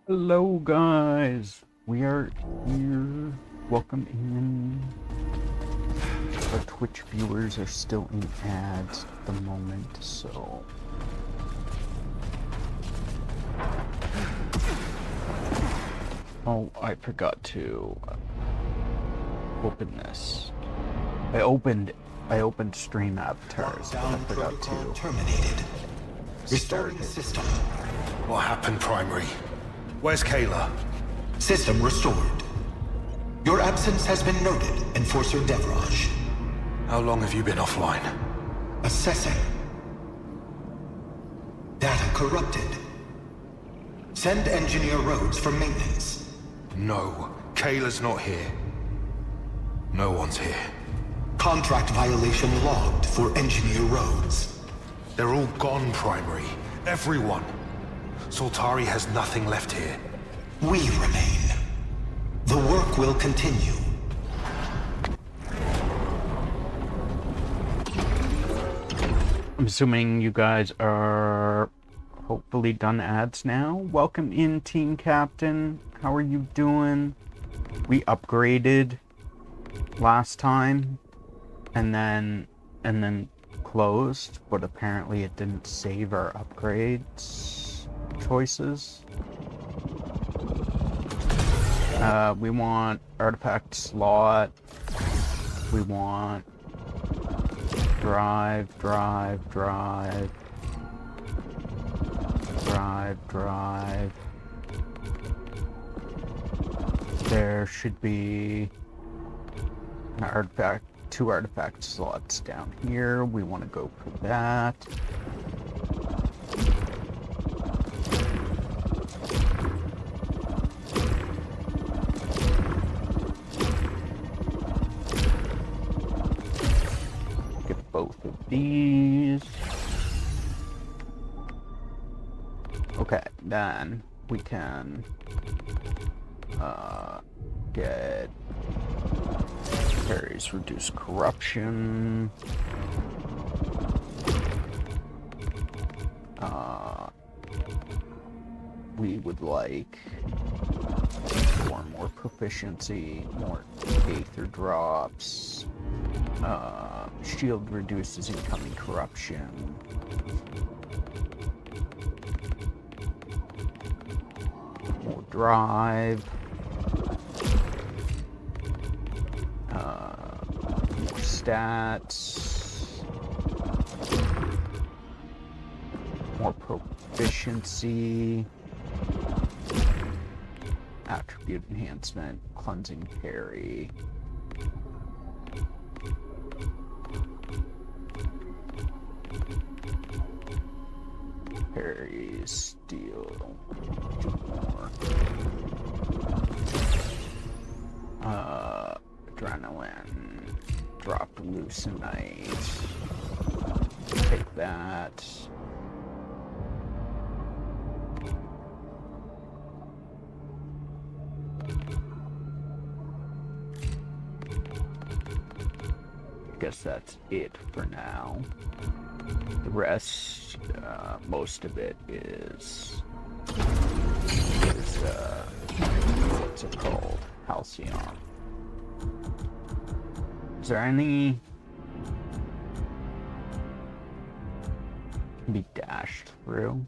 Hello guys, we are here. Welcome in. Our Twitch viewers are still in ads at the moment, so oh, I forgot to open this. I opened stream avatars, but I forgot to terminated. restart Restoring it. system. What happened, Primary? Where's Kayla? System restored. Your absence has been noted, Enforcer Devraj. How long have you been offline? Assessing. Data corrupted. Send Engineer Rhodes for maintenance. No, Kayla's not here. No one's here. Contract violation logged for Engineer Rhodes. They're all gone, Primary. Everyone. Soltari has nothing left here. We remain. The work will continue. I'm assuming you guys are hopefully done ads now. Welcome in, Team Captain. How are you doing? We upgraded last time and then closed, but apparently it didn't save our upgrades choices. We want artifact slot. We want drive. There should be an artifact, 2 artifact slots down here. We want to go for that. Get both of these. Okay, then we can get carries reduce corruption. We would like more proficiency, more Aether drops. Shield reduces incoming corruption. More drive. More stats. More proficiency. Attribute enhancement. Cleansing parry. Parry, steal. Do more. Adrenaline. Drop loosenite. Take that. Guess that's it for now. The rest, most of it is what's it called? Halcyon. Is there any can be dashed through?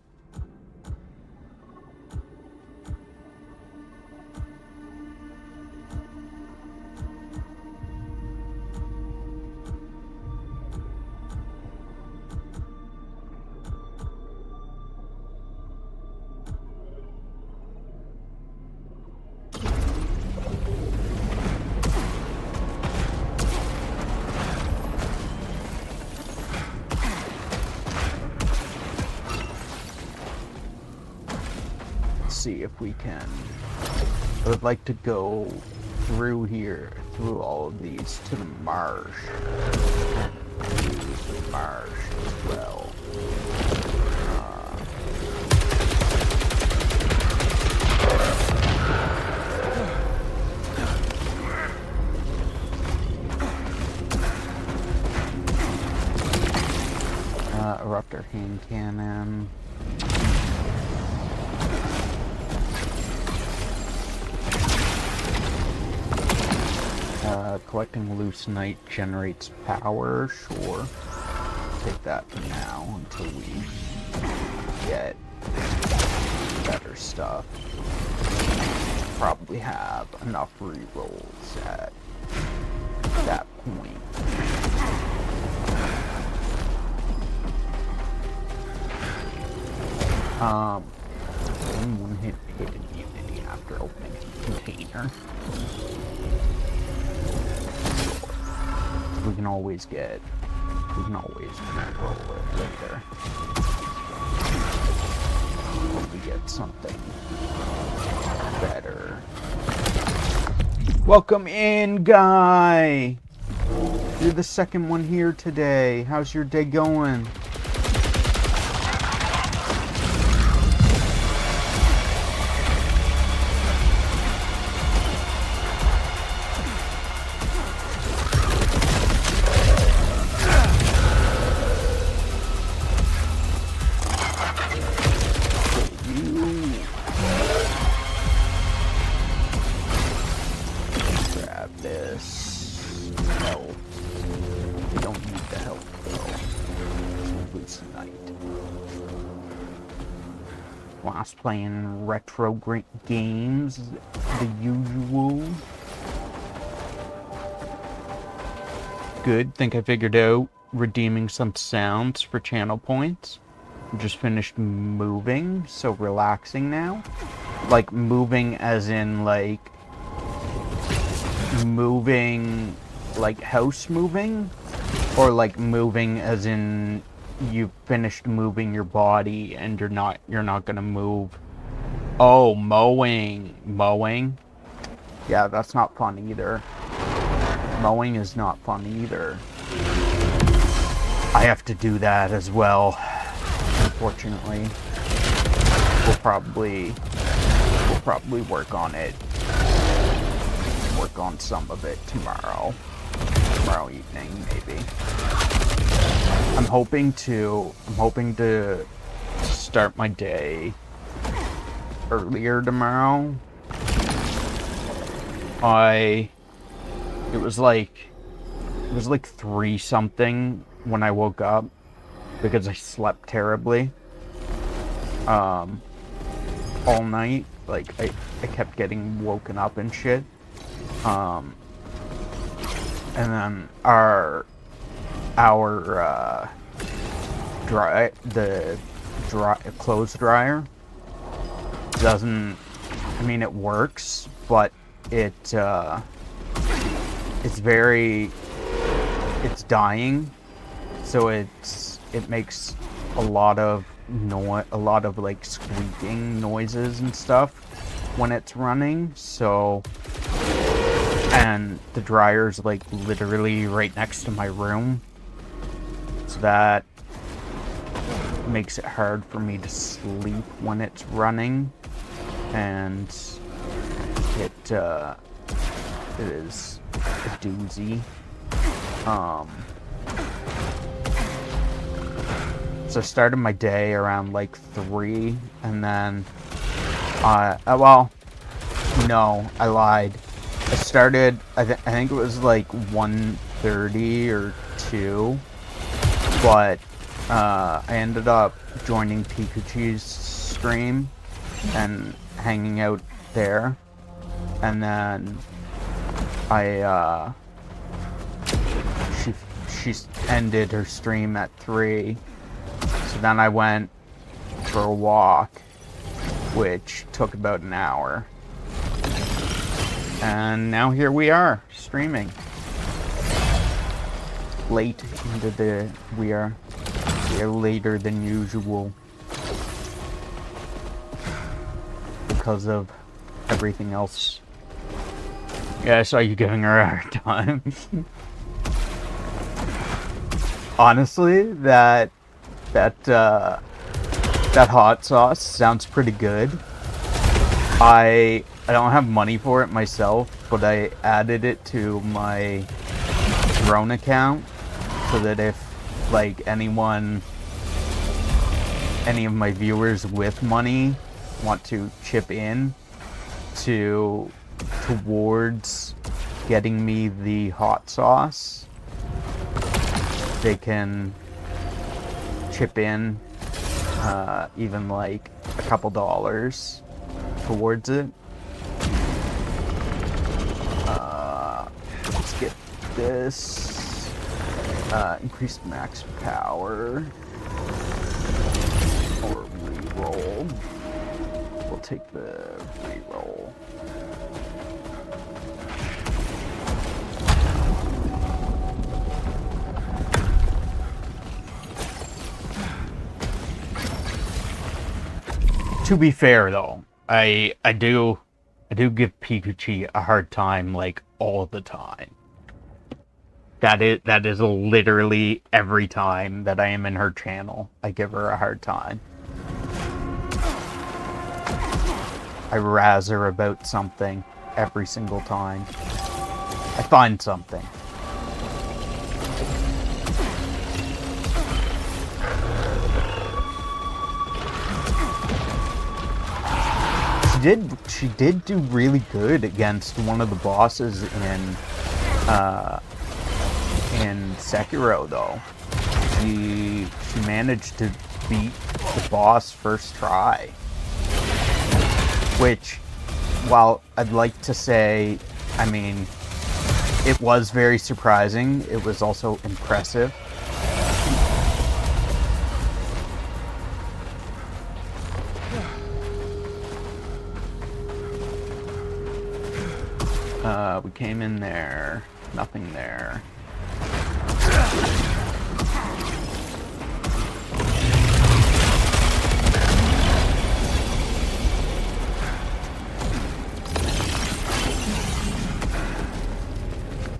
See if we can. I would like to go through here, through all of these to the marsh. And use the marsh as well. Eruptor hand cannon. Collecting loose night generates power. Sure. Take that for now until we get better stuff. Probably have enough rerolls at that point. One hit immunity after opening a container. We can always roll it later. Hope we get something better. Welcome in, Guy! You're the second one here today. How's your day going? Playing retro games, the usual. Good. Think I figured out redeeming some sounds for channel points. Just finished moving, so relaxing now. Like moving as in like moving like house moving, or like moving as in you finished moving your body and you're not gonna move. Oh, mowing. Yeah, that's not fun either. Mowing is not fun either. I have to do that as well, unfortunately. We'll probably work on it. Work on some of it tomorrow evening maybe. I'm hoping to start my day earlier tomorrow. It was like 3 something when I woke up because I slept terribly all night. Like I kept getting woken up and shit. And then our clothes dryer doesn't, I mean it works, but it's dying, so it makes a lot of like squeaking noises and stuff when it's running. So, and the dryer's like literally right next to my room, so that makes it hard for me to sleep when it's running, and it is a doozy. So I started my day around like 3, and then well, no, I lied. I started, I think it was like 1:30 or 2, but I ended up joining Pikachu's stream and hanging out there, and then she ended her stream at 3, so then I went for a walk, which took about an hour, and now here we are streaming late into the we are later than usual because of everything else. Yeah, I saw you giving her a hard time. Honestly, that hot sauce sounds pretty good. I don't have money for it myself, but I added it to my drone account so that if like any of my viewers with money want to chip in towards getting me the hot sauce, they can chip in even like a couple dollars towards it. Let's get this. Increased max power. Or reroll. We'll take the reroll. To be fair, though, I do give Pikachu a hard time, like, all the time. That is literally every time that I am in her channel, I give her a hard time. I razz her about something every single time. I find something. She did do really good against one of the bosses in Sekiro, though. She managed to beat the boss first try. Which, while I'd like to say, I mean, it was very surprising, it was also impressive. We came in there, nothing there.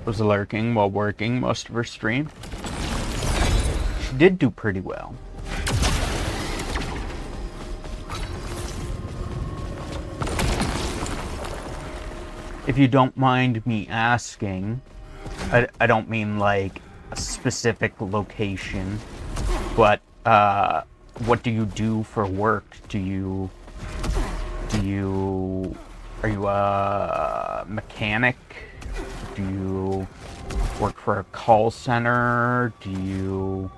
Was lurking while working most of her stream. She did do pretty well. If you don't mind me asking, I don't mean like a specific location, but what do you do for work? Are you a mechanic? Do you work for a call center? Do you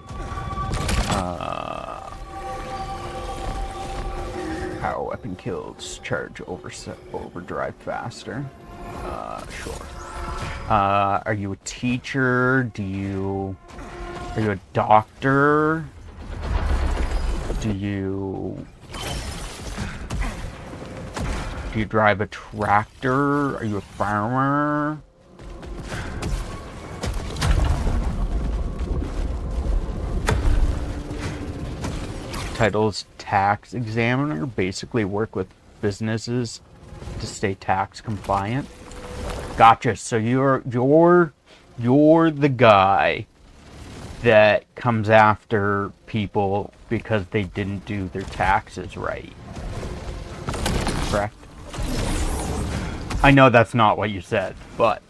power weapon kills charge overdrive faster? Sure. Are you a teacher? Are you a doctor? Do you drive a tractor? Are you a farmer? Title's tax examiner. Basically work with businesses to stay tax compliant. Gotcha. So you're the guy that comes after people because they didn't do their taxes right. Correct? I know that's not what you said, but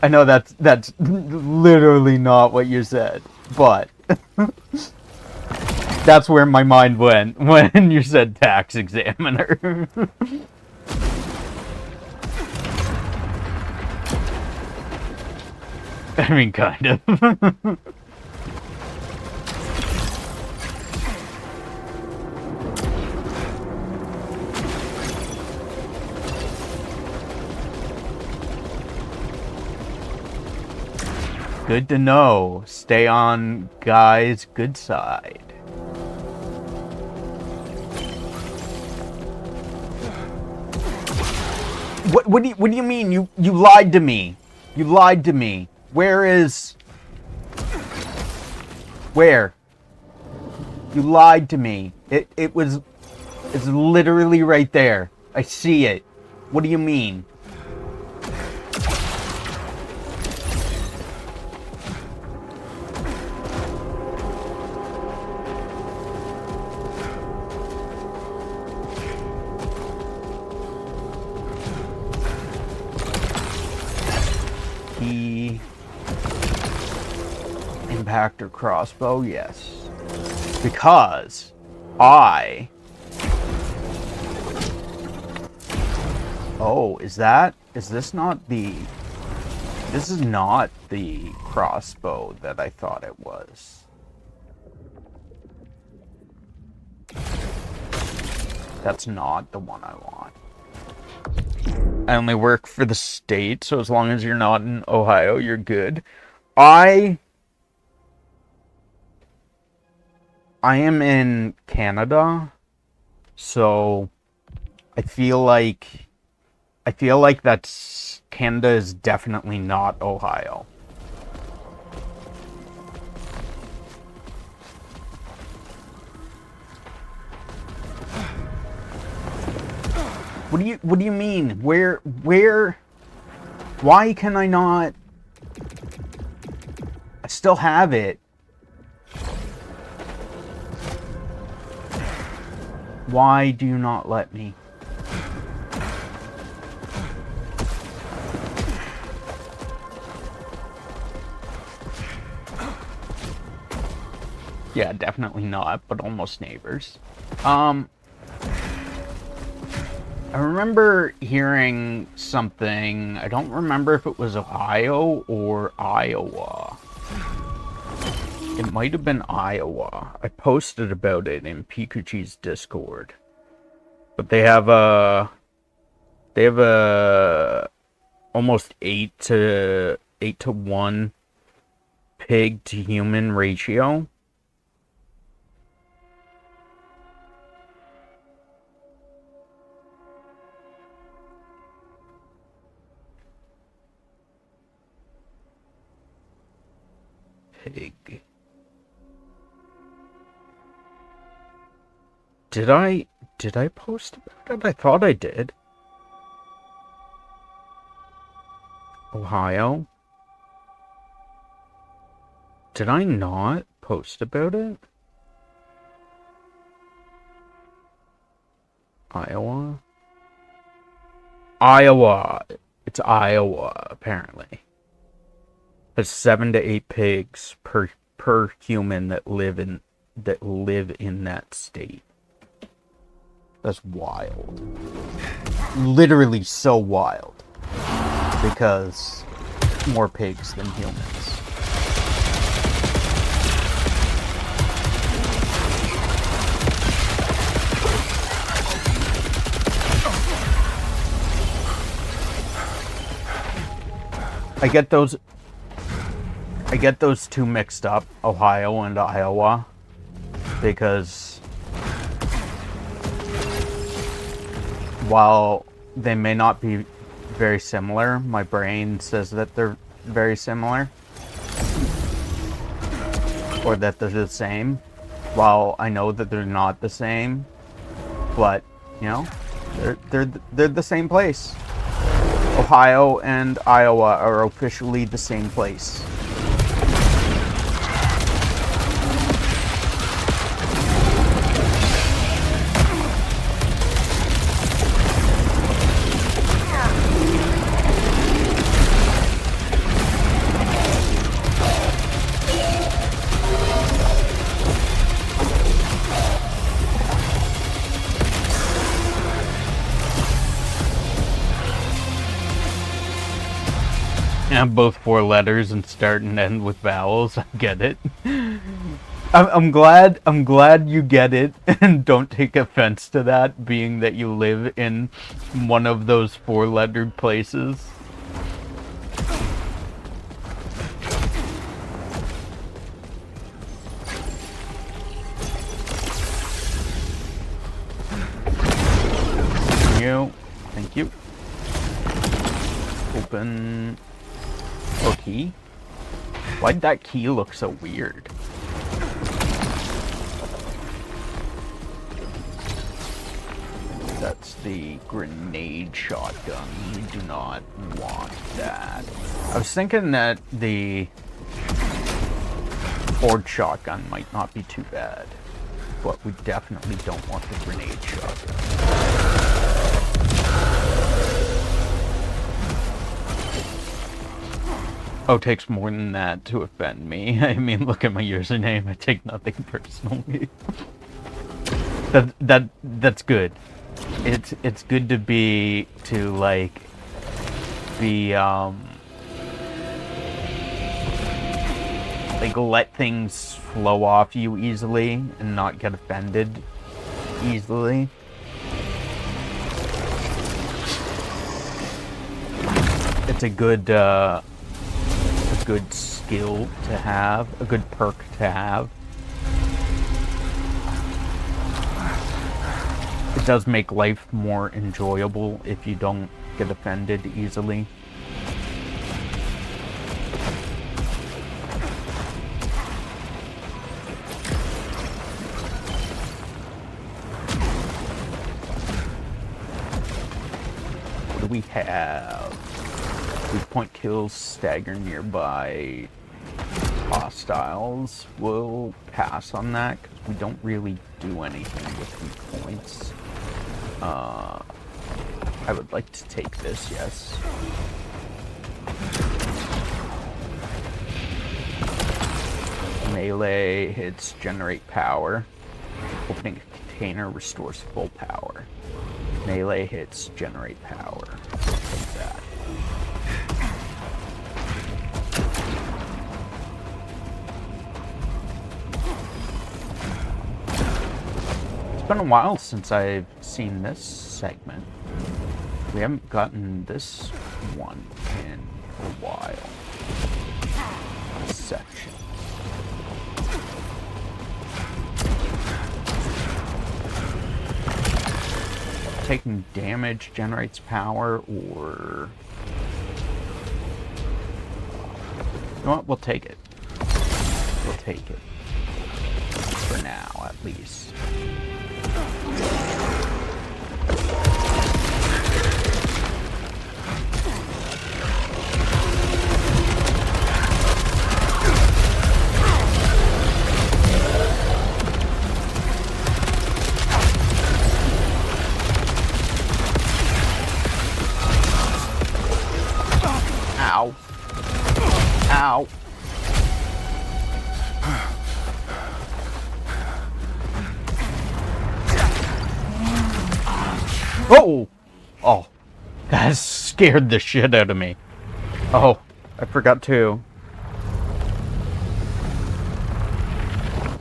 I know that's literally not what you said, but that's where my mind went when you said tax examiner. I mean, kind of. Good to know. Stay on Guy's good side. What do you mean? You lied to me. You lied to me. Where? You lied to me. It's literally right there. I see it. What do you mean? Impactor crossbow, yes. Because I Oh, is this not the... This is not the crossbow that I thought it was. That's not the one I want. I only work for the state, so as long as you're not in Ohio, you're good. I am in Canada, so I feel like that's Canada is definitely not Ohio. What do you mean? Where why can I not? I still have it. Why do you not let me? Yeah, definitely not, but almost neighbors. I remember hearing something, I don't remember if it was Ohio or Iowa. It might have been Iowa. I posted about it in Pikachu's Discord. But they have a almost 8 to 1 pig to human ratio. Pig. Did I post about it? I thought I did. Ohio? Did I not post about it? Iowa? Iowa! It's Iowa, apparently. Has 7 to 8 pigs per human that live in that state. That's wild. Literally so wild. Because more pigs than humans. I get those two mixed up, Ohio and Iowa, because while they may not be very similar, my brain says that they're very similar, or that they're the same, while I know that they're not the same, but, you know, they're the same place. Ohio and Iowa are officially the same place. Have both 4 letters and start and end with vowels. I get it. I'm glad you get it and don't take offense to that, being that you live in one of those 4-lettered places. Thank you. Open. Oh, key? Why'd that key look so weird? That's the grenade shotgun. We do not want that. I was thinking that the board shotgun might not be too bad, but we definitely don't want the grenade shotgun. Oh, it takes more than that to offend me. I mean, look at my username. I take nothing personally. That's good. it's good to be like let things flow off you easily and not get offended easily. It's a good skill to have, a good perk to have. It does make life more enjoyable if you don't get offended easily. What do we have? Weak point kills, stagger nearby hostiles. We'll pass on that because we don't really do anything with weak points. I would like to take this, yes. Melee hits generate power. Opening a container restores full power. Melee hits generate power. Take that. It's been a while since I've seen this segment. We haven't gotten this one in a while. This section. Taking damage generates power, or... You know what? We'll take it. We'll take it. For now, at least. Ow. Ow. Oh! Oh. That scared the shit out of me. Oh, I forgot to.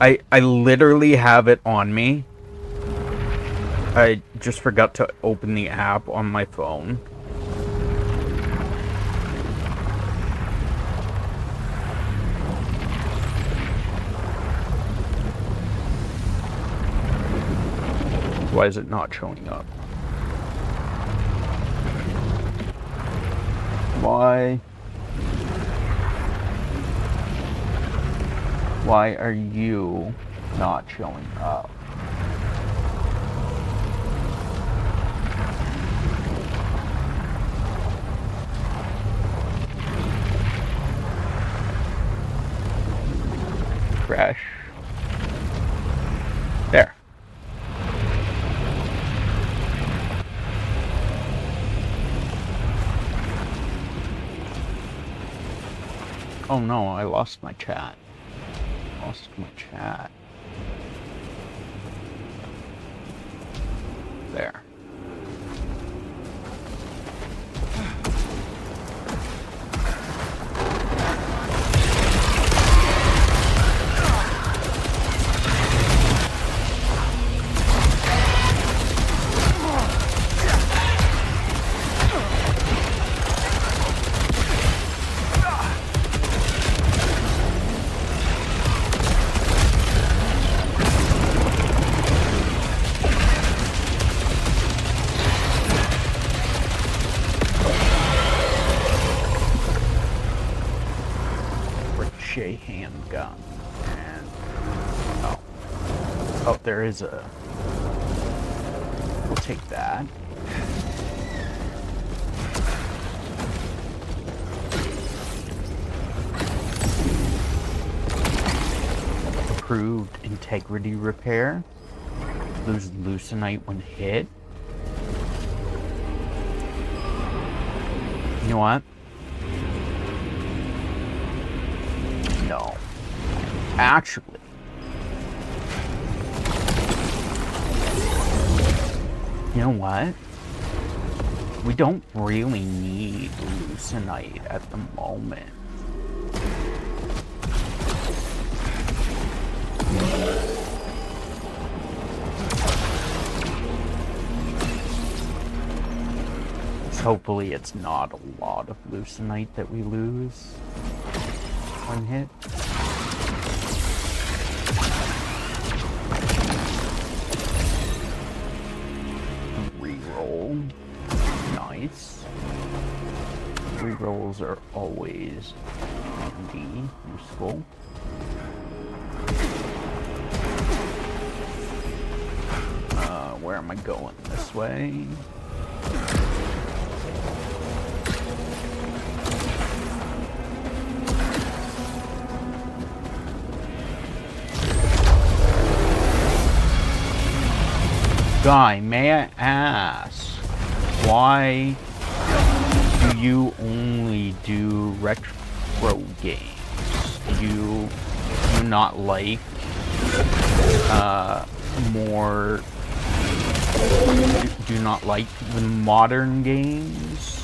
I literally have it on me. I just forgot to open the app on my phone. Why is it not showing up? Why are you not showing up? Crash. There. Oh no, I lost my chat. Lost my chat. There. Handgun. And oh, there is a... We'll take that. Improved integrity repair. Lose leucinite when hit. You know what? No. Actually. You You know what? We don't really need Lucenite at the moment. Hopefully it's not a lot of Lucenite that we lose. One hit. Reroll. Nice. Rerolls are always handy, useful. Where am I going? This way? Guy, may I ask, why do you only do retro games? Do you not like more? Do you not like the modern games?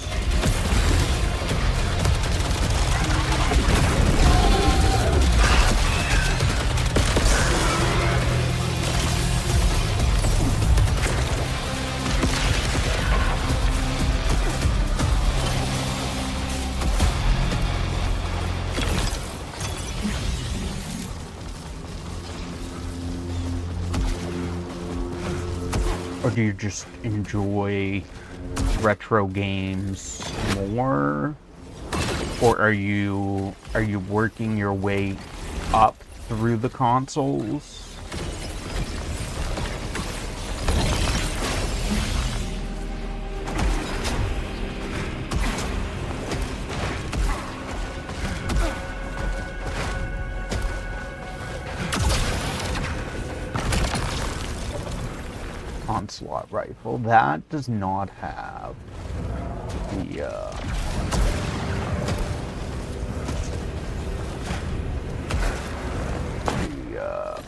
Or do you just enjoy retro games more? Or are you working your way up through the consoles? Onslaught rifle. That does not have the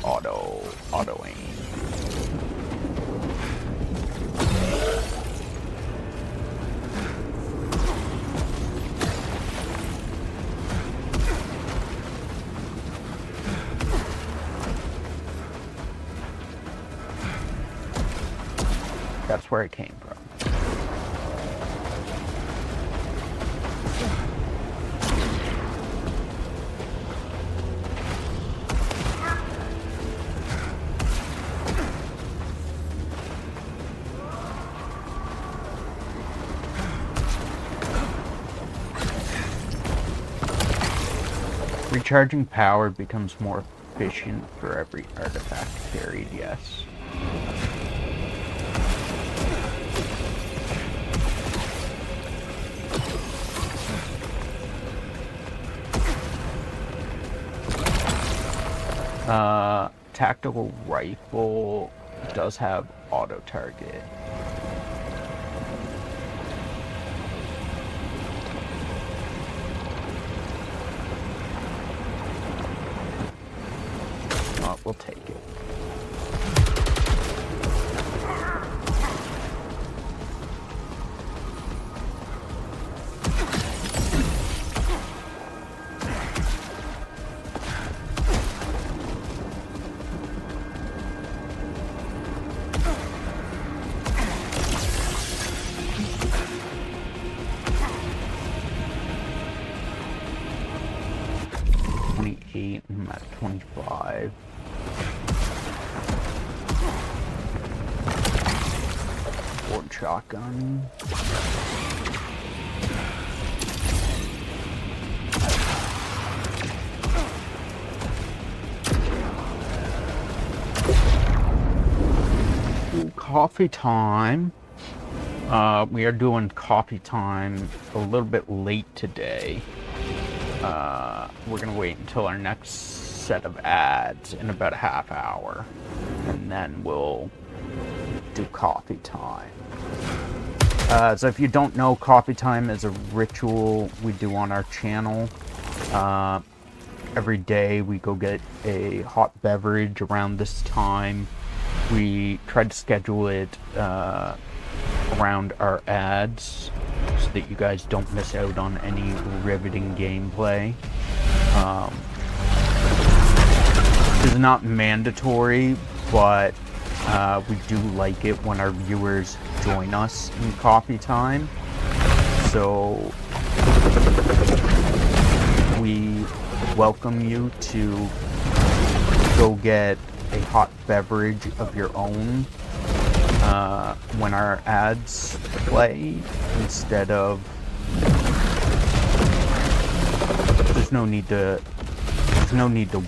auto aim. That's where it came from. Recharging power becomes more efficient for every artifact carried, yes. Tactical rifle does have auto target. We'll take it. I'm at 25. Ford shotgun. Ooh, coffee time. We are doing coffee time a little bit late today. We're gonna wait until our next set of ads in about a half hour, and then we'll do coffee time. So if you don't know, coffee time is a ritual we do on our channel. Every day we go get a hot beverage around this time. We try to schedule it around our ads so that you guys don't miss out on any riveting gameplay. This is not mandatory, but we do like it when our viewers join us in coffee time. So we welcome you to go get a hot beverage of your own when our ads play, instead of there's no need to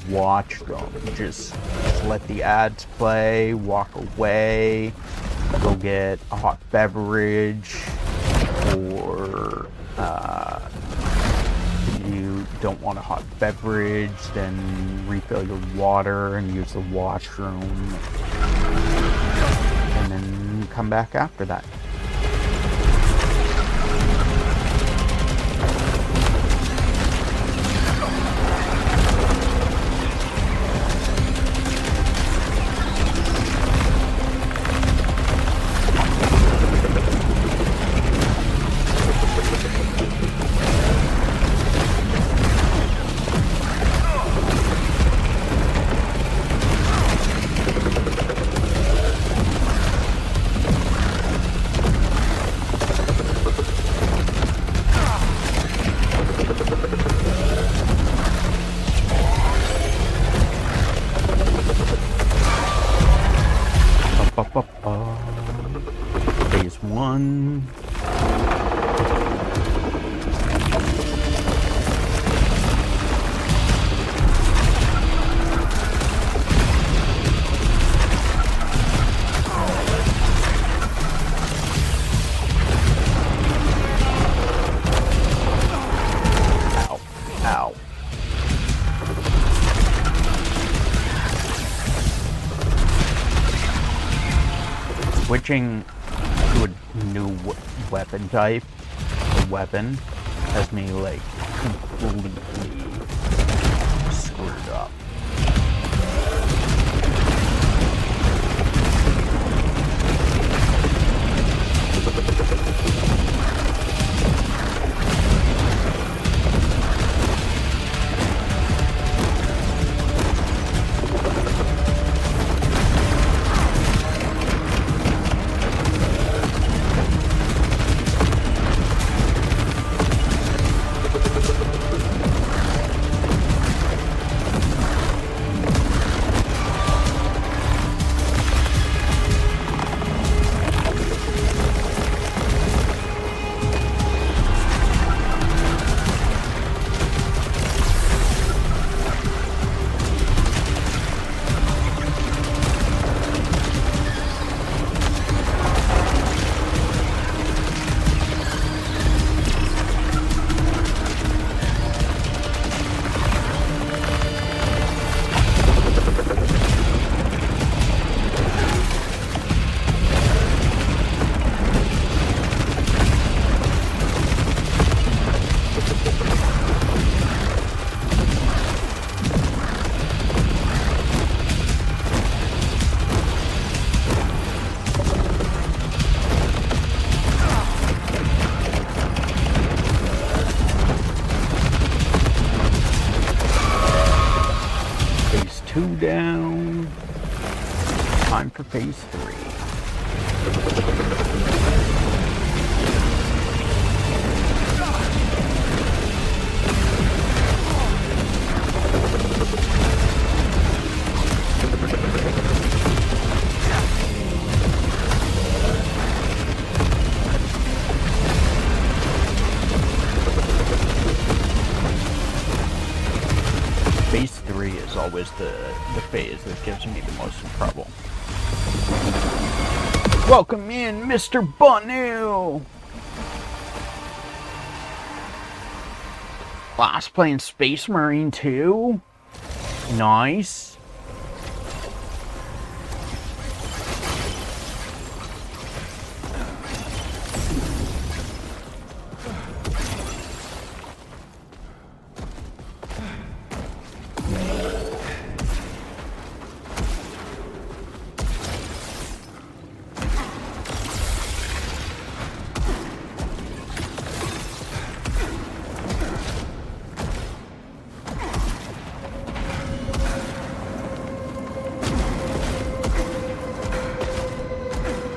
watch them. Just let the ads play, walk away, go get a hot beverage, or if you don't want a hot beverage, then refill your water and use the washroom, and then come back after that. Phase 1. Ow. Ow. Switching to a new weapon type, or weapon, has me like completely screwed up. Phase 2 down. Time for phase 3. Phase 3 is always the phase that gives me the most trouble. Welcome in, Mr. Banu! Last playing Space Marine 2? Nice.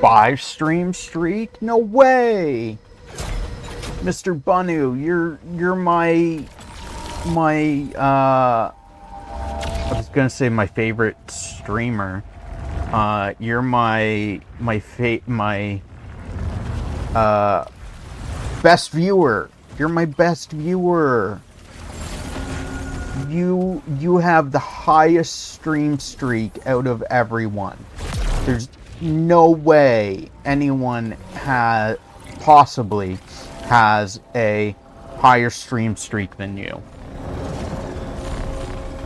5 stream streak? No way! Mr. Banu, you're my I was gonna say my favorite streamer. You're my best viewer. You're my best viewer. You have the highest stream streak out of everyone. There's no way anyone possibly has a higher stream streak than you.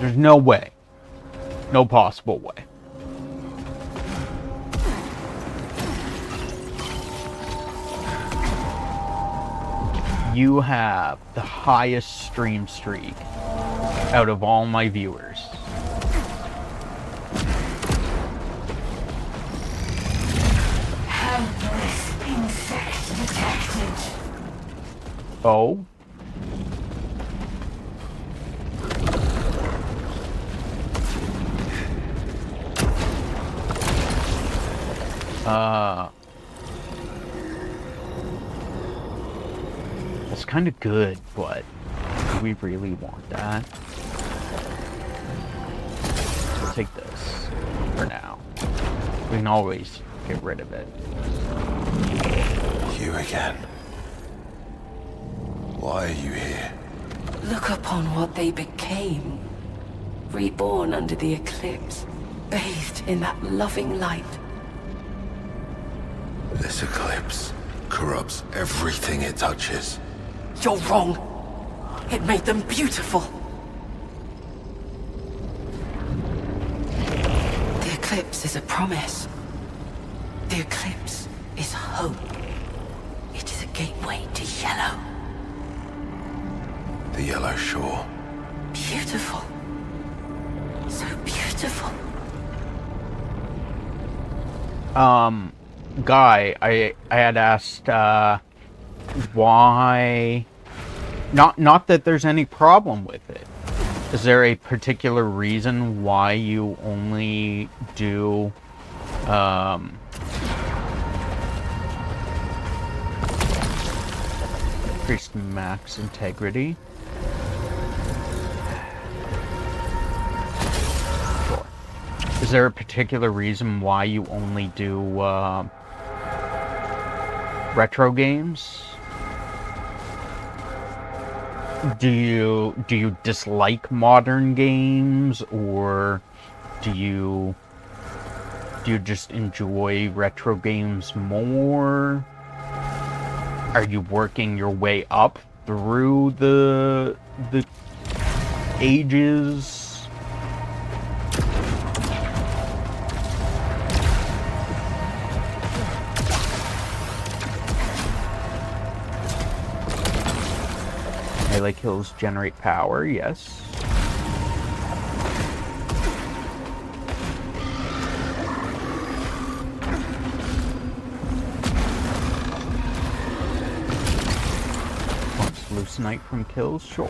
There's no way. No possible way. You have the highest stream streak out of all my viewers. Helpless insect detected. Oh? That's kind of good, but do we really want that? We'll take this for now. We can always get rid of it. You again. Why are you here? Look upon what they became. Reborn under the eclipse, bathed in that loving light. This eclipse corrupts everything it touches. You're wrong. It made them beautiful. The eclipse is a promise. The eclipse is hope. It is a gateway to yellow. The Yellow Shore. Beautiful. So beautiful. Guy, I had asked, why... Not that there's any problem with it. Is there a particular reason why you only do, increased max integrity? Sure. Is there a particular reason why you only do, retro games? Do you dislike modern games, or do you just enjoy retro games more? Are you working your way up through the ages? Melee kills generate power, yes. Wants hallucinate from kills, sure.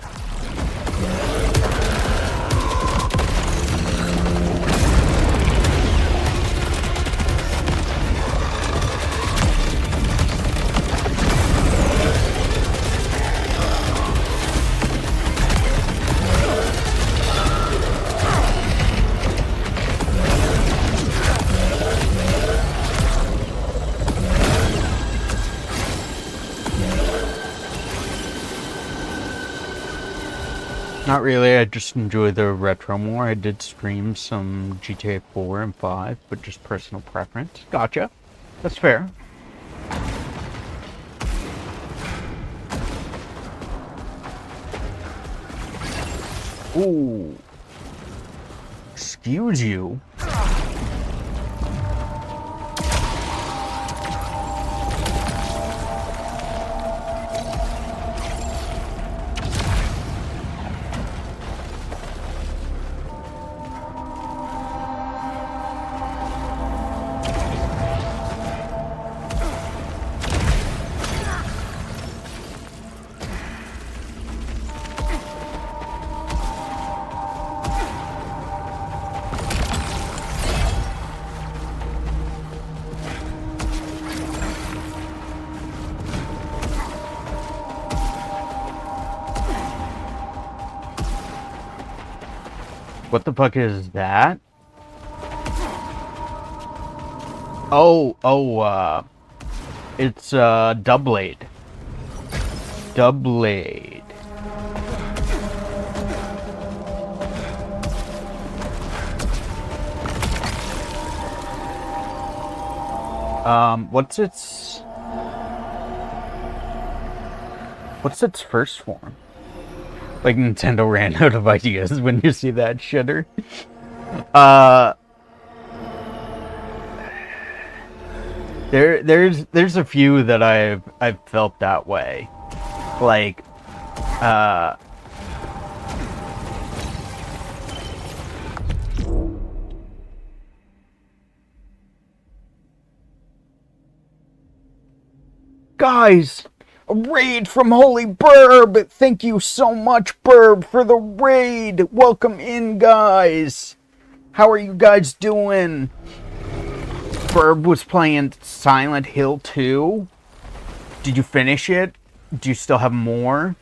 Not really, I just enjoy the retro more. I did stream some GTA 4 and 5, but just personal preference. Gotcha. That's fair. Ooh. Excuse you. What the fuck is that? Oh, it's, Doubleblade. Doubleblade. What's its first form? Like, Nintendo ran out of ideas when you see that shitter. There's a few that I've felt that way. Like, guys, a raid from Holy Burb. Thank you so much, Burb, for the raid. Welcome in, guys. How are you guys doing? Burb was playing Silent Hill 2. Did you finish it? Do you still have more?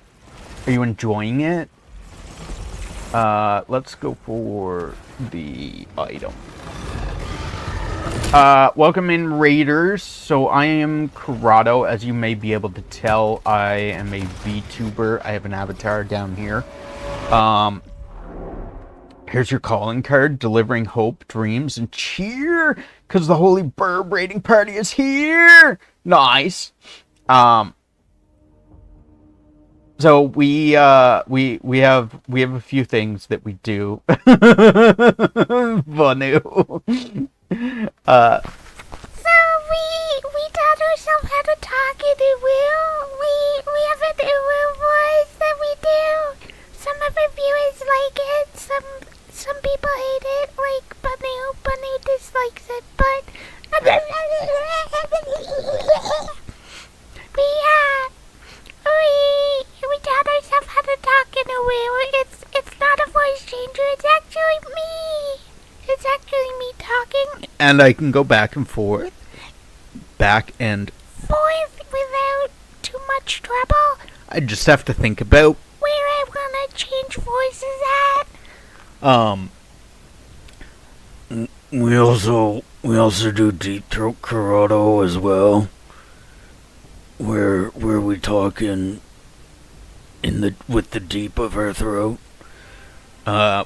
Are you enjoying it? Let's go for the item. Welcome in, Raiders. So I am Corrado. As you may be able to tell, I am a VTuber. I have an avatar down here. Here's your calling card, delivering hope, dreams, and cheer, because the Holy Burb raiding party is here. Nice. So we have a few things that we do. Funny. So we taught ourselves how to talk in Uwu. We have an Uwu voice that we do. Some of our viewers like it. Some people hate it. Like Banu dislikes it. But we taught ourselves how to talk in Uwu. It's not a voice changer. It's actually me. It's actually me talking. And I can go back and forth. Back and forth without too much trouble. I just have to think about where I want to change voices at. We also do Deep Throat Corrado as well. Where we talk with the deep of our throat.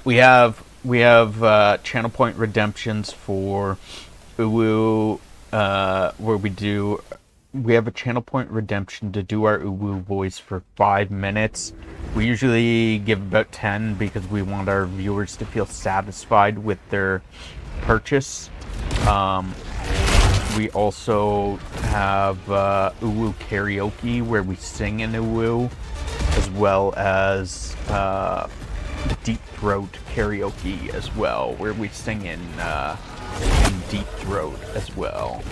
We have channel point redemptions for Uwu, where we have a channel point redemption to do our Uwu voice for 5 minutes. We usually give about 10 because we want our viewers to feel satisfied with their purchase. We also have Uwu karaoke, where we sing in Uwu, as well as Deep Throat karaoke as well, where we sing in Deep Throat as well.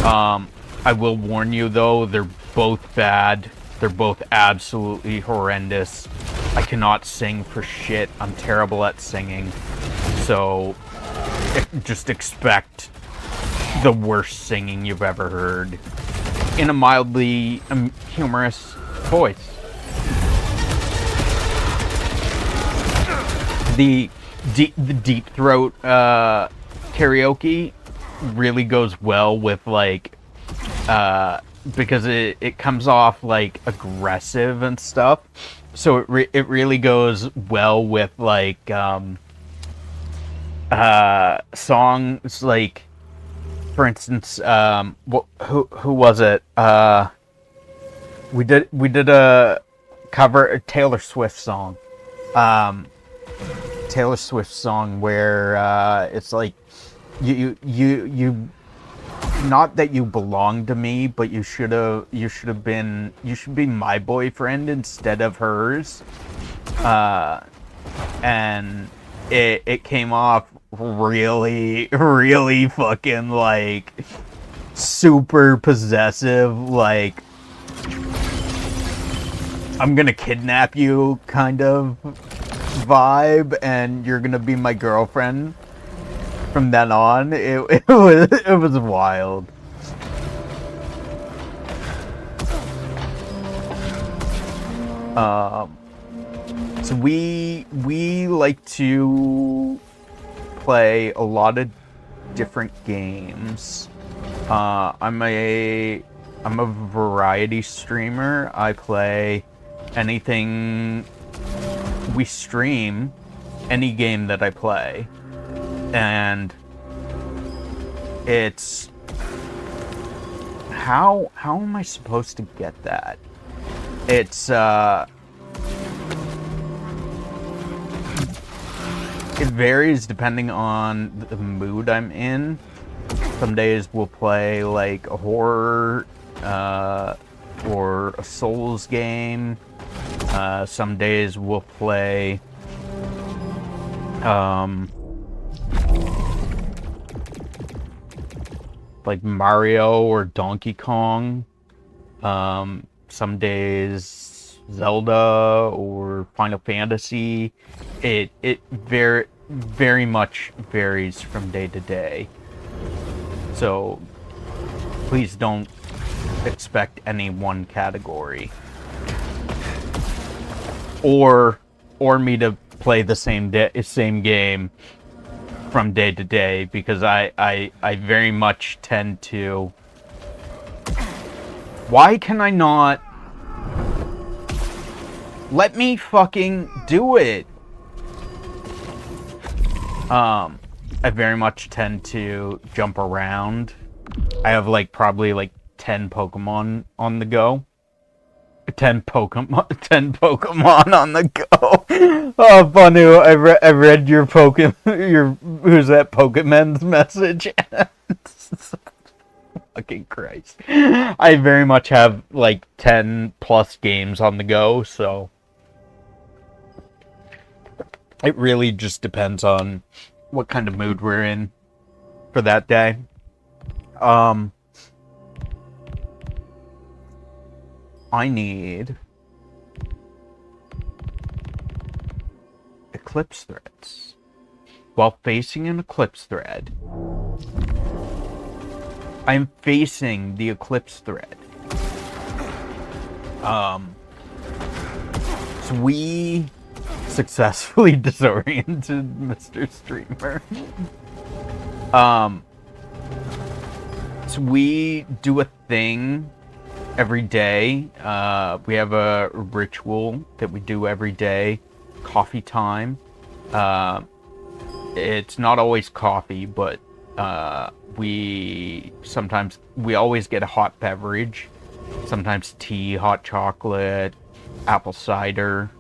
I will warn you though, they're both bad. They're both absolutely horrendous. I cannot sing for shit. I'm terrible at singing. So just expect the worst singing you've ever heard in a mildly humorous voice. The Deep Throat karaoke really goes well with like because it comes off like aggressive and stuff, so it really goes well with like songs like, for instance, who was it? We did a cover, a Taylor Swift song. Taylor Swift song where it's like you not that you belong to me, but you should be my boyfriend instead of hers. And it came off really fucking like super possessive, like I'm gonna kidnap you kind of vibe, and you're gonna be my girlfriend from then on. It was wild. So we like to play a lot of different games. I'm a variety streamer. I play anything. We stream any game that I play, and it's how am I supposed to get that? It's it varies depending on the mood I'm in. Some days we'll play like a horror or a Souls game. Some days we'll play like Mario or Donkey Kong. Some days Zelda or Final Fantasy. It very much varies from day to day. So please don't expect any one category. Or me to play the same game from day to day, because I very much tend to. Why can I not let me fucking do it? I very much tend to jump around. I have like probably like 10 Pokemon on the go. 10 Pokemon on the go. Oh, Banu, I read your who's that Pokemon's message. Fucking Christ. I very much have like 10 plus games on the go, so it really just depends on what kind of mood we're in for that day. I need eclipse threads. While facing an eclipse thread, I'm facing the eclipse thread. So we successfully disoriented Mr. Streamer. So we do a thing every day. We have a ritual that we do every day. Coffee time. It's not always coffee, but we always get a hot beverage. Sometimes tea, hot chocolate, apple cider.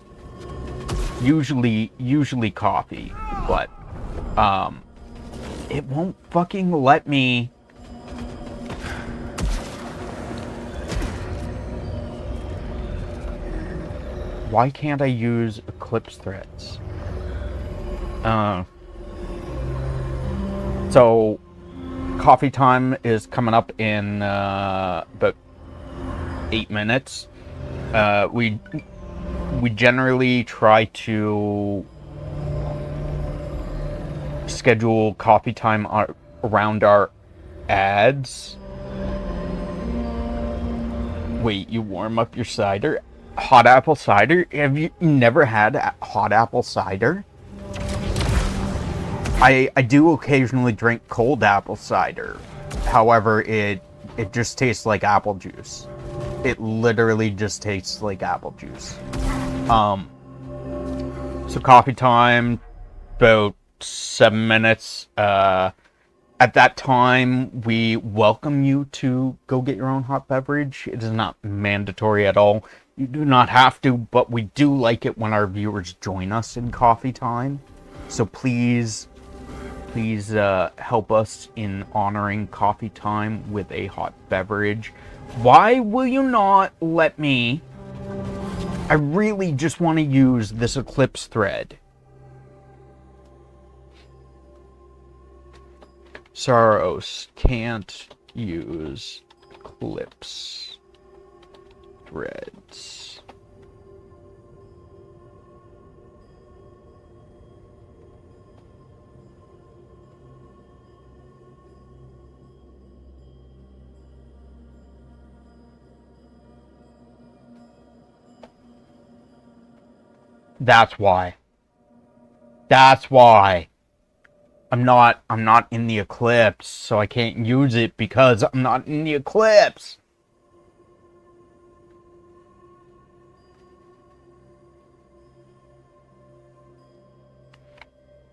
Usually coffee, but it won't fucking let me. Why can't I use eclipse threads? So coffee time is coming up in about 8 minutes. We generally try to schedule coffee time around our ads. Wait, you warm up your cider? Hot apple cider? Have you never had hot apple cider? I do occasionally drink cold apple cider. However, it just tastes like apple juice. It literally just tastes like apple juice. So coffee time, about 7 minutes. At that time, we welcome you to go get your own hot beverage. It is not mandatory at all. You do not have to, but we do like it when our viewers join us in coffee time. So please help us in honoring coffee time with a hot beverage. Why will you not let me? I really just want to use this eclipse thread. Saros can't use eclipse threads. That's why. That's why. I'm not in the eclipse, so I can't use it because I'm not in the eclipse.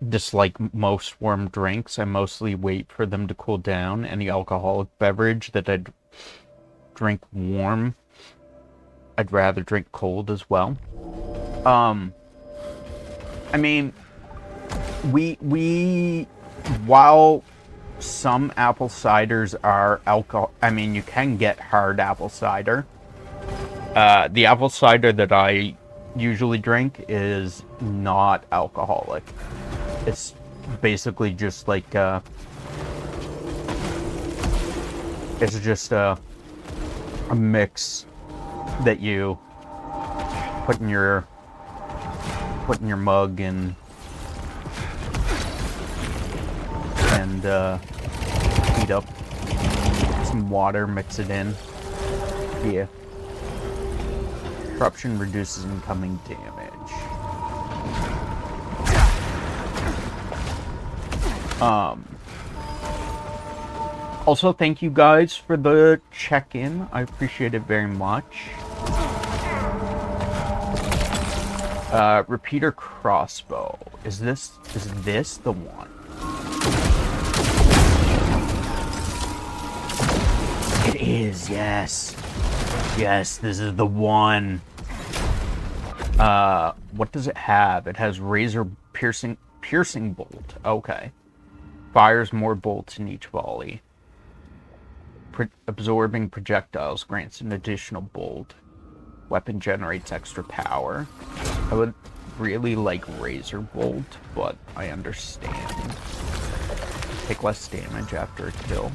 Just like most warm drinks, I mostly wait for them to cool down. Any alcoholic beverage that I'd drink warm, I'd rather drink cold as well. I mean, while some apple ciders are alcohol, I mean, you can get hard apple cider. The apple cider that I usually drink is not alcoholic. It's basically just like, it's just a mix that you put in your mug and heat up some water, mix it in. Yeah. Corruption reduces incoming damage. Also, thank you guys for the check-in. I appreciate it very much. Repeater crossbow. Is this the one? It is, yes. Yes, this is the one. What does it have? It has razor piercing bolt. Okay. Fires more bolts in each volley. Absorbing projectiles grants an additional bolt. Weapon generates extra power. I would really like razor bolt, but I understand. Take less damage after a kill.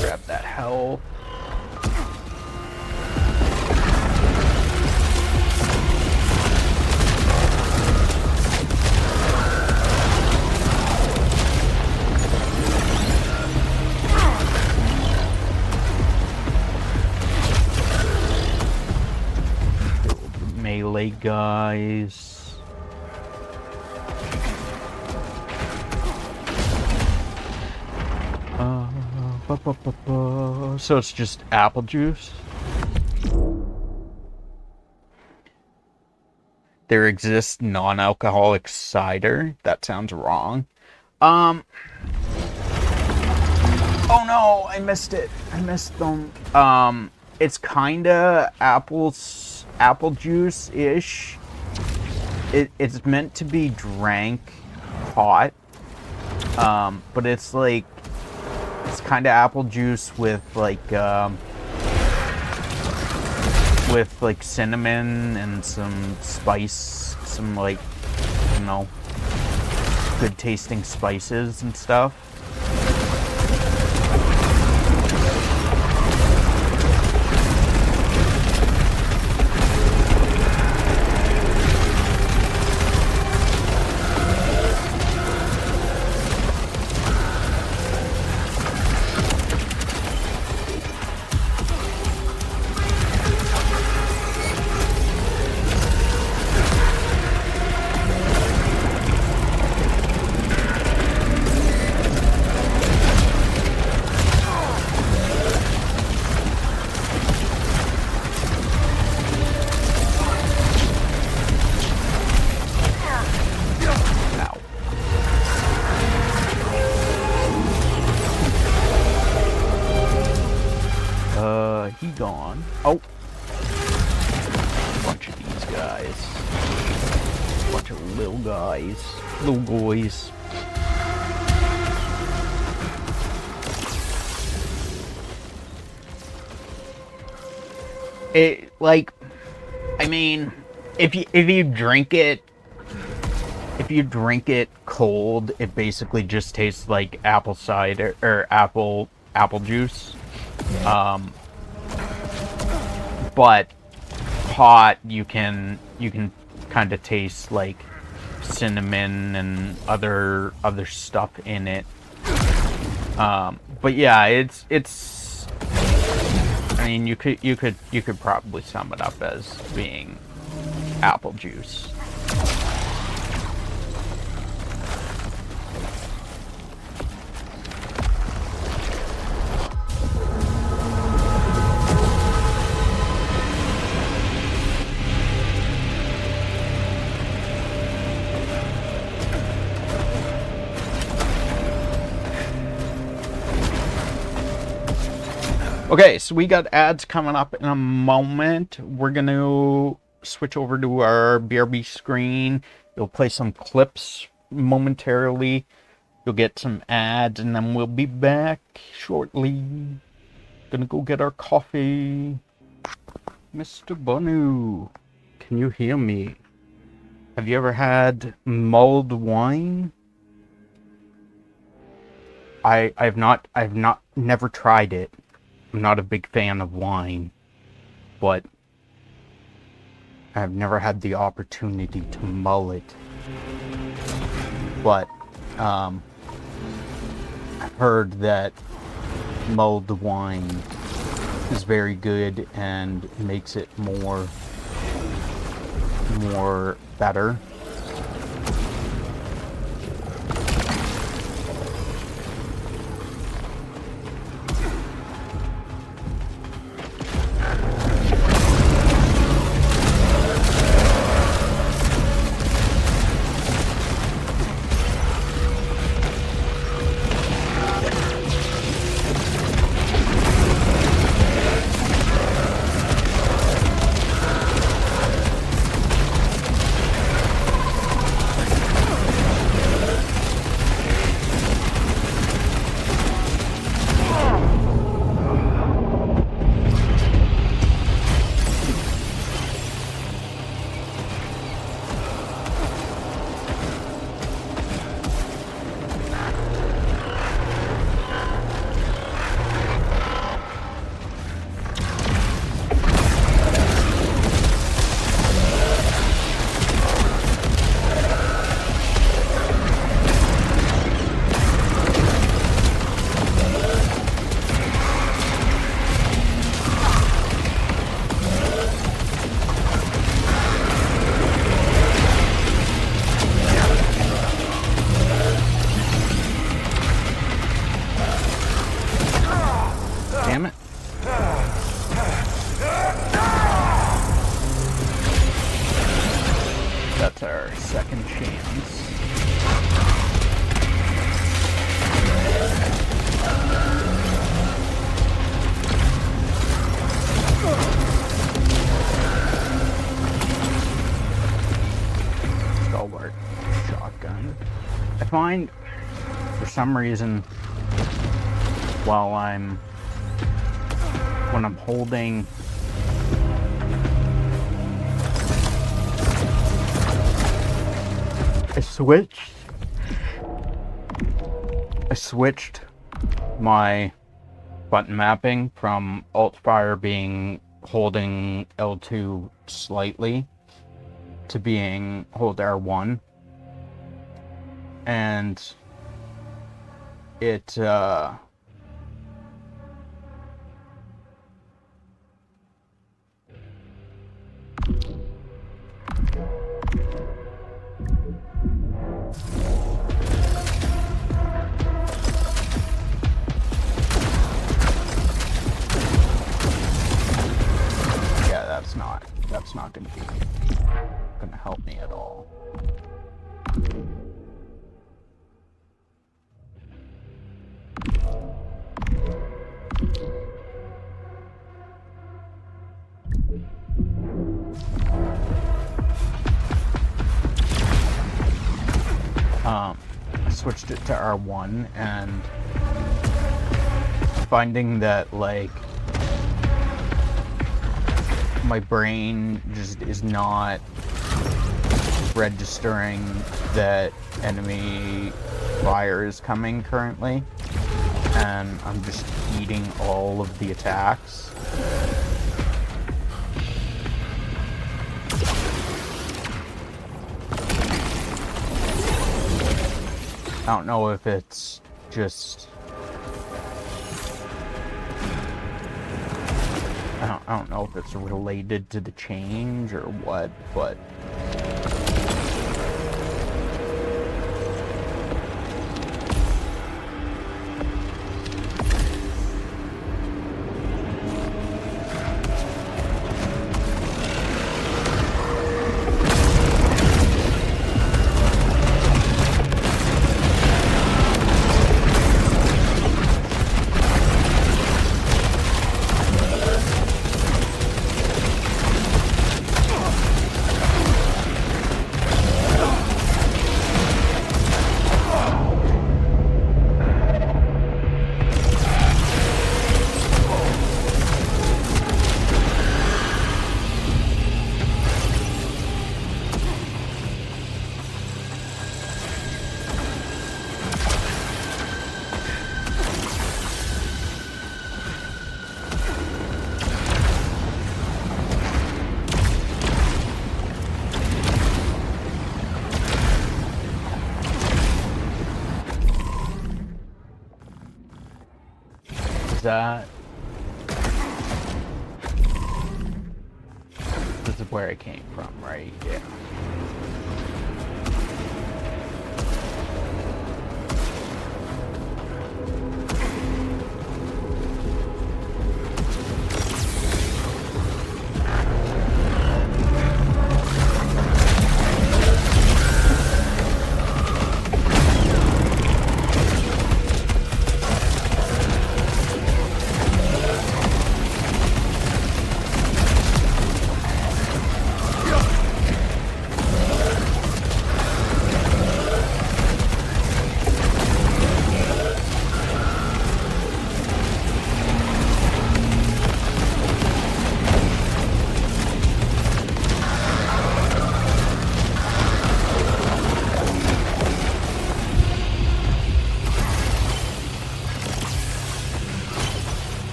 Grab that health. Melee guys. So it's just apple juice. There exists non-alcoholic cider. That sounds wrong. Oh no, I missed it. I missed them. It's kinda apple juice-ish. It's meant to be drank hot. But it's like, it's kinda apple juice with like cinnamon and some spice, some like, you know, good tasting spices and stuff. He gone. Oh. Bunch of these guys. Bunch of little guys. Little boys. It, like, I mean, if you drink it cold, it basically just tastes like apple cider or apple juice. But hot, you can kind of taste like cinnamon and other stuff in it. But yeah, it's. I mean, you could probably sum it up as being apple juice. Okay, so we got ads coming up in a moment. We're going to switch over to our BRB screen. You'll play some clips momentarily. You'll get some ads, and then we'll be back shortly. Gonna go get our coffee. Mr. Banu, can you hear me? Have you ever had mulled wine? I've never tried it. I'm not a big fan of wine, but I've never had the opportunity to mull it. But I've heard that mulled wine is very good and makes it more better. Damn it. That's our second chance. Stalwart shotgun. I find, for some reason, when I'm holding I switched my button mapping from alt fire being holding L2 slightly to being hold R1, and it yeah, that's not gonna help me at all. I switched it to R1 and finding that, like, my brain just is not registering that enemy fire is coming currently, and I'm just eating all of the attacks. don't know if it's just... I don't know if it's related to the change or what, but... That this is where it came from, right? Yeah.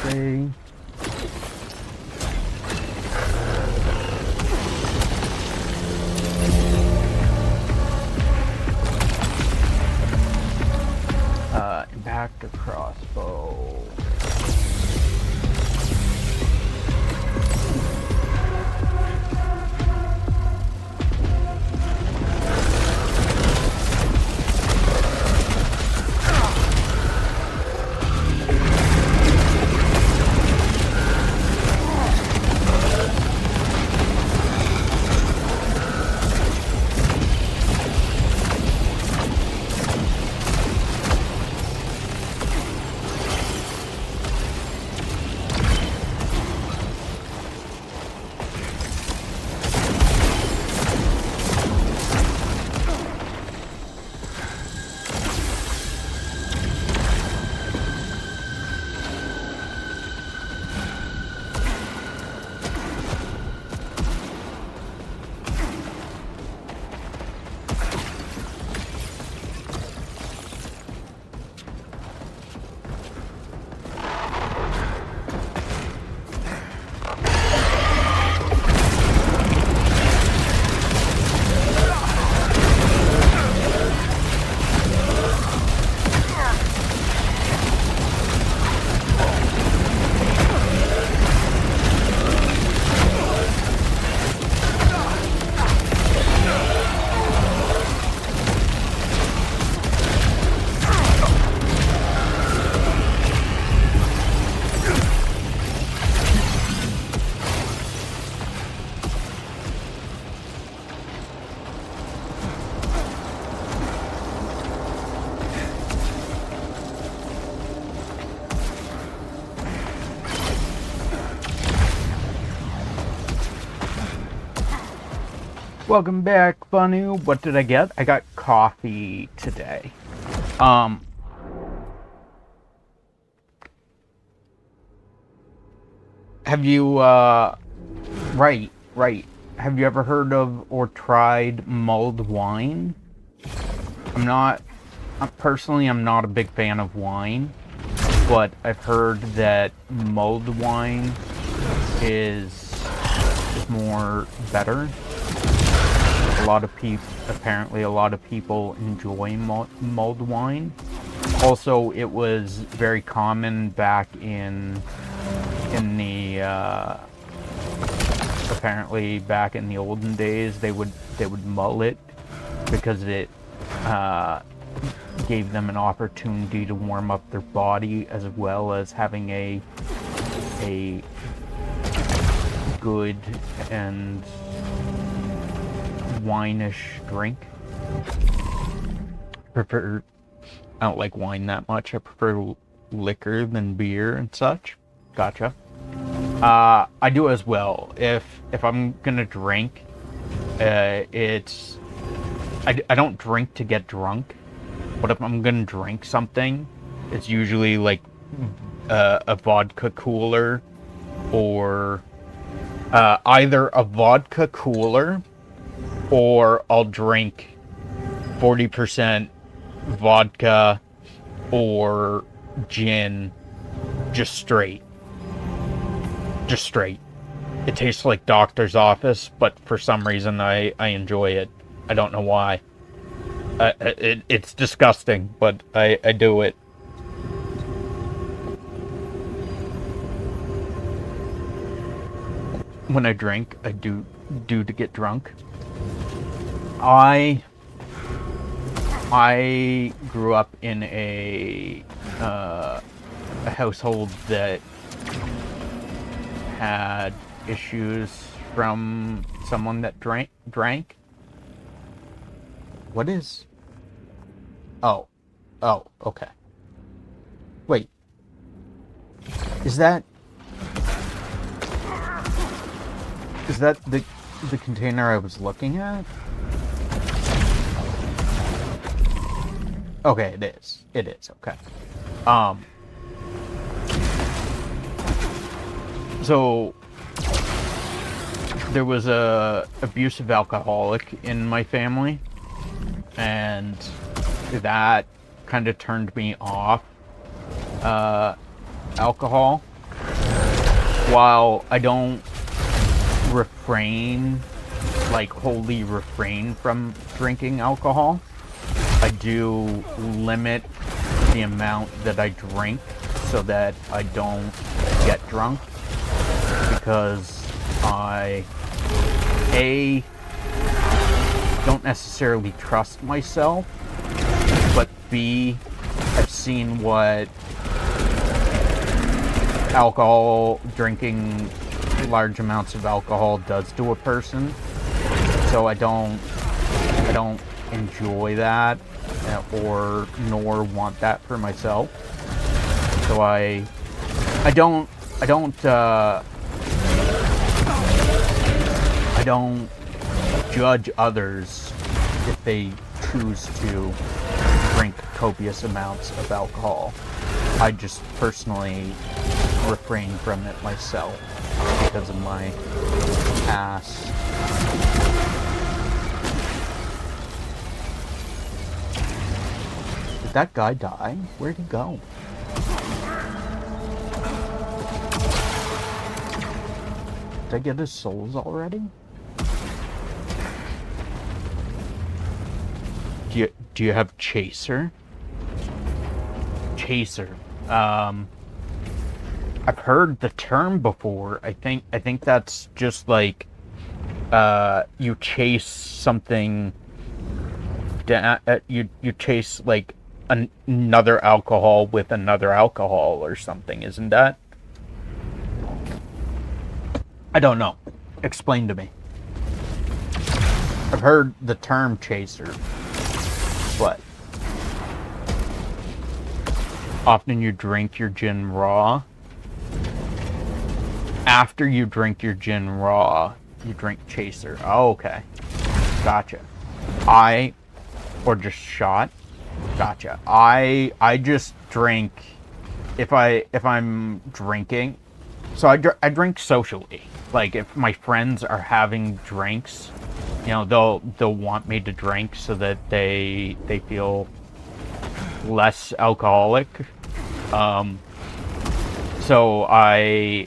Okay. Impact a crossbow. Welcome back, Banu. What did I get? I got coffee today. Have you, right. Have you ever heard of or tried mulled wine? I'm not a big fan of wine, but I've heard that mulled wine is more better. Apparently a lot of people enjoy mulled wine. Also, it was very common back in the apparently back in the olden days. They would mull it because it gave them an opportunity to warm up their body, as well as having a good and wine-ish drink. I don't like wine that much. I prefer liquor than beer and such. Gotcha. I do as well. If I'm gonna drink, I don't drink to get drunk, but if I'm gonna drink something, it's usually like a vodka cooler, or either a vodka cooler, or I'll drink 40% vodka or gin, just straight. It tastes like doctor's office, but for some reason I enjoy it. I don't know why. It's disgusting, but I do it. When I drink, I do to get drunk. I grew up in a household that had issues from someone that drank. What is? Oh, okay. Wait. Is that the container I was looking at? Okay, it is. Okay. So there was a abusive alcoholic in my family, and that kind of turned me off alcohol. While I don't wholly refrain from drinking alcohol, I do limit the amount that I drink so that I don't get drunk, because I don't necessarily trust myself, but B, I've seen what drinking large amounts of alcohol does to a person, so I don't enjoy that, nor want that for myself. So I don't judge others if they choose to drink copious amounts of alcohol. I just personally refrain from it myself because of my past. Did that guy die? Where'd he go? Did I get his souls already? Do you have Chaser? Chaser. I've heard the term before. I think that's just like you chase something. You chase like another alcohol with another alcohol or something, isn't that? I don't know. Explain to me. I've heard the term chaser, but often you drink your gin raw. After you drink your gin raw, you drink chaser. Oh, okay. Gotcha. Or just shot. Gotcha. I just drink if I'm drinking. So I drink socially. Like, if my friends are having drinks, you know, they'll want me to drink so that they feel less alcoholic. So I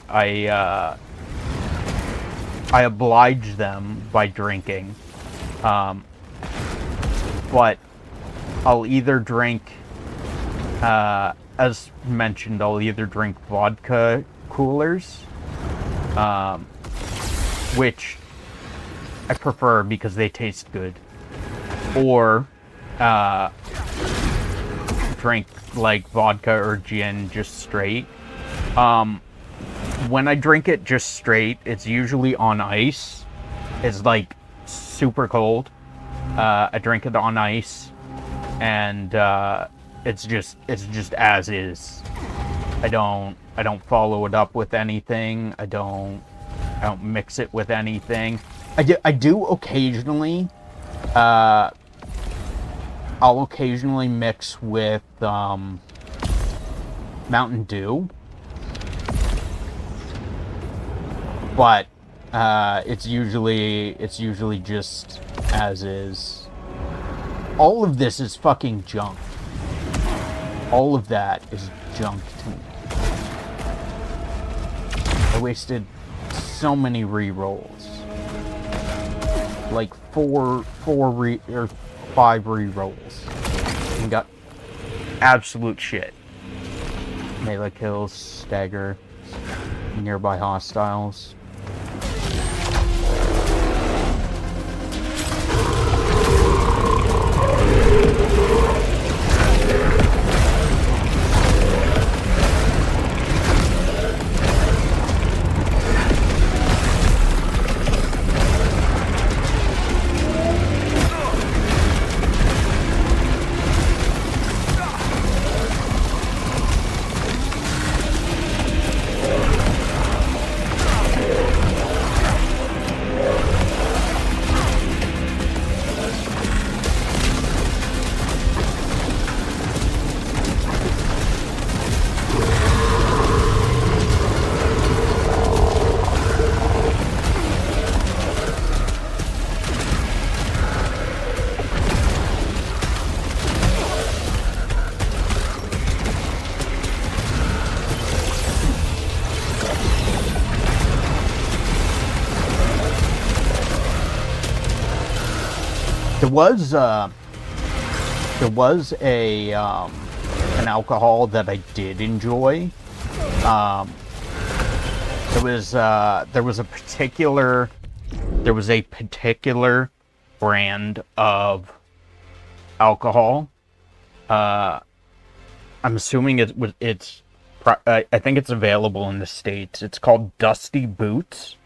oblige them by drinking. But I'll either drink, as mentioned, I'll either drink vodka coolers, which I prefer because they taste good, or drink like vodka or gin just straight. When I drink it just straight, it's usually on ice. It's like super cold. I drink it on ice, and it's just as is. I don't follow it up with anything. I don't mix it with anything. I do occasionally. I'll occasionally mix with Mountain Dew, but it's usually just as is. All of this is fucking junk. All of that is junk to me. I wasted so many re-rolls. Like 5 re-rolls. And got absolute shit. Melee kills, stagger, nearby hostiles. There was an alcohol that I did enjoy. There was a particular brand of alcohol. I'm assuming I think it's available in the States. It's called Dusty Boots.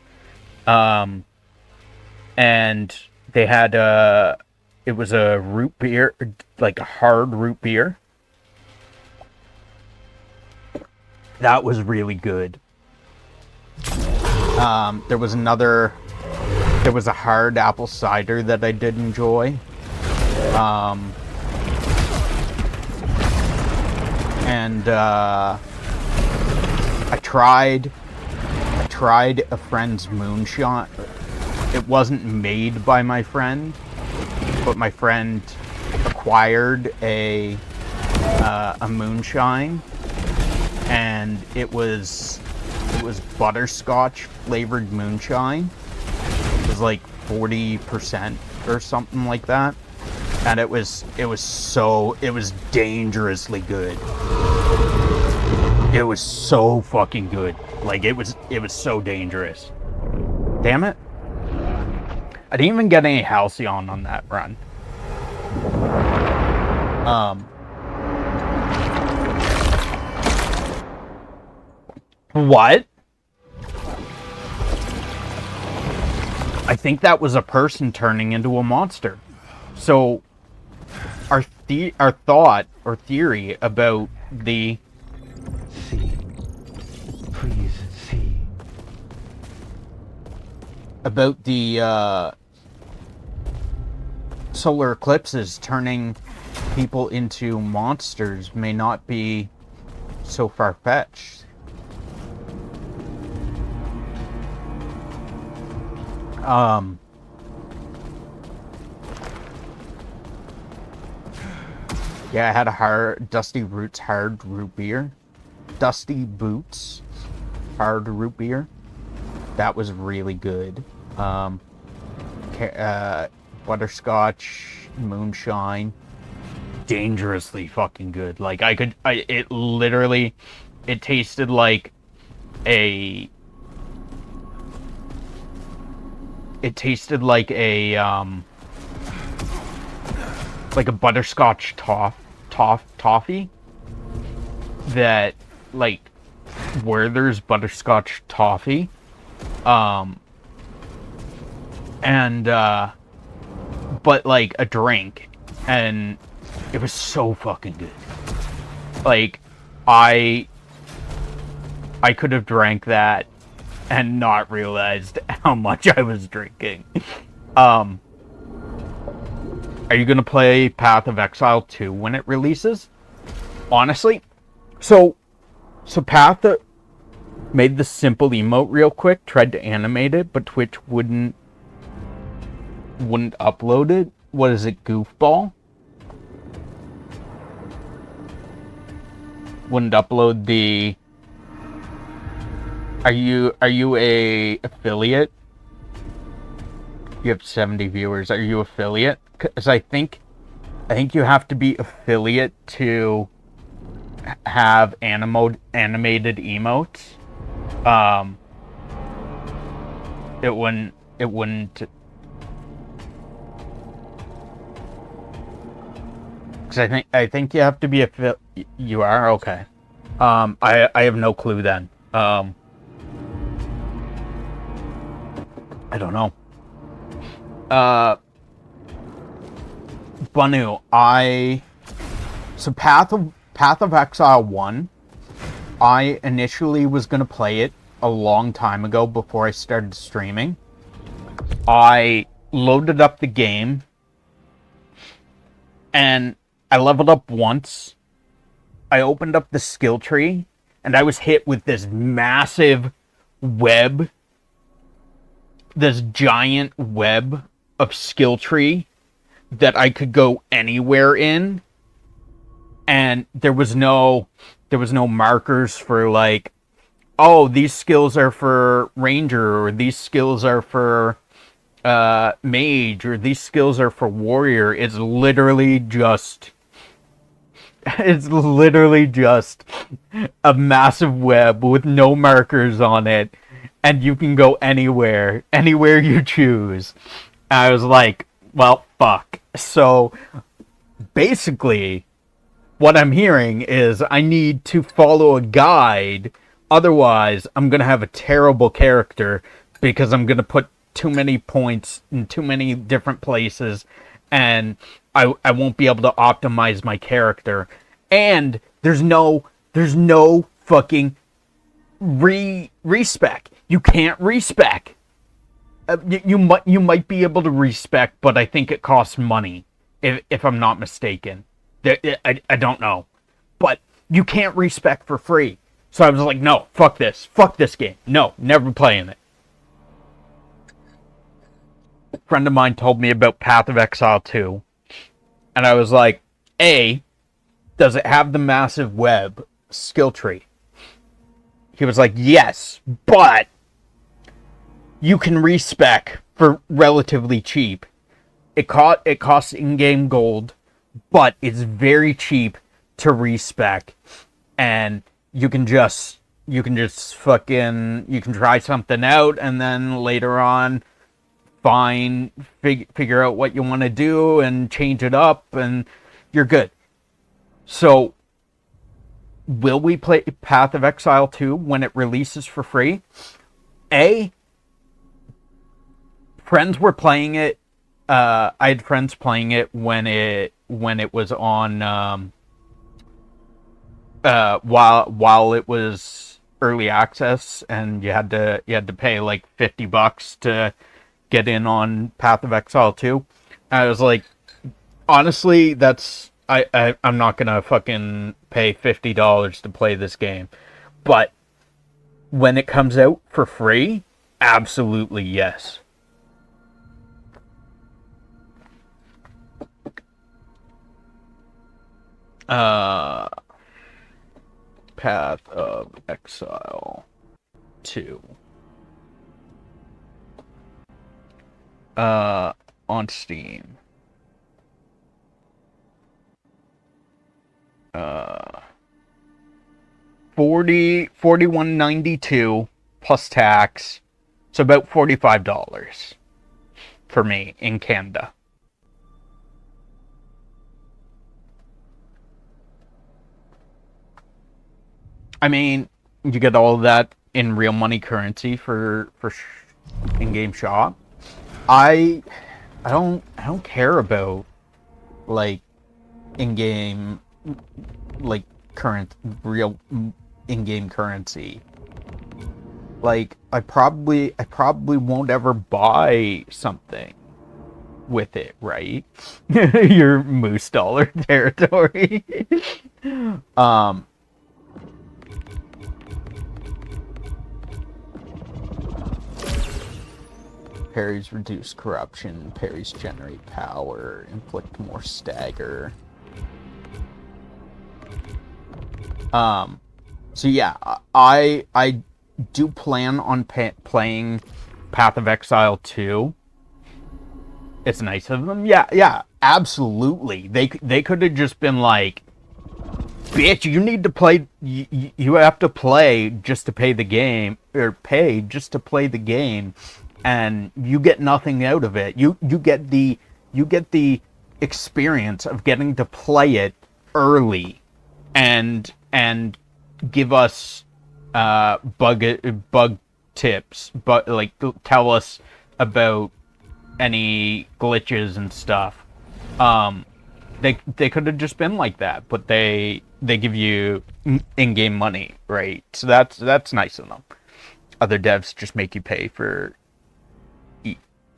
And they had it was a root beer, like a hard root beer. That was really good. There was a hard apple cider that I did enjoy. And I tried a friend's moonshine. It wasn't made by my friend, but my friend acquired a moonshine, and it was butterscotch flavored moonshine. It was like 40% or something like that, and it was dangerously good. It was so fucking good. Like it was so dangerous. Damn it. I didn't even get any Halcyon on that run. What? I think that was a person turning into a monster. So, our thought or theory about the... See. Please, see. About the solar eclipses turning people into monsters may not be so far-fetched. Um, yeah, I had a Dusty Roots hard root beer. Dusty Boots hard root beer. That was really good. Butterscotch moonshine, dangerously fucking good. Like it literally, it tasted like a like a butterscotch toffee that, like, Werther's butterscotch toffee, but like a drink, and it was so fucking good. Like, I could have drank that and not realized how much I was drinking. Are you gonna play Path of Exile 2 when it releases? Honestly, so Path made the simple emote real quick, tried to animate it, but Twitch wouldn't upload it. What is it, Goofball? Wouldn't upload the... Are you a affiliate? You have 70 viewers. Are you affiliate? Because I think you have to be affiliate to have animated emotes. It wouldn't. Because I think you have to be you are? Okay. I have no clue then. I don't know. Banu, so Path of Exile 1, I initially was going to play it a long time ago before I started streaming. I loaded up the game, and I leveled up once. I opened up the skill tree, and I was hit with this massive web, this giant web of skill tree that I could go anywhere in, and there was no markers for, like, oh, these skills are for ranger, or these skills are for mage, or these skills are for warrior. It's literally just a massive web with no markers on it, and you can go anywhere you choose. And I was like, well, fuck. So basically, what I'm hearing is I need to follow a guide. Otherwise, I'm going to have a terrible character because I'm going to put too many points in too many different places, and I won't be able to optimize my character. And there's no fucking respec. You can't respec. You might be able to respec, but I think it costs money, if I'm not mistaken. I don't know, but you can't respec for free. So I was like, no, fuck this game. No, never playing it. A friend of mine told me about Path of Exile 2, and I was like, A, does it have the massive web skill tree? He was like, yes, but you can respec for relatively cheap. It costs in-game gold, but it's very cheap to respec, and you can just fucking, you can try something out, and then later on figure out what you want to do and change it up, and you're good. So will we play Path of Exile 2 when it releases for free? Friends were playing it. I had friends playing it when it was on, while it was early access, and you had to pay like $50 to get in on Path of Exile 2. I was like, honestly, I'm not gonna fucking pay $50 to play this game. But when it comes out for free, absolutely yes. Path of Exile 2. On Steam. 41.92 plus tax. So about $45 for me in Canada. I mean, you get all of that in real money currency for in-game shop. I don't care about like in-game like real in-game currency. Like I probably won't ever buy something with it, right? Your moose dollar territory. Parries reduce corruption, parries generate power, inflict more stagger. So yeah, I do plan on playing Path of Exile 2. It's nice of them. Yeah, absolutely. They could have just been like, bitch, you need to play, you have to play just to pay the game, or pay just to play the game, and you get nothing out of it. You get the experience of getting to play it early and give us bug tips, but like tell us about any glitches and stuff. They could have just been like that, but they give you in-game money, right? So that's nice of them. Other devs just make you pay for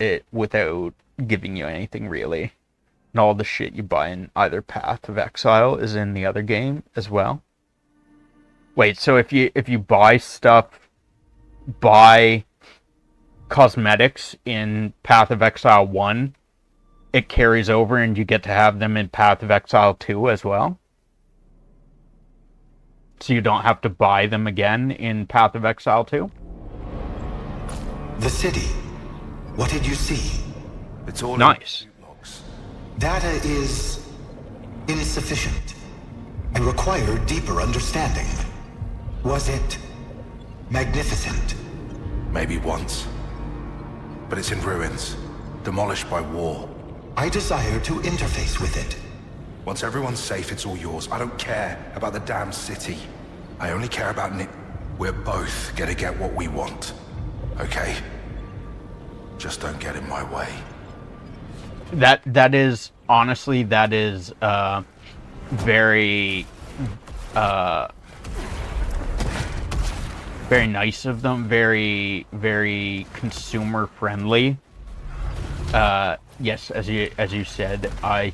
it without giving you anything really. And all the shit you buy in either Path of Exile is in the other game as well. Wait, so if you buy cosmetics in Path of Exile 1, it carries over and you get to have them in Path of Exile 2 as well? So you don't have to buy them again in Path of Exile 2? The city. What did you see? It's all nice. Data is insufficient and require deeper understanding. Was it magnificent? Maybe once. But it's in ruins, demolished by war. I desire to interface with it. Once everyone's safe, it's all yours. I don't care about the damn city. I only care about Nick. We're both gonna get what we want. Okay? Just don't get in my way. That is honestly very very nice of them, very consumer friendly. Yes, as you said, I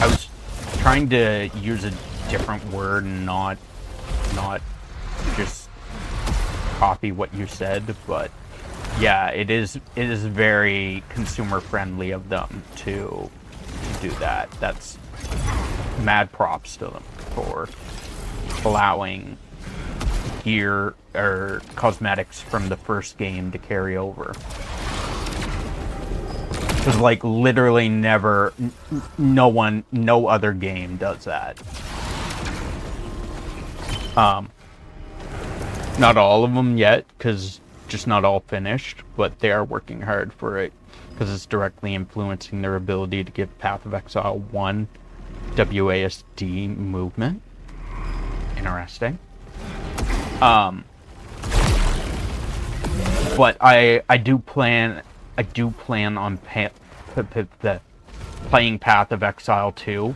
was trying to use a different word and not just copy what you said, but yeah, it is very consumer friendly of them to do that. That's mad props to them for allowing gear or cosmetics from the first game to carry over. Because like literally never, no other game does that. Not all of them yet, because just not all finished, but they are working hard for it because it's directly influencing their ability to give Path of Exile 1 WASD movement. Interesting. But I do plan on playing Path of Exile 2.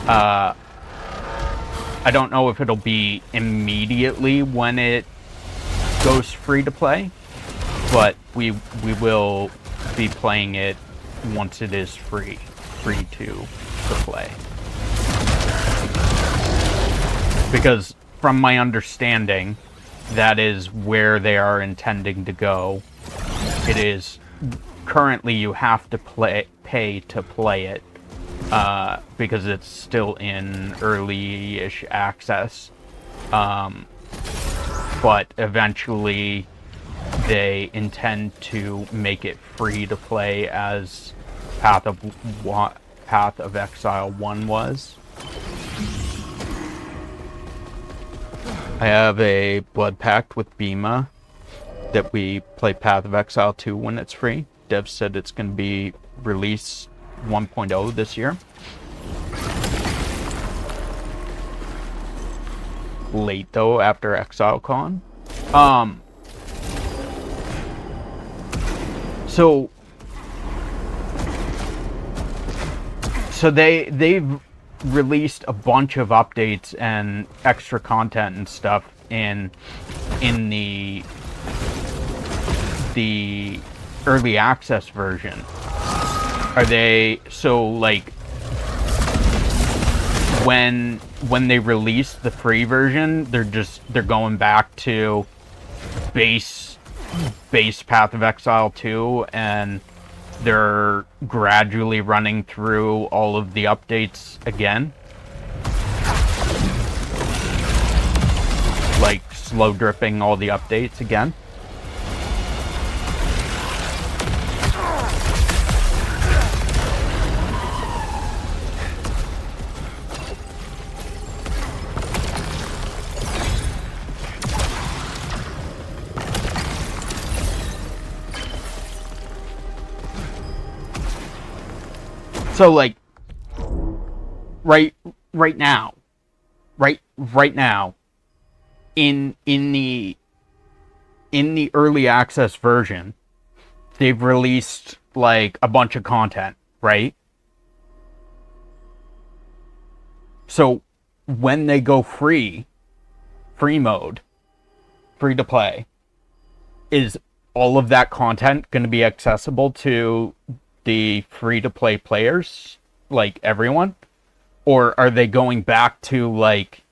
I don't know if it'll be immediately when it goes free to play, but we will be playing it once it is free to play. Because from my understanding, that is where they are intending to go. It is currently you have to pay to play it. because it's still in early-ish access. But eventually they intend to make it free to play as Path of Exile 1 was. I have a blood pact with Bima that we play Path of Exile 2 when it's free. Dev said it's going to be released 1.0 this year. Late though, after ExileCon. So they've released a bunch of updates and extra content and stuff in the early access version. Are they so like when they release the free version, they're going back to base Path of Exile 2, and they're gradually running through all of the updates again? Like slow dripping all the updates again? So like right now in the early access version, they've released like a bunch of content, right? So when they go free mode, free to play, is all of that content going to be accessible to the free-to-play players, like everyone? Or are they going back to like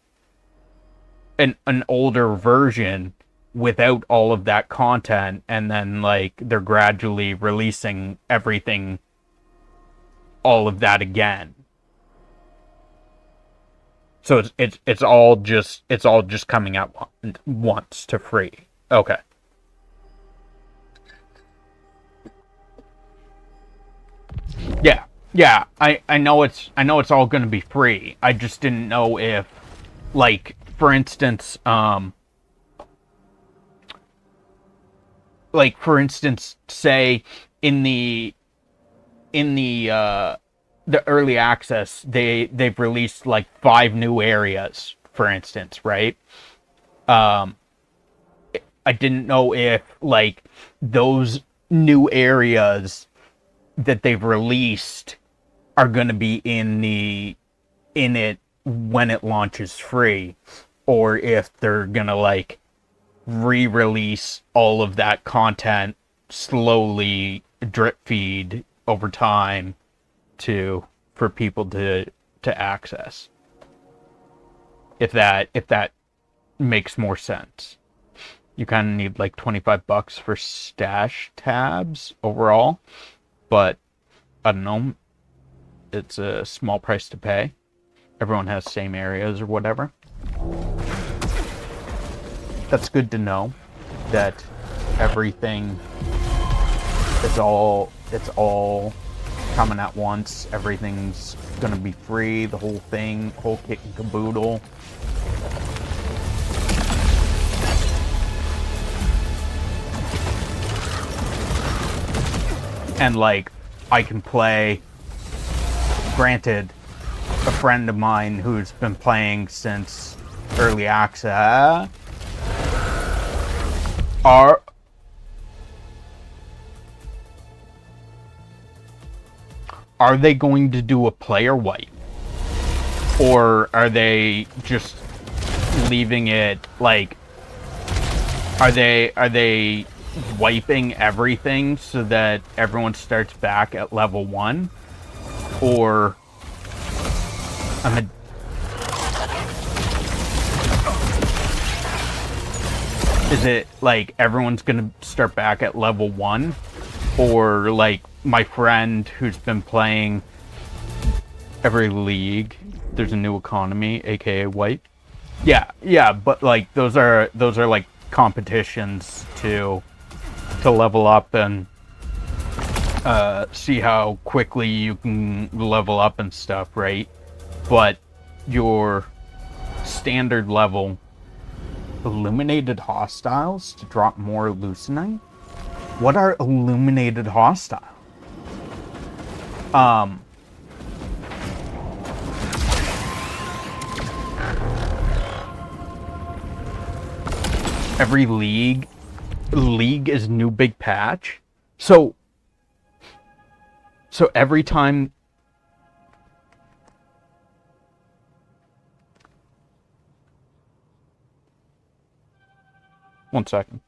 an older version without all of that content, and then like they're gradually releasing everything, all of that again? So it's all just coming out once to free. Okay. Yeah, I know it's all going to be free. I just didn't know if, like, for instance, say in the early access, they've released like 5 new areas, for instance, right? I didn't know if like those new areas that they've released are going to be in it when it launches free, or if they're going to like re-release all of that content slowly, drip feed over time for people to access. If that makes more sense. You kind of need like $25 for stash tabs overall, but I don't know, it's a small price to pay. Everyone has same areas or whatever. That's good to know that everything it's all coming at once. Everything's gonna be free, the whole thing, whole kit and caboodle. And like, I can play, granted, a friend of mine who's been playing since early access, are they going to do a player wipe? Or are they just leaving it like, are they wiping everything so that everyone starts back at level 1? Or is it like everyone's gonna start back at level 1? Or like my friend who's been playing every league there's a new economy, aka white. Yeah, but like those are like competitions to level up and see how quickly you can level up and stuff, right? But your standard level illuminated hostiles to drop more leucinite? What are illuminated hostiles? Every league is new big patch. So every time one second.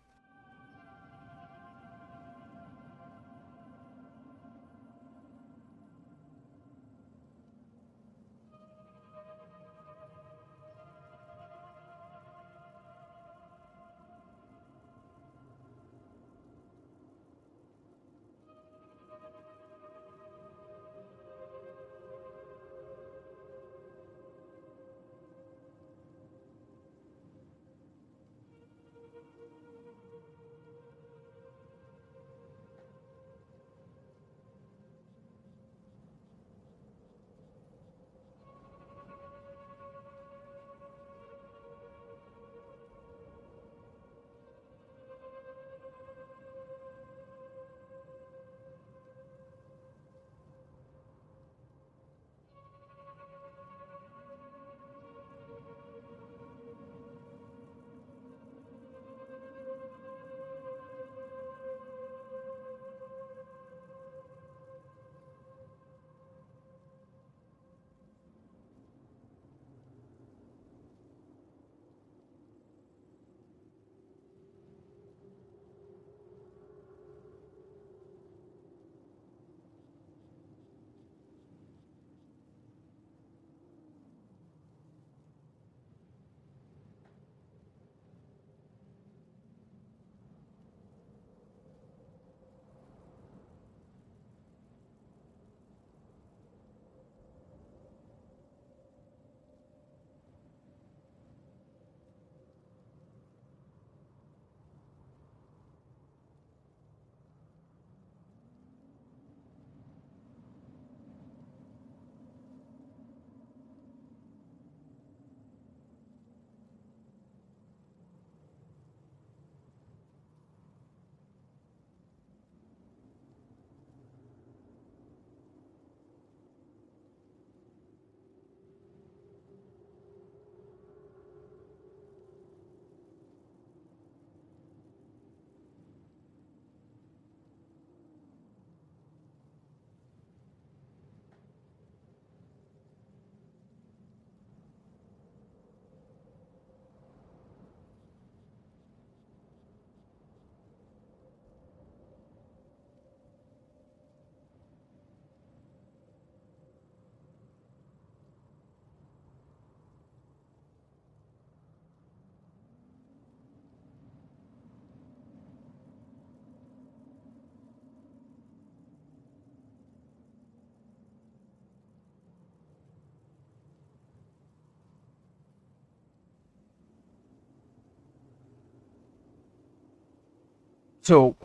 So,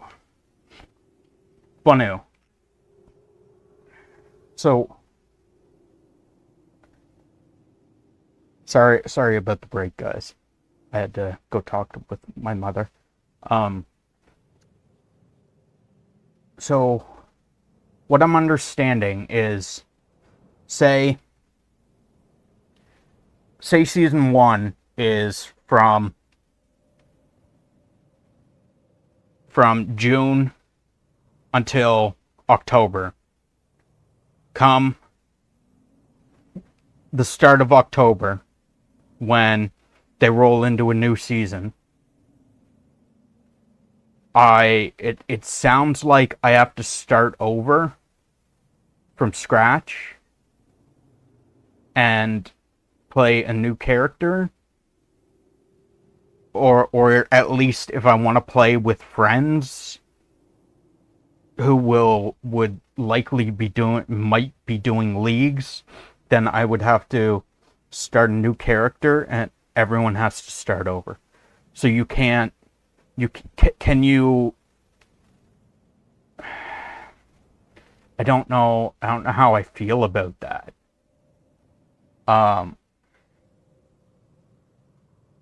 Banu. So, sorry about the break, guys. I had to go talk with my mother. So, what I'm understanding is, say season 1 is from June until October. Come the start of October, when they roll into a new season, it sounds like I have to start over from scratch and play a new character, or at least if I want to play with friends who might be doing leagues, then I would have to start a new character and everyone has to start over. So you can't, can you, I don't know how I feel about that.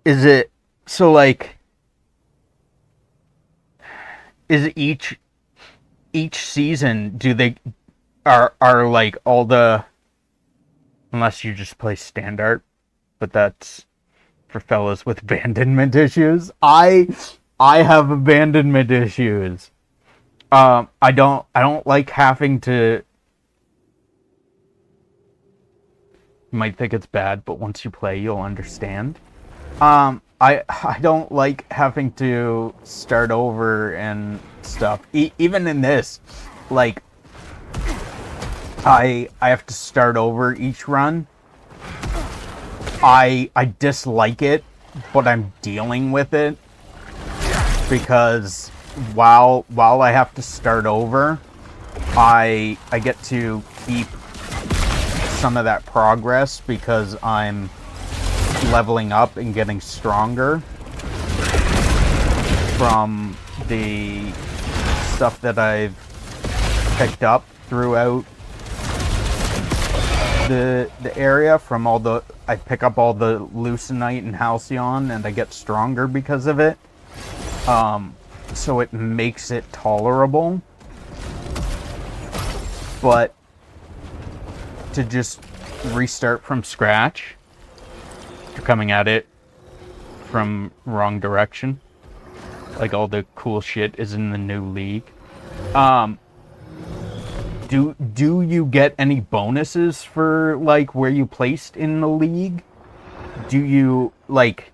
Is it, so like, is each season, do they, are like all the, unless you just play standard, but that's for fellas with abandonment issues. I have abandonment issues. I don't like having to, you might think it's bad, but once you play, you'll understand. I don't like having to start over and stuff. Even in this, like, I have to start over each run. I dislike it, but I'm dealing with it because while I have to start over, I get to keep some of that progress because I'm leveling up and getting stronger from the stuff that I've picked up throughout the area. From all the, I pick up all the Lucenite and Halcyon and I get stronger because of it. So it makes it tolerable. But to just restart from scratch, you're coming at it from wrong direction. Like all the cool shit is in the new league. Do you get any bonuses for like where you placed in the league? Do you like,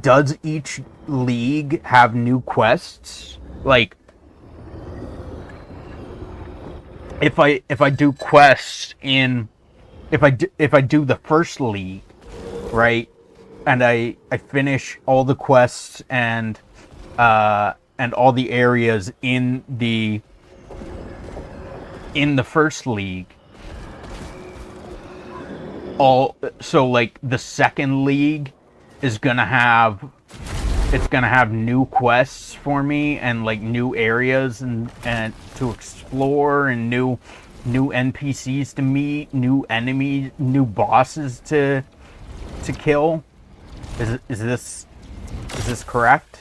does each league have new quests? Like, if I do quests in, if I do the first league, right, and I finish all the quests and all the areas in the first league, so like the second league is gonna have, it's gonna have new quests for me and like new areas and to explore and new NPCs to meet, new enemies, new bosses to kill. Is this correct?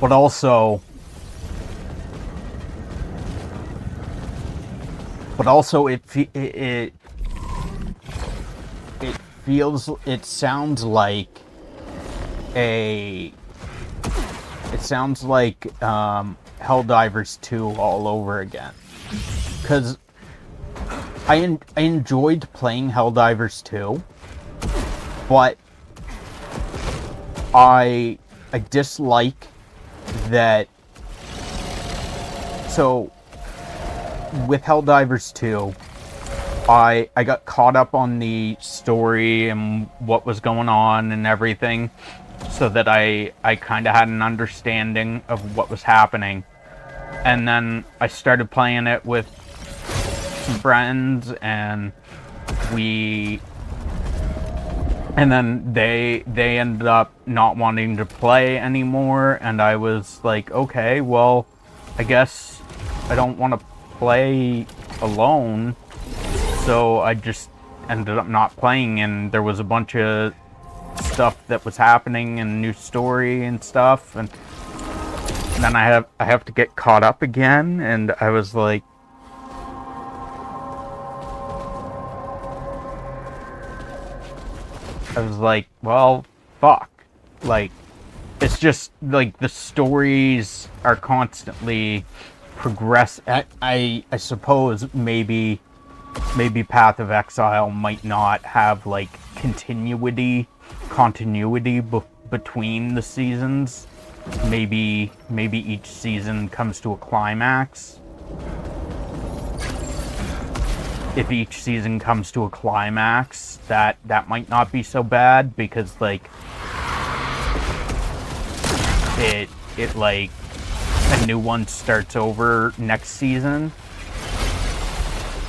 But also it feels, it sounds like Helldivers 2 all over again. Because I enjoyed playing Helldivers 2, but I dislike that. So with Helldivers 2, I got caught up on the story and what was going on and everything, so that I kind of had an understanding of what was happening. And then I started playing it with some friends, and then they ended up not wanting to play anymore, and I was like, okay, well, I guess I don't want to play alone. So I just ended up not playing, and there was a bunch of stuff that was happening and new story and stuff, and then I have to get caught up again, and I was like, well, fuck. Like, it's just like the stories are constantly progress. I suppose maybe Path of Exile might not have like continuity between the seasons. Maybe each season comes to a climax. If each season comes to a climax, that might not be so bad, because like it like a new one starts over next season.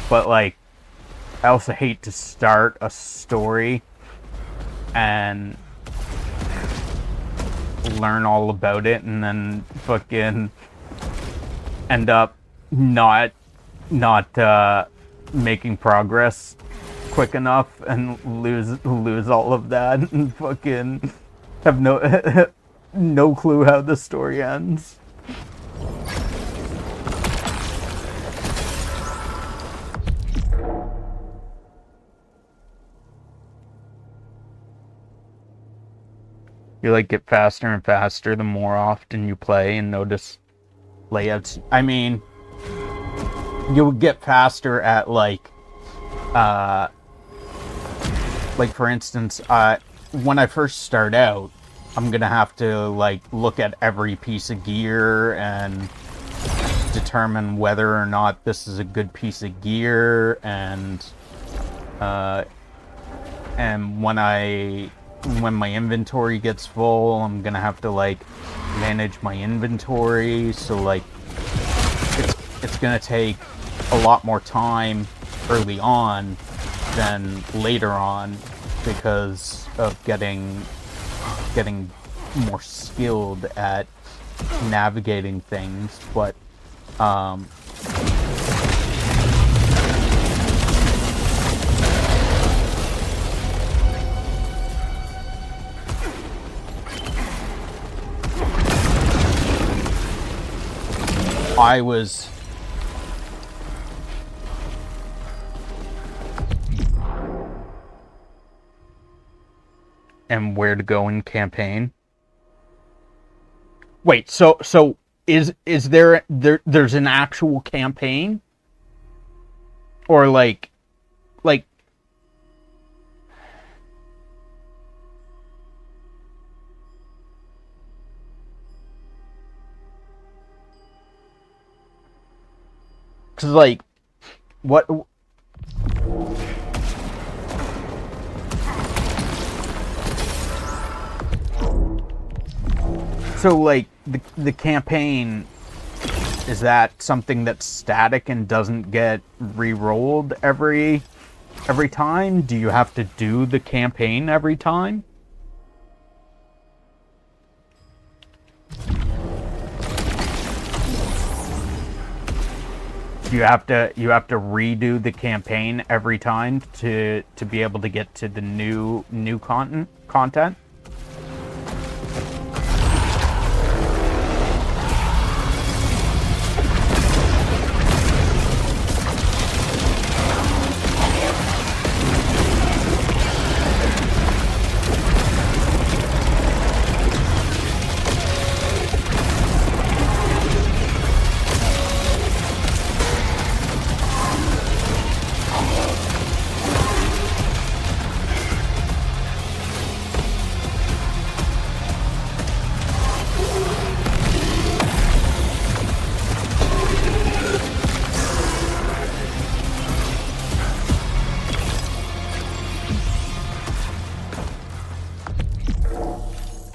But like, I also hate to start a story and learn all about it and then fucking end up not making progress quick enough and lose all of that and fucking have no clue how the story ends. You like get faster and faster the more often you play and notice layouts. I mean, you'll get faster at like for instance, when I first start out, I'm gonna have to like look at every piece of gear and determine whether or not this is a good piece of gear, and when my inventory gets full, I'm gonna have to like manage my inventory, so like it's gonna take a lot more time early on than later on because of getting more skilled at navigating things. But I was and where to go in campaign. Wait, so is there's an actual campaign? Or like cuz like what so like the campaign, is that something that's static and doesn't get re-rolled every time? Do you have to do the campaign every time? You have to redo the campaign every time to be able to get to the new content?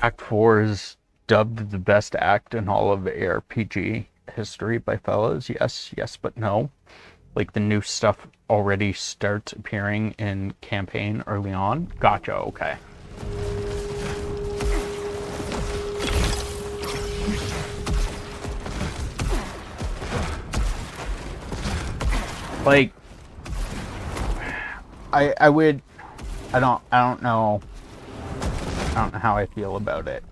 Act 4 is dubbed the best act in all of ARPG history by fellows. Yes, but no. Like, the new stuff already starts appearing in campaign early on. Gotcha, okay. Like, I don't know how I feel about it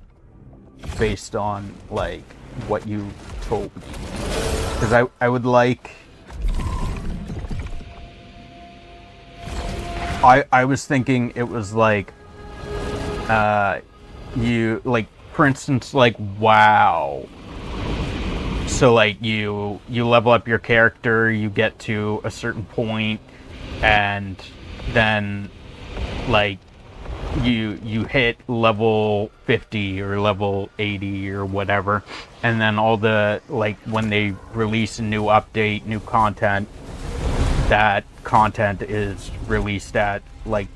based on like what you told me, because I would like, I was thinking it was like you, like, for instance, like WoW, so like you level up your character, you get to a certain point, and then like you hit level 50 or level 80 or whatever, and then all the, like, when they release a new update, new content, that content is released at like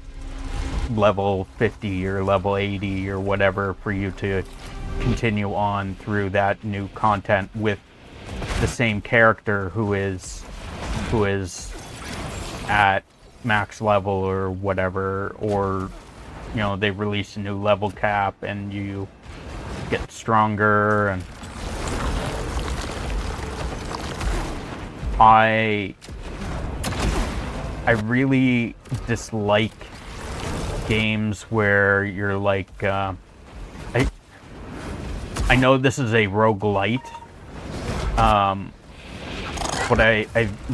level 50 or level 80 or whatever for you to continue on through that new content with the same character who is at max level or whatever, or you know, they release a new level cap and you get stronger. And I really dislike games where you're like, I know this is a roguelite, but I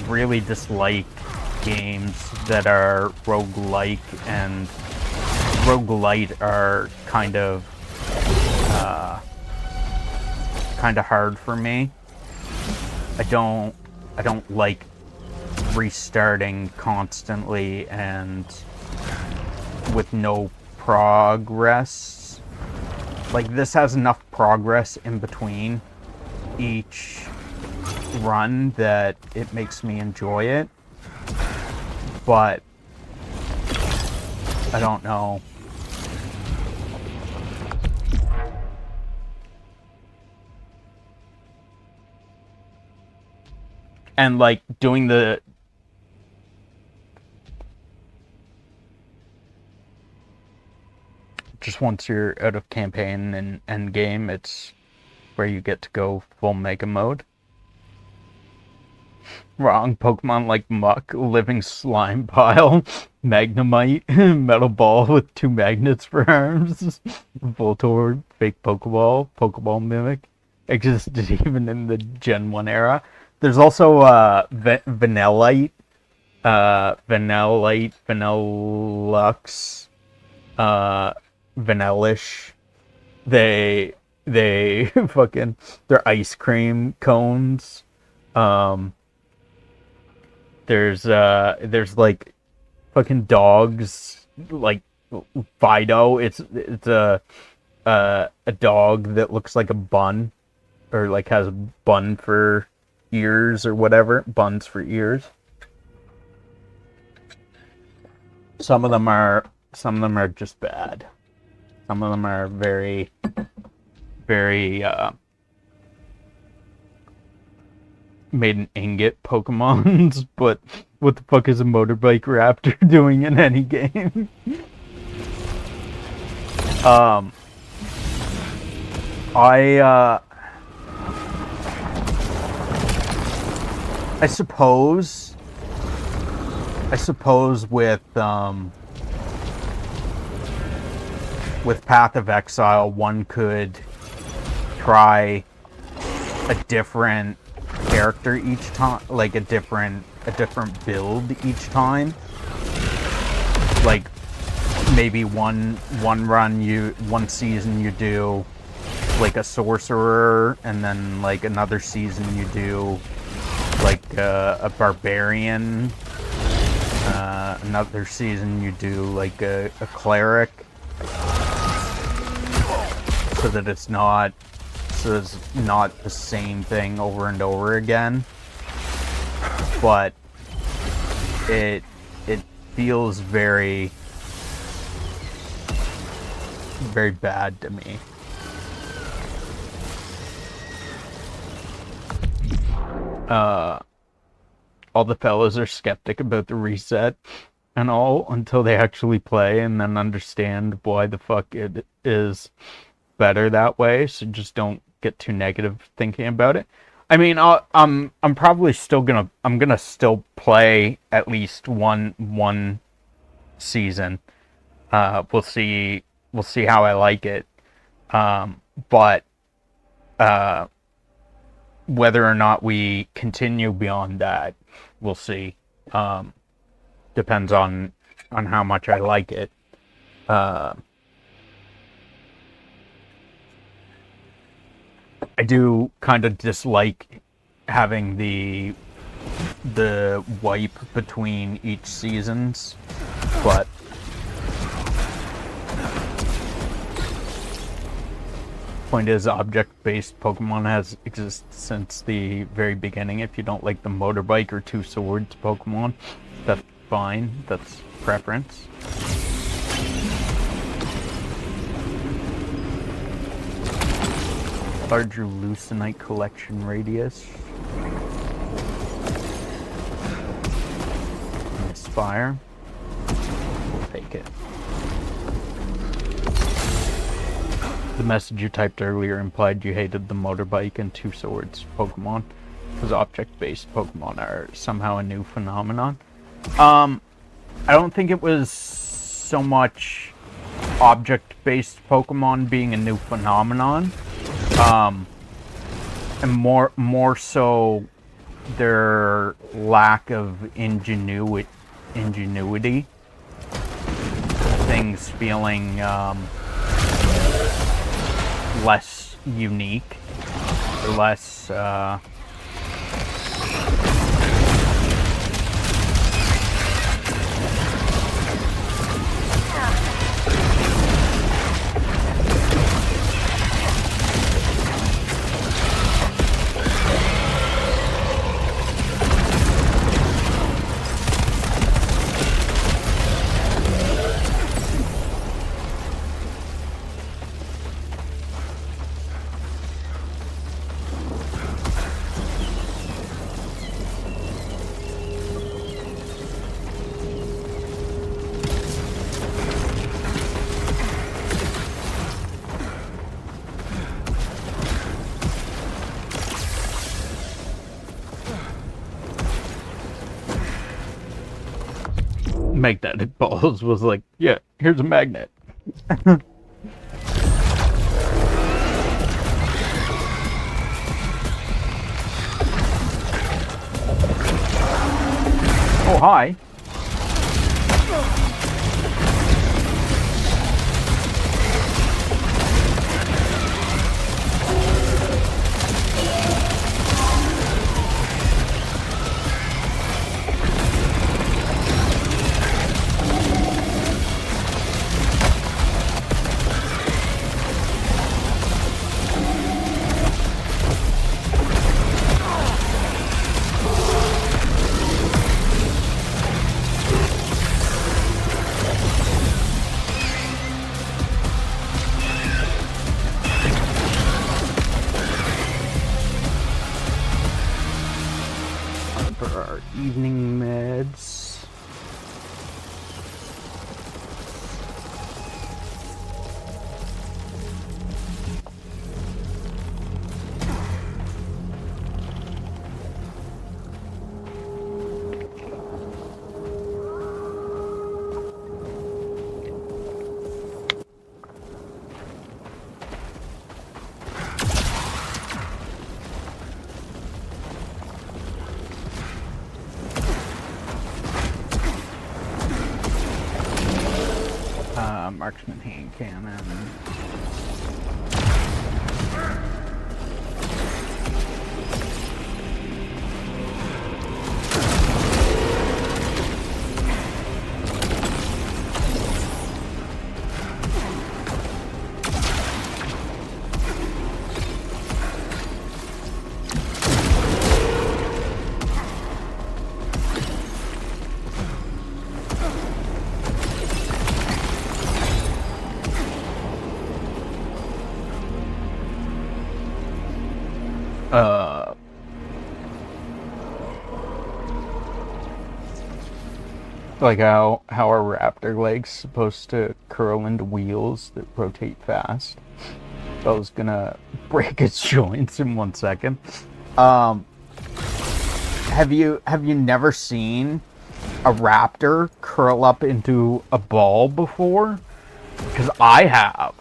really dislike games that are roguelike, and roguelite are kind of hard for me. I don't like restarting constantly and with no progress. Like, this has enough progress in between each run that it makes me enjoy it, but I don't know. And like doing the just once you're out of campaign and end game, it's where you get to go full mega mode. Wrong. Pokemon like Muck, Living Slime Pile, Magnemite, Metal Ball with 2 magnets for arms, Voltorb, Fake Pokeball, Pokeball Mimic, existed even in the Gen 1 era. There's also Vanillite, Vanillux, Vanillish. They fucking, they're ice cream cones. There's like fucking dogs, like Fido. It's a dog that looks like a bun, or like has a bun for ears or whatever. Buns for ears. Some of them are just bad. Some of them are very made an ingot Pokemons, but what the fuck is a motorbike raptor doing in any game? I suppose with Path of Exile, one could try a different character each time, like a different build each time. Like maybe one season you do like a sorcerer, and then like another season you do like a barbarian. Another season you do like a cleric, so that it's not the same thing over and over again. But it feels very bad to me. All the fellas are skeptic about the reset and all until they actually play and then understand why the fuck it is better that way. So just don't get too negative thinking about it. I mean, I'm probably still gonna still play at least one season. We'll see how I like it. But whether or not we continue beyond that, we'll see. Depends on how much I like it. I do kind of dislike having the wipe between each seasons, but point is, object-based Pokemon has existed since the very beginning. If you don't like the motorbike or 2 swords Pokemon, that's fine. That's preference. Larger Lucenite collection radius. Misfire. We'll take it. The message you typed earlier implied you hated the motorbike and two swords Pokemon, because object-based Pokemon are somehow a new phenomenon. I don't think it was so much object-based Pokemon being a new phenomenon, and more so their lack of ingenuity, things feeling less unique, or less magnetic balls was like, yeah, here's a magnet. Oh, hi. For our evening meds. Marksman hand cannon. Like how are raptor legs supposed to curl into wheels that rotate fast? I was gonna break its joints in 1 second. Have you never seen a raptor curl up into a ball before? Because I have.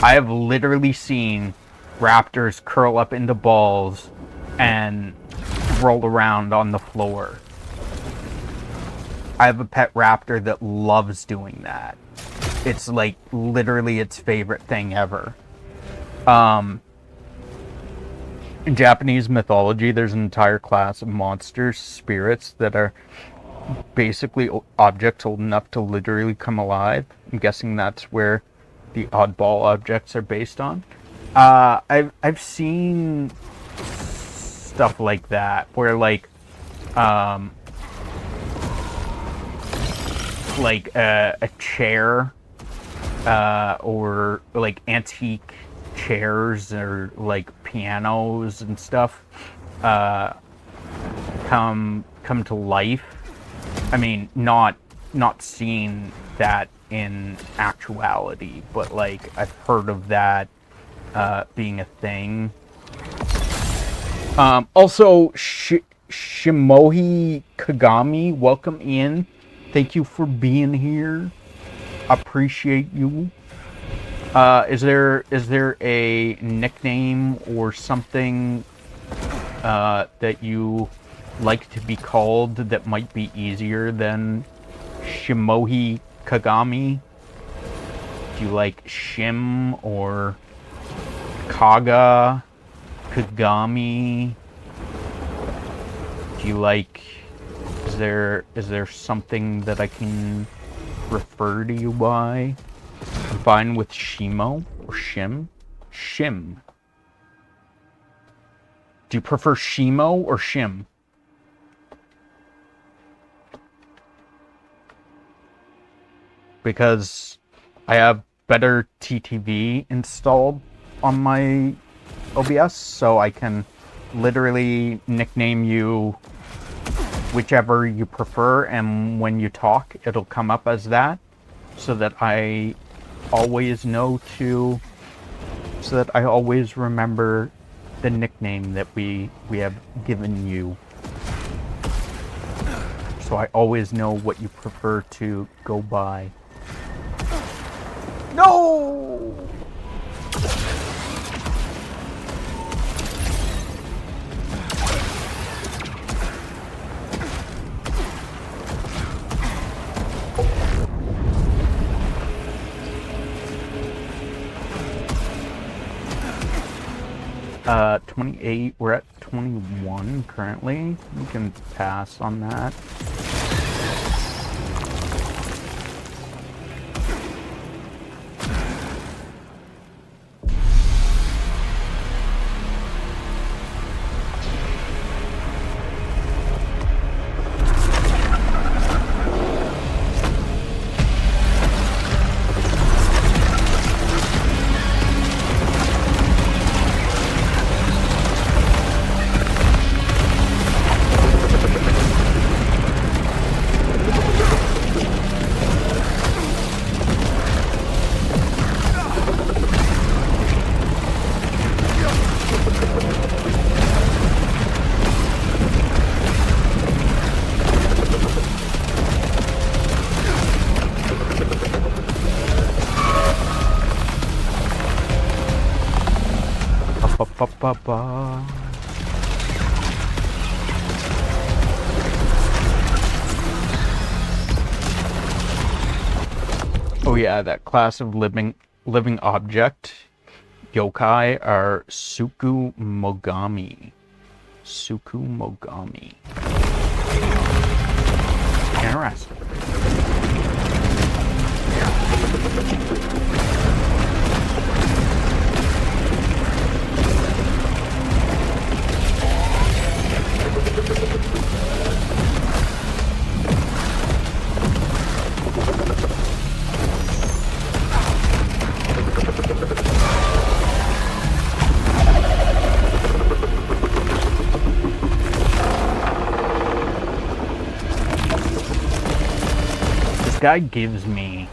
I have literally seen raptors curl up into balls and roll around on the floor. I have a pet raptor that loves doing that. It's like literally its favorite thing ever. In Japanese mythology, there's an entire class of monsters, spirits, that are basically objects old enough to literally come alive. I'm guessing that's where the oddball objects are based on. I've seen stuff like that where like a chair or like antique chairs or like pianos and stuff come to life. I mean, not seeing that in actuality, but like I've heard of that being a thing. Also, Shimohi Kagami, welcome in. Thank you for being here. Appreciate you. Is there a nickname or something that you like to be called that might be easier than Shimohi Kagami? Do you like Shim or Kaga, Kagami? Do you like, is there something that I can refer to you by? I'm fine with Shimo or Shim. Shim. Do you prefer Shimo or Shim? Because I have better TTV installed on my OBS, so I can literally nickname you whichever you prefer, and when you talk, it'll come up as that, so that I always know to, so that I always remember the nickname that we have given you. So I always know what you prefer to go by. No! 28, we're at 21 currently. We can pass on that. Ba-ba-ba. Oh yeah, that class of living object yokai are Suku Mogami. Suku Mogami. Interesting. This guy gives me,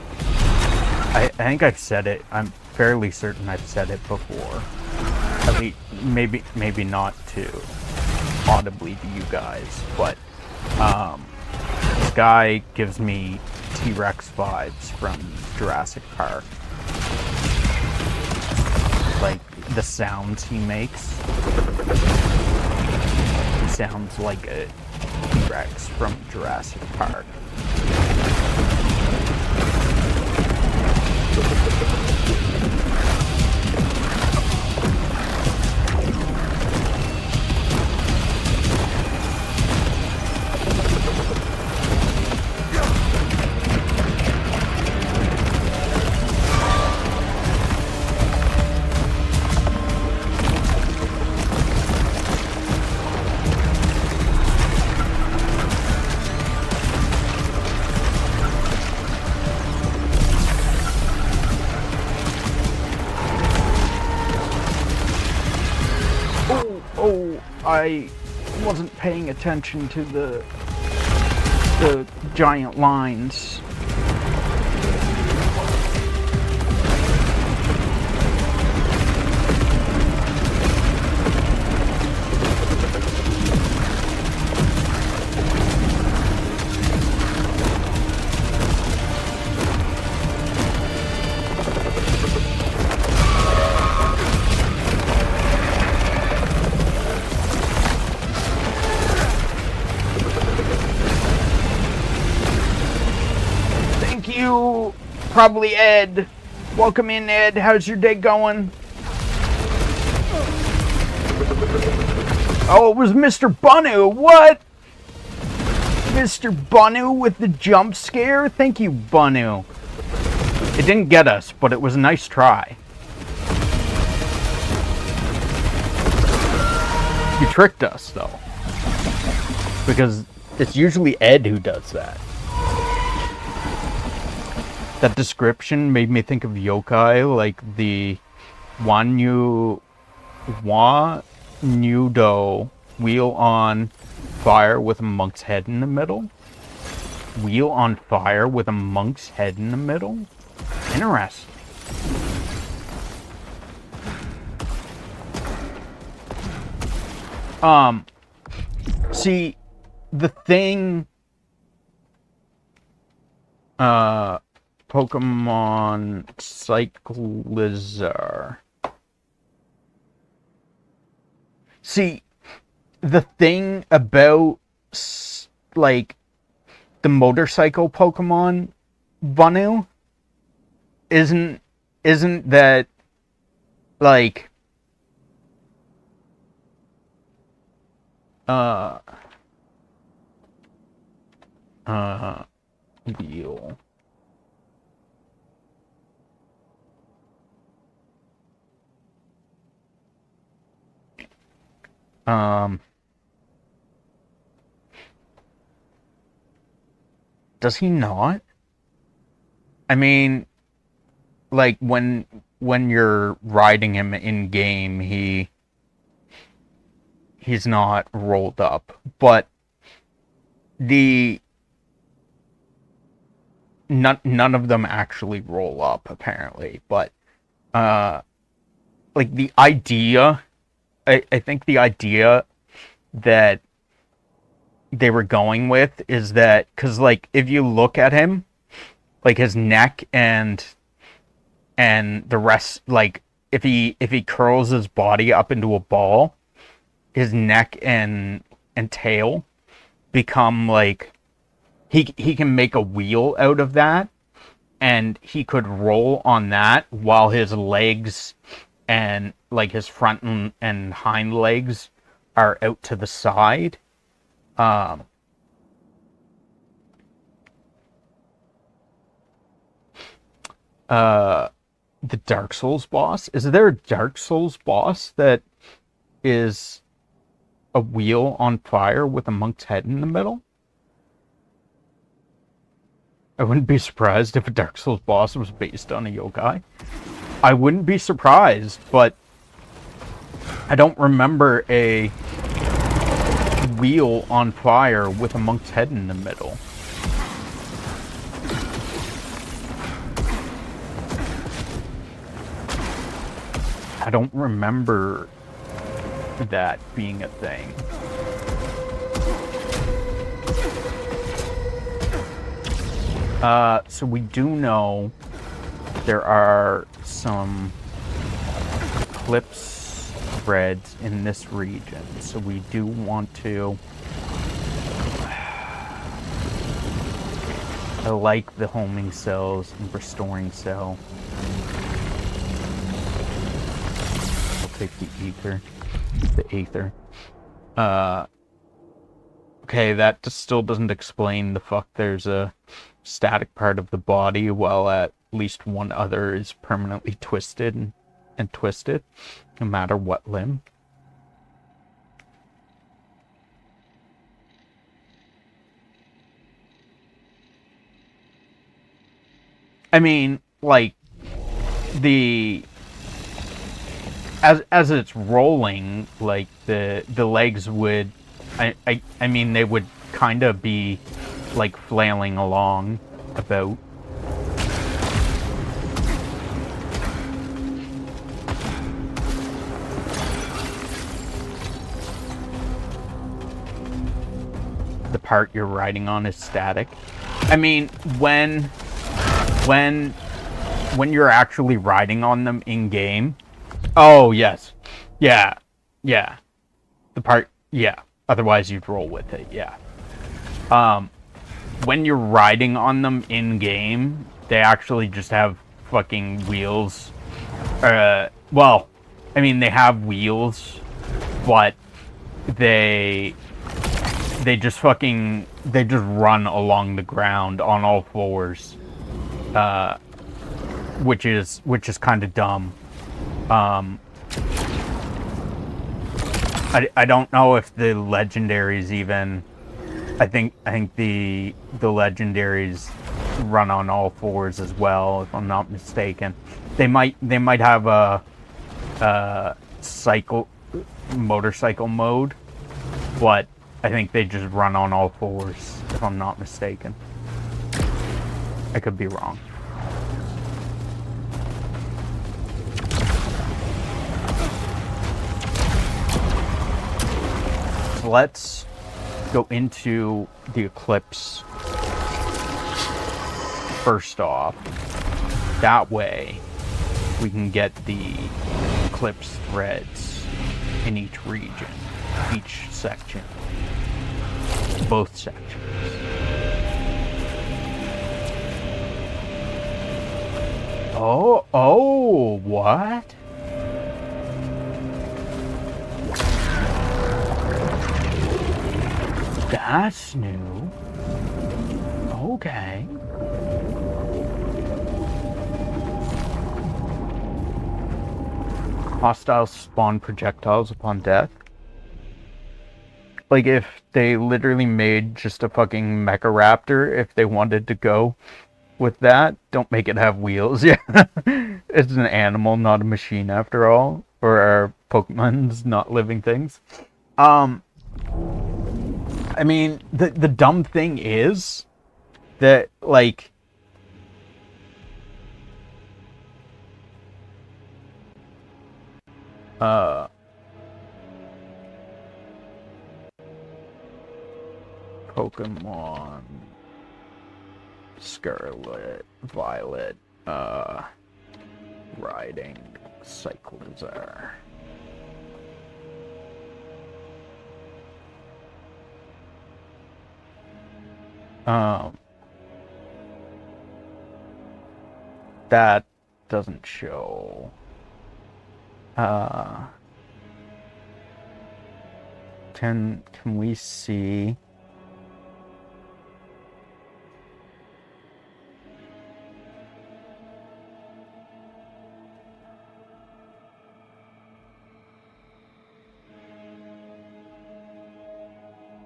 I think I've said it, I'm fairly certain I've said it before. At least, maybe not to audibly to you guys, but this guy gives me T-Rex vibes from Jurassic Park. Like, the sounds he makes. He sounds like a T-Rex from Jurassic Park. Oh, I wasn't paying attention to the giant lines. You probably Ed. Welcome in, Ed. How's your day going? Oh, it was Mr. Bunu. What? Mr. Bunu with the jump scare? Thank you, Bunu. It didn't get us, but it was a nice try. You tricked us, though. Because it's usually Ed who does that. That description made me think of yokai, like the Wanyu Nudo, wheel on fire with a monk's head in the middle. Wheel on fire with a monk's head in the middle? Interesting. See, the thing, Pokemon Cyclizar. See, the thing about, like, the motorcycle Pokemon, Bunu, isn't that, like, wheel. Does he not? I mean, like, when you're riding him in game, he's not rolled up, but none of them actually roll up, apparently, but like, the idea, I think the idea that they were going with is that, because, like, if you look at him, like, his neck and the rest, like, if he curls his body up into a ball, his neck and tail become, like, he can make a wheel out of that, and he could roll on that while his legs and, like, his front and hind legs are out to the side. The Dark Souls boss? Is there a Dark Souls boss that is a wheel on fire with a monk's head in the middle? I wouldn't be surprised if a Dark Souls boss was based on a yokai. I wouldn't be surprised, but I don't remember a wheel on fire with a monk's head in the middle. I don't remember that being a thing. So we do know there are some eclipse threads in this region, so we do want to... I like the homing cells and restoring cell. I'll take the aether. Okay, that just still doesn't explain the fuck there's a static part of the body while at least one other is permanently twisted and twisted, no matter what limb. I mean, like, as it's rolling, like the legs would, I mean they would kind of be like flailing along about. The part you're riding on is static. I mean, when you're actually riding on them in game. Oh yes, yeah. The part, yeah. Otherwise, you'd roll with it, yeah. When you're riding on them in game, they actually just have fucking wheels. Well, I mean they have wheels, but they just run along the ground on all fours, which is kind of dumb. I don't know if the legendaries even. I think the legendaries run on all fours as well, if I'm not mistaken. They might have a motorcycle mode, but I think they just run on all fours, if I'm not mistaken. I could be wrong. So let's go into the Eclipse first off. That way, we can get the Eclipse threads in each region, each section. Both sections. Oh, what? That's new. Okay. Hostiles spawn projectiles upon death. Like, if they literally made just a fucking Mecharaptor, if they wanted to go with that, don't make it have wheels. Yeah. It's an animal, not a machine after all. Or are Pokemon's not living things. I mean, the dumb thing is that, like, Pokemon Scarlet, Violet, riding Cyclizar. That doesn't show. Can we see?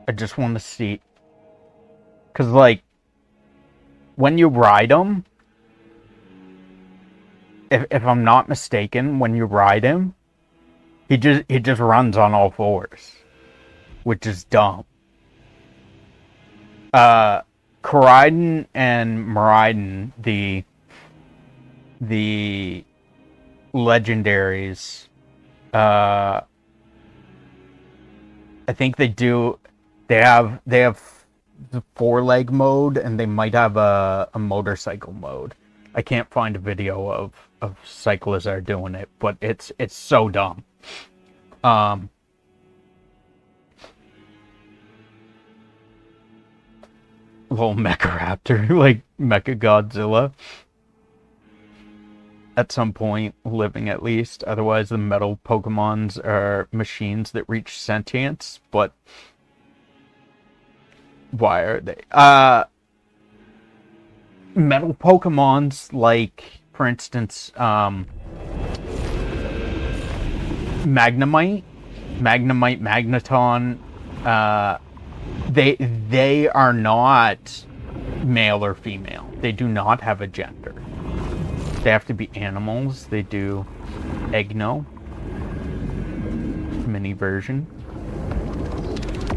I just want to see, cause like when you ride him, if I'm not mistaken, when you ride him, he just runs on all fours, which is dumb. Koraidon and Miraidon, the legendaries, I think they do. They have the 4-leg mode, and they might have a motorcycle mode. I can't find a video of Cyclizar doing it, but it's so dumb. Little Mecharaptor, like Mechagodzilla. At some point, living at least. Otherwise, the metal Pokemons are machines that reach sentience, but why are they? Metal Pokemons, like, for instance, Magnemite, Magneton, they are not male or female. They do not have a gender. They have to be animals. They do egno. mini version.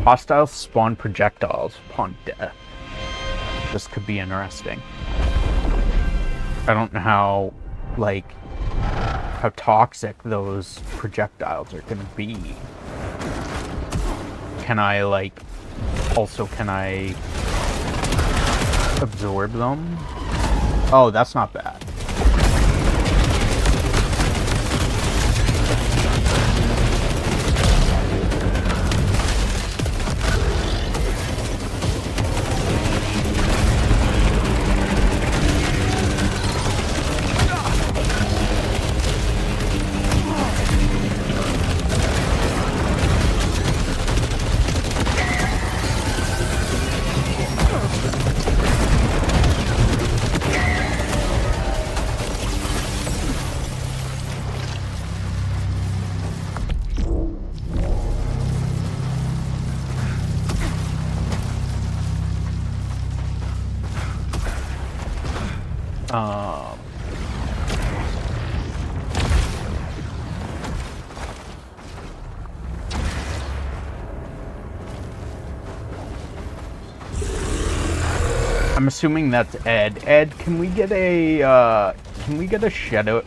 Hostiles spawn projectiles upon death. This could be interesting. I don't know how, like, how toxic those projectiles are gonna be. Can I, like, also can I absorb them? Oh, that's not bad. I'm assuming that's Ed. Ed, can we get a shadow,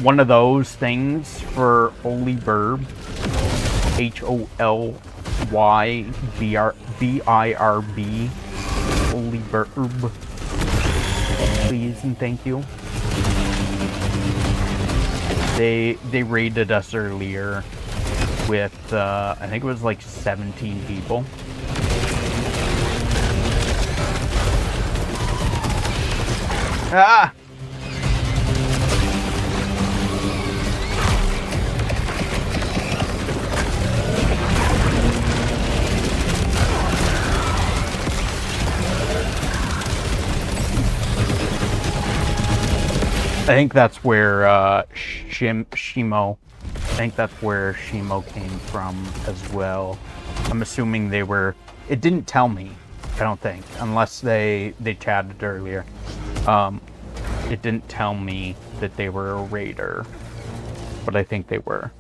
one of those things for Holy Burb? HOLYBIRB. Holy Burb. Please and thank you. They raided us earlier with I think it was like 17 people. Ah! I think that's where Shimo. I think that's where Shimo came from as well. I'm assuming they were. It didn't tell me. I don't think, unless they chatted earlier. It didn't tell me that they were a raider, but I think they were.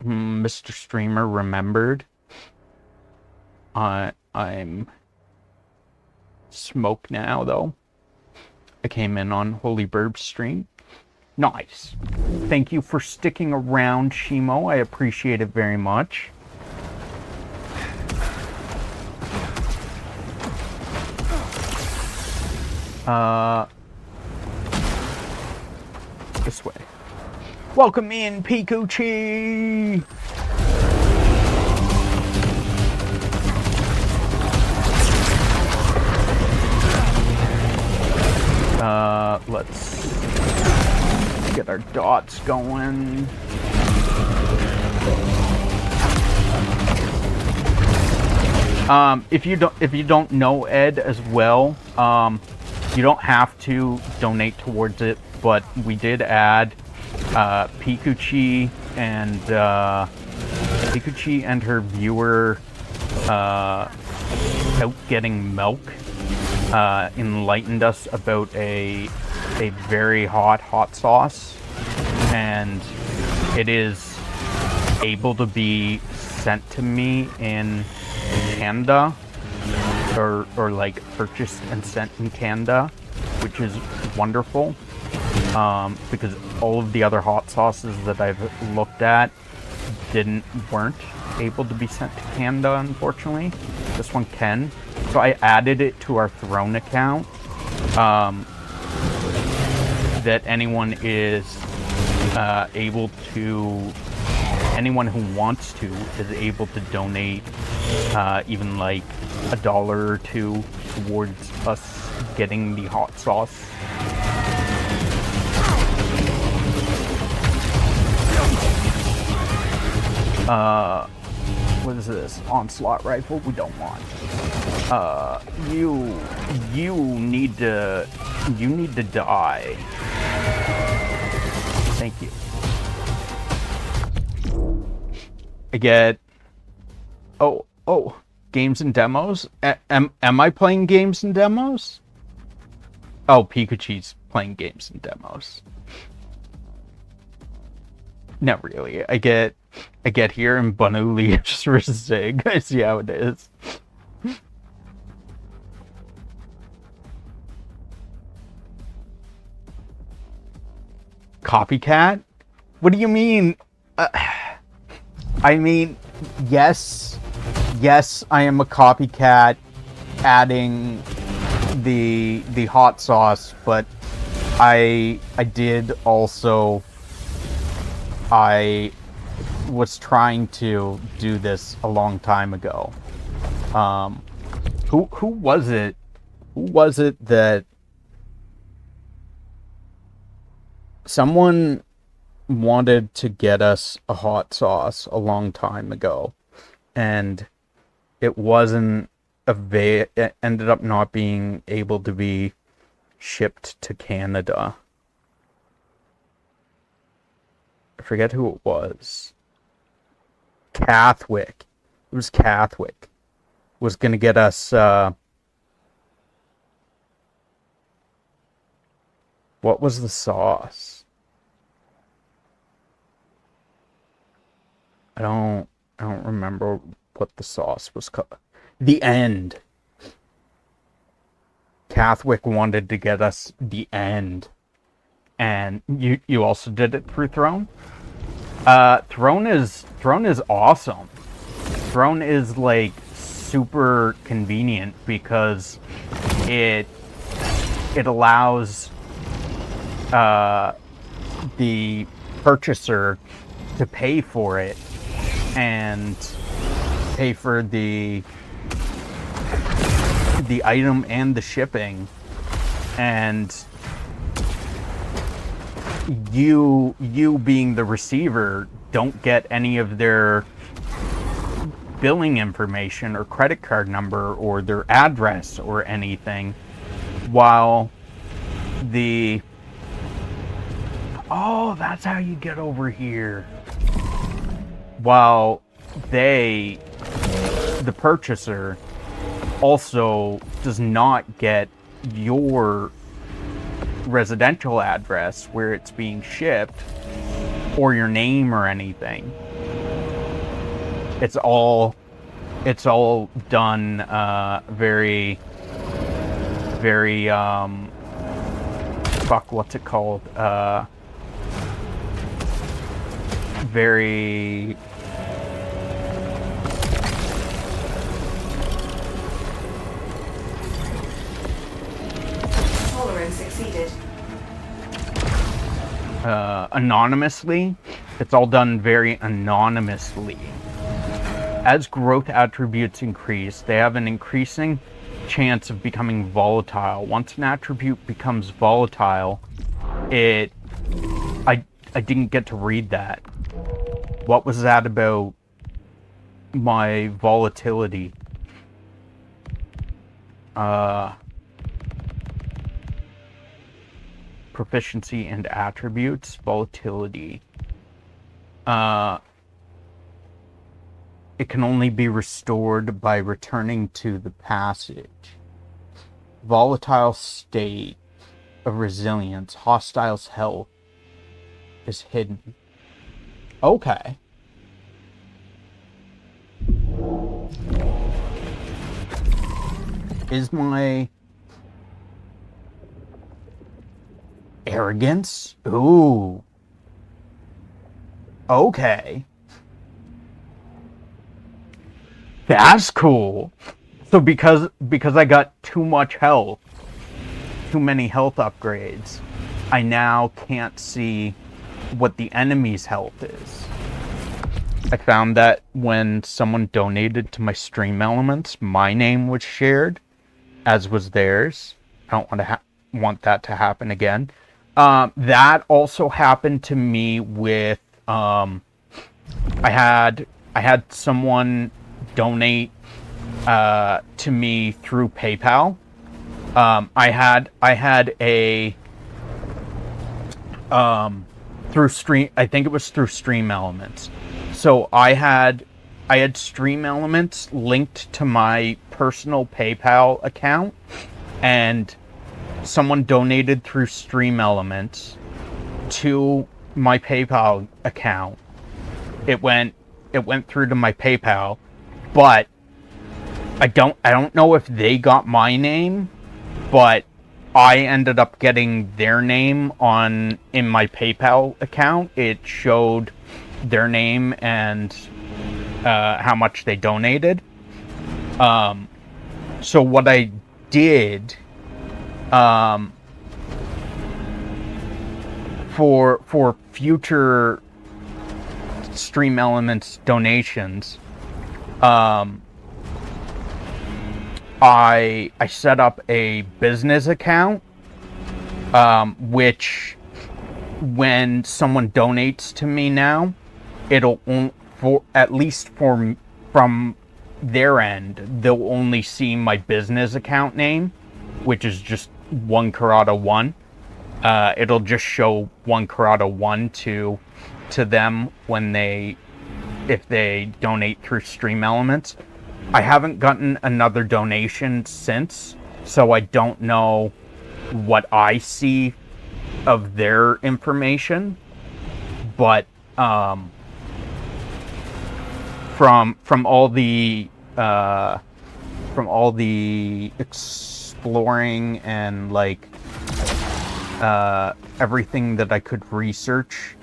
Mr. Streamer remembered. I'm smoked now, though. I came in on Holy Burb's stream. Nice. Thank you for sticking around, Shimo. I appreciate it very much. This way. Welcome in, Pikuchi! Let's get our dots going. If you don't know Ed as well, you don't have to donate towards it, but we did add Pikuchi and her viewer out getting milk enlightened us about a very hot sauce, and it is able to be sent to me in Canada, or like purchased and sent in Canada, which is wonderful, because all of the other hot sauces that I've looked at weren't able to be sent to Canada, unfortunately. This one can. So I added it to our Throne account, that anyone who wants to is able to donate even like $1 or $2 towards us getting the hot sauce. What is this? Onslaught rifle? We don't want. You need to die. Thank you. I get. Oh. games and demos? Am I playing games and demos? Oh, Pikachu's playing games and demos. Not really. I get here and Banuli just Zig. I see how it is. Copycat? What do you mean? I mean, yes, I am a copycat adding the hot sauce, but I did also, I was trying to do this a long time ago. Who was it? Who was it that someone wanted to get us a hot sauce a long time ago, and it wasn't it ended up not being able to be shipped to Canada. I forget who it was. Cathwick. It was Cathwick. Was gonna get us what was the sauce? I don't remember what the sauce was called. The End. Cathwick wanted to get us The End. And you also did it through Throne? Throne is awesome. Throne is like super convenient because it allows the purchaser to pay for it and pay for the item and the shipping, and you being the receiver don't get any of their billing information or credit card number or their address or anything, while oh, that's how you get over here. While the purchaser also does not get your residential address where it's being shipped or your name or anything. It's all done very what's it called? Very anonymously. It's all done very anonymously. As growth attributes increase, they have an increasing chance of becoming volatile. Once an attribute becomes volatile, I didn't get to read that. What was that about my volatility? Proficiency and attributes, volatility. It can only be restored by returning to the passage. Volatile state of resilience. Hostile's health is hidden. Okay. Is my arrogance? Ooh. Okay. That's cool. So because I got too much health, too many health upgrades, I now can't see what the enemy's health is. I found that when someone donated to my stream elements, my name was shared, as was theirs. I don't want that to happen again. That also happened to me with I had someone donate to me through PayPal. I had a through stream. I think it was through Stream Elements. So I had I had Stream Elements linked to my personal PayPal account, and someone donated through Stream Elements to my PayPal account. It went through to my PayPal, but I don't know if they got my name, but I ended up getting their name in my PayPal account. It showed their name and how much they donated. So what I did for future Stream Elements donations, I set up a business account, which when someone donates to me now, it'll from their end, they'll only see my business account name, which is just 1Karada1. It'll just show 1Karada1 to them if they donate through Stream Elements. I haven't gotten another donation since, so I don't know what I see of their information, but from all the exploring and like everything that I could research,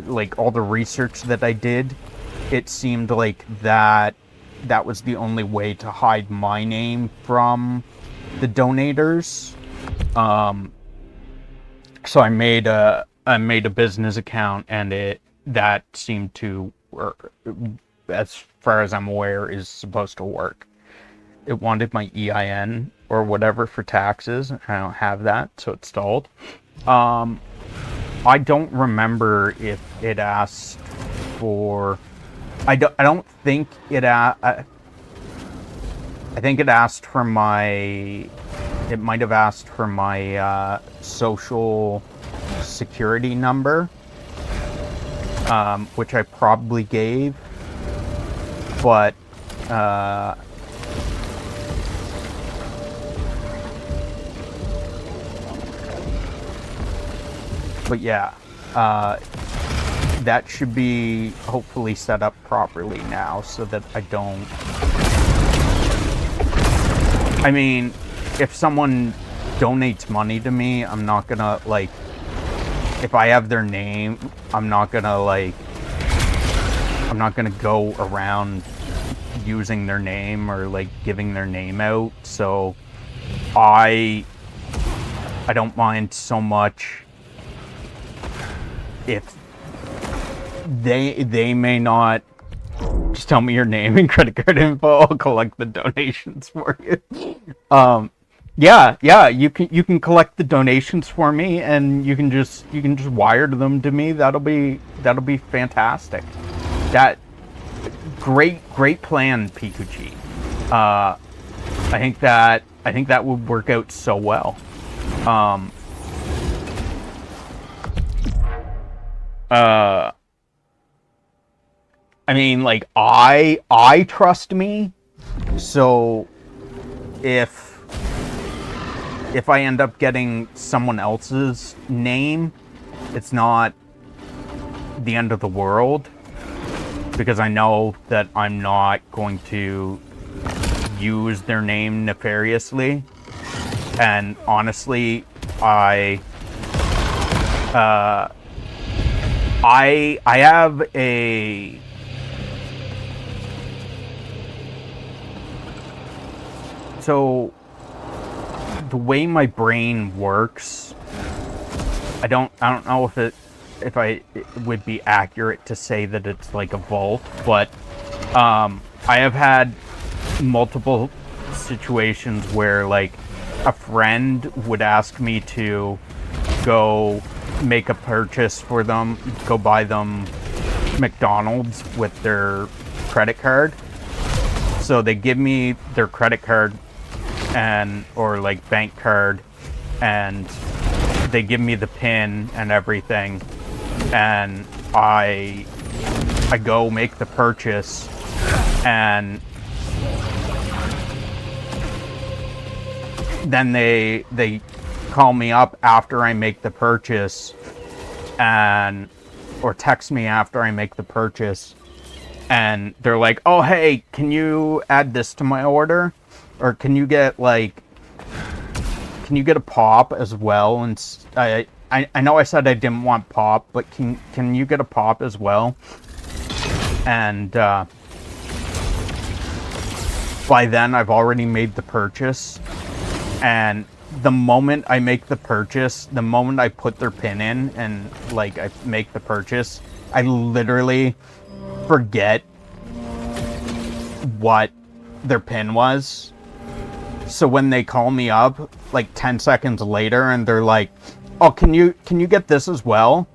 like all the research that I did, it seemed like that was the only way to hide my name from the donators. So I made a business account, and that seemed to work, as far as I'm aware, is supposed to work. It wanted my EIN or whatever for taxes. I don't have that, so it stalled. I don't remember if it asked for. I don't think it. I think it asked for my. It might have asked for my social security number, which I probably gave, but yeah, that should be hopefully set up properly now, so that I don't. I mean, if someone donates money to me, I'm not gonna, like, if I have their name, I'm not gonna go around using their name or like giving their name out. So I don't mind so much if they may not. Just tell me your name and credit card info. I'll collect the donations for you. Yeah, you can collect the donations for me, and you can just wire them to me. That'll be fantastic. That great plan, Pikuchi. I think that would work out so well. I mean, like, I trust me, so if I end up getting someone else's name, it's not the end of the world, because I know that I'm not going to use their name nefariously. And honestly, I have a. So, the way my brain works, I don't know if it would be accurate to say that it's like a vault, but I have had multiple situations where, like, a friend would ask me to go make a purchase for them, go buy them McDonald's with their credit card. So they give me their credit card or like bank card, and they give me the PIN and everything, and I go make the purchase, And then they call me up after I make the purchase, and or text me after I make the purchase, and they're like, "Oh, hey, can you add this to my order, or can you get a pop as well?" And I know I said I didn't want pop, but can you get a pop as well? And by then I've already made the purchase, and the moment I make the purchase, the moment I put their PIN in and like I make the purchase, I literally forget what their PIN was. So when they call me up like 10 seconds later and they're like, "Oh, can you get this as well?"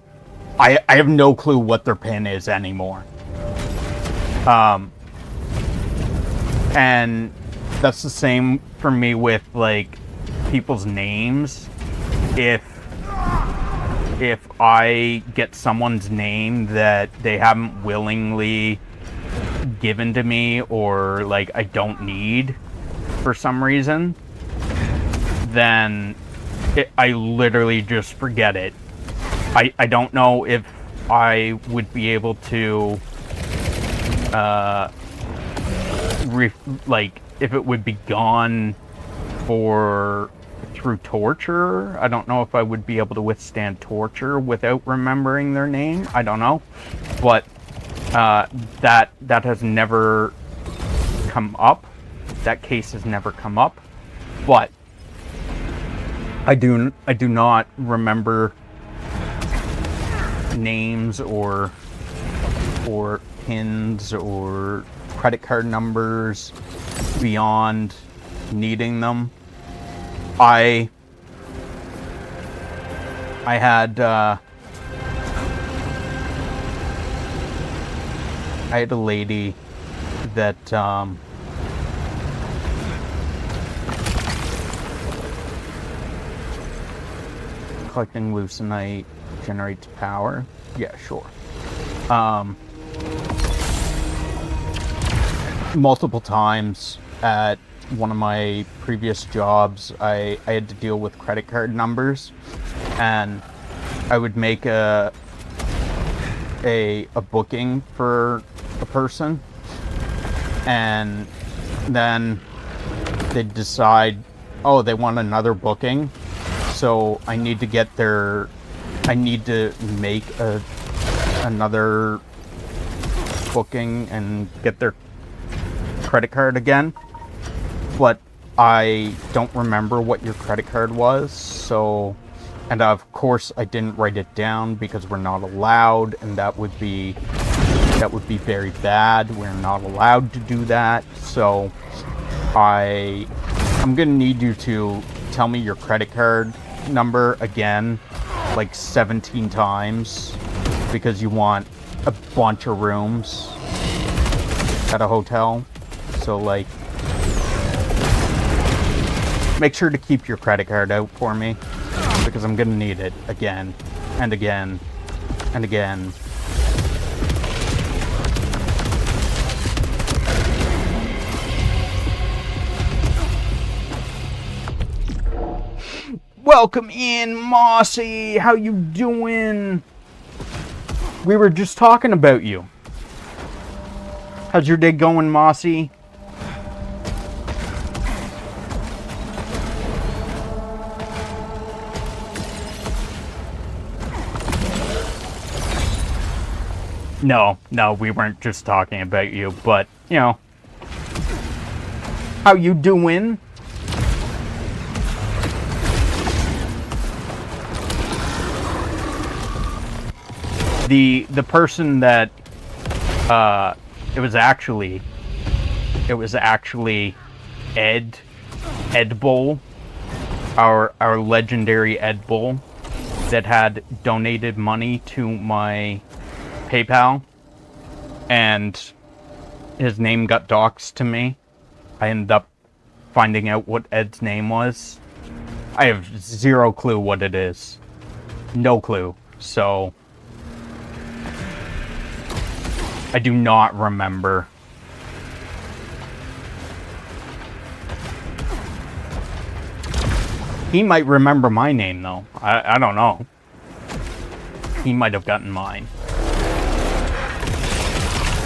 I have no clue what their PIN is anymore. And that's the same for me with like people's names. If I get someone's name that they haven't willingly given to me, or like I don't need for some reason, then I literally just forget it. I don't know if I would be able to if it would be gone through torture. I don't know if I would be able to withstand torture without remembering their name. I don't know, but that has never come up. That case has never come up, but I do not remember names or pins or credit card numbers beyond needing them. I had a lady that collecting leucinite generates power. Yeah, sure. Multiple times at one of my previous jobs, I had to deal with credit card numbers, and I would make a booking for a person, and then they'd decide, oh, they want another booking, so I need to make another booking and get their credit card again, but I don't remember what your credit card was, so, and of course I didn't write it down because we're not allowed, and that would be very bad. We're not allowed to do that, so I'm gonna need you to tell me your credit card number again, like 17 times, because you want a bunch of rooms at a hotel. So like, make sure to keep your credit card out for me, because I'm gonna need it again and again and again. Welcome in, Mossy. How you doing? We were just talking about you. How's your day going, Mossy? No, we weren't just talking about you, but, you know, how you doing? The person that it was actually Ed Bull, our legendary Ed Bull, that had donated money to my PayPal, and his name got doxed to me. I ended up finding out what Ed's name was. I have zero clue what it is. No clue. So I do not remember He might remember my name, though. I don't know. He might have gotten mine.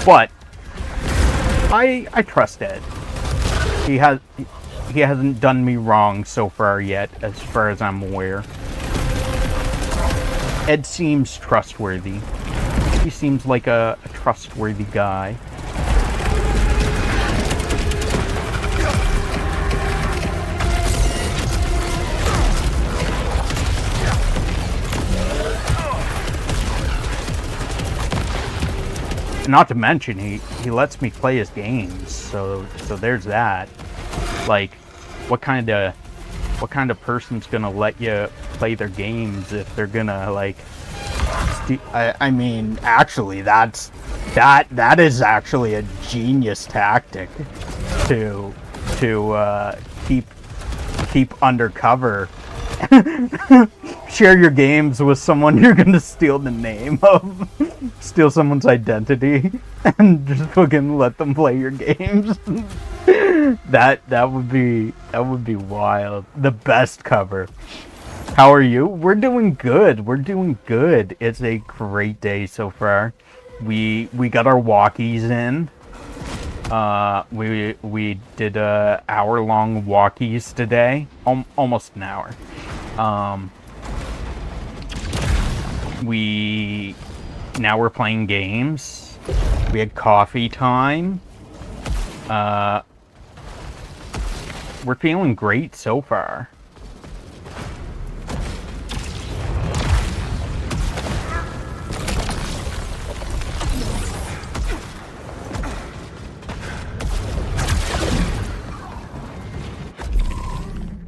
But I trust Ed. He hasn't done me wrong so far yet, as far as I'm aware. Ed seems trustworthy. He seems like a trustworthy guy. Not to mention, he lets me play his games, so there's that. Like, what kind of person's gonna let you play their games if they're gonna like? I mean, actually, that is actually a genius tactic to keep undercover. Share your games with someone you're gonna steal the name of, steal someone's identity, and just fucking let them play your games. that would be wild. The best cover. How are you? We're doing good. We're doing good. It's a great day so far. We got our walkies in. We did a hour-long walkies today. Almost an hour. Now we're playing games. We had coffee time. We're feeling great so far.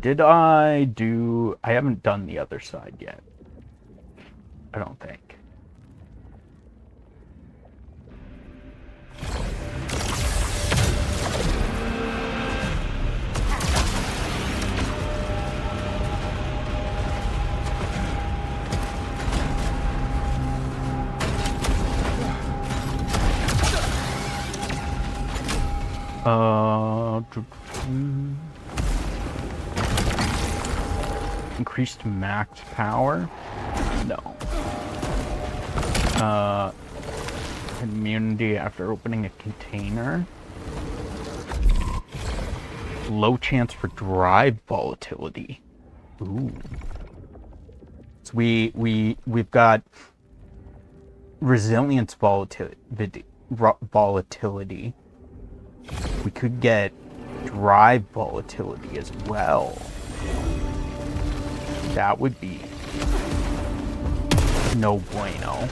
I haven't done the other side yet. I don't think. Increased max power? No. Immunity after opening a container. Low chance for drive volatility. Ooh. So we've got resilience volatility. We could get drive volatility as well. That would be no bueno.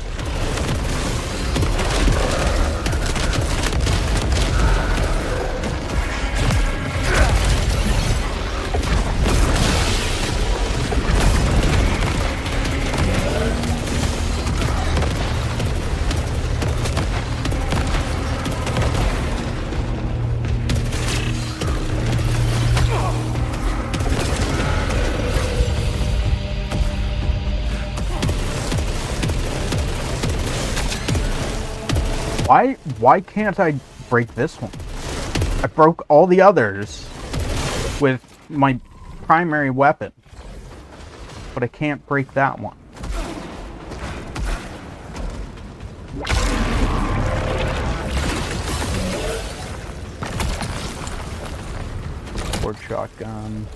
Why can't I break this one? I broke all the others with my primary weapon, but I can't break that one. Sword shotgun.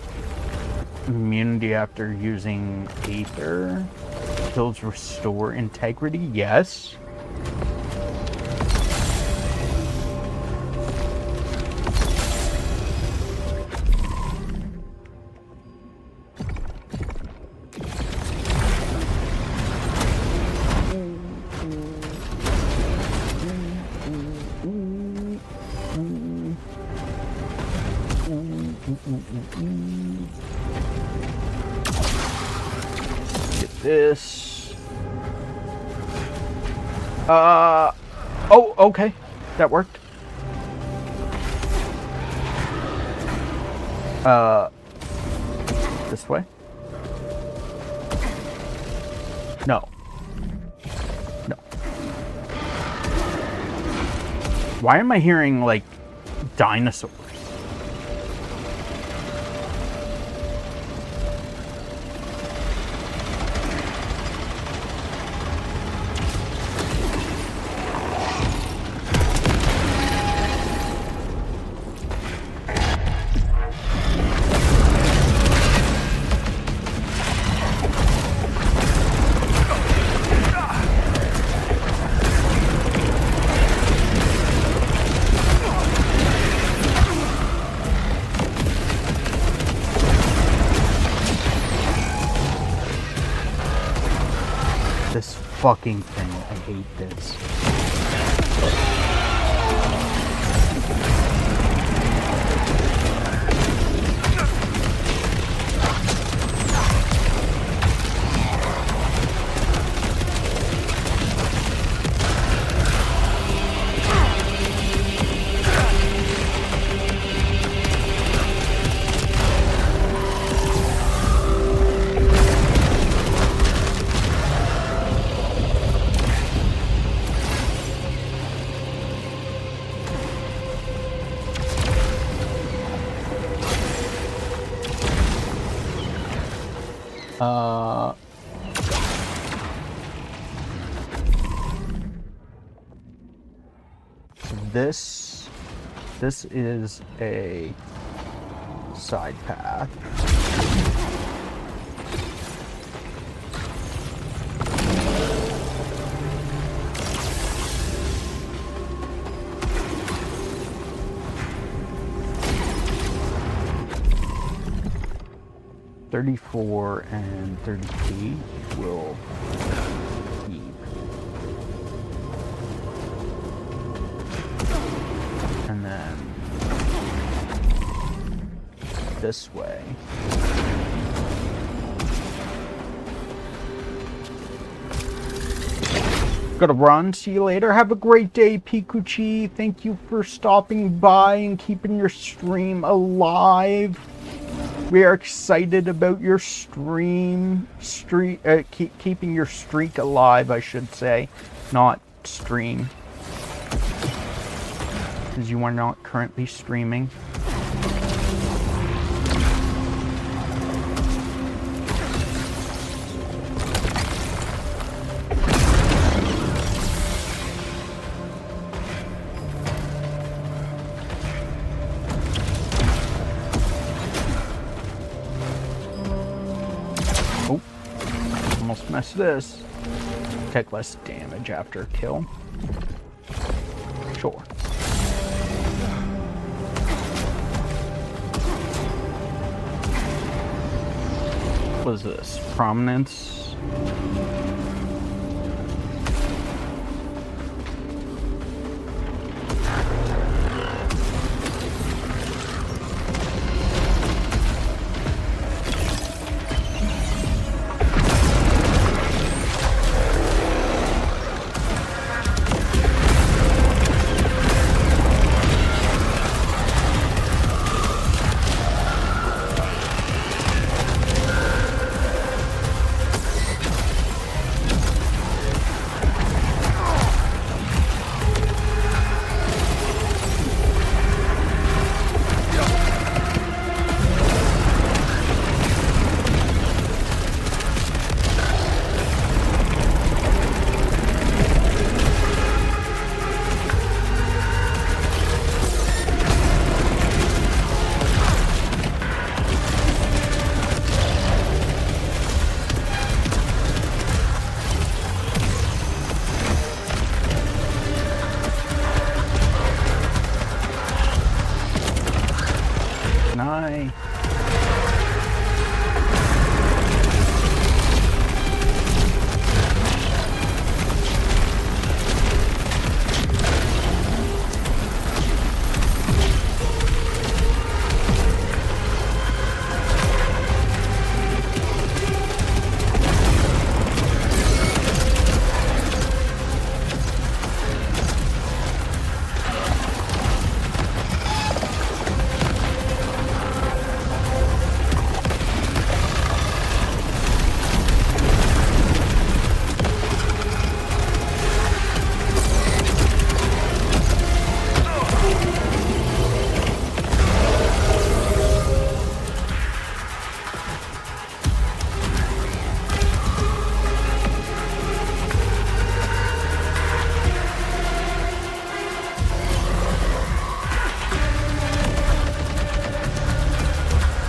Immunity after using Aether. Kills restore integrity, yes. Get this. Oh, okay. That worked. This way? No. No. Why am I hearing, like, dinosaurs? fucking thing. I hate this. This is a side path. $34 and $30 will keep. And then this way. Gotta run. See you later. Have a great day, Pikuchi. Thank you for stopping by and keeping your stream alive. We are excited about your keeping your streak alive, I should say, not stream, because you are not currently streaming. Mess this. Take less damage after a kill. Sure. What is this? Prominence?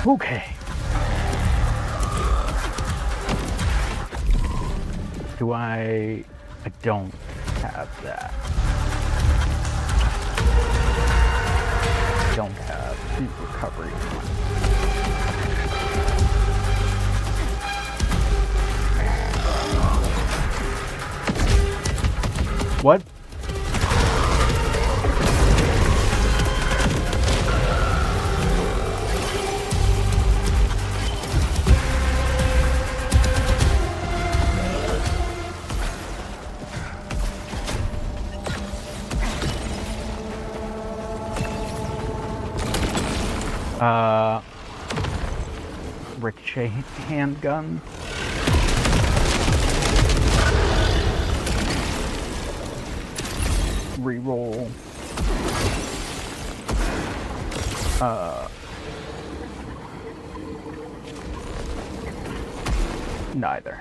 Okay. I don't have that. I don't have the recovery. What? Ricochet handgun. Reroll. Neither.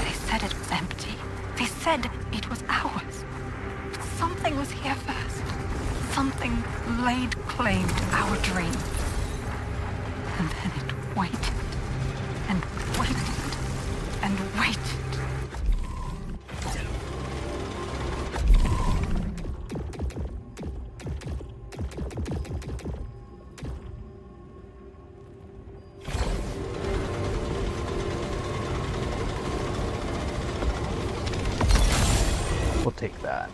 They said it was empty. They said it was ours. But something was here first. Something laid claim to our dream. And then it waited. And waited. And waited. We'll take that.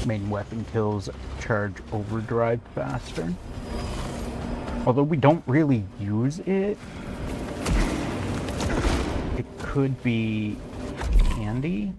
Main weapon kills charge overdrive faster. Although we don't really use it, it could be handy.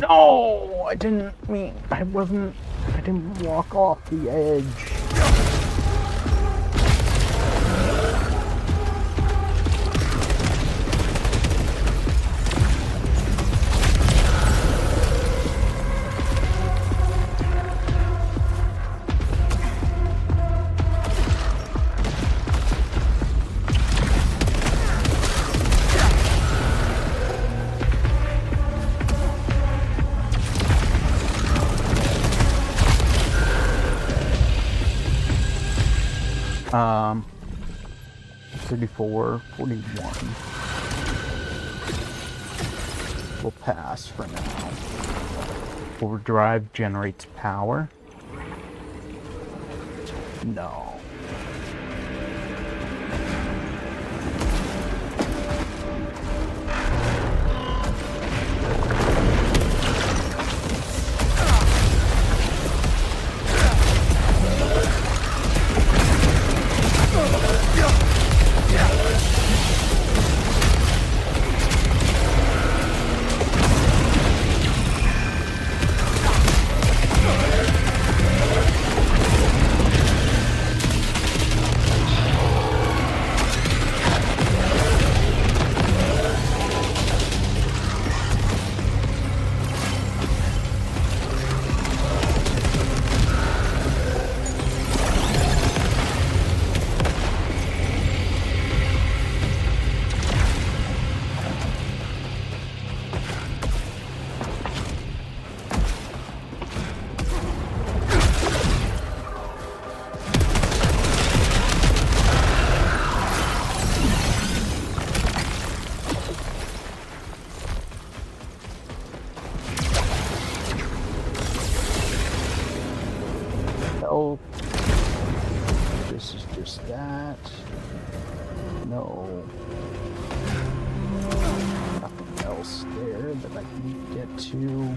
No, I didn't walk off the edge. Um, 34, 41. We'll pass for now. Overdrive generates power. No. that. No. Nothing else there that I can get to.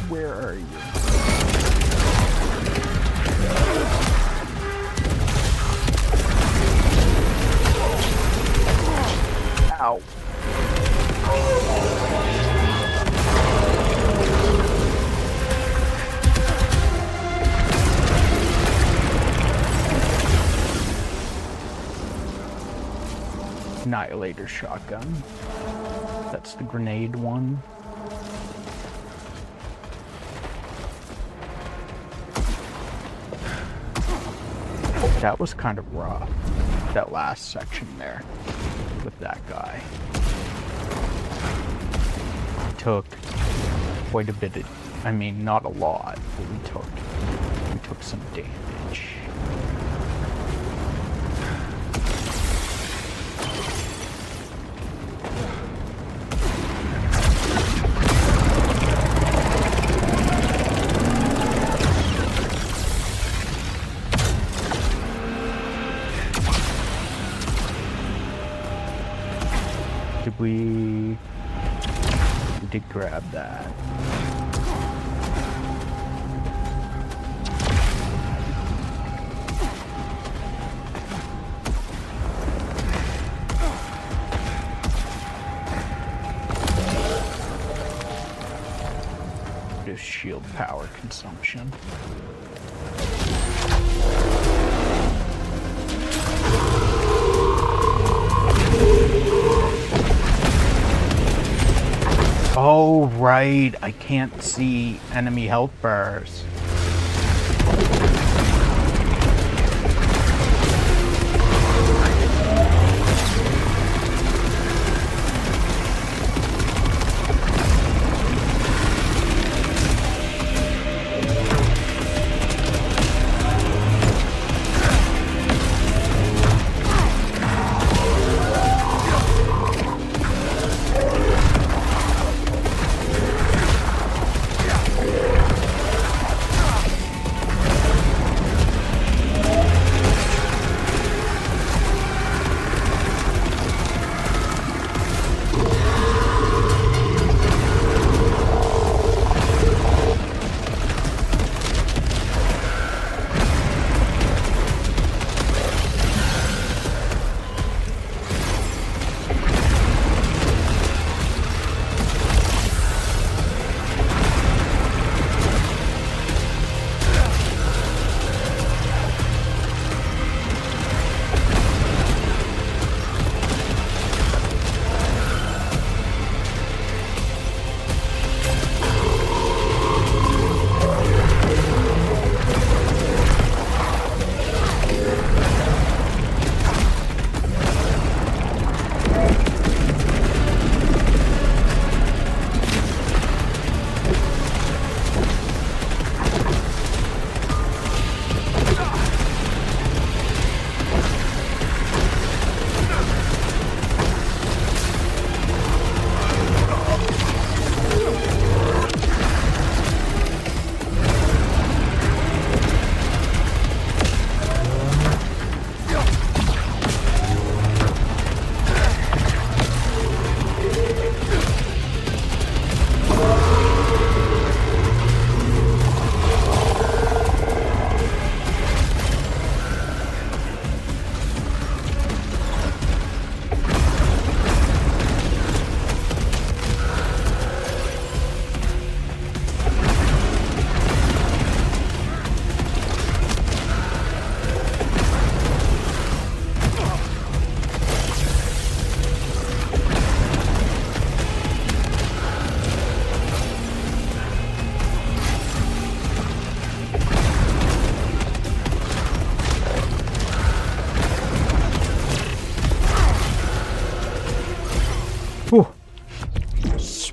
Where are you? Ow. Annihilator shotgun. That's the grenade one. That was kind of rough, that last section there with that guy. We took quite a bit of, I mean, not a lot, but we took some damage. We did grab that. Just shield power consumption. Oh, right. I can't see enemy health bars.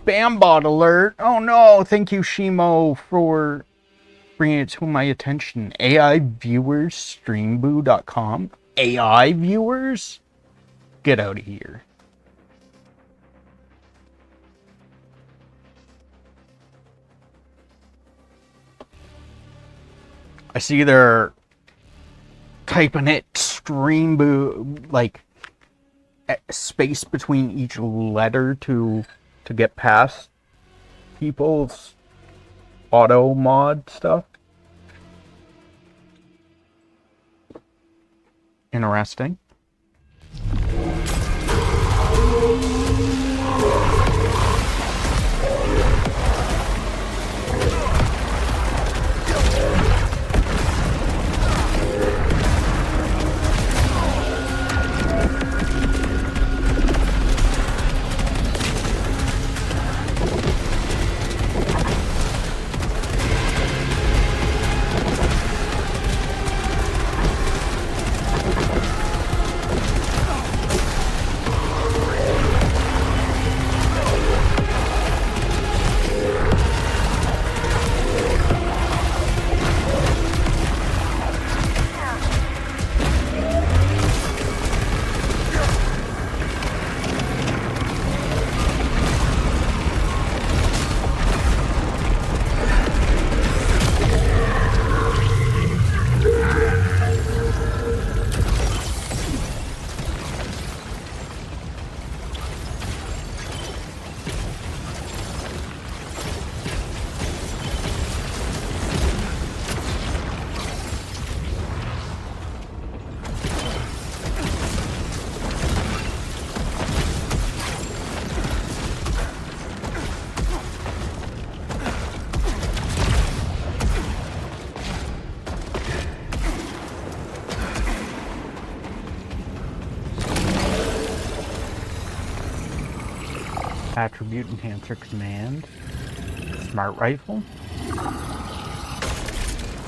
spam bot alert. Oh no, thank you, Shimo, for bringing it to my attention. AI viewers, streamboo.com. AI viewers? Get out of here. I see they're typing it streamboo, like space between each letter to get past people's auto mod stuff. Interesting. Attribute enhancer command. Smart rifle.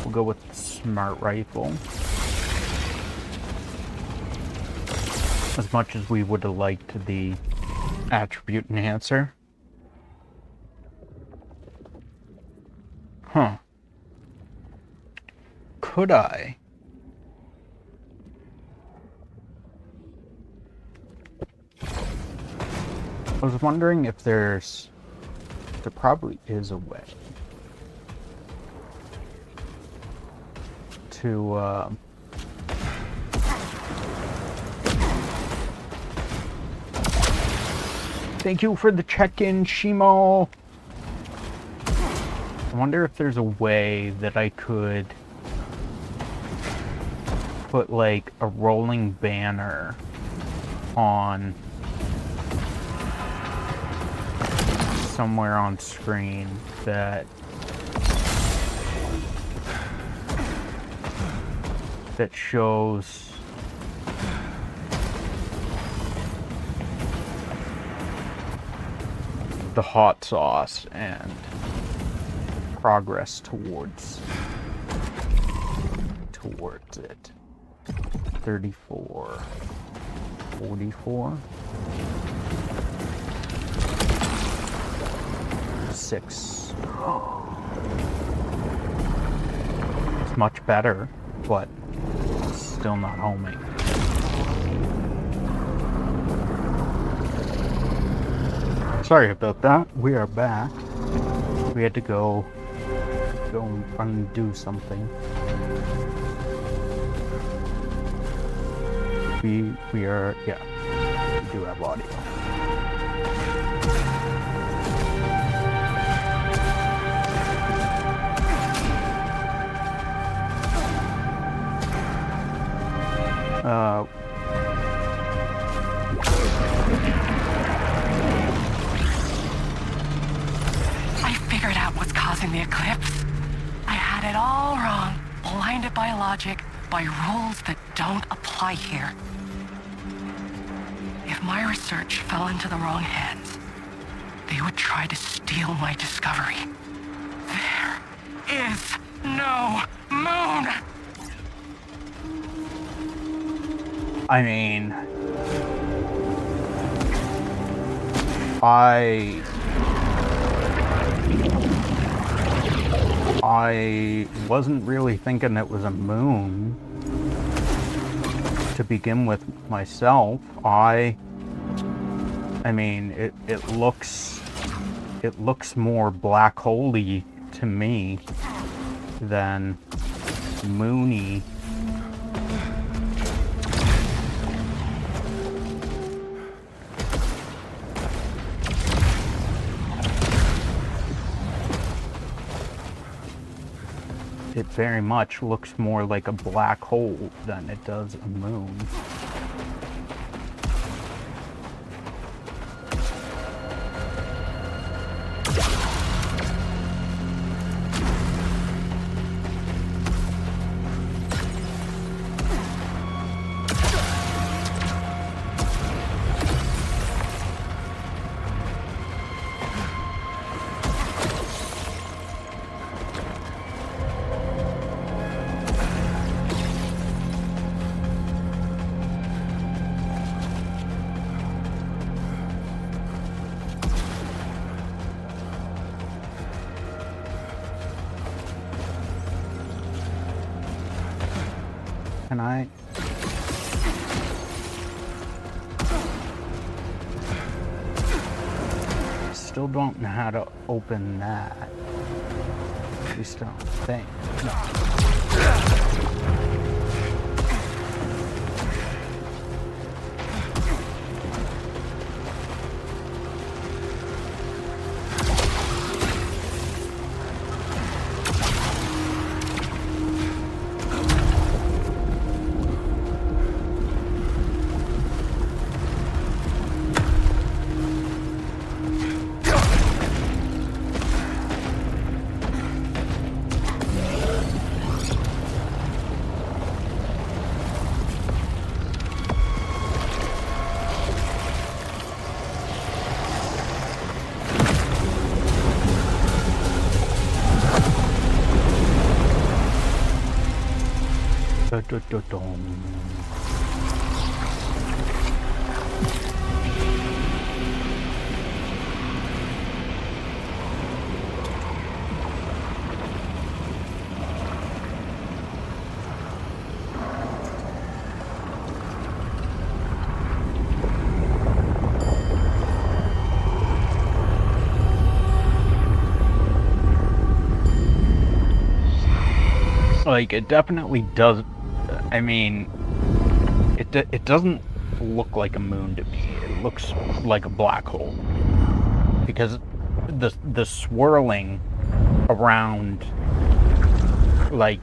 We'll go with the smart rifle. As much as we would have liked the attribute enhancer. Huh. Could I? I was wondering if there probably is a way to thank you for the check-in, Shimo. I wonder if there's a way that I could put like a rolling banner on somewhere on screen that shows the hot sauce and progress towards it. 34, 44, 6. It's much better, but still not homing. Sorry about that. We are back. We had to go undo something. We are, yeah, we do have audio. I figured out what's causing the eclipse. I had it all wrong, blinded by logic, by rules that don't apply here. If my research fell into the wrong hands, they would try to steal my discovery. There is no moon! I mean, I I wasn't really thinking it was a moon to begin with myself. I mean, it looks more black hole-y to me than moony. It very much looks more like a black hole than it does a moon. Can I? Still don't know how to open that. At least I don't think. No. Like, it definitely does. I mean, it doesn't look like a moon to me. It looks like a black hole because the swirling around, like,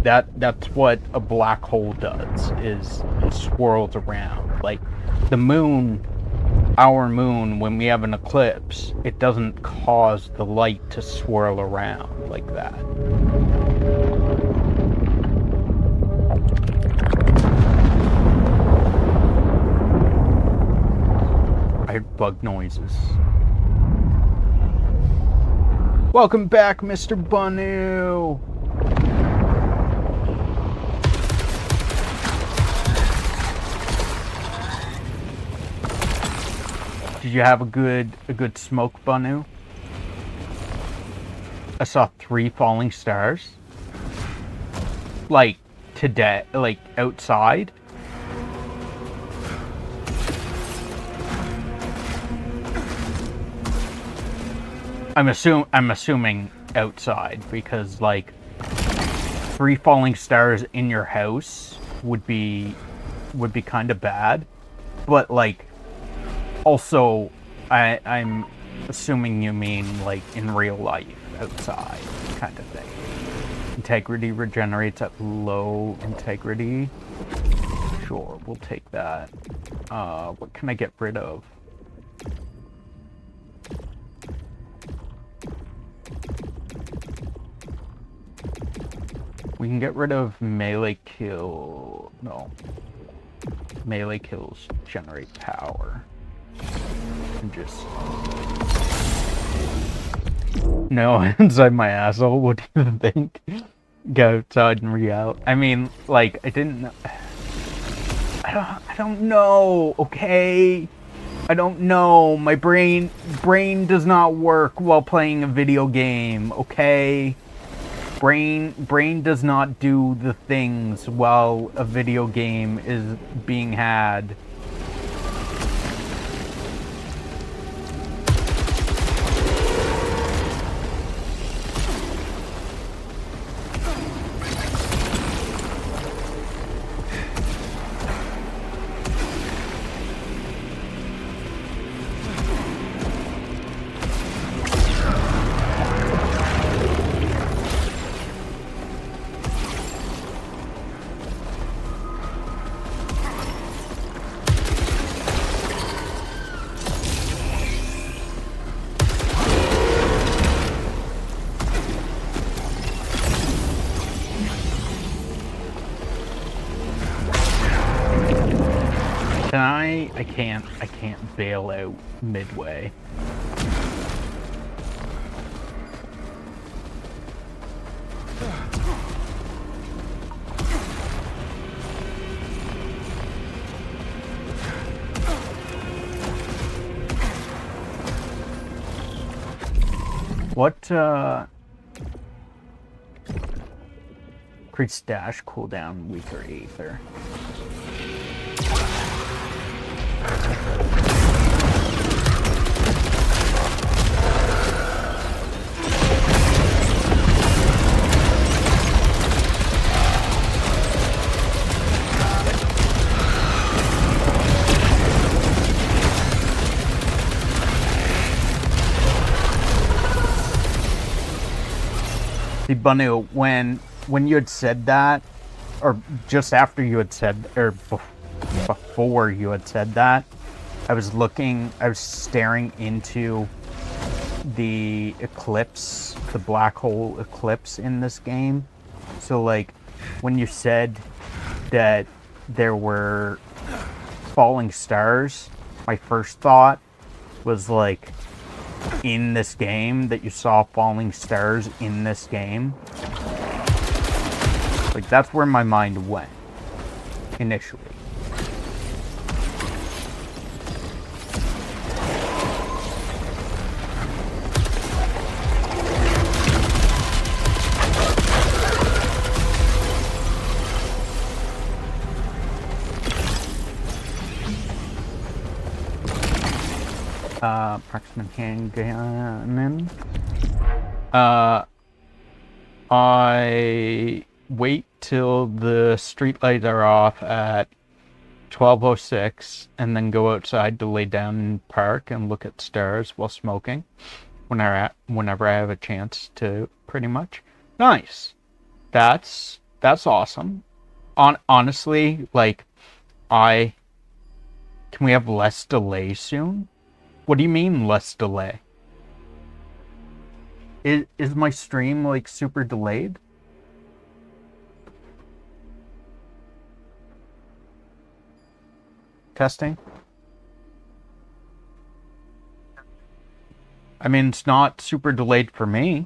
that's what a black hole does, is it swirls around. Like the moon, our moon, when we have an eclipse, it doesn't cause the light to swirl around like that. I heard bug noises. Welcome back, Mr. Banu. Did you have a good smoke, Banu? I saw 3 falling stars. Like today, like outside. I'm assuming outside, because like 3 falling stars in your house would be kind of bad, but like also I'm assuming you mean like in real life outside kind of thing. Integrity regenerates at low integrity. Sure, we'll take that. What can I get rid of? We can get rid of melee kill. No. Melee kills generate power. And just... No, inside my asshole, what do you think? Go outside and re-out. I mean, like, I didn't know... I don't know, okay? I don't know. My brain does not work while playing a video game, okay? Brain does not do the things while a video game is being had. I can't bail out midway. What, Creed Stash cooldown, weaker Aether. See, Banu, when you had said that, or just after you had said, or before you had said that, I was staring into the eclipse, the black hole eclipse in this game. So, like, when you said that there were falling stars, my first thought was, like, in this game, that you saw falling stars in this game. Like, that's where my mind went initially. Marksman handgun. I wait till the streetlights are off at 12:06 and then go outside to lay down in the park and look at stars while smoking whenever I have a chance to, pretty much. Nice. That's awesome. Honestly, like, can we have less delay soon? What do you mean, less delay? Is my stream, like, super delayed? Testing? I mean, it's not super delayed for me.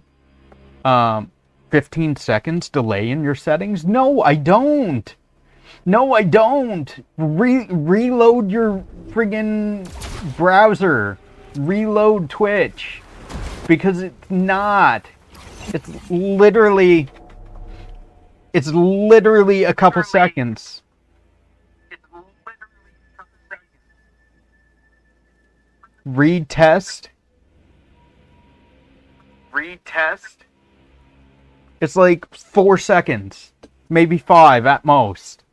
15 seconds delay in your settings? No, I don't! No, I don't! Reload your friggin' browser. Reload Twitch. Because it's not. It's literally a couple seconds. Read test. It's like 4 seconds. Maybe 5 at most.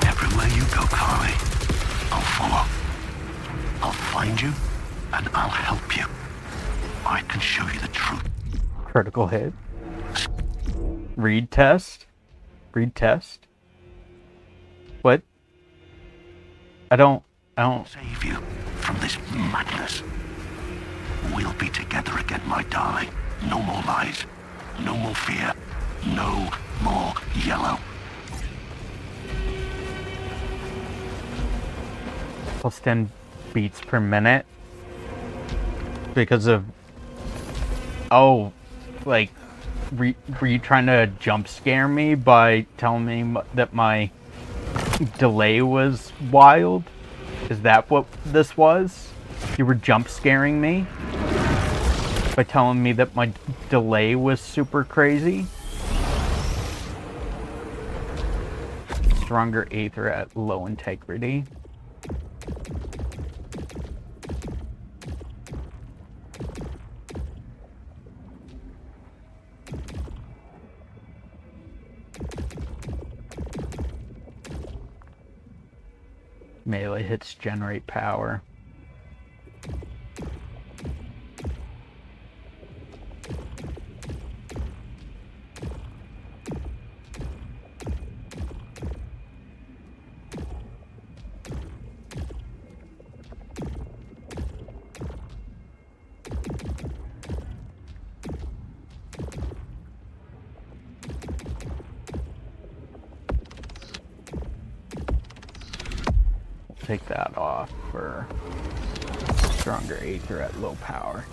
Everywhere you go, Carly, I'll follow. I'll find you, and I'll help you. I can show you the truth. Critical hit. Read test. What? I don't... Save you from this madness. We'll be together again, my darling. No more lies. No more fear. No more yellow. plus 10 beats per minute because of... Oh, like, were you trying to jump scare me by telling me that my delay was wild? Is that what this was? You were jump scaring me by telling me that my delay was super crazy? Stronger Aether at low integrity. Melee hits generate power. Take that off for stronger Aether at low power.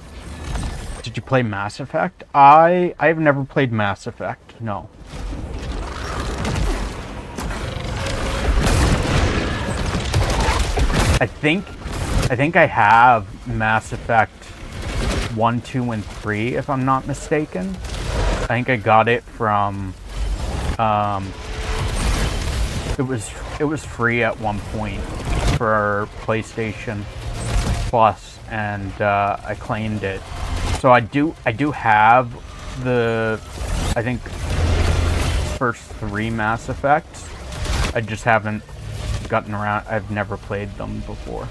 Did you play Mass Effect? I've never played Mass Effect, no. I think I have Mass Effect 1, 2, and 3, if I'm not mistaken. I think I got it from it was free at one point for PlayStation Plus, and I claimed it. So I do have the, I think, first 3 Mass Effects. I just haven't gotten around. I've never played them before.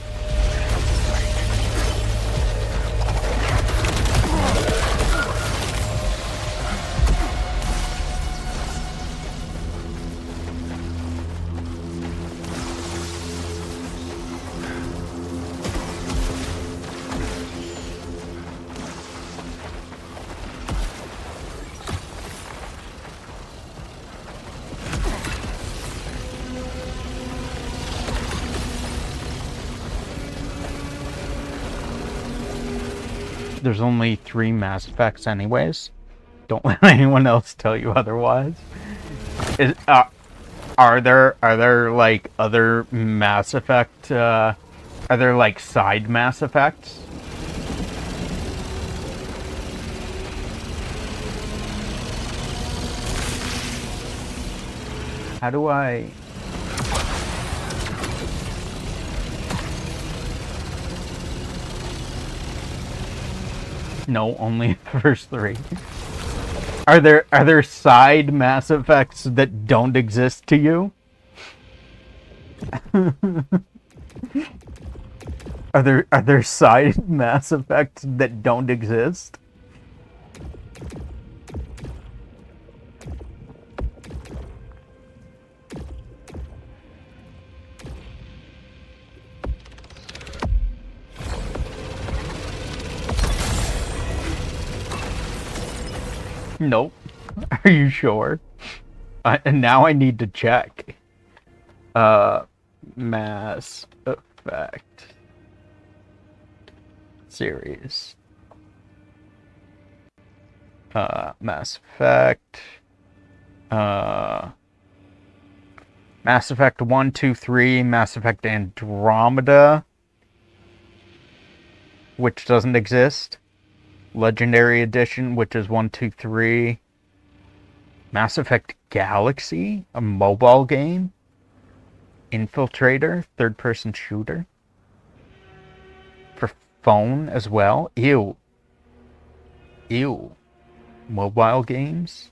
There's only 3 Mass Effects anyways. Don't let anyone else tell you otherwise. Are there like other Mass Effect, are there like side Mass Effects? How do I... No, only the first 3. Are there side Mass Effects that don't exist to you? Are there side Mass Effects that don't exist? Nope. Are you sure? And now I need to check. Mass Effect series. Mass Effect. Mass Effect 1, 2, 3, Mass Effect Andromeda, which doesn't exist. Legendary Edition, which is 1, 2, 3. Mass Effect Galaxy, a mobile game. Infiltrator, third-person shooter. For phone as well. Ew. Ew. Mobile games.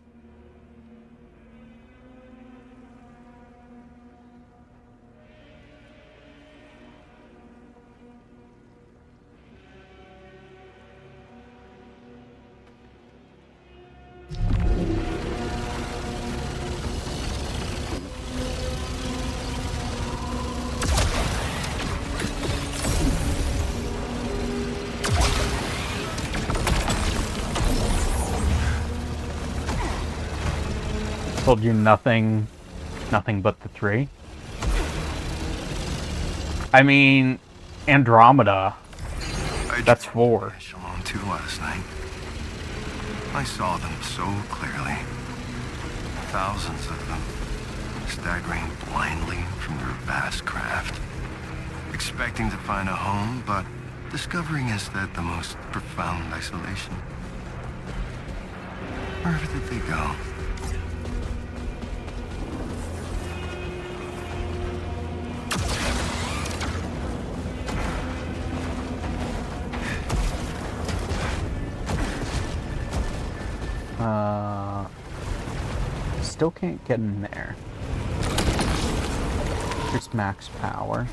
Told you nothing but the 3. I mean, Andromeda. I That's dreamed 4. of Echelon 2 last night. I saw them so clearly. Thousands of them, staggering blindly from their vast craft, expecting to find a home, but discovering instead the most profound isolation. Wherever did they go? Still can't get in there. Just max power.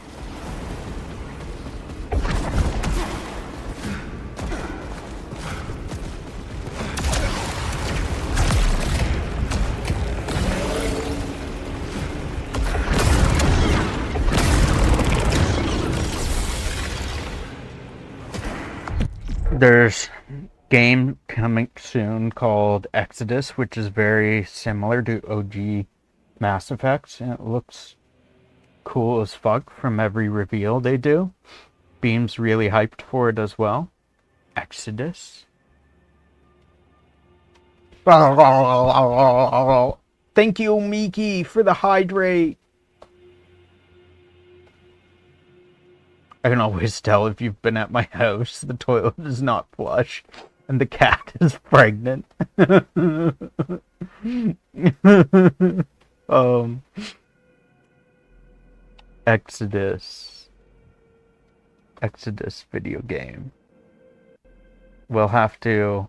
There's game coming soon called Exodus, which is very similar to OG Mass Effect, and it looks cool as fuck from every reveal they do. Beam's really hyped for it as well. Exodus. Thank you, Miki, for the hydrate. I can always tell if you've been at my house. The toilet is not flush, and the cat is pregnant. Exodus video game. We'll have to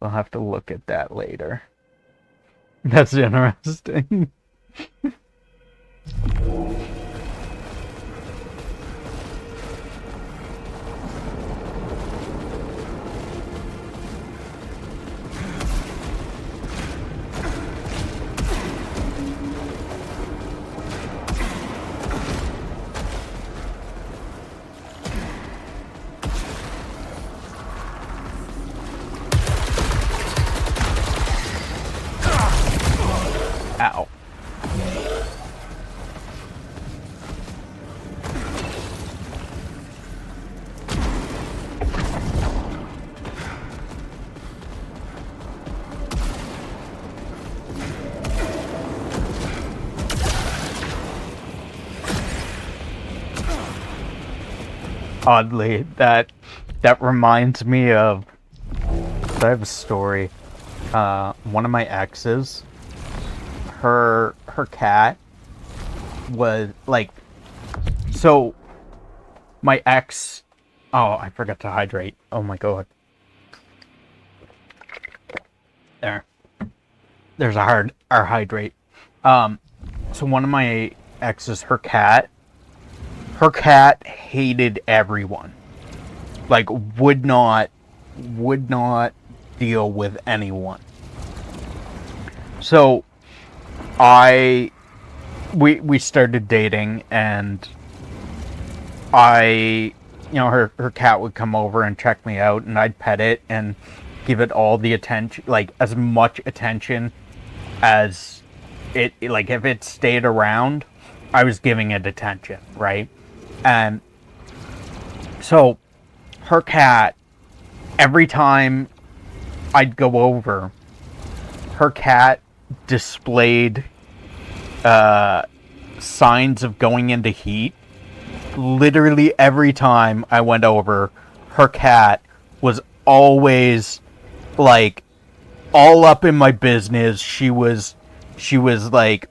look at that later. That's interesting. Ow. Oddly, that reminds me of... I have a story. One of my exes, her cat was like, so my ex, oh, I forgot to hydrate. Oh my god. There's our hydrate. So one of my exes, her cat hated everyone. Like, would not deal with anyone. So we started dating, and her cat would come over and check me out, and I'd pet it and give it all the attention, like as much attention as it, like if it stayed around, I was giving it attention, right? And so her cat, every time I'd go over, her cat displayed signs of going into heat. Literally every time I went over, her cat was always like all up in my business. She was like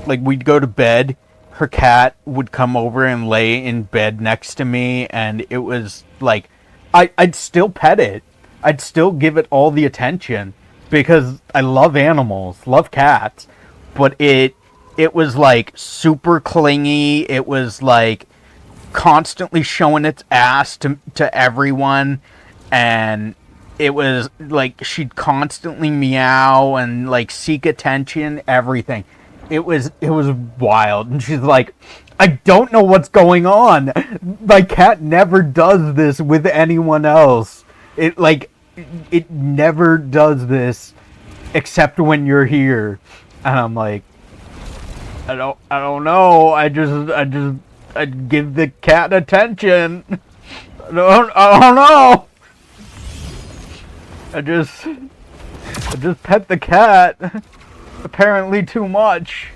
we'd go to bed, her cat would come over and lay in bed next to me, and it was like I'd still pet it. I'd still give it all the attention because I love animals, love cats, but it was like super clingy. It was like constantly showing its ass to everyone, and it was like she'd constantly meow and like seek attention, everything. It was wild. And she's like, I don't know what's going on. My cat never does this with anyone else. It never does this except when you're here. And I'm like, I don't know. I just I'd give the cat attention. I don't know. I just pet the cat. Apparently too much.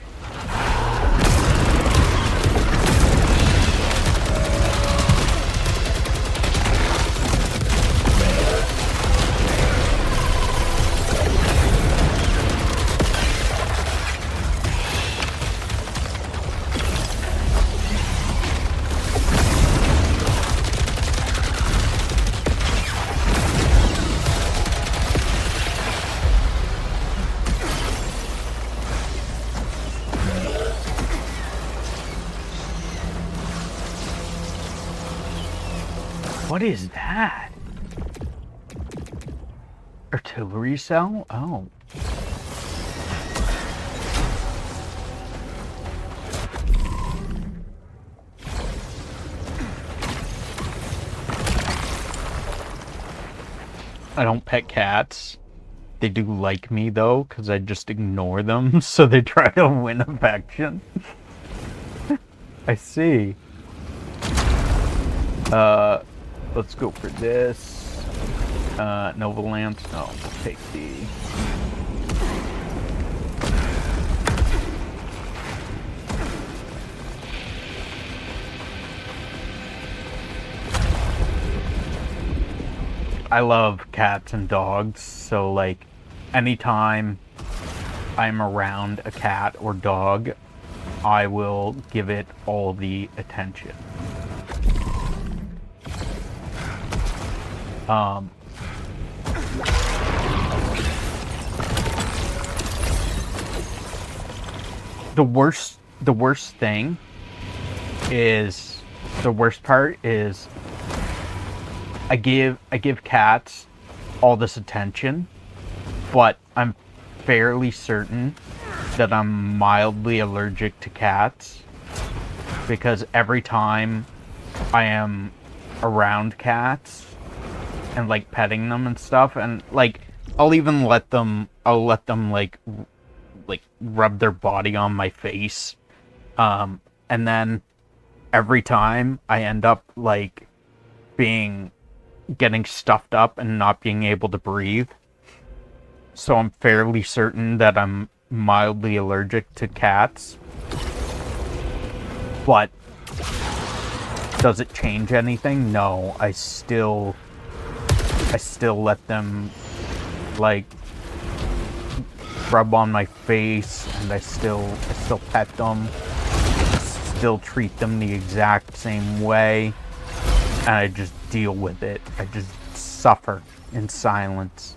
What is that? Artillery cell? Oh. I don't pet cats. They do like me though, because I just ignore them, so they try to win affection. I see. Let's go for this. Nova Lance. No, we'll take the... I love cats and dogs, so like anytime I'm around a cat or dog, I will give it all the attention. The worst thing is, the worst part is I give cats all this attention, but I'm fairly certain that I'm mildly allergic to cats, because every time I am around cats and like petting them and stuff, and like I'll let them like rub their body on my face, and then every time I end up like getting stuffed up and not being able to breathe. So I'm fairly certain that I'm mildly allergic to cats. But does it change anything? No, I still let them like rub on my face, and I still pet them, still treat them the exact same way, and I just deal with it. I just suffer in silence.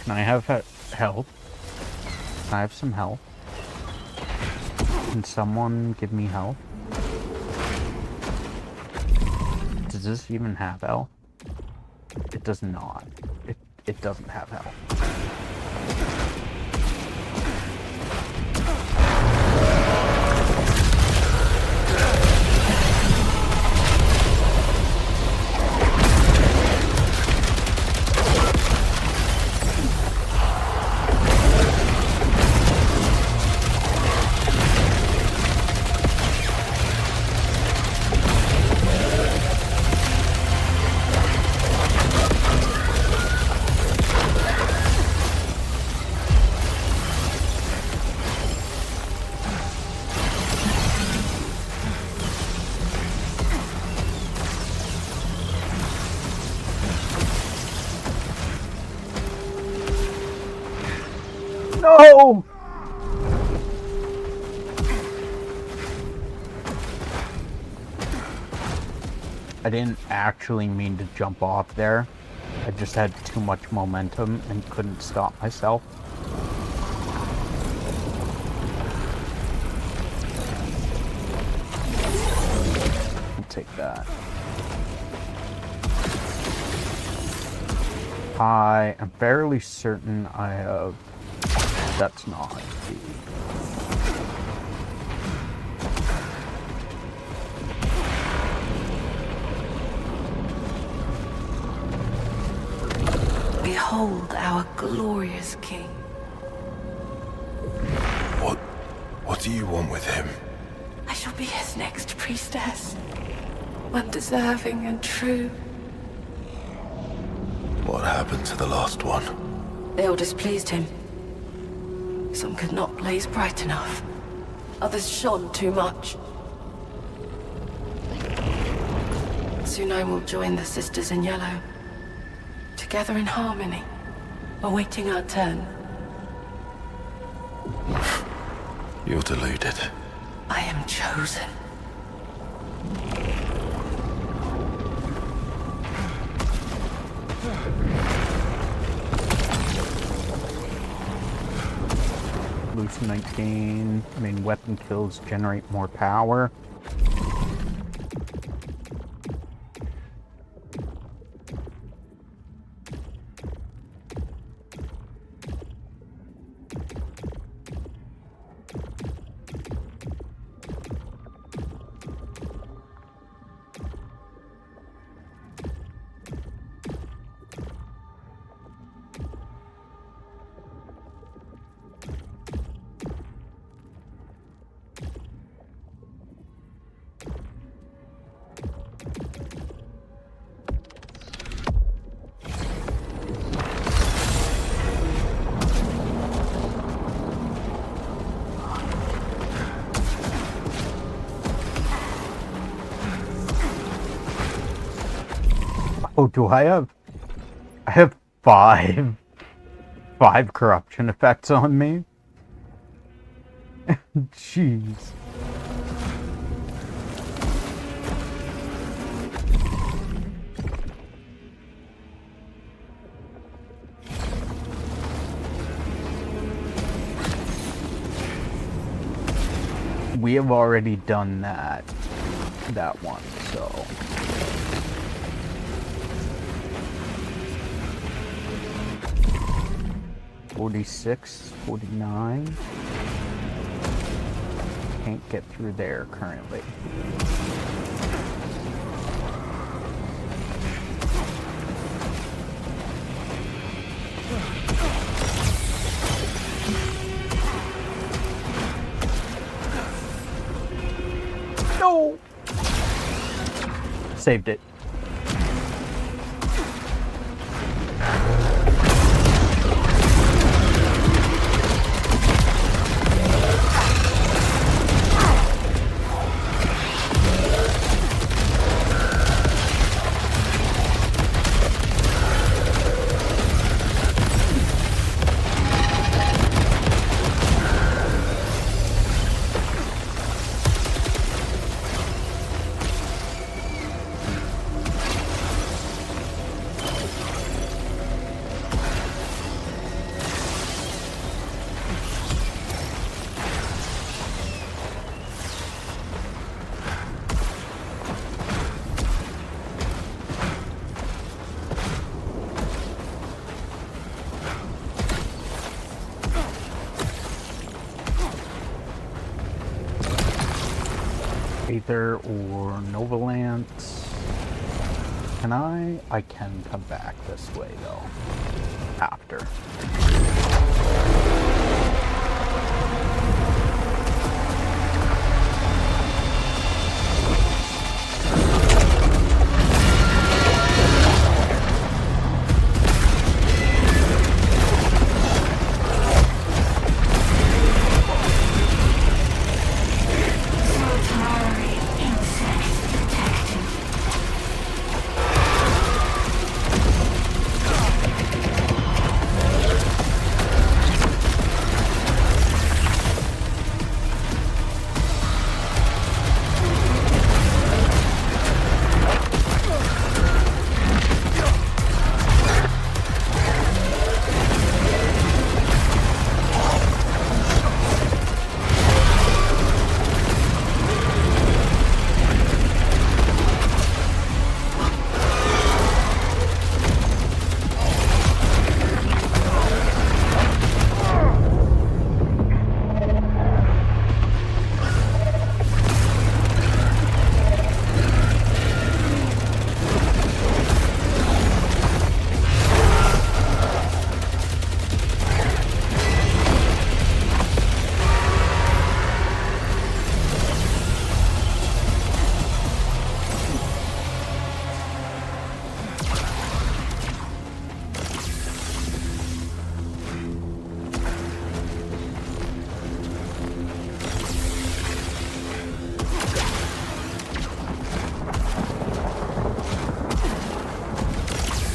Can I have help? Can I have some help? Can someone give me help? Does this even have help? It does not. It doesn't have help. No! I didn't actually mean to jump off there. I just had too much momentum and couldn't stop myself. take that. I am fairly certain I have... That's not the... Behold our glorious king. What do you want with him? I shall be his next priestess. Undeserving and true. What happened to the last one? They all displeased him. Some could not blaze bright enough. Others shone too much. Soon I will join the Sisters in Yellow. Together in harmony, awaiting our turn. You're deluded. I am chosen. Loose 19. Main weapon kills generate more power. Oh, do I have five corruption effects on me? Jeez. We have already done that one, so... 46, 49. Can't get through there currently. No! Saved it. Aether or Nova Lance. Can I? I can come back this way though. After.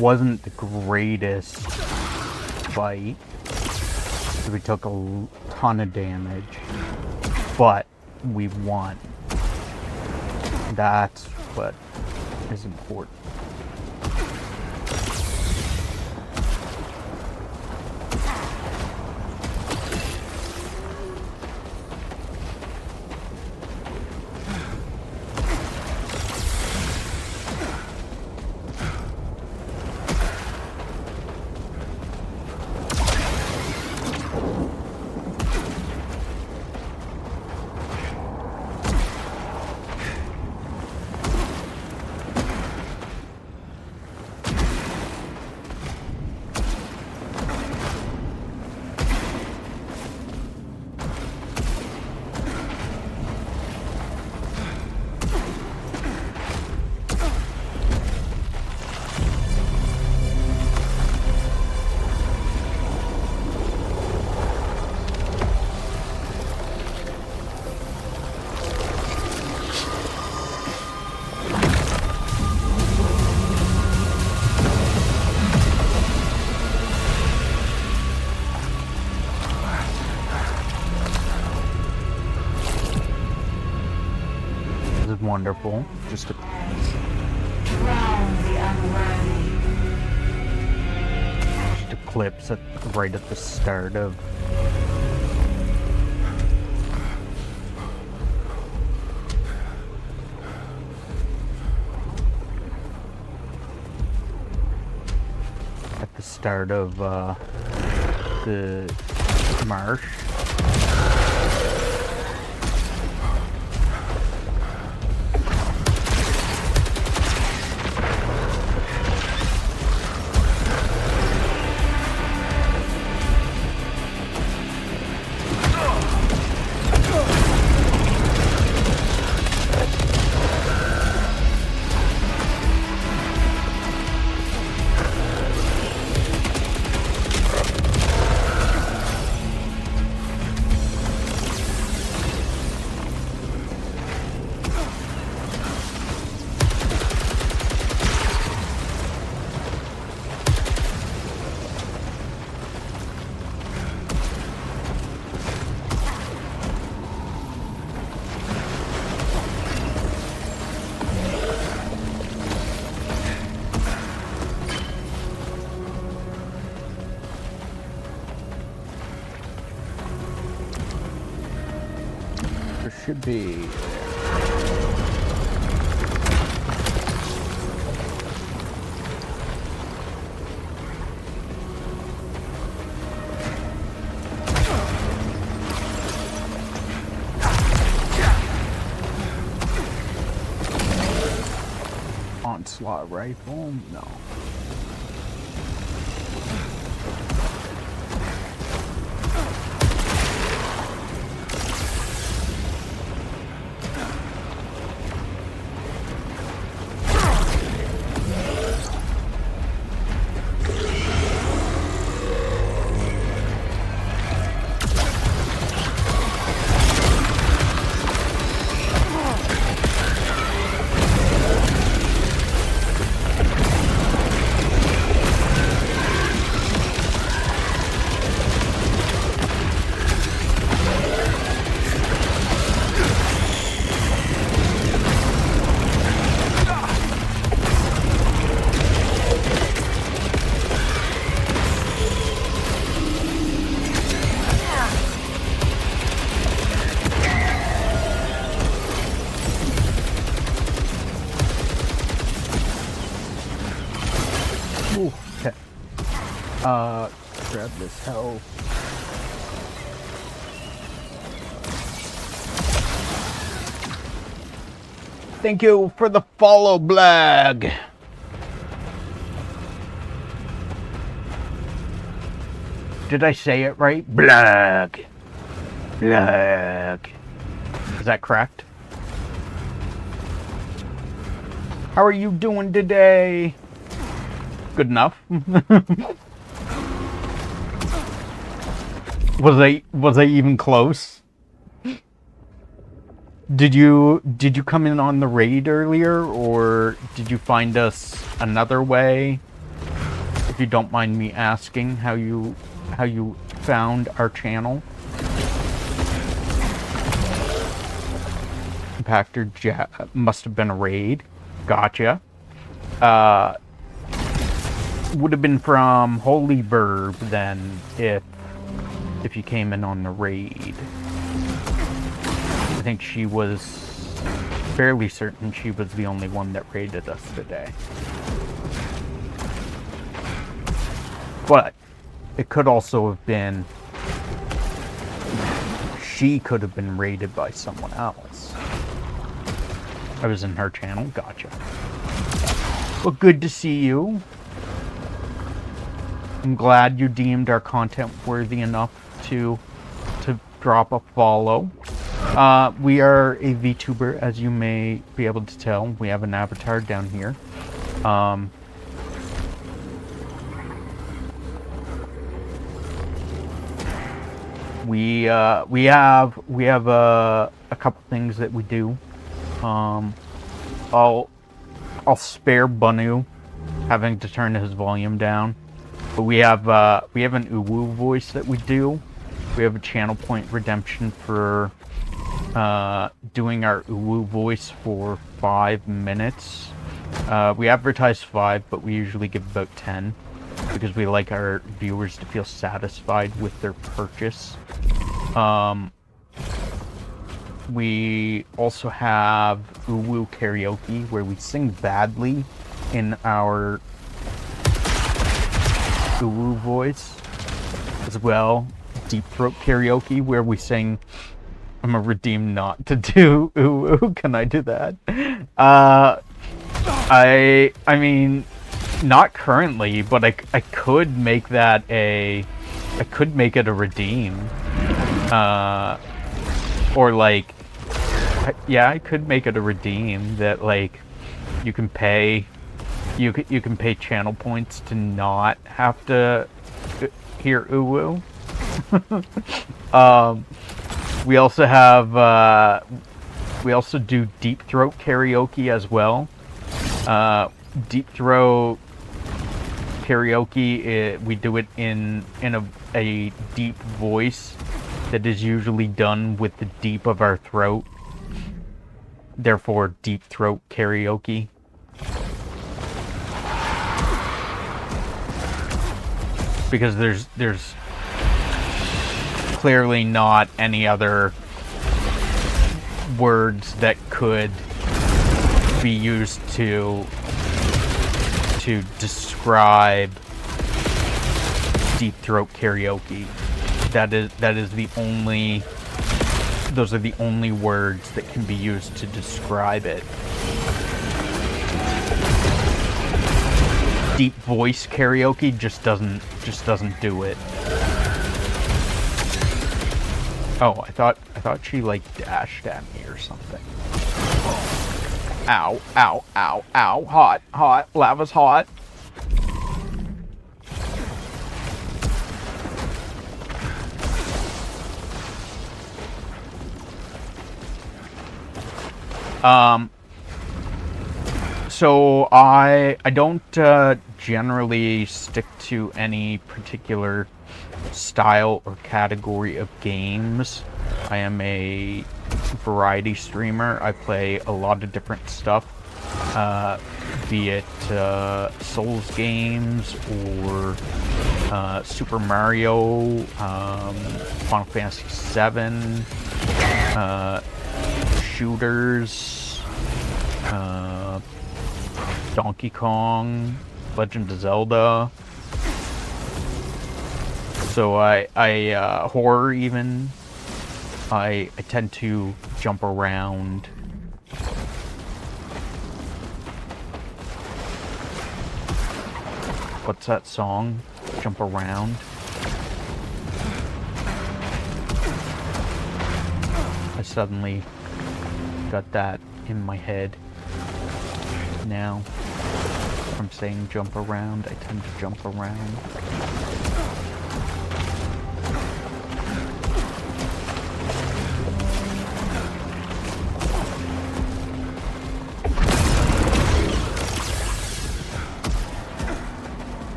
Wasn't the greatest fight. We took a ton of damage, but we won. That's what is important. Wonderful. Just a clips right at the start of the marsh. Should be. Onslaught rifle? No. Ooh, okay. Grab this health. Thank you for the follow, Blag. Did I say it right? Blag. Blag. Is that correct? How are you doing today? Good enough. Was I even close? Did you come in on the raid earlier, or did you find us another way? if you don't mind me asking, how you found our channel. Compactor must have been a raid. Gotcha. Would have been from Holy Burb then, if you came in on the raid. I think she was fairly certain she was the only one that raided us today. But it could also have been she could have been raided by someone else. I was in her channel. Gotcha. Well, good to see you. I'm glad you deemed our content worthy enough to drop a follow. We are a VTuber, as you may be able to tell. We have an avatar down here. We have a couple things that we do. I'll spare Banu having to turn his volume down. But we have an uwu voice that we do. We have a channel point redemption for doing our uwu voice for 5 minutes. We advertise 5, but we usually give about 10 because we like our viewers to feel satisfied with their purchase. We also have uwu karaoke where we sing badly in our uwu voice, as well. Deep throat karaoke where we sing I'm a redeemed not to do uwu. Can I do that? I mean, not currently, but I could make that I could make it a redeem. Or like, yeah, I could make it a redeem that like you can pay channel points to not have to hear uwu. We also have we also do deep throat karaoke as well. Deep throat karaoke, we do it in a deep voice that is usually done with the deep of our throat. Therefore, deep throat karaoke. Because there's clearly not any other words that could be used to describe deep throat karaoke. Those are the only words that can be used to describe it. Deep voice karaoke just doesn't do it. Oh, I thought she like dashed at me or something. Ow, ow, ow, ow. Hot, hot. Lava's hot. So I don't generally stick to any particular style or category of games. I am a variety streamer. I play a lot of different stuff, be it Souls games or Super Mario, Final Fantasy VII, shooters, Donkey Kong, Legend of Zelda. So horror even. I tend to jump around. What's that song? Jump around. I suddenly got that in my head. Now, if I'm saying jump around, I tend to jump around.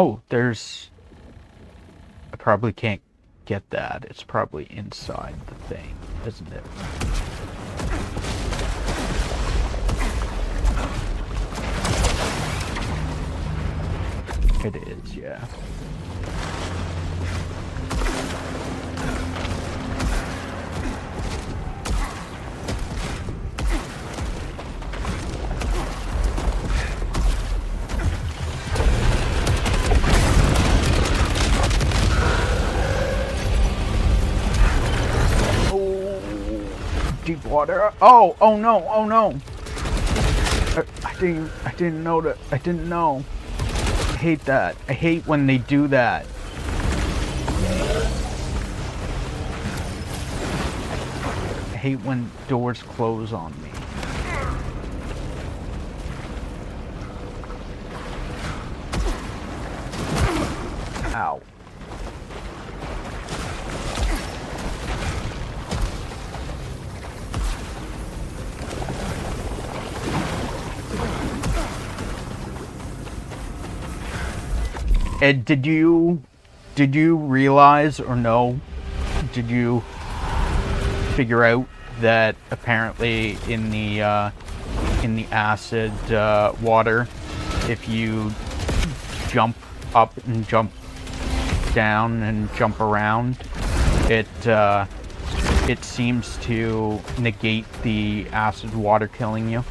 Oh, there's... I probably can't get that. It's probably inside the thing, isn't it? It is, yeah. Deep water. Oh no, oh no. I didn't know that. I didn't know. I hate that. I hate when they do that. I hate when doors close on me. Ow. Ed, did you realize or know? Did you figure out that apparently in the acid water, if you jump up and jump down and jump around, it seems to negate the acid water killing you?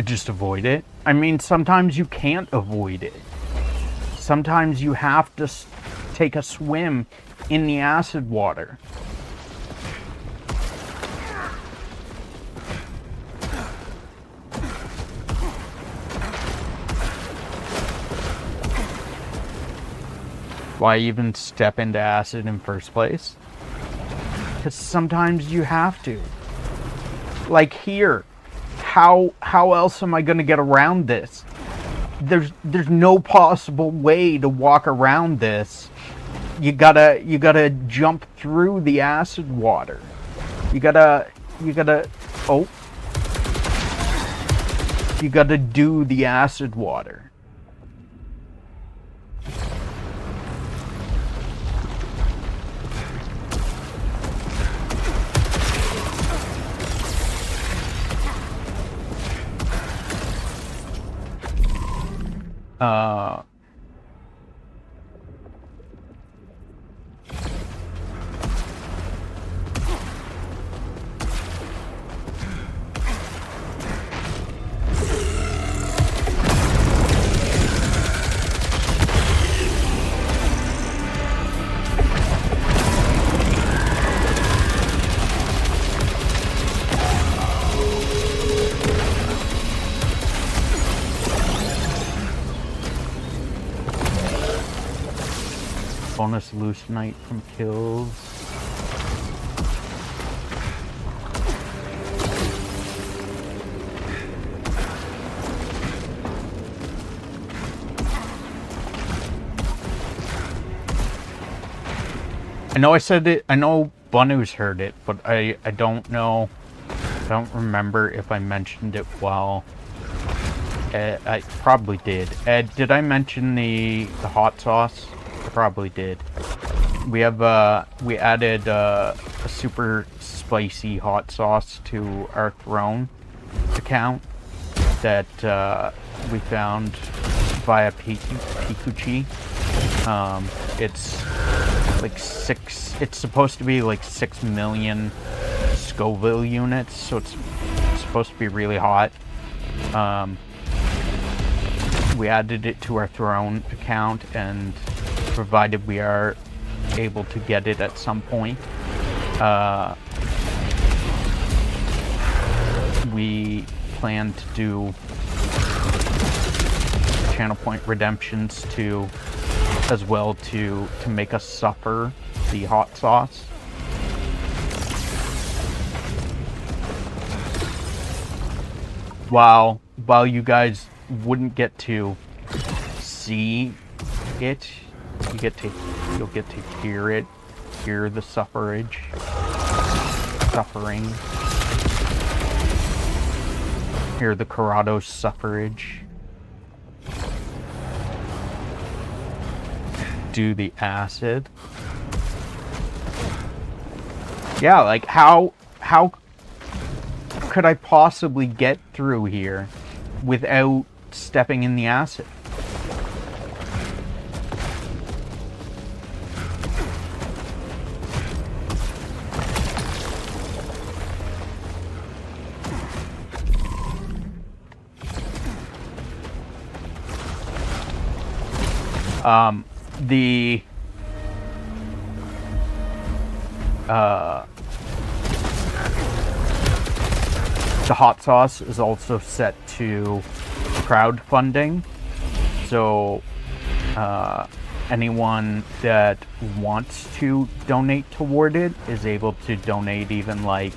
Just avoid it. I mean, sometimes you can't avoid it. Sometimes you have to take a swim in the acid water. Why even step into acid in first place? Because sometimes you have to. Like here. How else am I going to get around this? There's no possible way to walk around this. You gotta jump through the acid water. You gotta do the acid water. Bonus Lucenite from kills. I know I said it, I know Bunu's heard it, but I don't know, I don't remember if I mentioned it while... I probably did. Ed, did I mention the hot sauce? I probably did. We have we added a super spicy hot sauce to our Throne account that we found via Pikuchi. It's like it's supposed to be like 6 million Scoville units, so it's supposed to be really hot. We added it to our Throne account, and provided we are able to get it at some point, we plan to do channel point redemptions to, as well, to make us suffer the hot sauce. While you guys wouldn't get to see it, you'll get to hear it, hear the suffering. Hear the Corrado's suffrage. Do the acid. Yeah, like how could I possibly get through here without stepping in the acid? The hot sauce is also set to crowdfunding, so anyone that wants to donate toward it is able to donate even like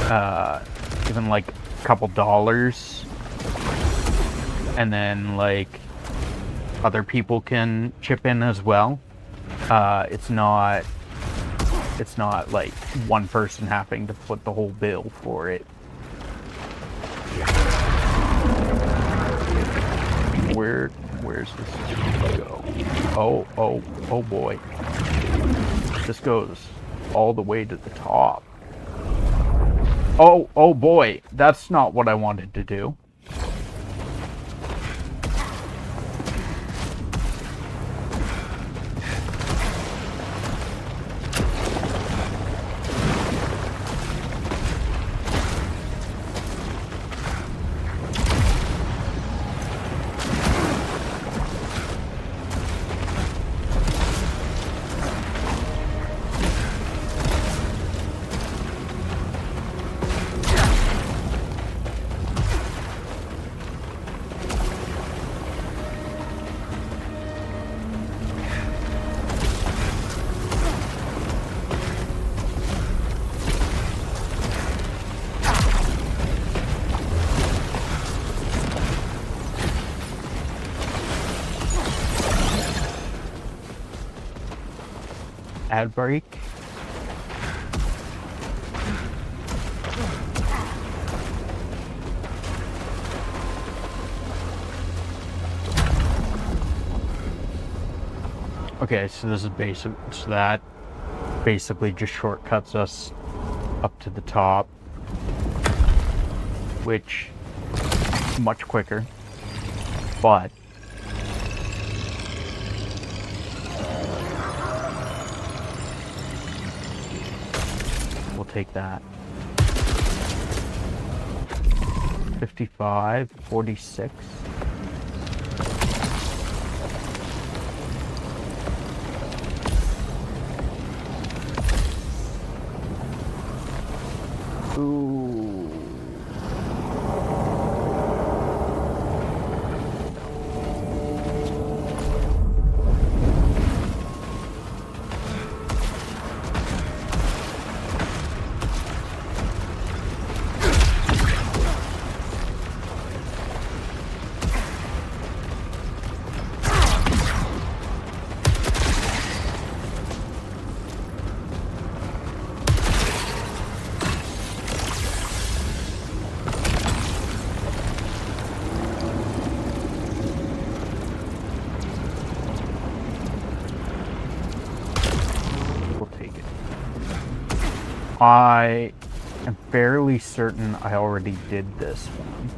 a couple dollars, and then like other people can chip in as well. It's not like one person having to foot the whole bill for it. Where's this go? Oh boy. This goes all the way to the top. Oh boy, that's not what I wanted to do. Ad break. Okay, so this is basic. So that basically just shortcuts us up to the top, which is much quicker, but we'll take that. 55, 46. Ooh. I am fairly certain I already did this one.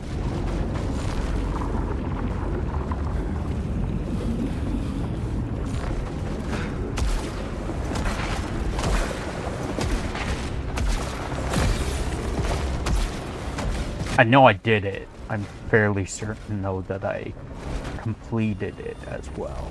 I know I did it. I'm fairly certain, though, that I completed it as well.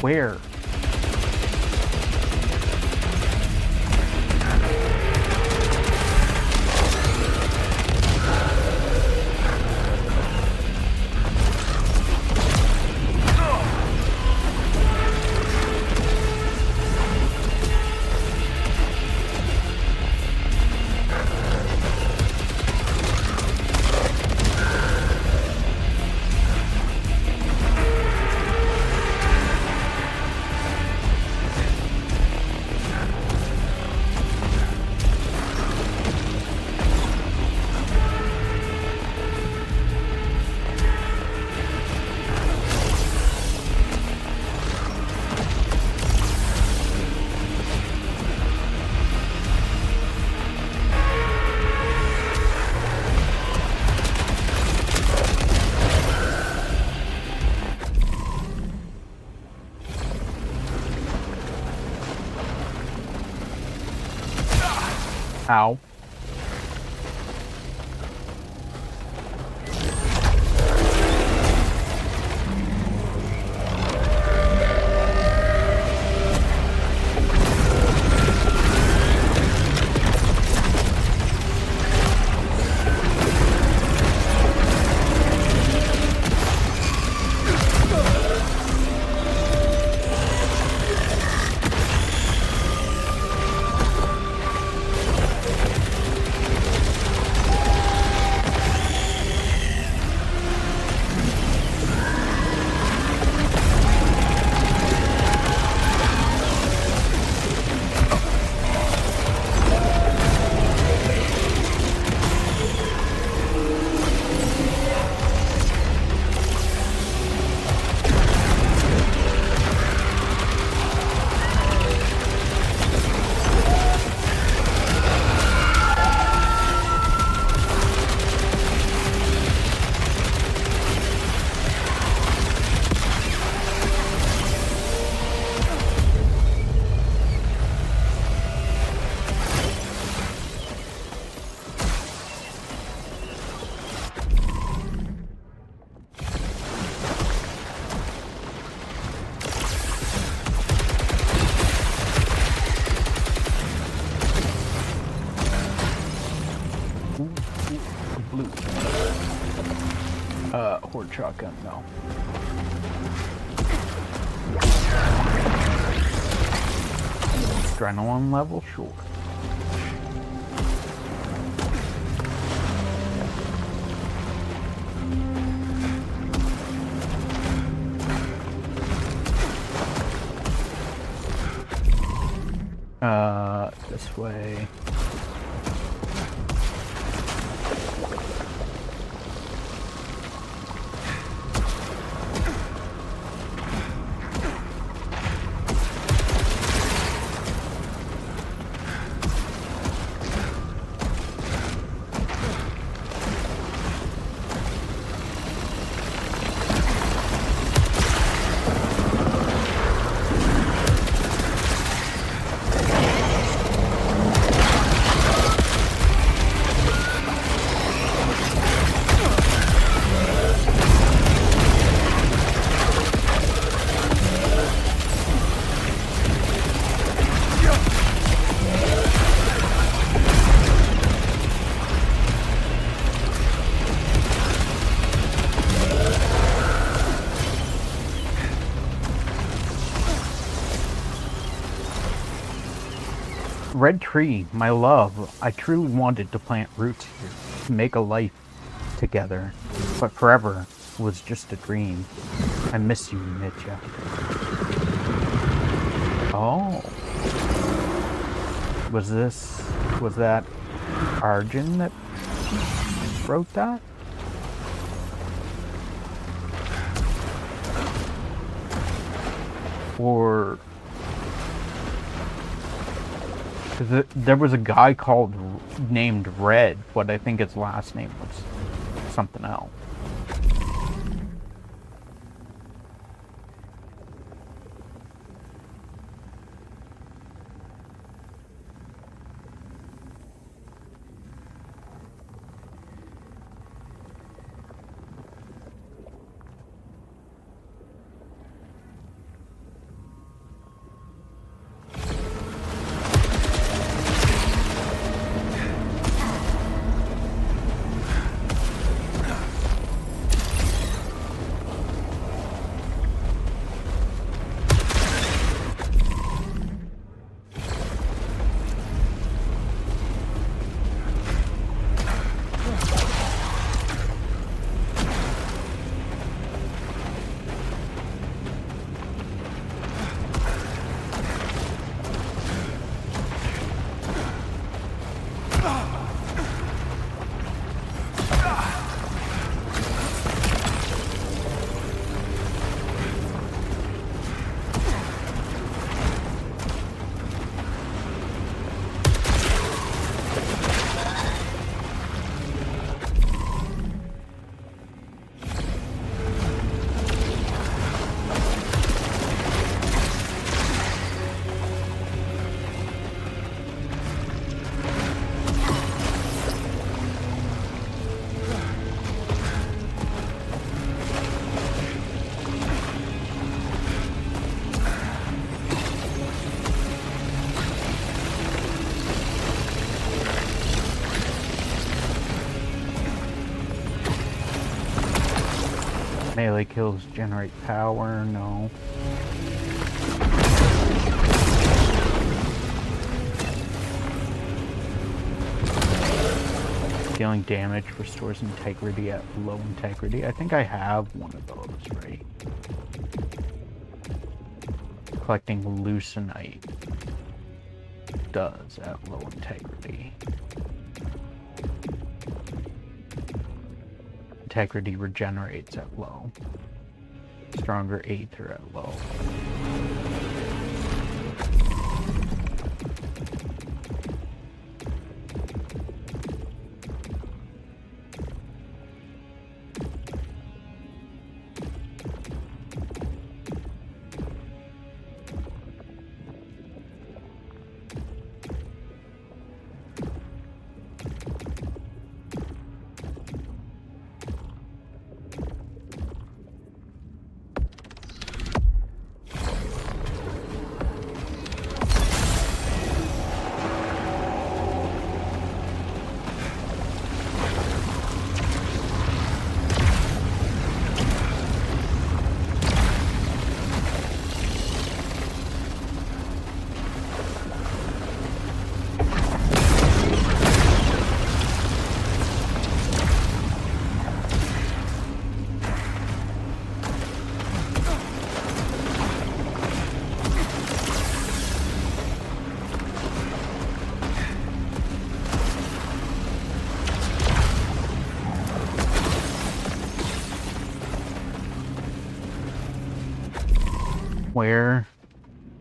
Where? Ow. Blue. Horde shotgun, no. Adrenaline level, sure. This way. Red tree, my love, I truly wanted to plant roots here, to make a life together, but forever was just a dream. I miss you, Mitya. Oh. Was that Arjun that wrote that? Or... there was a guy named Red, but I think his last name was something else. Melee kills generate power, no. Dealing damage restores integrity at low integrity. I think I have one of those, right? Collecting leucinite does at low integrity. Integrity regenerates at low. Stronger Aether at low. Where?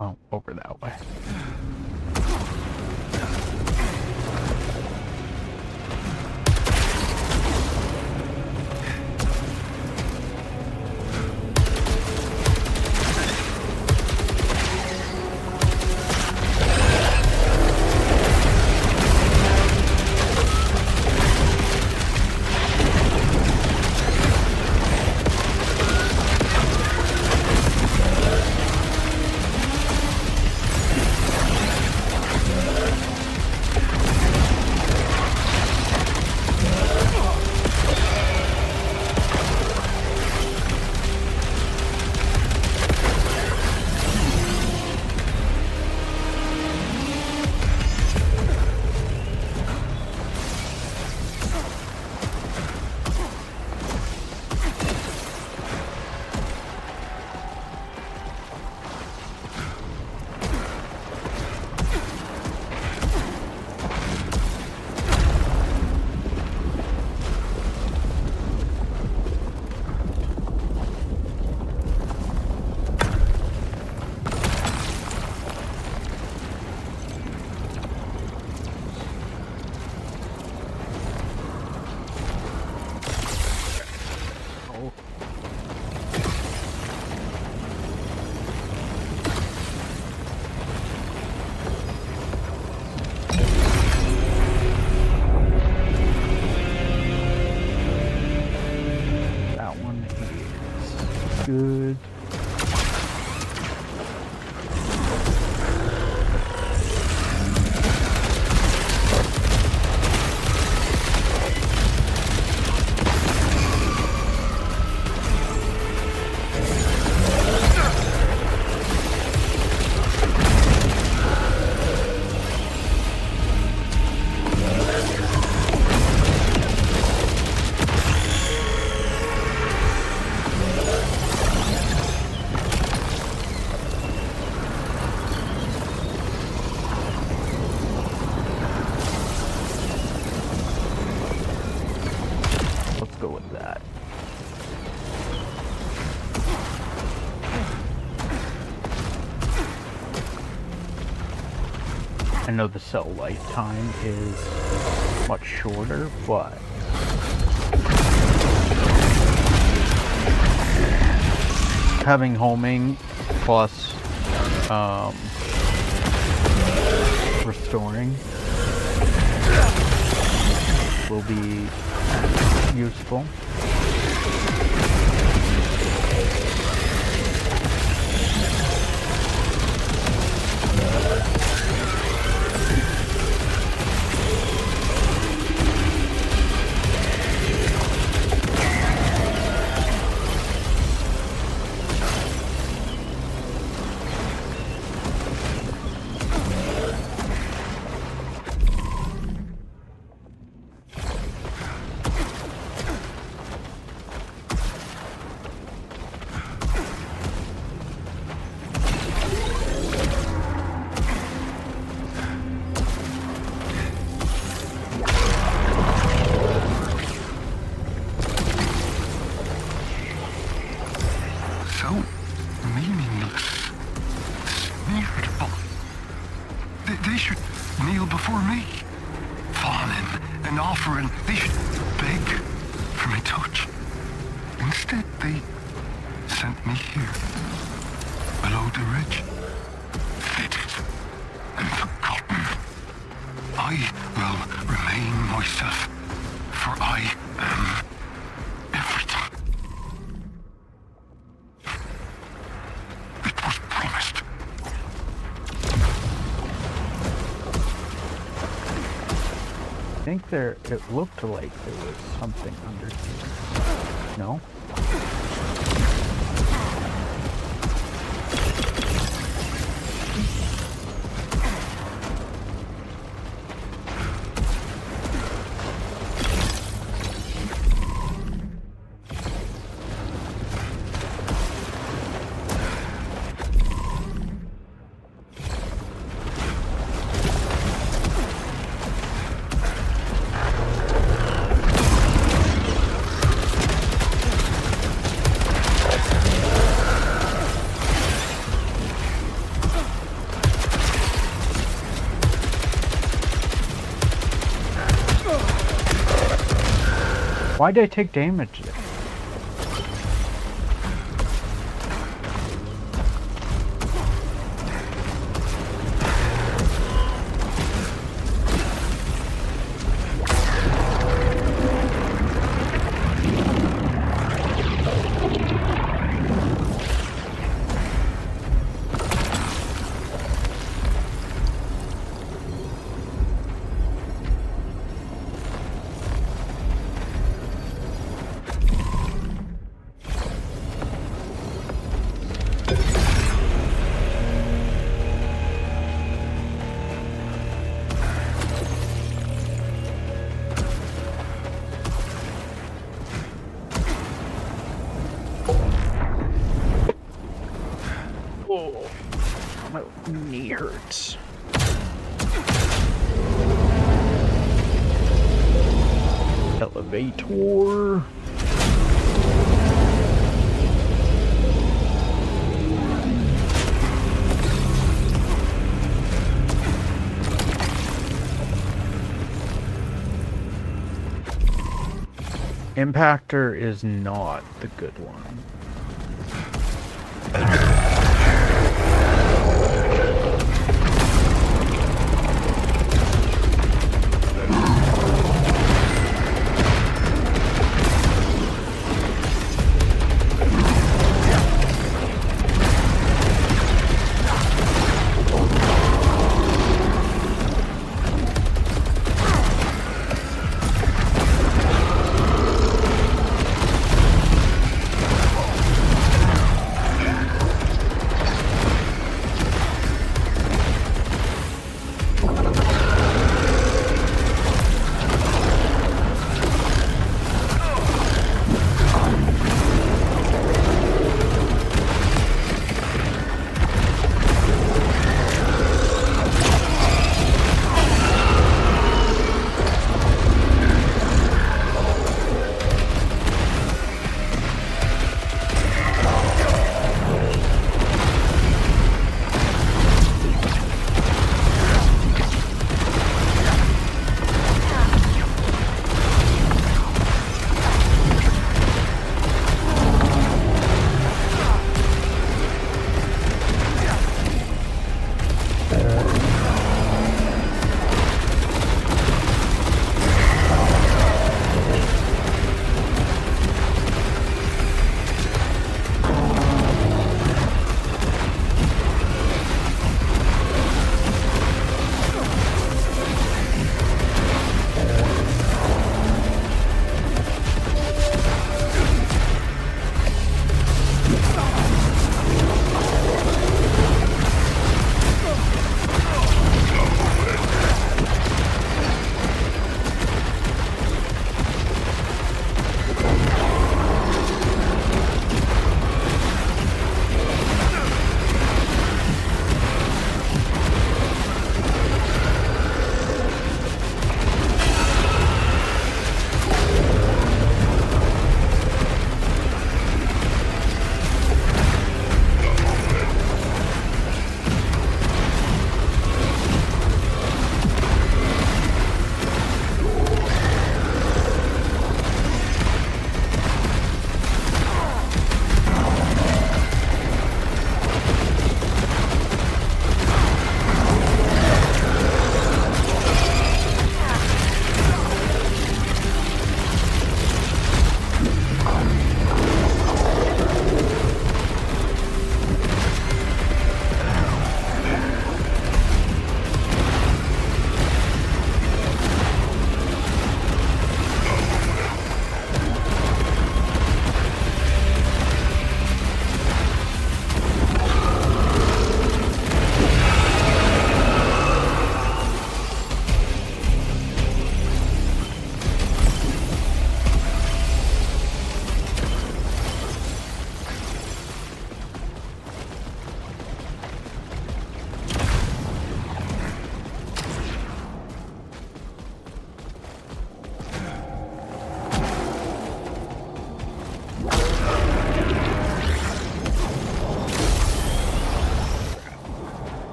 Oh, over that way. Good. Let's go with that. I know the cell lifetime is much shorter, but having homing plus restoring will be useful. felt meaningless, smeared upon. They should kneel before me, fawning and offering. They should beg for my touch. Instead, they sent me here, below the ridge, faded and forgotten. I will remain myself, for I am everything. It was promised. I think it looked like there was something under here. No? Why did I take damage there? Oh, my knee hurts. Elevator. Impactor is not the good one.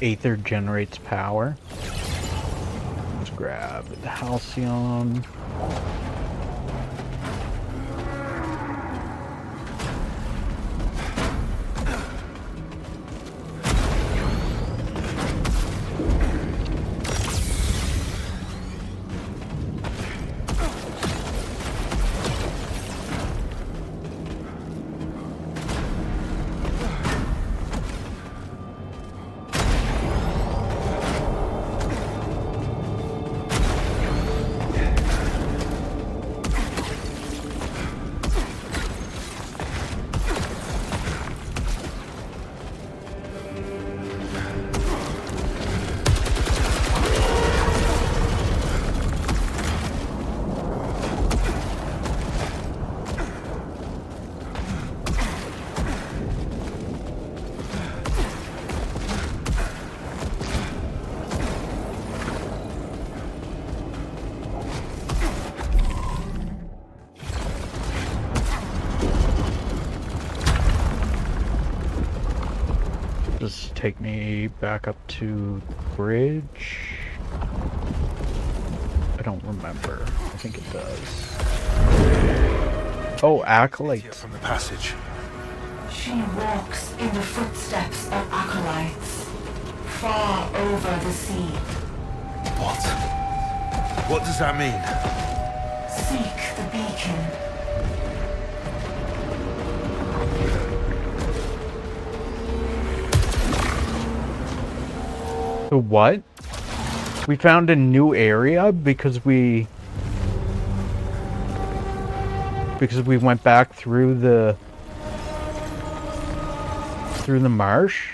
Aether generates power. Let's grab the Halcyon. Just take me back up to the bridge. I don't remember. I think it does. Oh, acolytes. From the passage. She walks in the footsteps of acolytes, far over the sea. What? What does that mean? Seek the beacon. So what? We found a new area because we went back through the marsh.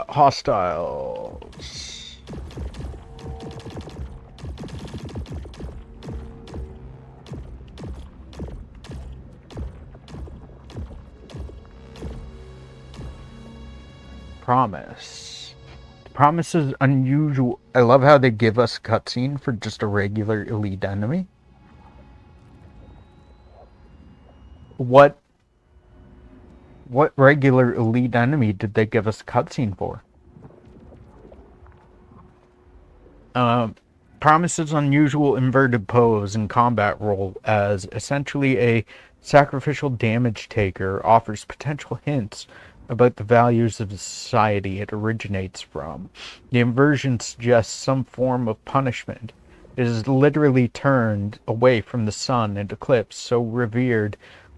Hostiles. Promise. Promise is unusual. I love how they give us a cutscene for just a regular elite enemy. What regular elite enemy did they give us a cutscene for? Promise's unusual inverted pose and combat role as essentially a sacrificial damage taker offers potential hints about the values of the society it originates from. The inversion suggests some form of punishment. It is literally turned away from the sun and eclipse so revered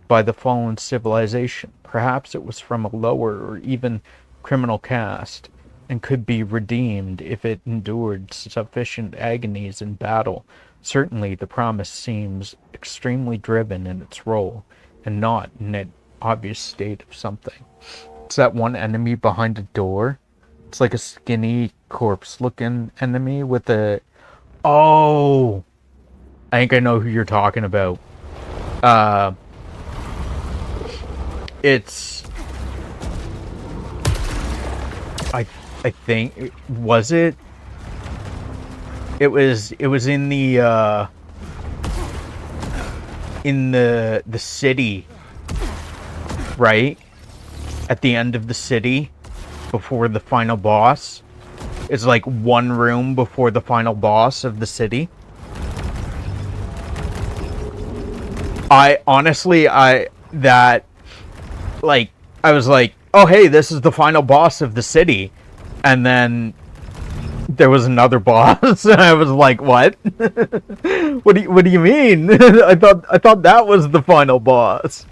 by the fallen civilization. Perhaps it was from a lower or even criminal caste, and could be redeemed if it endured sufficient agonies in battle. Certainly, the promise seems extremely driven in its role, and not in an obvious state of something. It's that one enemy behind a door. It's like a skinny, corpse-looking enemy with a... Oh! I think I know who you're talking about. It's... I think, was it? It was in the city, right? At the end of the city, before the final boss. It's like one room before the final boss of the city. I honestly, I was like, oh hey, this is the final boss of the city. And then there was another boss, and I was like, "What? What do you mean? I thought that was the final boss."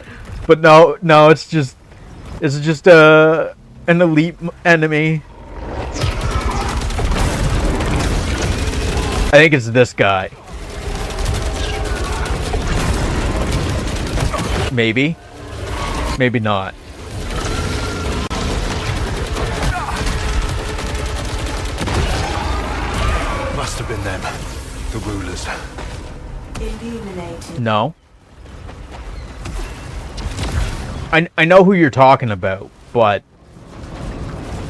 But no, it's just an elite enemy. I think it's this guy. Maybe not. Must have been them. The rulers. Illuminated. No. I know who you're talking about, but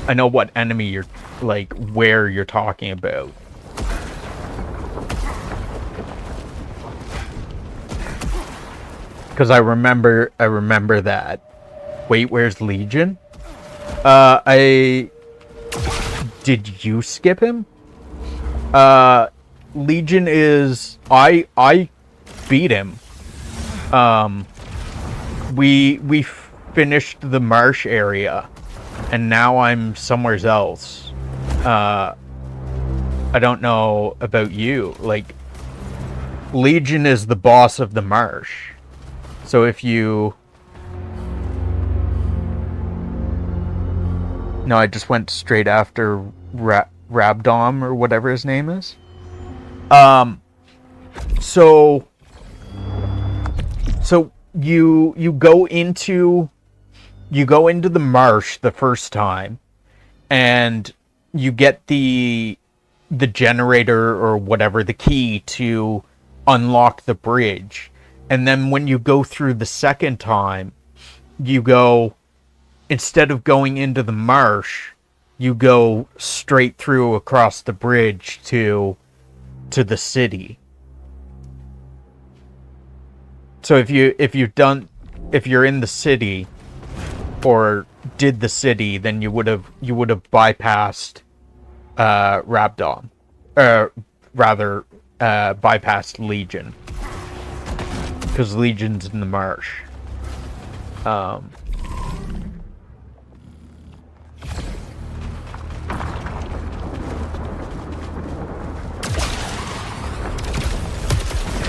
I know what enemy you're, like, where you're talking about. Because I remember that. Wait, where's Legion? Did you skip him? Legion is... I beat him. We finished the marsh area, and now I'm somewhere else. I don't know about you. Like, Legion is the boss of the marsh. So if you... No, I just went straight after Rabdom, or whatever his name is. So you go into the marsh the first time, and you get the generator or whatever, the key to unlock the bridge. And then when you go through the second time, you go, instead of going into the marsh, you go straight through across the bridge to the city. So if you're in the city or did the city, then you would have bypassed Rabdom, rather bypassed Legion, because Legion's in the marsh.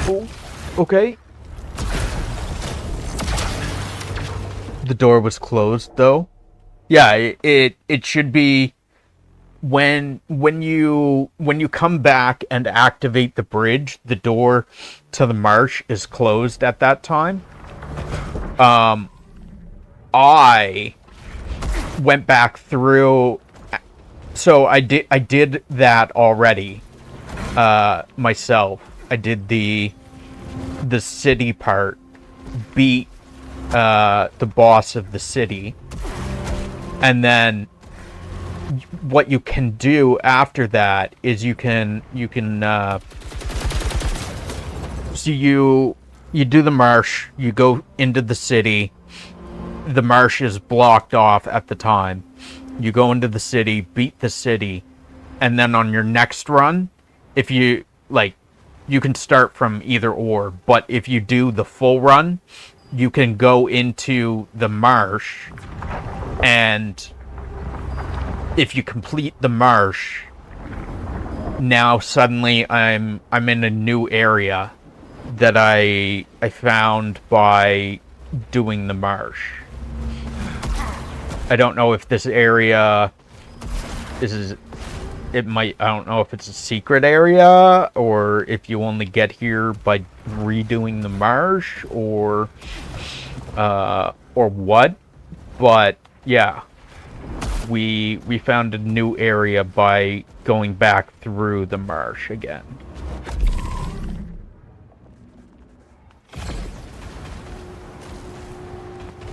Oh, okay. The door was closed, though. Yeah, it should be when you come back and activate the bridge, the door to the marsh is closed at that time. I went back through, so I did that already myself. I did the city part, beat the boss of the city, and then what you can do after that is you can so you do the marsh, you go into the city. The marsh is blocked off at the time. You go into the city, beat the city, and then on your next run, if you like, you can start from either or, but if you do the full run, you can go into the marsh, and if you complete the marsh, now suddenly I'm in a new area that I found by doing the marsh. I don't know if this area I don't know if it's a secret area, or if you only get here by redoing the marsh, or what, but yeah, we found a new area by going back through the marsh again.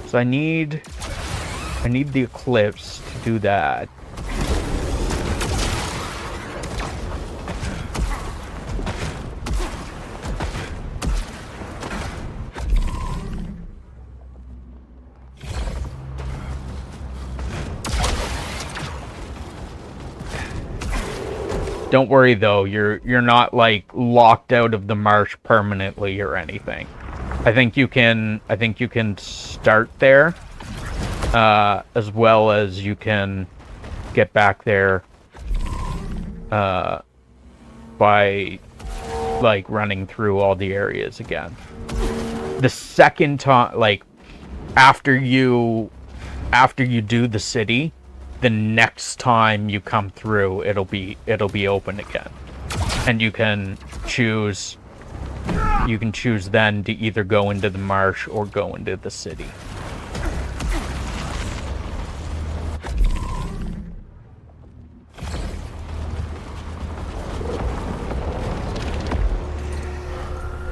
So I need the Eclipse to do that. Don't worry though, you're not like locked out of the marsh permanently or anything. I think you can start there, as well as you can get back there by like running through all the areas again. The second time, like after you do the city, the next time you come through, it'll be open again, and you can choose then to either go into the marsh or go into the city.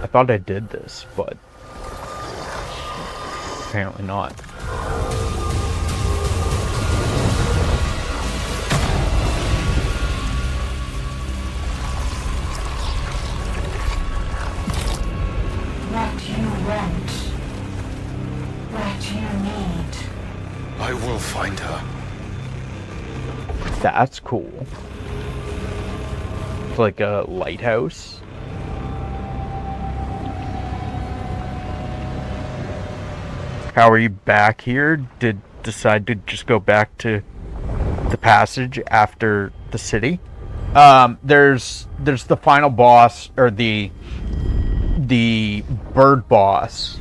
I thought I did this, but apparently not. you need. I will find her. That's cool. It's like a lighthouse. How are you back here? Did decide to just go back to the passage after the city? There's the final boss, or the bird boss,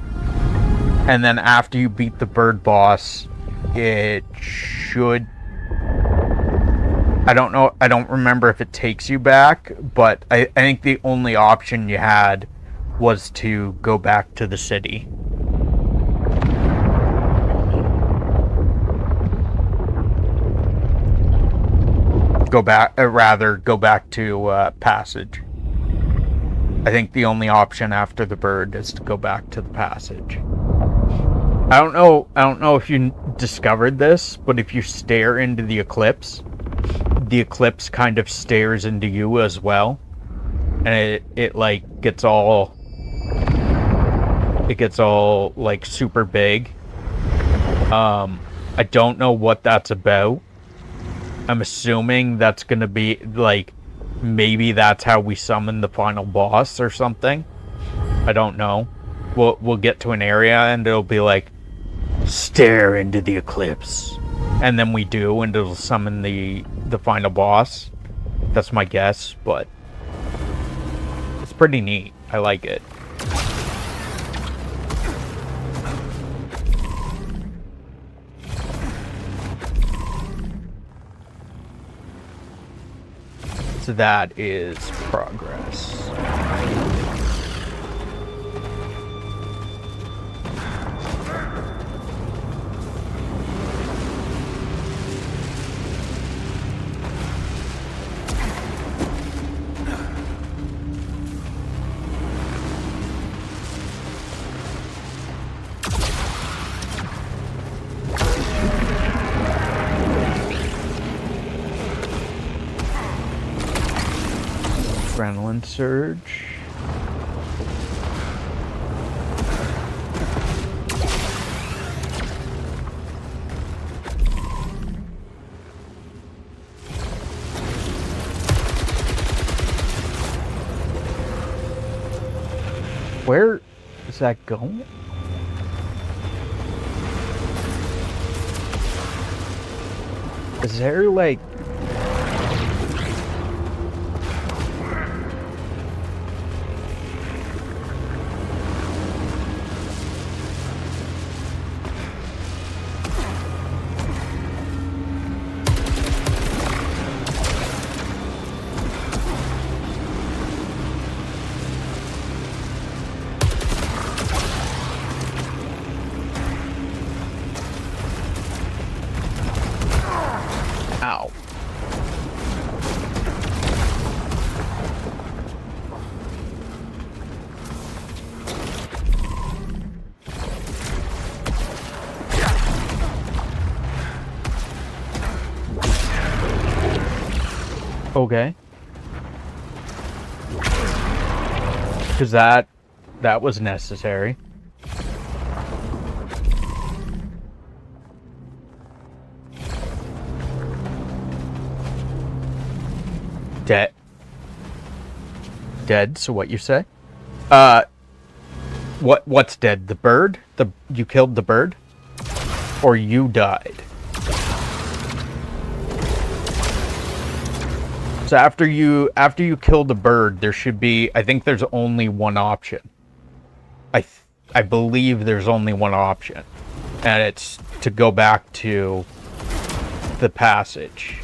and then after you beat the bird boss, it should, I don't know, I don't remember if it takes you back, but I think the only option you had was to go back to the city. Go back to passage. I think the only option after the bird is to go back to the passage. I don't know if you discovered this, but if you stare into the eclipse kind of stares into you as well, and it like gets all like super big. I don't know what that's about. I'm assuming that's gonna be like, maybe that's how we summon the final boss or something. I don't know. We'll get to an area and it'll be like, stare into the eclipse, and then we do, and it'll summon the final boss. That's my guess, but it's pretty neat. I like it. So that is progress. Adrenaline surge. Where is that going? Is there like... Ow. Okay. Because that was necessary. Dead, so what you say? What's dead? The bird? You killed the bird? Or you died? So after you kill the bird, there should be, I think there's only one option. I believe there's only one option. And it's to go back to the passage.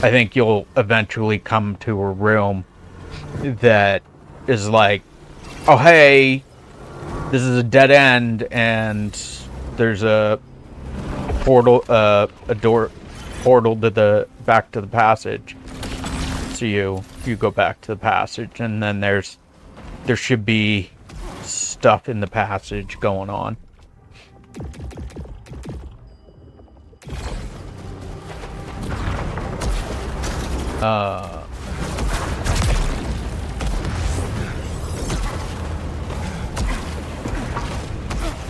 I think you'll eventually come to a room that is like, oh hey, this is a dead end, and there's a portal, a portal to back to the passage. So you go back to the passage, and then there should be stuff in the passage going on.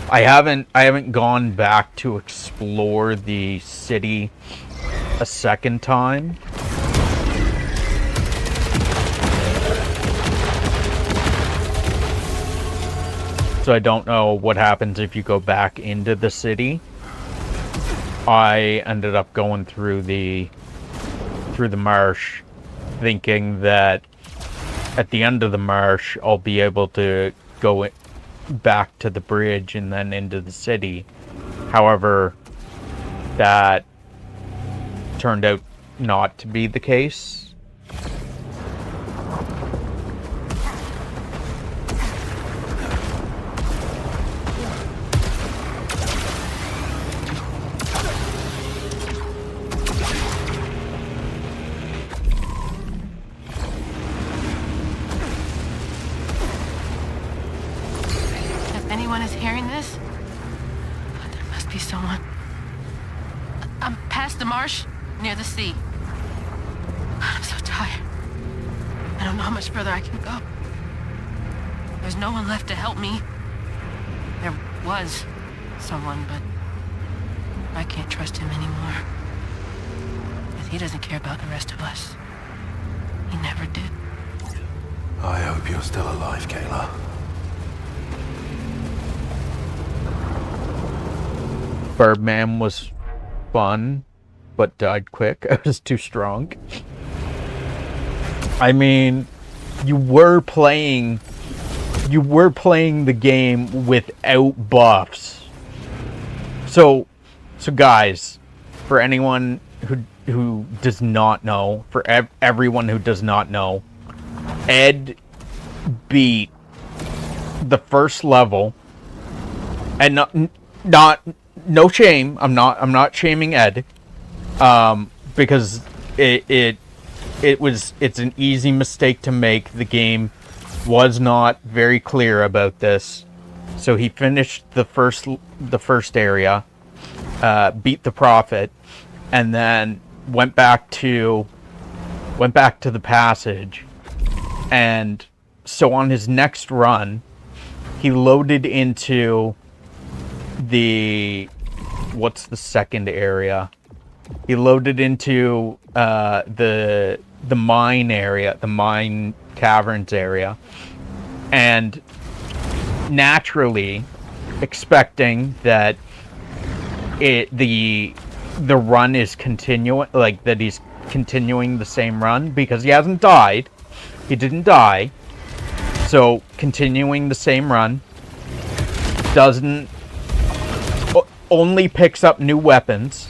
I haven't gone back to explore the city a second time. So I don't know what happens if you go back into the city. I ended up going through the marsh, thinking that at the end of the marsh I'll be able to go back to the bridge and then into the city. However, that turned out not to be the case. If anyone is hearing this, there must be someone. I'm past the marsh, near the sea. I'm so tired. I don't know how much further I can go. There's no one left to help me. There was someone, but I can't trust him anymore. Because he doesn't care about the rest of us. He never did. I hope you're still alive, Kayla. Birdman was fun, but died quick. I was too strong. I mean, you were playing the game without buffs. So guys, for anyone who does not know, for everyone who does not know, Ed beat the first level, and no shame. I'm not shaming Ed, because it's an easy mistake to make. The game was not very clear about this, so he finished the first area, beat the Prophet, and then went back to the passage, and so on his next run, he loaded into what's the second area? He loaded into the mine area, the mine caverns area, and naturally expecting that the run is continuing, like that he's continuing the same run because he hasn't died. He didn't die. So continuing the same run only picks up new weapons,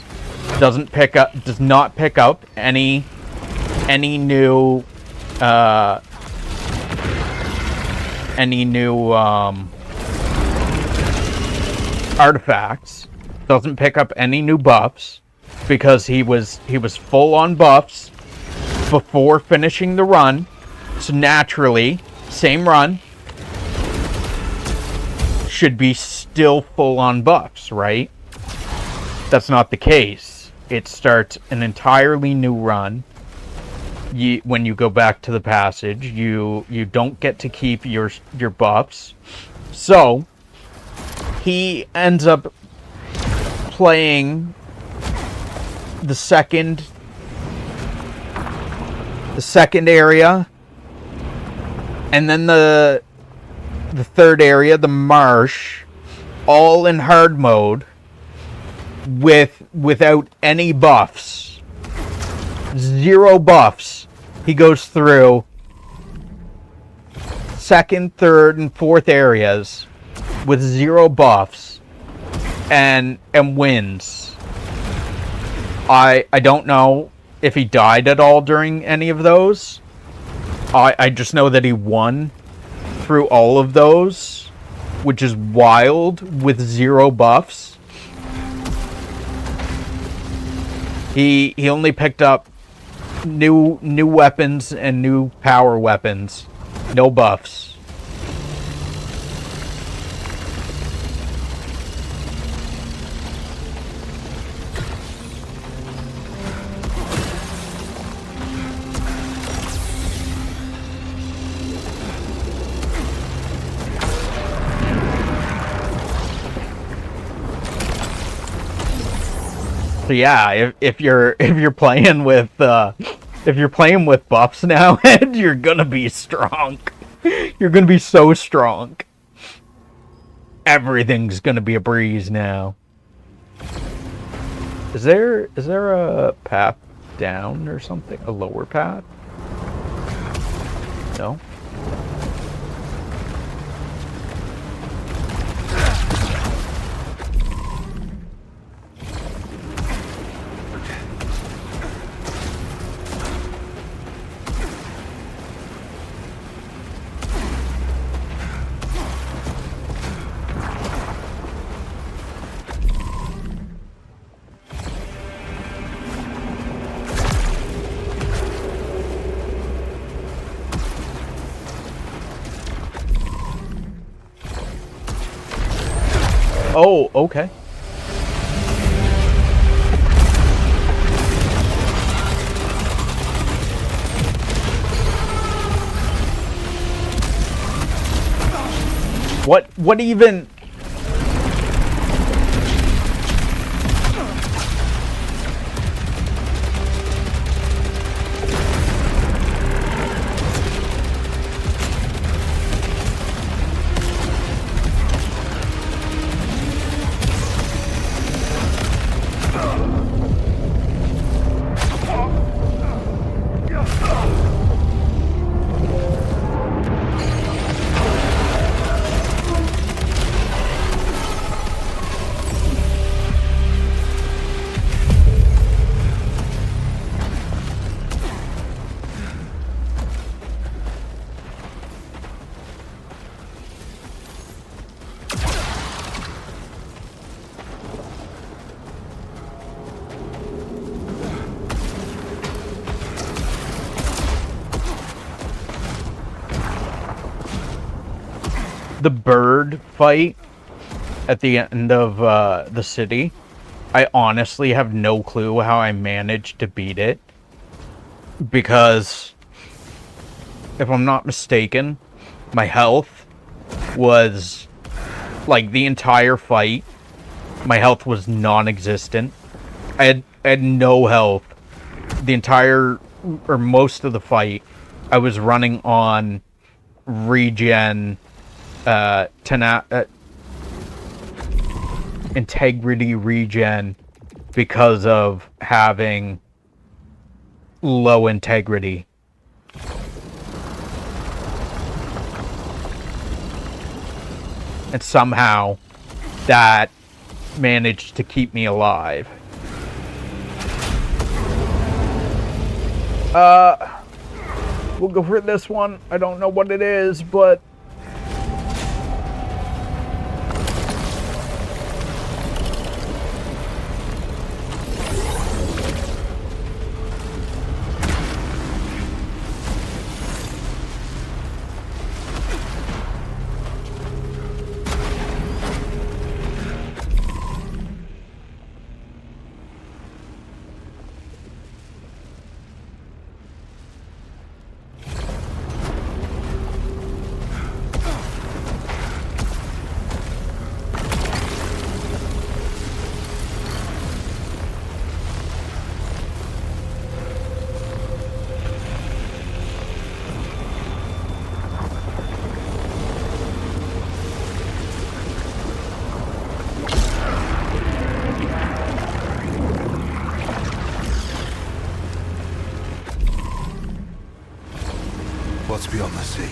does not pick up any new artifacts, doesn't pick up any new buffs, because he was full on buffs before finishing the run. So naturally, same run should be still full on buffs, right? That's not the case. It starts an entirely new run. When you go back to the passage, you don't get to keep your buffs. So he ends up playing the second area, and then the third area, the marsh, all in hard mode, without any buffs. 0 buffs. He goes through second, third, and fourth areas with 0 buffs and wins. I don't know if he died at all during any of those. I just know that he won through all of those, which is wild, with 0 buffs. He only picked up new weapons and new power weapons. No buffs. yeah, if you're playing with buffs now, Ed, you're gonna be strong. You're gonna be so strong. Everything's gonna be a breeze now. Is there a path down or something? A lower path? No? Oh, okay. What even? The bird fight at the end of the city, I honestly have no clue how I managed to beat it. Because, if I'm not mistaken, my health was, like, the entire fight, my health was non-existent. I had no health. The entire, or most of the fight, I was running on regen, integrity regen because of having low integrity. And somehow that managed to keep me alive. We'll go for this one. I don't know what it is, but What's beyond the sea?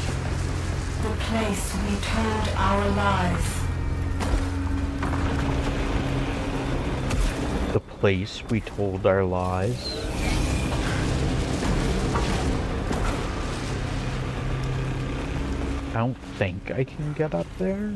The place we told our lies. the place we told our lies. I don't think I can get up there.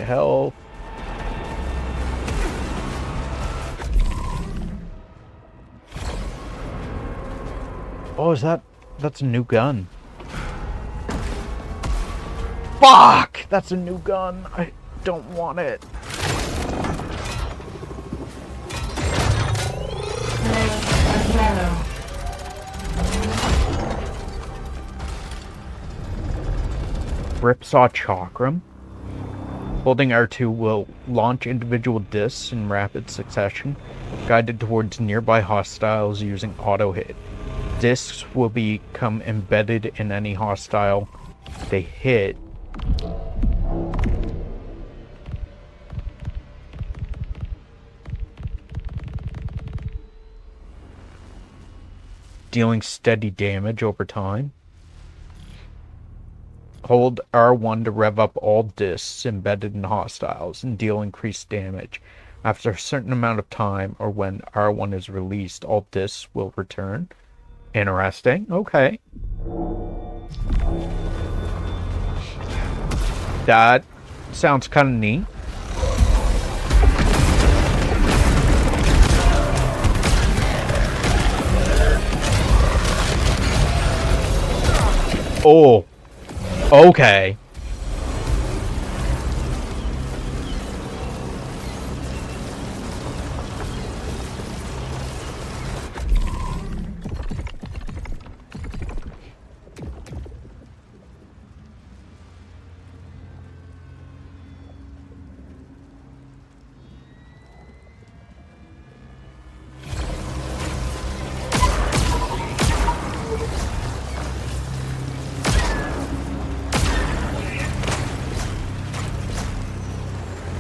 to health. Oh, that's a new gun. Fuck! That's a new gun. I don't want it. Yellow. Ripsaw Chakram. Holding R2 will launch individual discs in rapid succession, guided towards nearby hostiles using auto hit. Discs will become embedded in any hostile they hit. Dealing steady damage over time. Hold R1 to rev up all discs embedded in hostiles and deal increased damage. After a certain amount of time, or when R1 is released, all discs will return. Interesting. Okay. That sounds kind of neat. Oh. Okay.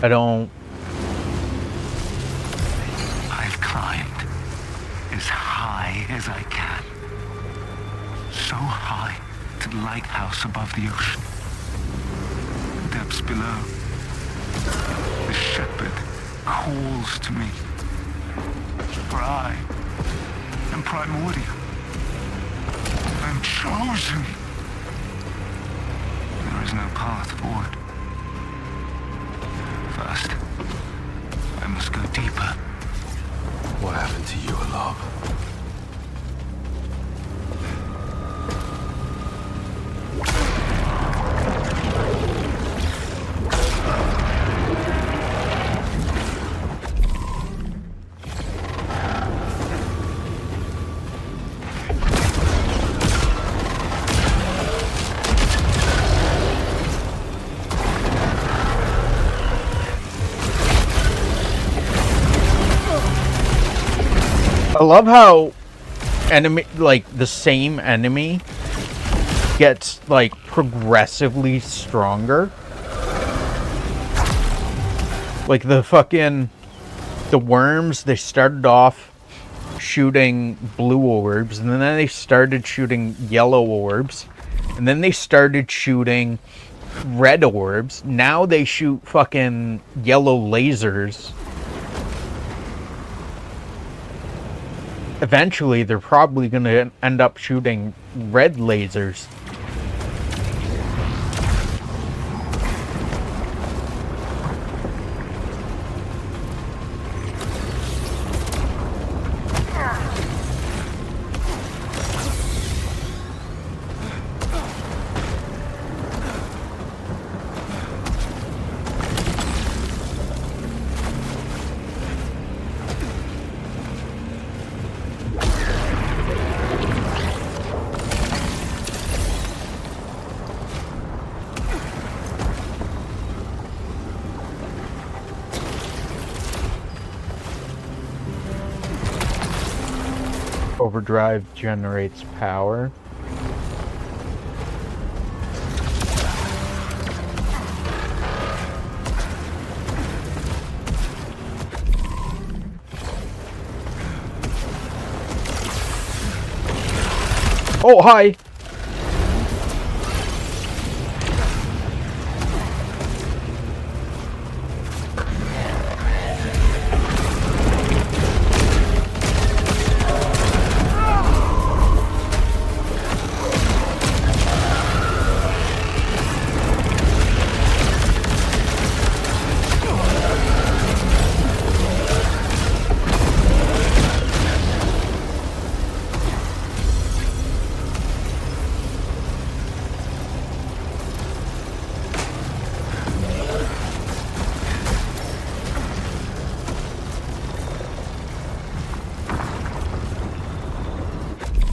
I don't... I've climbed as high as I can. So high to the lighthouse above the ocean. The depths below. The shepherd calls to me. For I am primordial. I am chosen. There is no path forward. First, I must go deeper. What happened to you, love? I love how enemy, like, the same enemy gets, like, progressively stronger. Like, the worms, they started off shooting blue orbs, and then they started shooting yellow orbs, and then they started shooting red orbs. Now they shoot fucking yellow lasers. Eventually, they're probably going to end up shooting red lasers. Overdrive generates power. Oh, hi!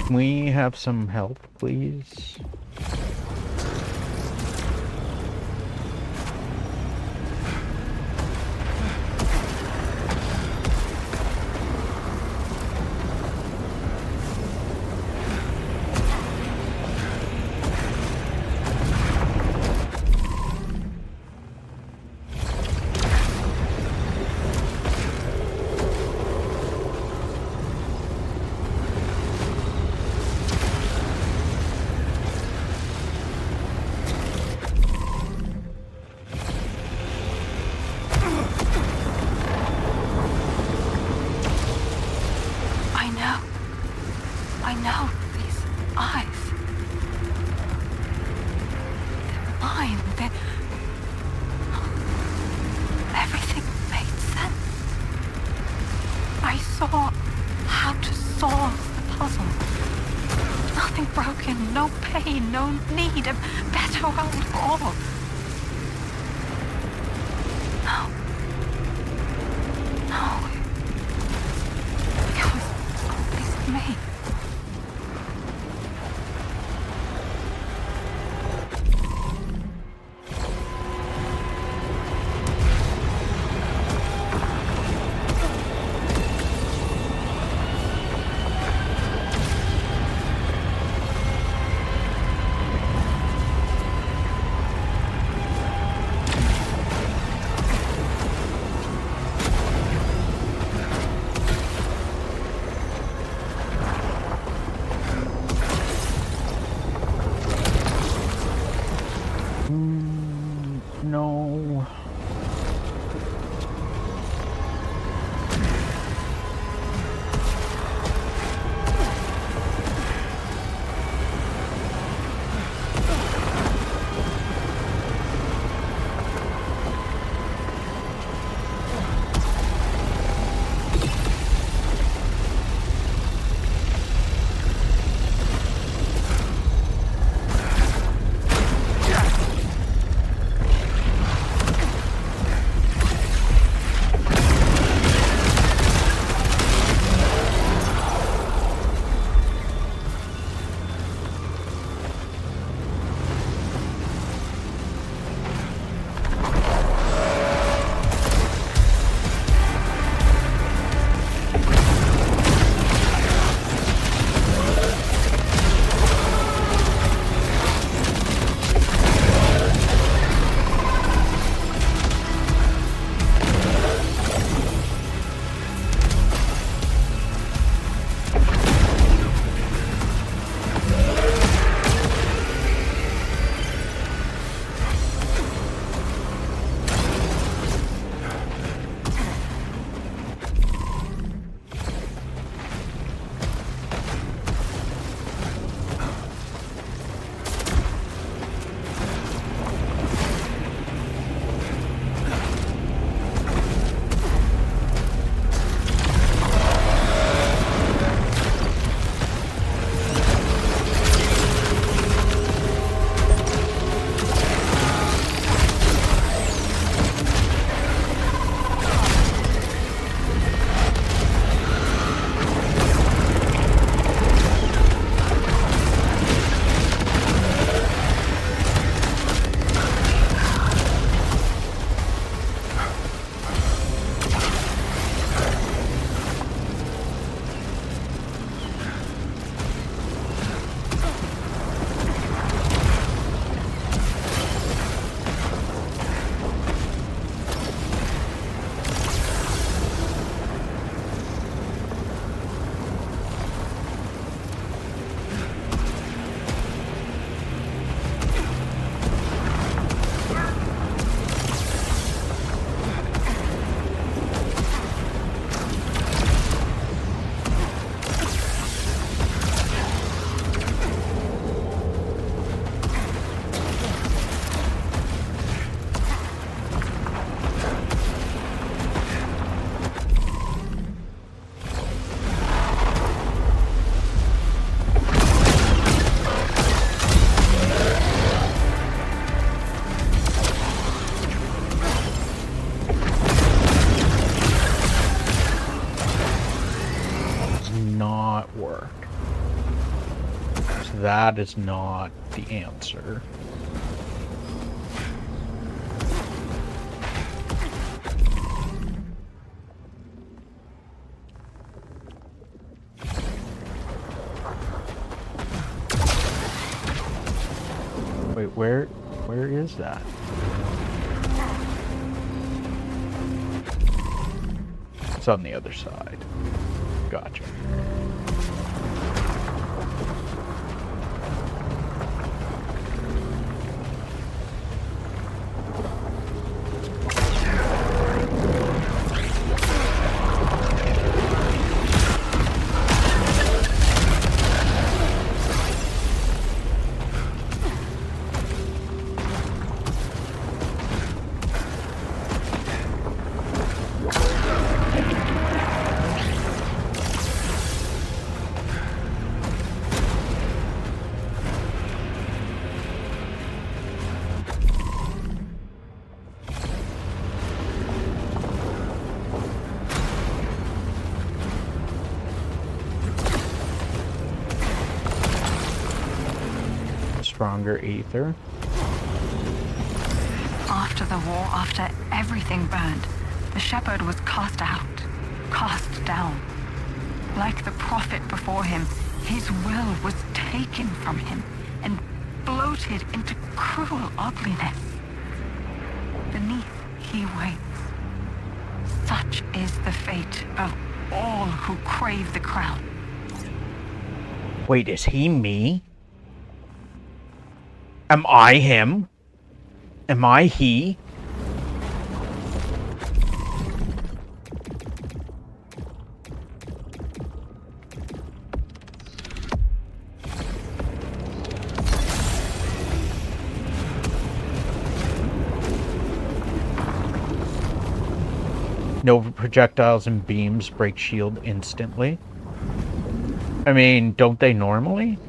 Can we have some help, please? I know these eyes. They're mine. Everything made sense. I saw how to solve the puzzle. Nothing broken, no pain, no need, a better world for all. No. It was always me. No. Not work. that is not the answer. Wait, where is that? It's on the other side. Gotcha. Stronger ether. After the war, after everything burned, the shepherd was cast out, cast down. Like the prophet before him, his will was taken from him and bloated into cruel ugliness. Beneath he waits. Such is the fate of all who crave the crown. Wait, is he me? Am I him? Am I he? No projectiles and beams break shield instantly. I mean, don't they normally?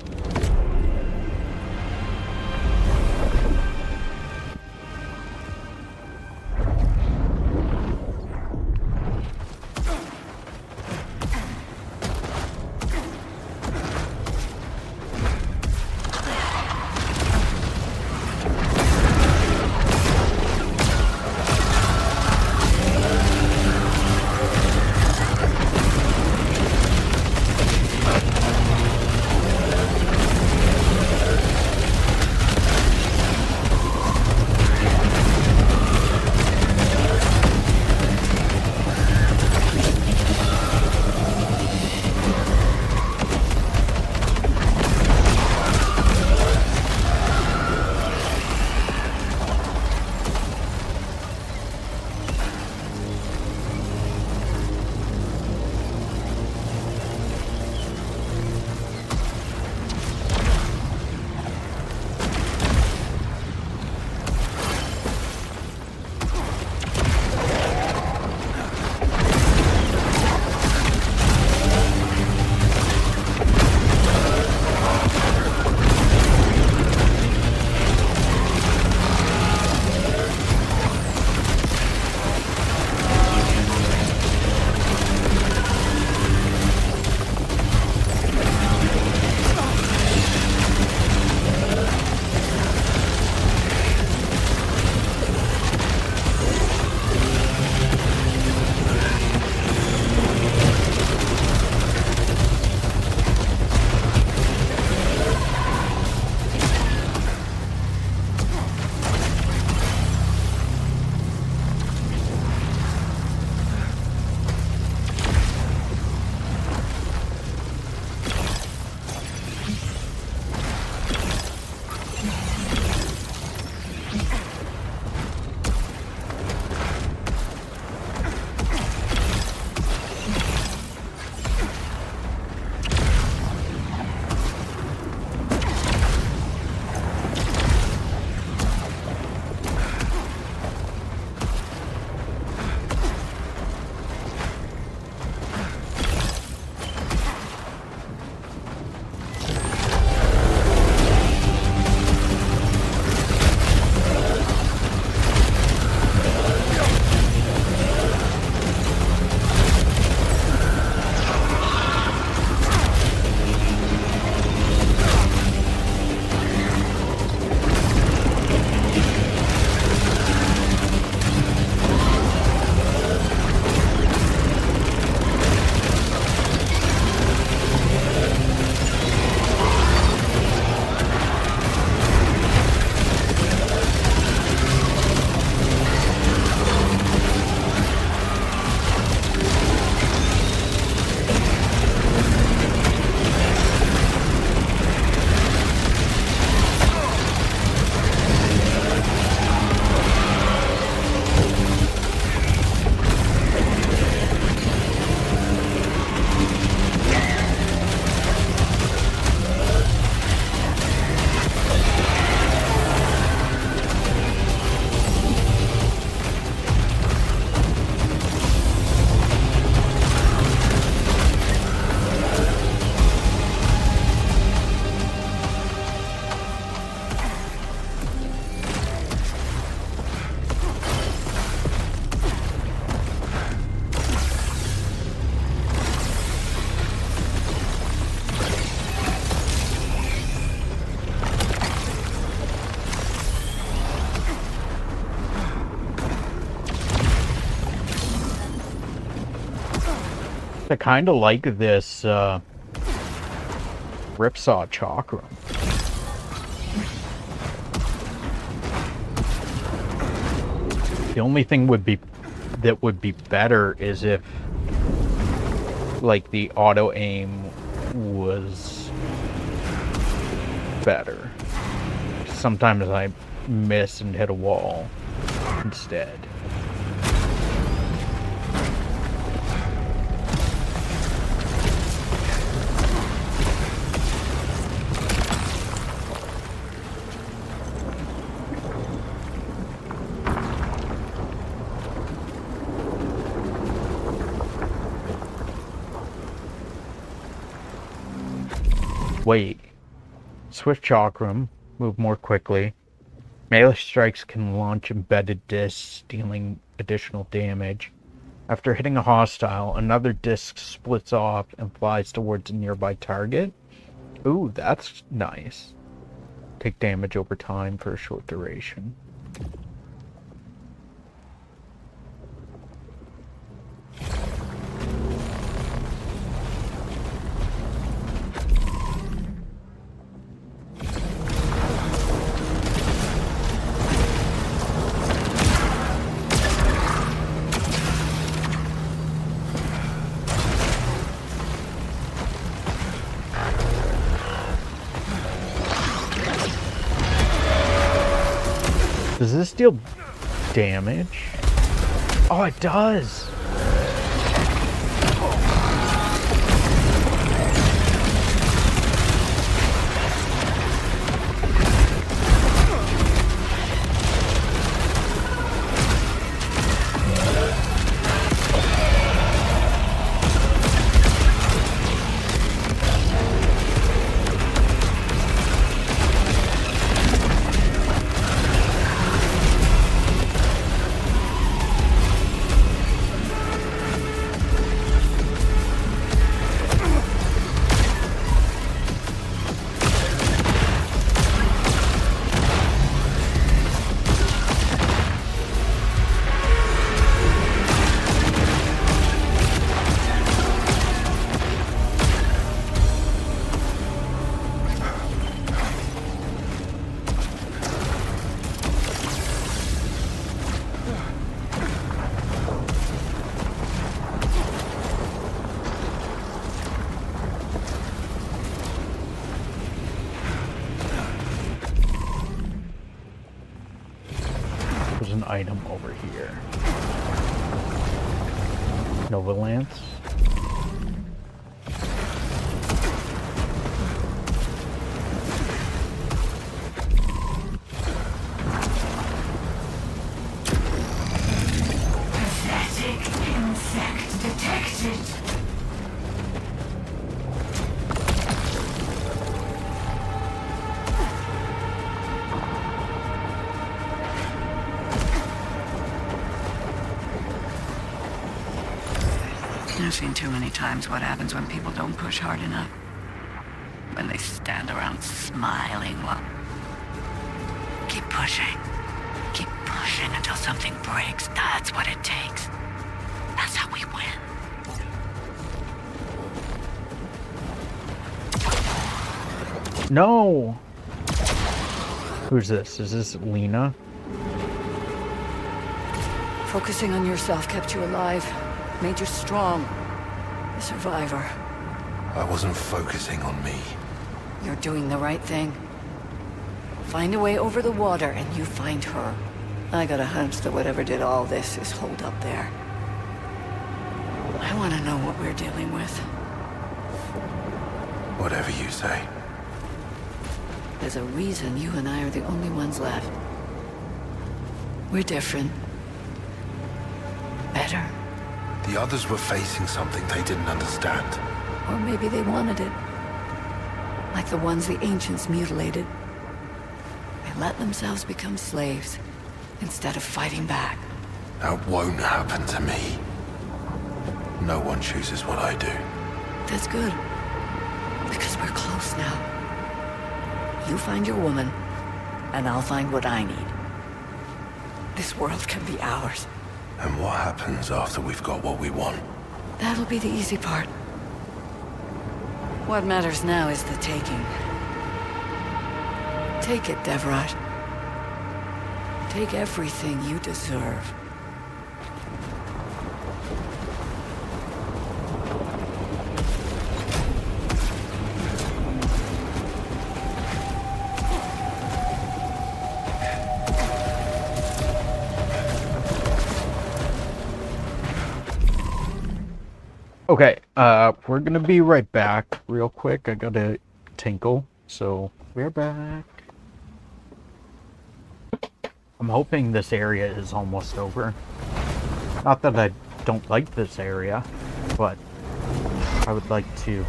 I kind of like this Ripsaw Chakram. The only thing would be better is if like the auto aim was better. Sometimes I miss and hit a wall instead. Wait. Swift Chakram. Move more quickly. Melee strikes can launch embedded discs, dealing additional damage. After hitting a hostile, another disc splits off and flies towards a nearby target. Ooh, that's nice. Take damage over time for a short duration. Does this deal damage? Oh, it does! There's an item over here. Nova Lance. Pathetic insect detected. I've seen too many times what happens when people don't push hard enough. When they stand around smiling while... Keep pushing. Keep pushing until something breaks. That's what it takes. That's how we win. No! Who's this? Is this Lena? Focusing on yourself kept you alive. Made you strong. A survivor. I wasn't focusing on me. You're doing the right thing. Find a way over the water and you find her. I got a hunch that whatever did all this is holed up there. I want to know what we're dealing with. Whatever you say. There's a reason you and I are the only ones left. We're different. Better. The others were facing something they didn't understand. Or maybe they wanted it. Like the ones the ancients mutilated. They let themselves become slaves instead of fighting back. That won't happen to me. No one chooses what I do. That's good. Because we're close now. You find your woman, and I'll find what I need. This world can be ours. And what happens after we've got what we want? That'll be the easy part. What matters now is the taking. Take it, Devrot. Take everything you deserve. Okay, we're gonna be right back real quick. I gotta tinkle, so we're back. I'm hoping this area is almost over. Not that I don't like this area, but I would like to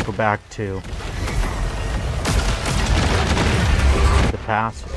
go back to the passage.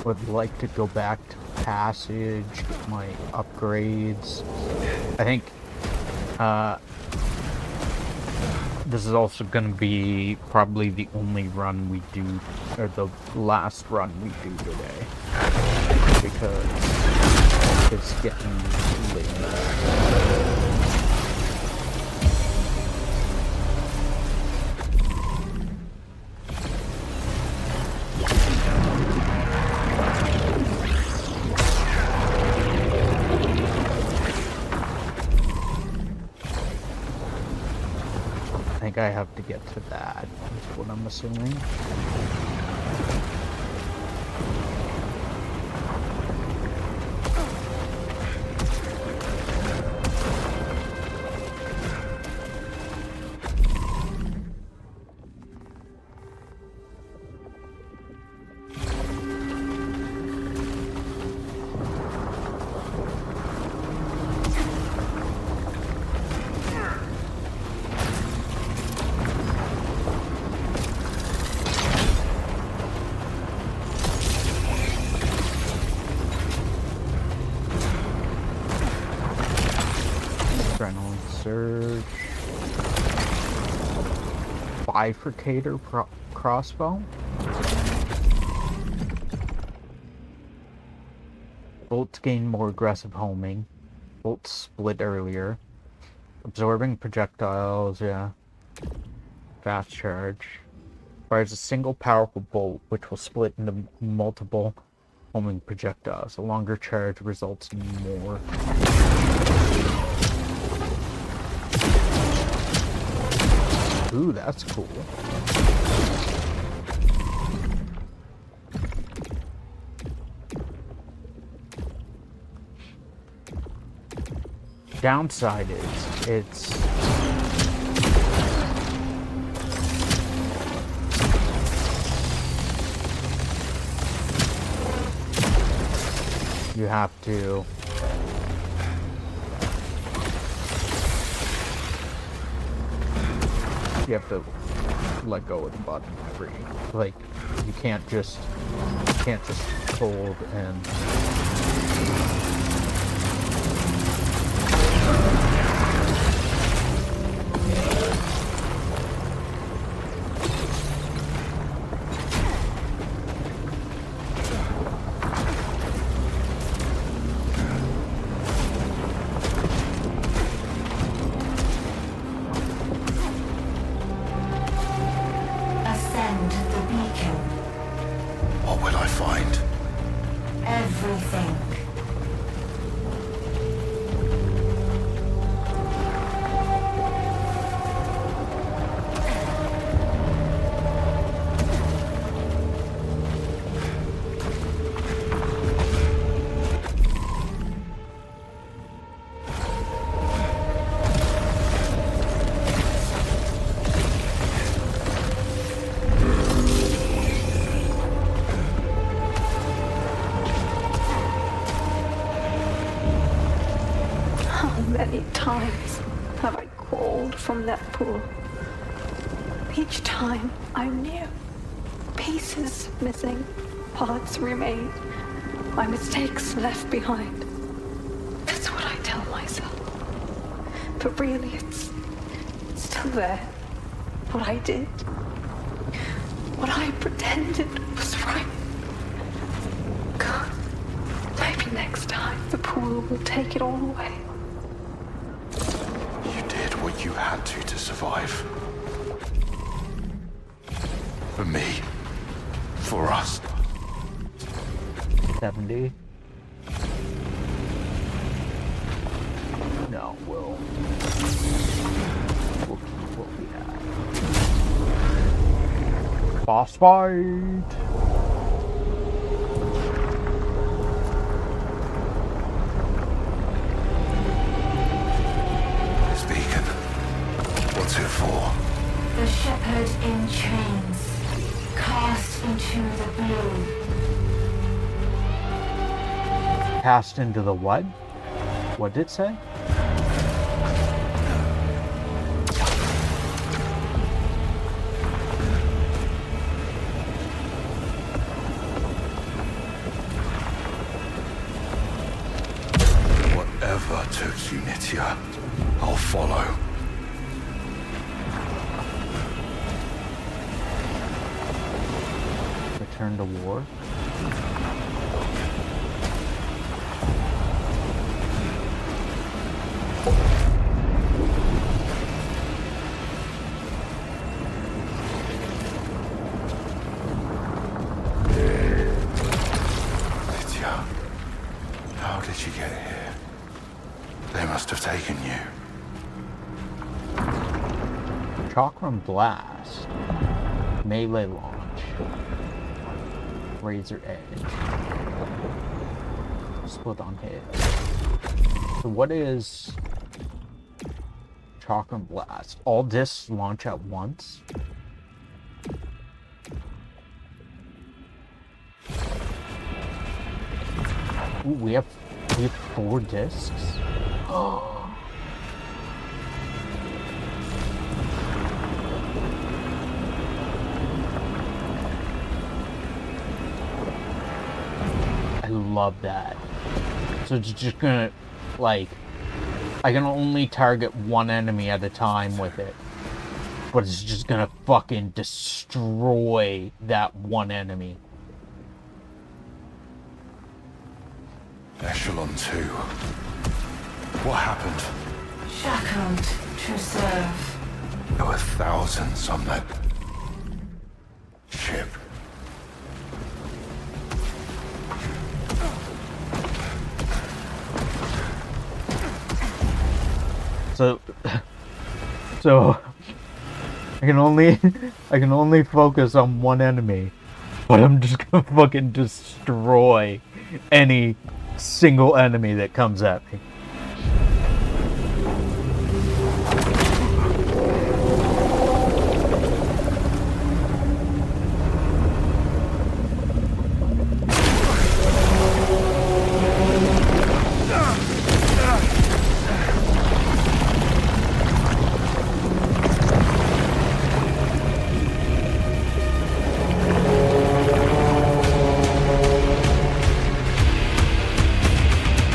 Would like to go back to passage, get my upgrades. I think this is also going to be probably the only run we do, or the last run we do today, because it's getting late. I have to get to that, is what I'm assuming. Surge. Bifurcator crossbow. Bolts gain more aggressive homing. Bolts split earlier. Absorbing projectiles, yeah. Fast charge. Fires a single powerful bolt, which will split into multiple homing projectiles. A longer charge results in more. Ooh, that's cool. Downside is, it's... you have to... you have to let go of the button every, like, you can't just hold and times have I crawled from that pool? Each time I knew. Pieces missing, parts remain, my mistakes left behind. That's what I tell myself. But really, it's still there. What I did, what I pretended was right. God, maybe next time the pool will take it all away. You did what you had to survive. For me. For us. 70. No, we'll keep what we have. Boss fight! This beacon. What's it for? The shepherd in chains, cast into the blue. Cast into the what? What did it say? Whatever took you, Nitya, I'll follow. Return to war? Nitya, how did you get here? They must have taken you. Chakram Blast. Melee launch. Razor Edge. Split on hit. So what is Chakram Blast? All discs launch at once? Ooh, we have 4 discs? Oh. I love that. So it's just gonna, like, I can only target one enemy at a time with it. But it's just gonna fucking destroy that one enemy. Echelon 2. What happened? Shackled to serve. There were thousands on that ship. So I can only focus on one enemy, but I'm just gonna fucking destroy any single enemy that comes at me.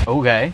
Okay.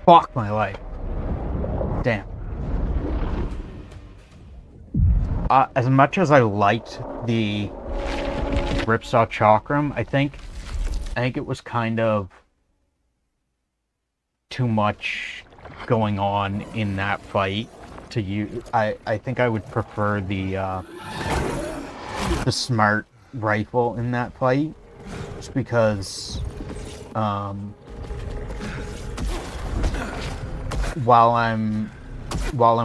Fuck my life. Damn. As much as I liked the Ripsaw Chakram, I think it was kind of too much going on in that fight to use. I think I would prefer the smart rifle in that fight, just because while I'm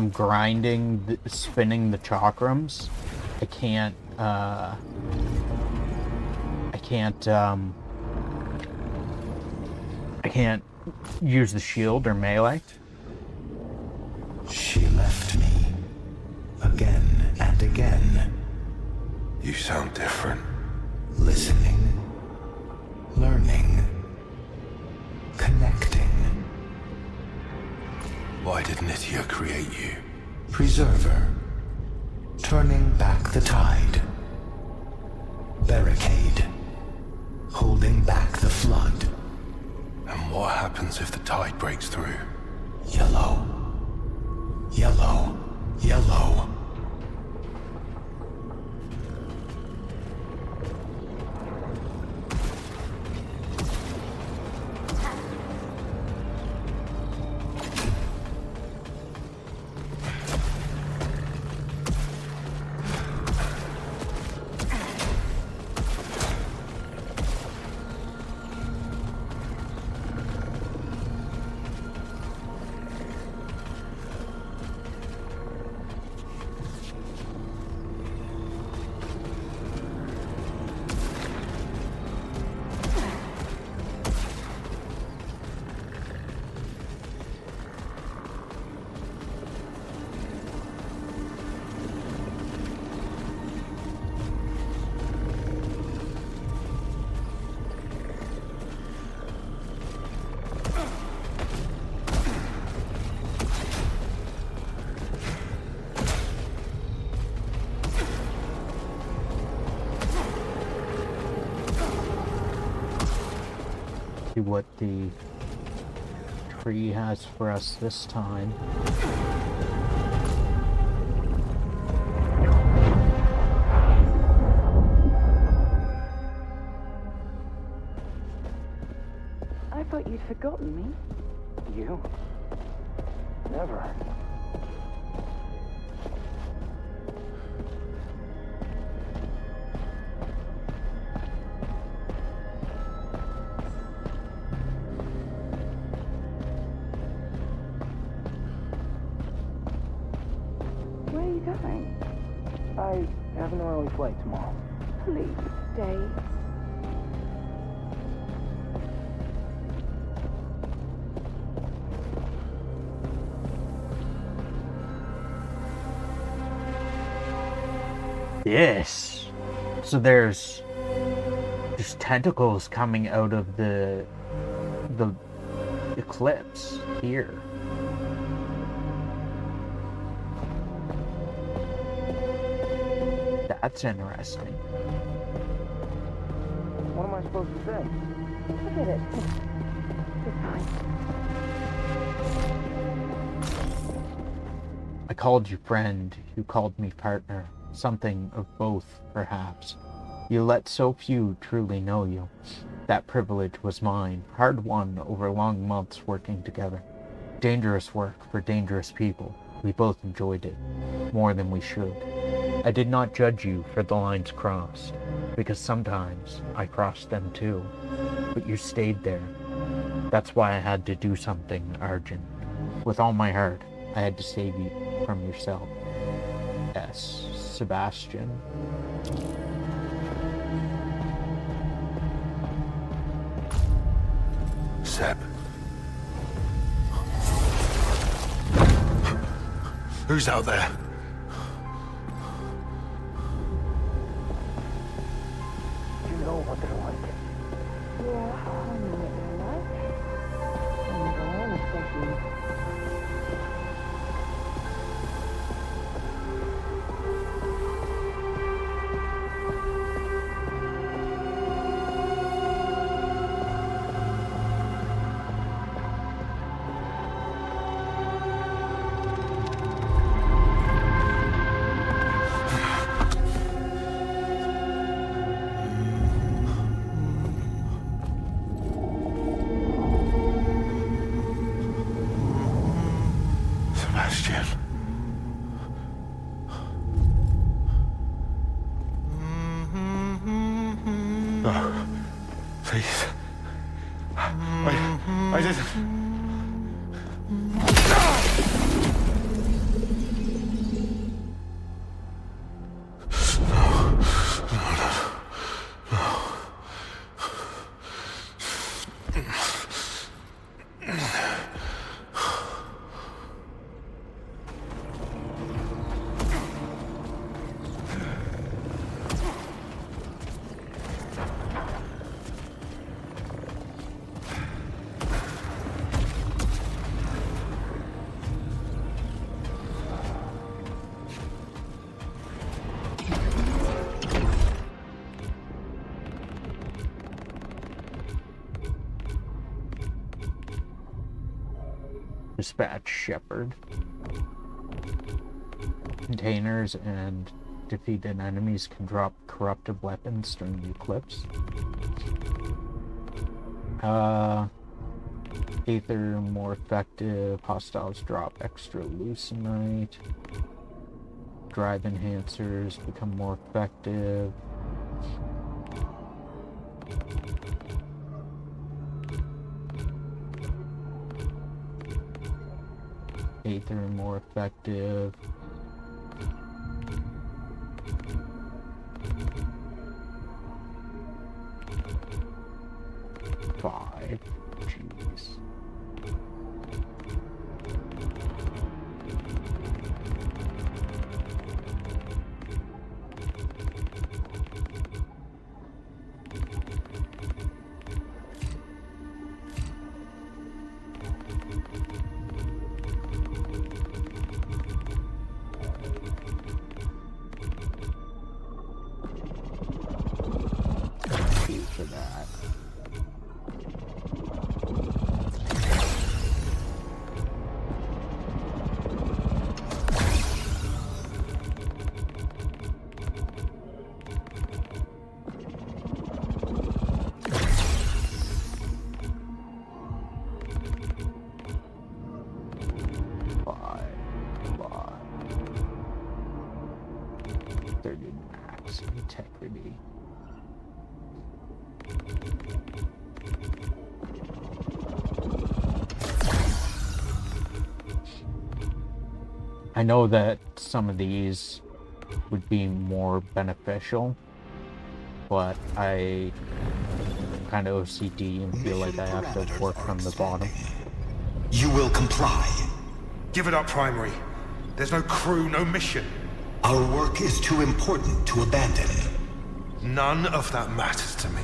grinding, spinning the chakrams, I can't use the shield or melee. She left me again and again. You sound different. Listening, learning, connecting. Why did Nitya create you? Preserver, turning back the tide. Barricade, holding back the flood. And what happens if the tide breaks through? Yellow, yellow, yellow. See what the tree has for us this time. I thought you'd forgotten me. You? Never. Where are you going? I have an early flight tomorrow. Please stay. Yes. So there's tentacles coming out of the eclipse here. That's interesting. What am I supposed to say? Forget it. It's fine. I called you friend, you called me partner. Something of both, perhaps. You let so few truly know you. That privilege was mine, hard won over long months working together. Dangerous work for dangerous people. We both enjoyed it, more than we should. I did not judge you for the lines crossed, because sometimes I crossed them too. But you stayed there. That's why I had to do something, Arjun. With all my heart, I had to save you from yourself. Yes, Sebastian. Seb. Who's out there? You know what they're like. Yeah, I know what they're like. And their own especially. No. Please. I didn't... Dispatch Shepard. Containers and defeated enemies can drop corrupted weapons during the eclipse. Aether more effective. Hostiles drop extra leucinite. Drive enhancers become more effective. Aether more effective. Five. Jeez. For that. Five. 30 max integrity. I know that some of these would be more beneficial, but I kind of OCD and feel like I have to work from the bottom. You will comply. Give it up, Primary. There's no crew, no mission. Our work is too important to abandon. None of that matters to me.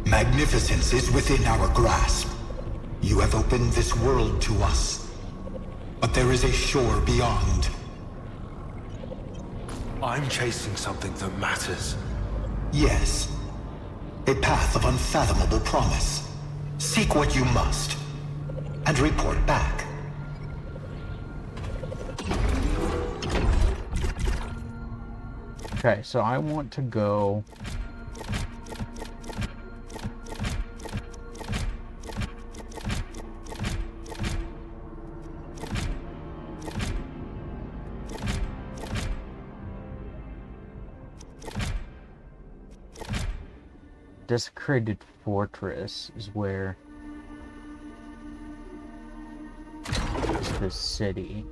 Magnificence is within our grasp. You have opened this world to us. But there is a shore beyond. I'm chasing something that matters. Yes. A path of unfathomable promise. Seek what you must. And report back. Okay, so I want to go... Desecrated Fortress is where it's the city.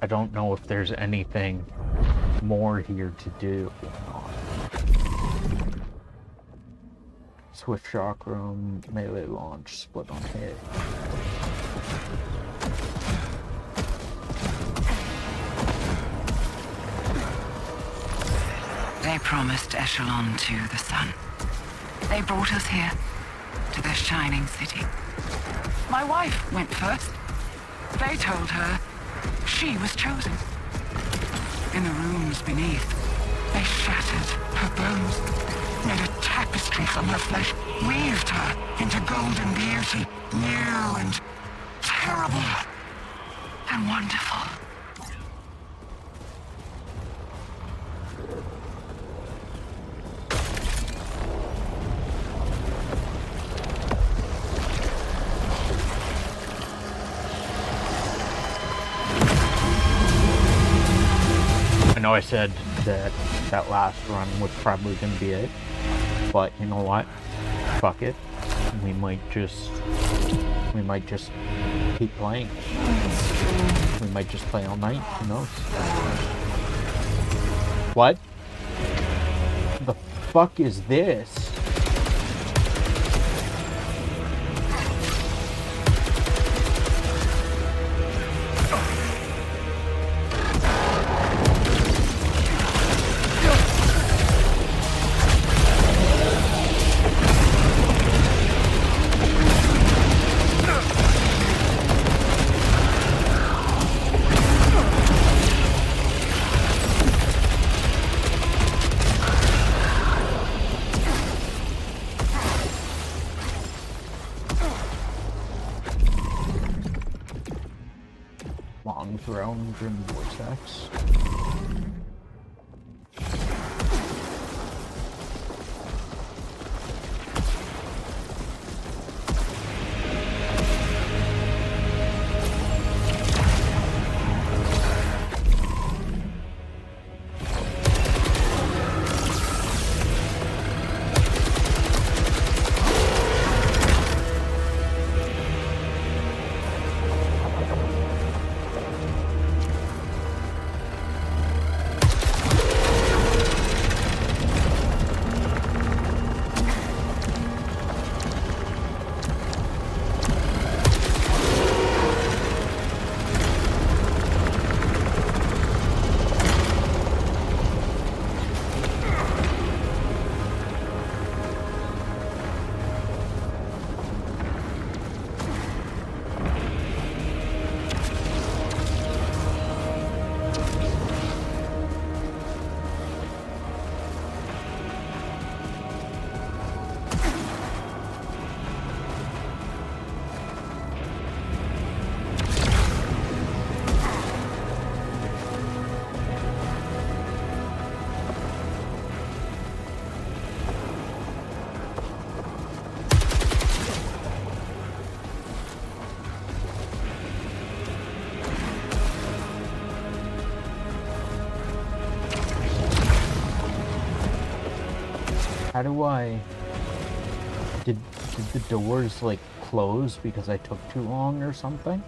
I don't know if there's anything more here to do. Swift shock room, melee launch, split on hit. They promised Echelon to the sun. They brought us here, to the shining city. My wife went first. They told her she was chosen. In the rooms beneath, they shattered her bones, made a tapestry from her flesh, weaved her into golden beauty, new and terrible and wonderful. know I said that that last run was probably going to be it, but you know what? Fuck it. We might just keep playing. We might just play all night. Who knows? What? The fuck is this? Long throne, Grim Vortex. How do I... Did the doors, like, close because I took too long or something?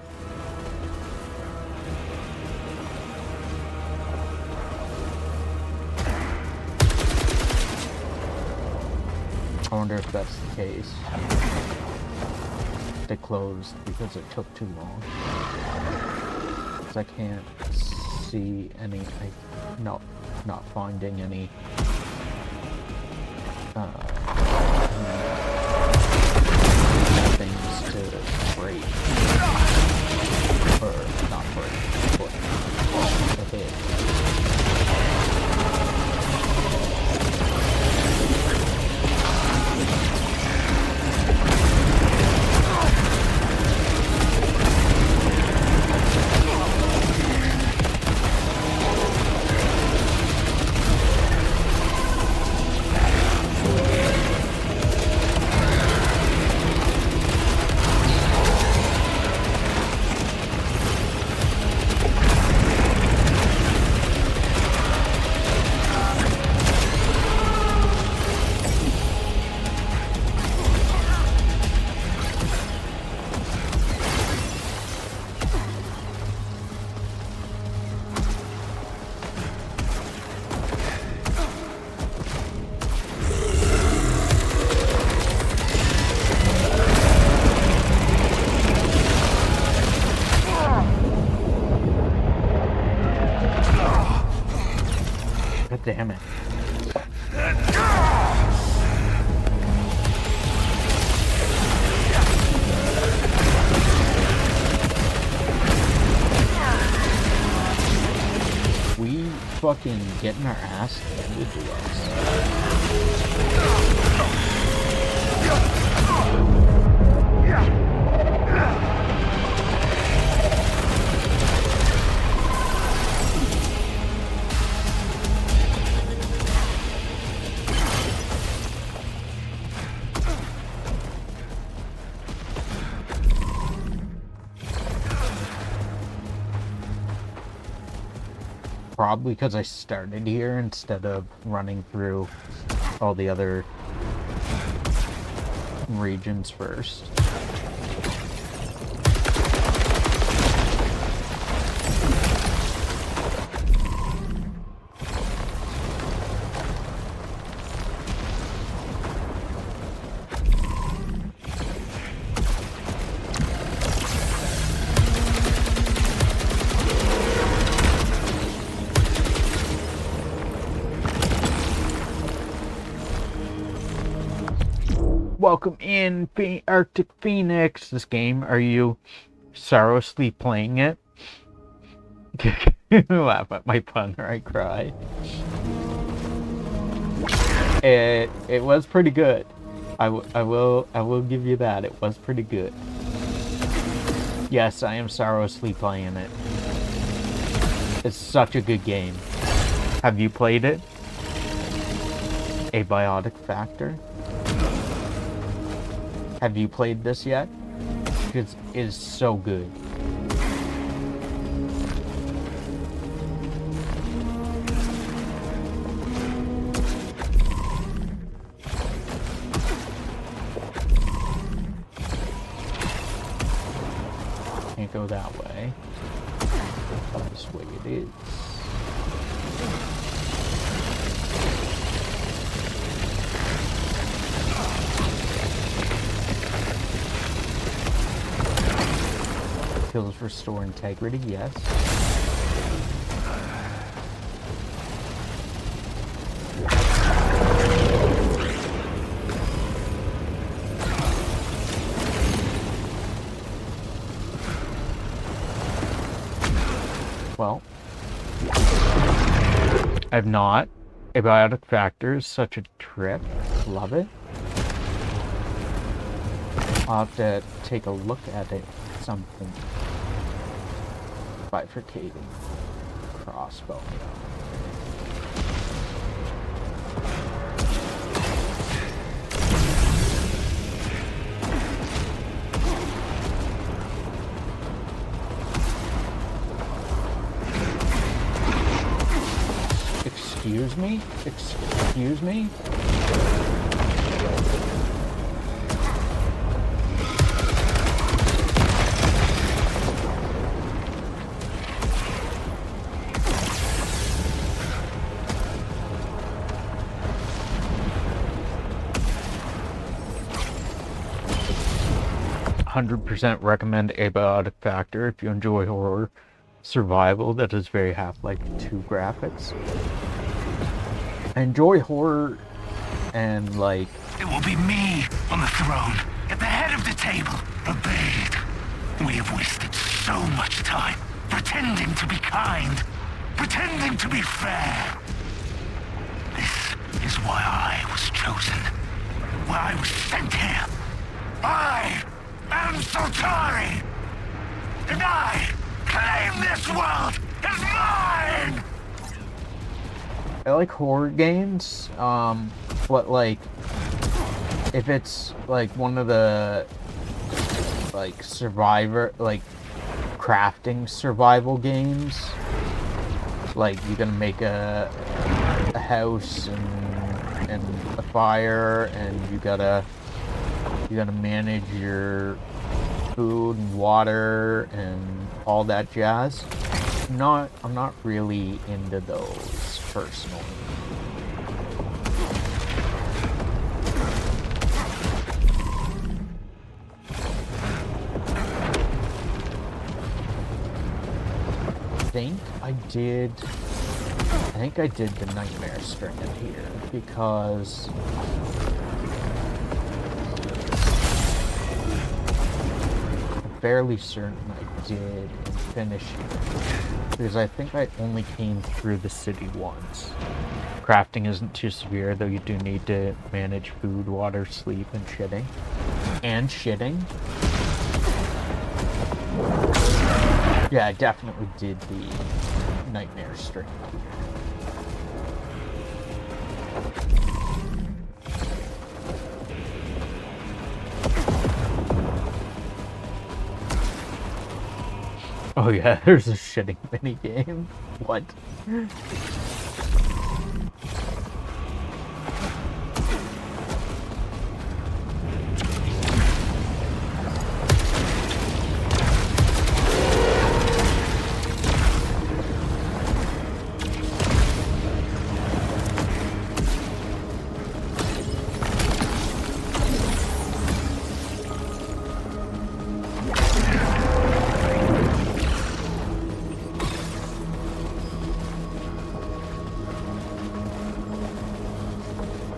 I wonder if that's the case. They closed because it took too long. Because I can't see any... not finding any... things to break. Or not break, but to hit. God damn it. We fucking getting our ass handed to us. probably because I started here instead of running through all the other regions first. Welcome in, Arctic Phoenix. This game, are you Sarosly playing it? Laugh at my pun or I cry. It was pretty good. I will give you that. It was pretty good. Yes, I am Sarosly playing it. It's such a good game. Have you played it? Abiotic Factor? Have you played this yet? Because it is so good. Can't go that way. This way it is. Kills restore integrity, yes. Well, I've not. Abiotic Factor is such a trip. Love it. I'll have to take a look at it. Something. Bifurcating crossbow. Excuse me? Excuse me? 100% recommend Abiotic Factor if you enjoy horror survival that is very Half-Life 2 graphics. I enjoy horror and like... It will be me on the throne, at the head of the table, obeyed. We have wasted so much time pretending to be kind, pretending to be fair. This is why I was chosen, why I was sent here. I am Sultari, and I claim this world as mine! I like horror games, but like, if it's like one of the like survivor, like crafting survival games, like you're gonna make a house and a fire, and you gotta manage your food and water and all that jazz. I'm not really into those personally. I think I did the Nightmare String in here because I'm fairly certain I did finish it because I think I only came through the city once. Crafting isn't too severe, though you do need to manage food, water, sleep, and shitting. Yeah, I definitely did the Nightmare String here. Oh yeah, there's a shitting mini game. What?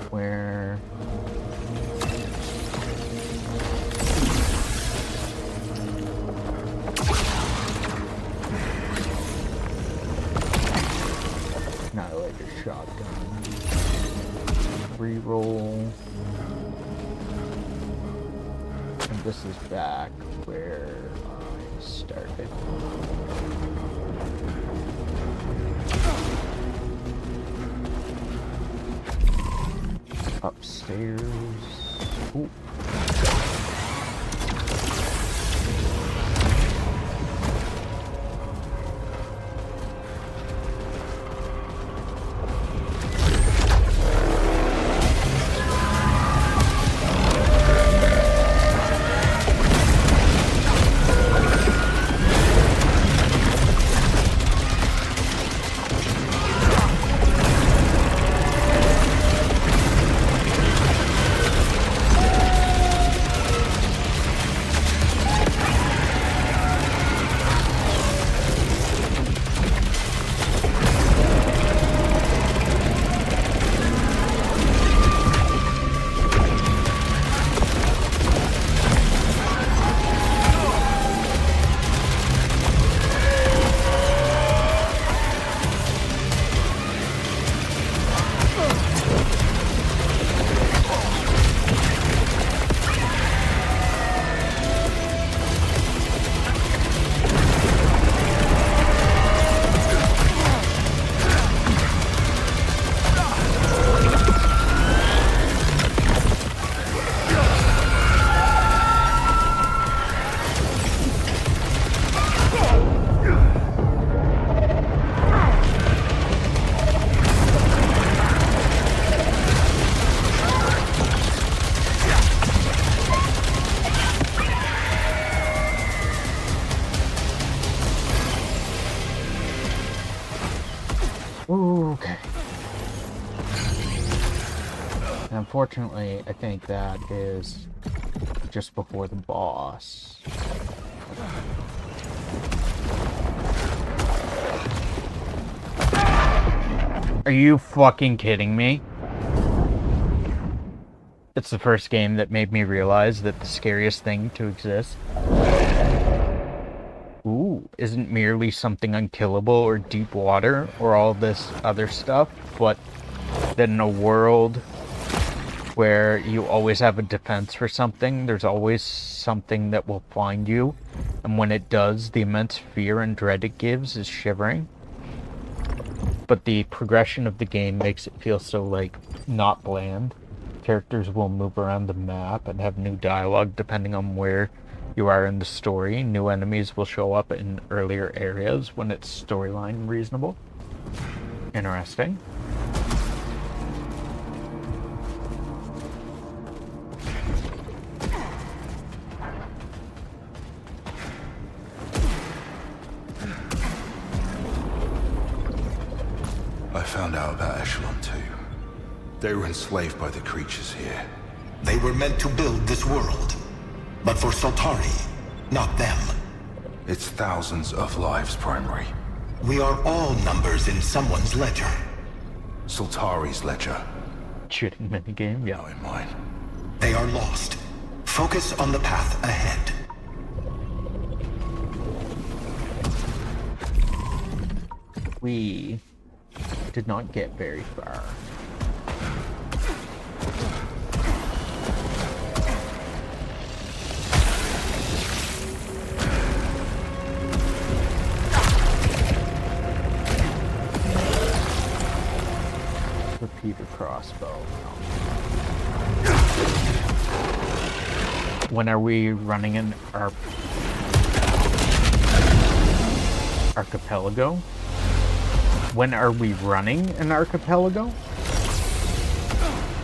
Where? Not like a shotgun. Reroll. And this is back where I started. Upstairs. Ooh. Okay. Unfortunately, I think that is just before the boss. Are you fucking kidding me? It's the first game that made me realize that the scariest thing to exist isn't merely something unkillable or deep water or all this other stuff, but that in a world where you always have a defense for something, there's always something that will find you, and when it does, the immense fear and dread it gives is shivering. But the progression of the game makes it feel so, like, not bland. Characters will move around the map and have new dialogue depending on where you are in the story. New enemies will show up in earlier areas when it's storyline reasonable. Interesting. I found out about Echelon 2. They were enslaved by the creatures here. They were meant to build this world. But for Soltari, not them. It's thousands of lives, Primary. We are all numbers in someone's ledger. Soltari's ledger. Shooting minigame, yeah. Not in mine. They are lost. Focus on the path ahead. We did not get very far. Repeater crossbow. When are we running in our... archipelago? When are we running an archipelago?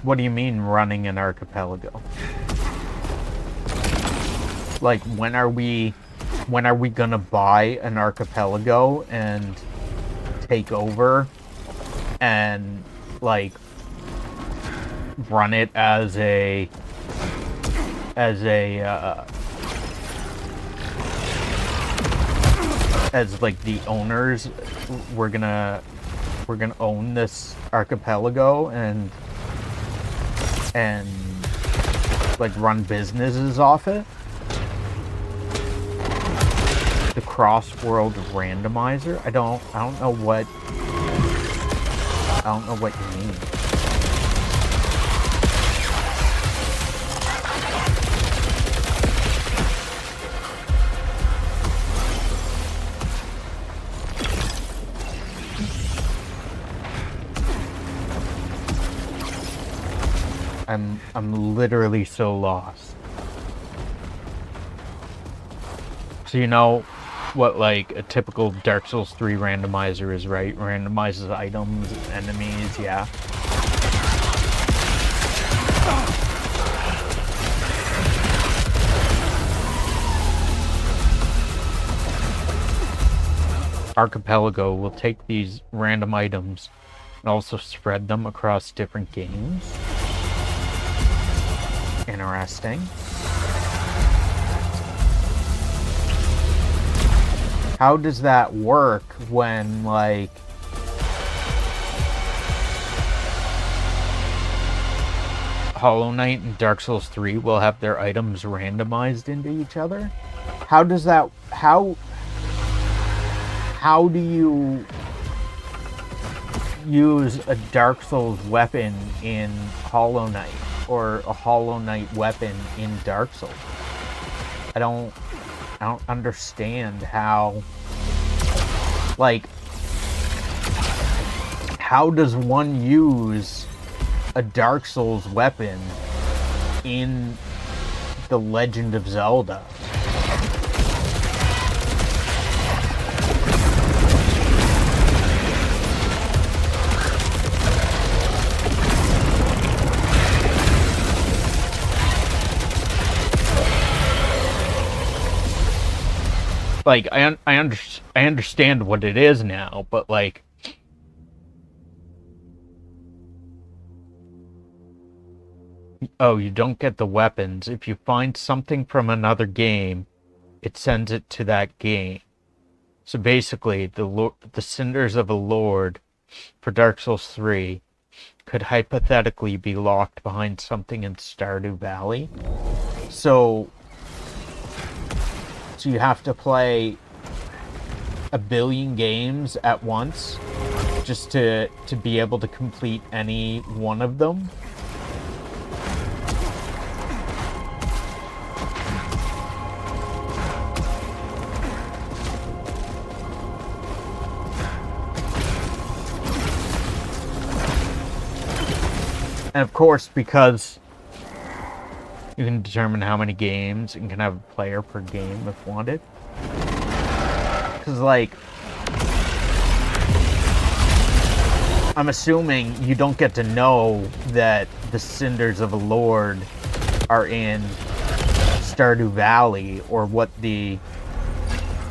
What do you mean running an archipelago? Like, when are we gonna buy an archipelago and take over and, like, run it as like the owners? We're gonna own this archipelago and like run businesses off it. The cross-world randomizer? I don't know what you mean. I'm literally so lost. So you know what, like, a typical Dark Souls 3 randomizer is, right? Randomizes items, enemies, yeah. Archipelago will take these random items and also spread them across different games. Interesting. How does that work when, like, Hollow Knight and Dark Souls 3 will have their items randomized into each other? How does that, how do you use a Dark Souls weapon in Hollow Knight or a Hollow Knight weapon in Dark Souls? I don't understand how, like, how does one use a Dark Souls weapon in The Legend of Zelda? Like, I understand what it is now, but, like, oh, you don't get the weapons. If you find something from another game, it sends it to that game. So basically, the Cinders of a Lord for Dark Souls 3 could hypothetically be locked behind something in Stardew Valley. So you have to play a billion games at once just to be able to complete any one of them. And of course, because you can determine how many games and can have a player per game if wanted. Because, like, I'm assuming you don't get to know that the Cinders of a Lord are in Stardew Valley, or what the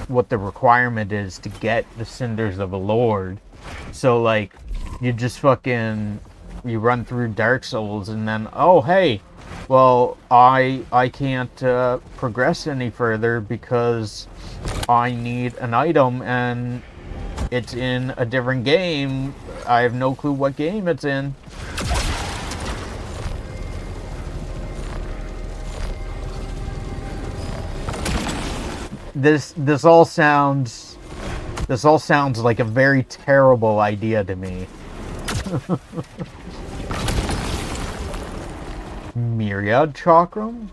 requirement is to get the Cinders of a Lord. So, like, you just fucking, you run through Dark Souls and then, oh, hey, well, I can't progress any further because I need an item and it's in a different game. I have no clue what game it's in. This all sounds like a very terrible idea to me. Myriad Chakram?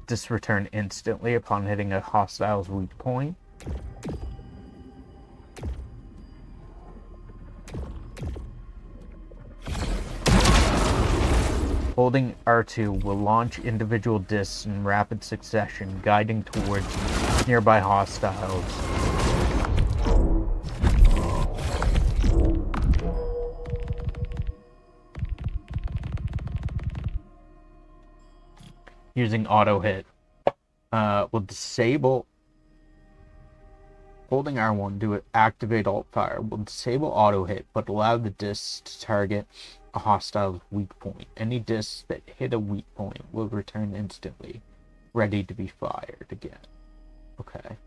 Just return instantly upon hitting a hostile's weak point. Holding R2 will launch individual discs in rapid succession, guiding towards nearby hostiles. Using auto hit. Will disable. Holding R1 to activate alt fire will disable auto hit, but allow the discs to target a hostile's weak point. Any discs that hit a weak point will return instantly, ready to be fired again. Okay.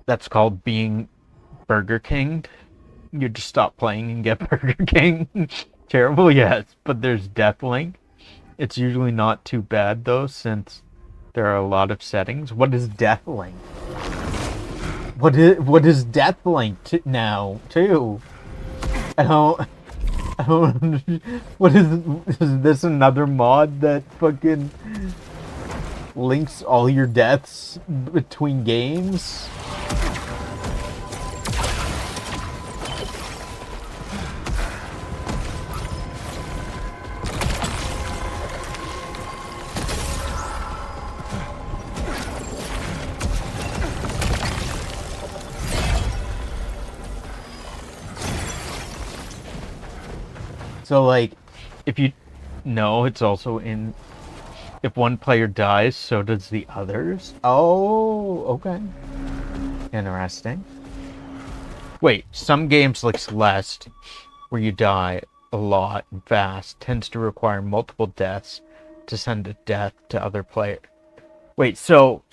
That's called being Burger King. You just stop playing and get Burger King. Terrible, yes, but there's Deathlink. It's usually not too bad though, since there are a lot of settings. What is Deathlink? What is Deathlink now too? I don't. What is this another mod that fucking links all your deaths between games? So, like, if you... No, it's also in... If one player dies, so does the others? Oh, okay. Interesting. Wait, some games like Celeste, where you die a lot and fast, tends to require multiple deaths to send a death to other players. Wait, so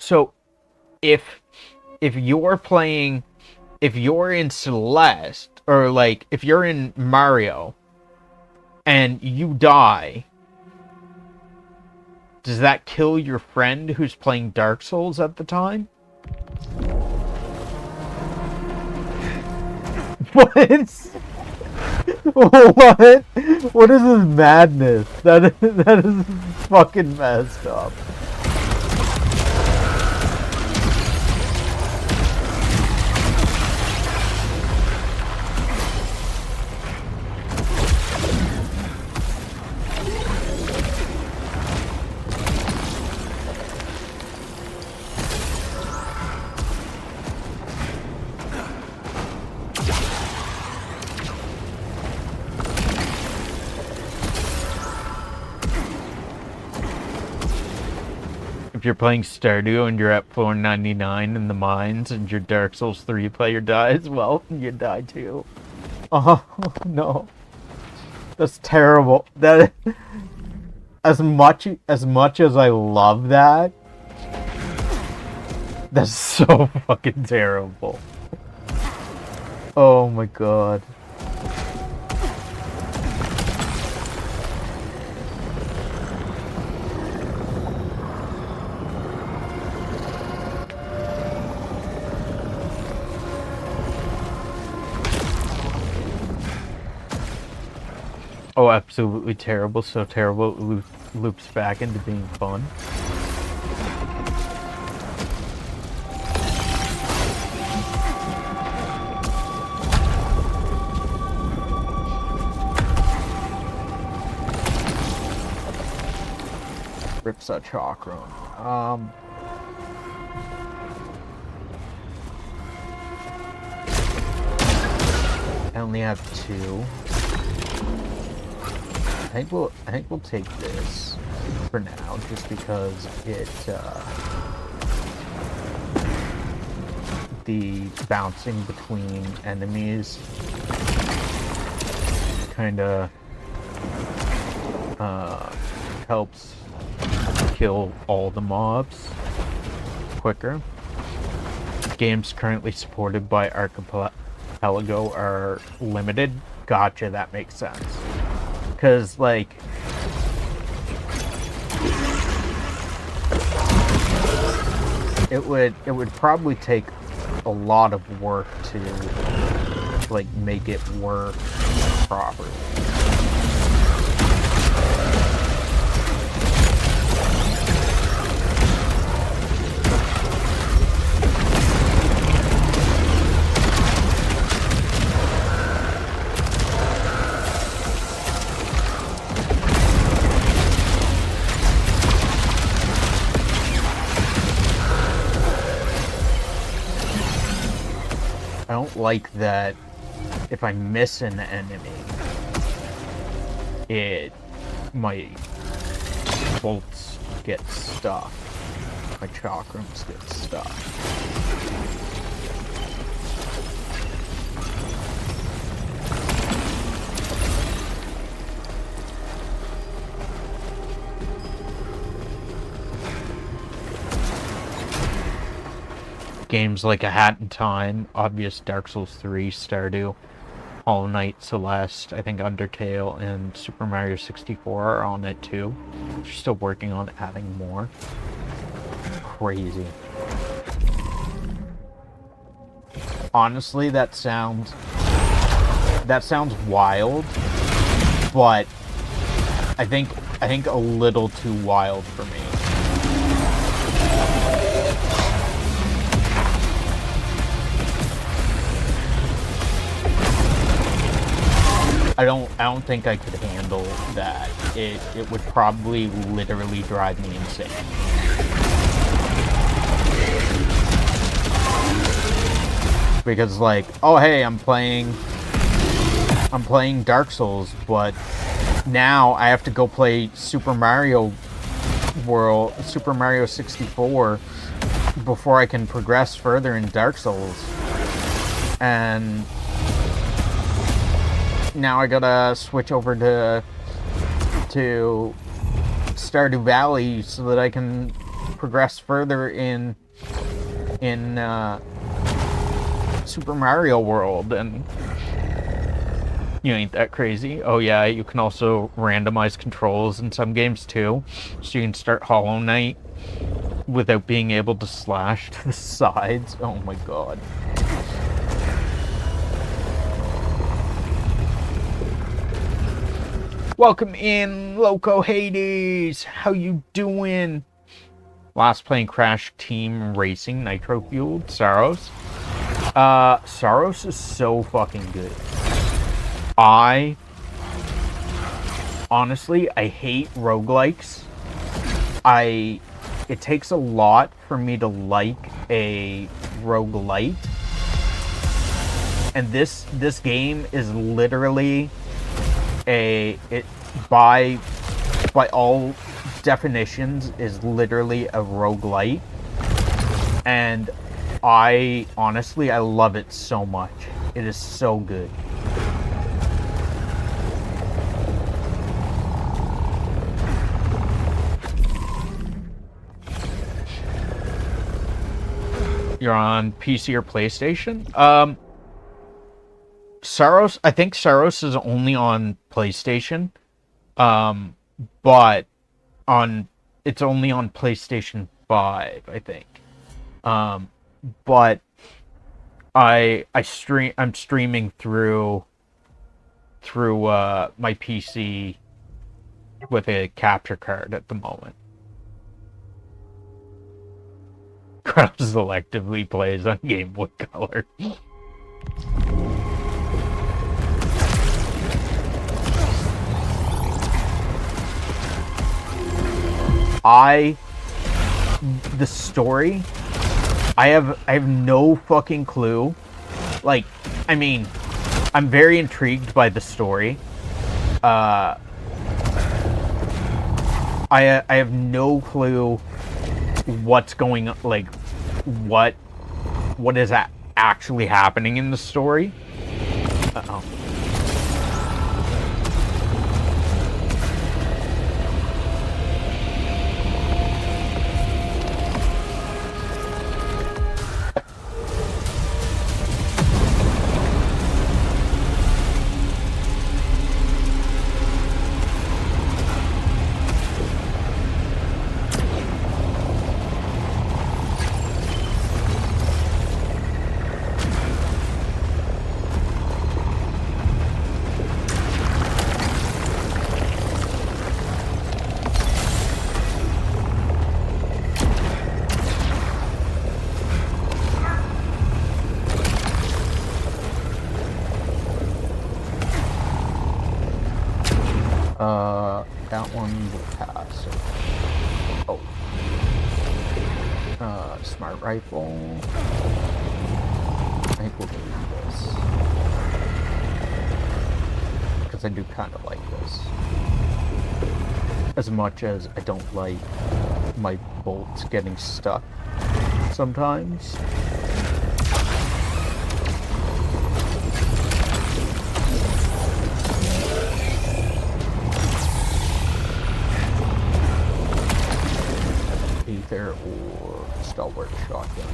if you're playing... If you're in Celeste, or, like, if you're in Mario... and you die, does that kill your friend who's playing Dark Souls at the time? What? What? What is this madness? That is fucking messed up. If you're playing Stardew and you're at floor 99 in the mines and your Dark Souls 3 player dies, well, you die too. Oh, no. That's terrible. That as much as I love that, that's so fucking terrible. Oh my god. Oh, absolutely terrible. So terrible it loops back into being fun. Ripsa Chakram. I only have 2. I think we'll take this for now, just because it the bouncing between enemies kind of helps kill all the mobs quicker. Games currently supported by Archipelago are limited. Gotcha, that makes sense. Because, like, it would probably take a lot of work to like make it work properly. I don't like that if I miss an enemy, my bolts get stuck. My chakrams get stuck. Games like A Hat in Time, obvious Dark Souls 3, Stardew, Hollow Knight, Celeste, I think Undertale, and Super Mario 64 are on it too. They're still working on adding more. Crazy. Honestly, that sounds wild, but I think a little too wild for me. I don't think I could handle that. It would probably literally drive me insane. Because like, oh hey, I'm playing Dark Souls, but now I have to go play Super Mario 64 before I can progress further in Dark Souls. And now I gotta switch over to Stardew Valley so that I can progress further in Super Mario World, and you ain't that crazy. Oh yeah, you can also randomize controls in some games too, so you can start Hollow Knight without being able to slash to the sides. Oh my god. Welcome in, Loco Hades! How you doing? Last playing Crash Team Racing, Nitro Fueled, Saros. Saros is so fucking good. Honestly, I hate roguelikes. It takes a lot for me to like a roguelite. And this game is literally by all definitions is literally a roguelite, and I love it so much. It is so good. You're on PC or PlayStation? Saros, I think Saros is only on PlayStation, but it's only on PlayStation 5, I think. But I'm streaming through my PC with a capture card at the moment. Kraus selectively plays on Game Boy Color. The story, I have no fucking clue. Like, I mean, I'm very intrigued by the story. I have no clue what's going on, like, what is actually happening in the story. Uh-oh. smart rifle. I think we'll do this. Because I do kind of like this. As much as I don't like my bolts getting stuck sometimes. Either or stalwart shotgun.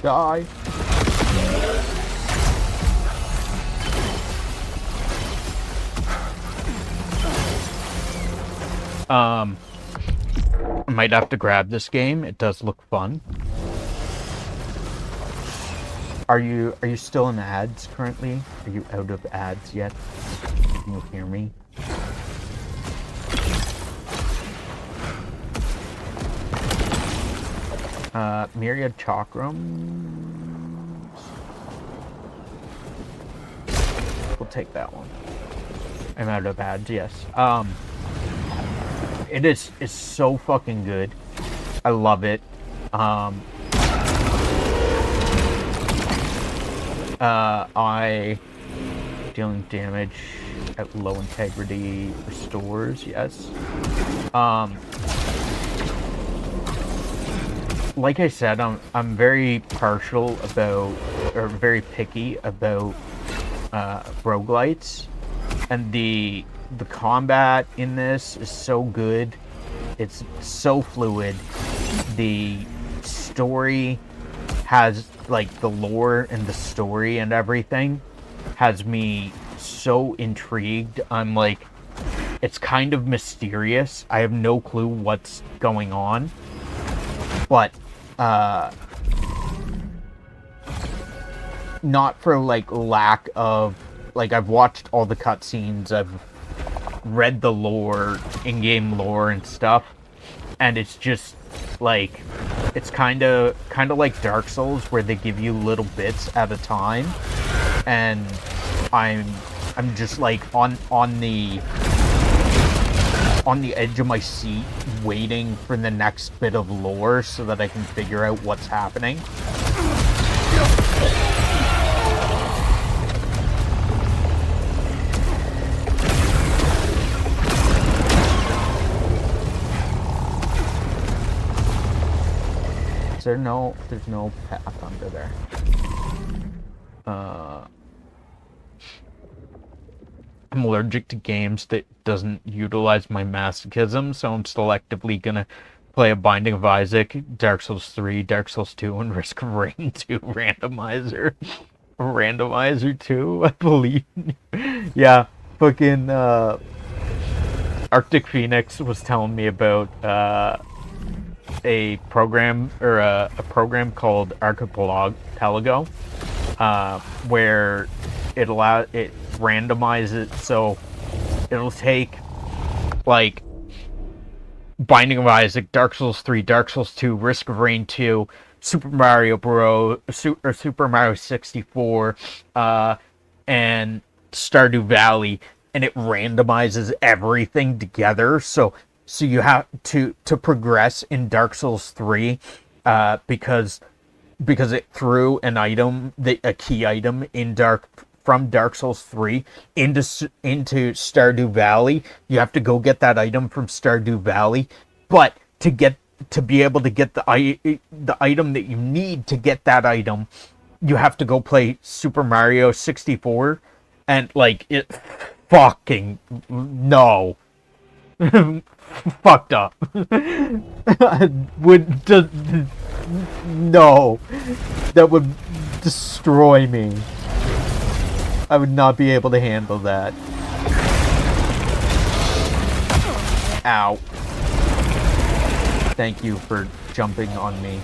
Die. I might have to grab this game. It does look fun. Are you still in ads currently? Are you out of ads yet? Can you hear me? Myriad Chakrams. We'll take that one. I'm out of ads, yes. It's so fucking good. I love it. I dealing damage at low integrity restores, yes. Like I said, I'm very partial about, or very picky about roguelites, and the combat in this is so good. It's so fluid. The story has, like, the lore and the story and everything has me so intrigued. I'm like, it's kind of mysterious. I have no clue what's going on. But, not for, like, lack of, like, I've watched all the cutscenes, I've read the lore, in-game lore and stuff, and it's just, like, it's kind of like Dark Souls, where they give you little bits at a time, and I'm just, like, on the edge of my seat, waiting for the next bit of lore so that I can figure out what's happening. There's no path under there. I'm allergic to games that doesn't utilize my masochism, so I'm selectively gonna play a Binding of Isaac, Dark Souls 3, Dark Souls 2, and Risk of Rain 2 randomizer. Randomizer 2, I believe. Yeah, fucking Arctic Phoenix was telling me about a program, or a program called Archipelago, where it randomizes it, so it'll take, like, Binding of Isaac, Dark Souls 3, Dark Souls 2, Risk of Rain 2, Super Mario Bros, or Super Mario 64, and Stardew Valley, and it randomizes everything together, so you have to progress in Dark Souls 3, because it threw an item, a key item from Dark Souls 3 into Stardew Valley. You have to go get that item from Stardew Valley, but to be able to get the item that you need to get that item, you have to go play Super Mario 64, and, like, it fucking no. Fucked up. No, that would destroy me. I would not be able to handle that. Ow. Thank you for jumping on me.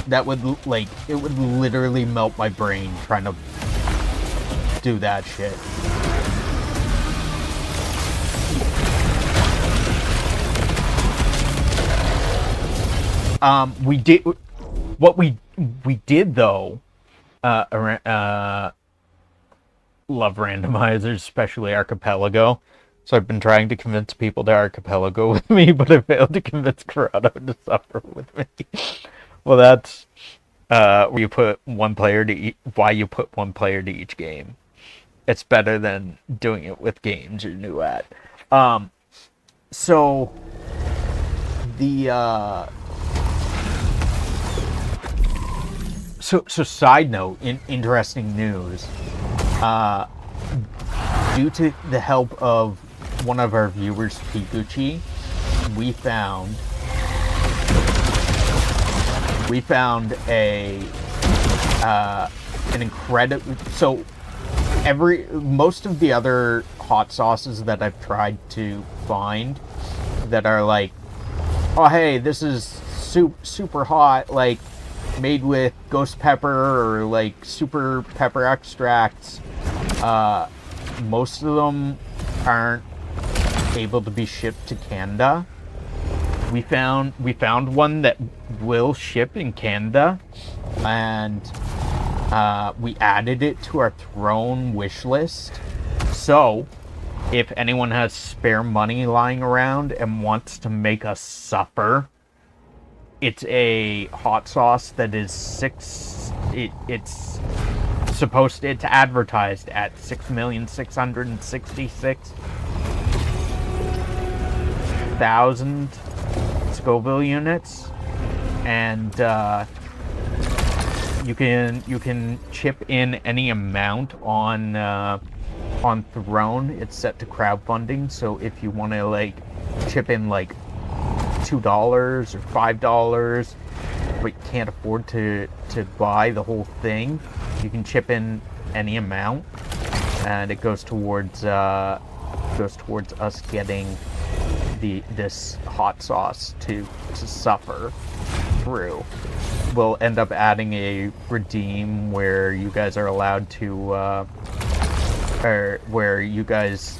That would, like, it would literally melt my brain trying to do that shit. We did, what we did though, love randomizers, especially Archipelago. So I've been trying to convince people to Archipelago with me, but I failed to convince Corrado to suffer with me. Well, that's where you put one player to why you put one player to each game. It's better than doing it with games you're new at. So the so side note, interesting news. Due to the help of one of our viewers, Piguchi, we found an incredible. So most of the other hot sauces that I've tried to find that are like, oh hey, this is super hot, like made with ghost pepper or like super pepper extracts. Most of them aren't able to be shipped to Canada. We found one that will ship in Canada, and we added it to our Throne wish list. So, if anyone has spare money lying around and wants to make us suffer, it's a hot sauce that is it's advertised at 6,666,000 Scoville units, and you can chip in any amount on Throne. It's set to crowdfunding, so if you want to like chip in like $2 or $5, but you can't afford to buy the whole thing, you can chip in any amount, and it goes towards us getting this hot sauce to suffer through. We'll end up adding a redeem where you guys are allowed to or where you guys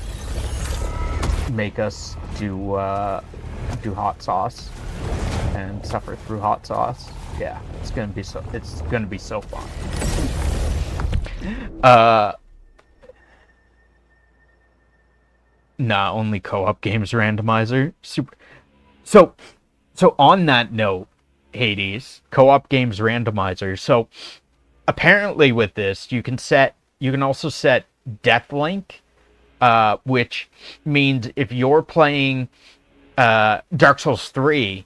make us do hot sauce and suffer through hot sauce. Yeah, it's gonna be so fun. Nah, only co-op games randomizer. Super. So on that note, Hades, co-op games randomizer. So apparently with this, you can also set Deathlink, which means if you're playing Dark Souls 3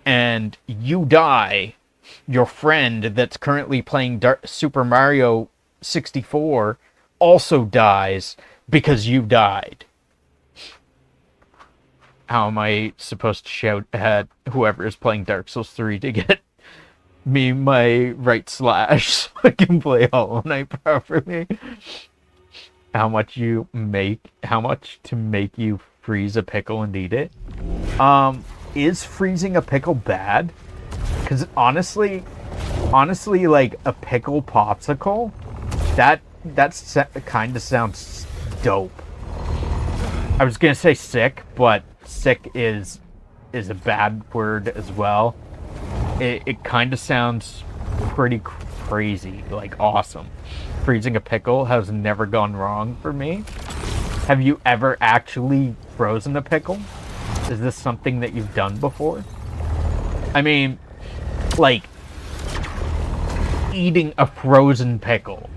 and you die, your friend that's currently playing Super Mario 64 also dies because you died. How am I supposed to shout at whoever is playing Dark Souls 3 to get me my right slash so I can play Hollow Knight properly? How much to make you freeze a pickle and eat it? Is freezing a pickle bad? Because honestly, like a pickle popsicle, that kind of sounds dope. I was gonna say sick, but sick is a bad word as well. It kind of sounds pretty crazy, like awesome. Freezing a pickle has never gone wrong for me. Have you ever actually frozen a pickle? Is this something that you've done before? I mean, like, eating a frozen pickle.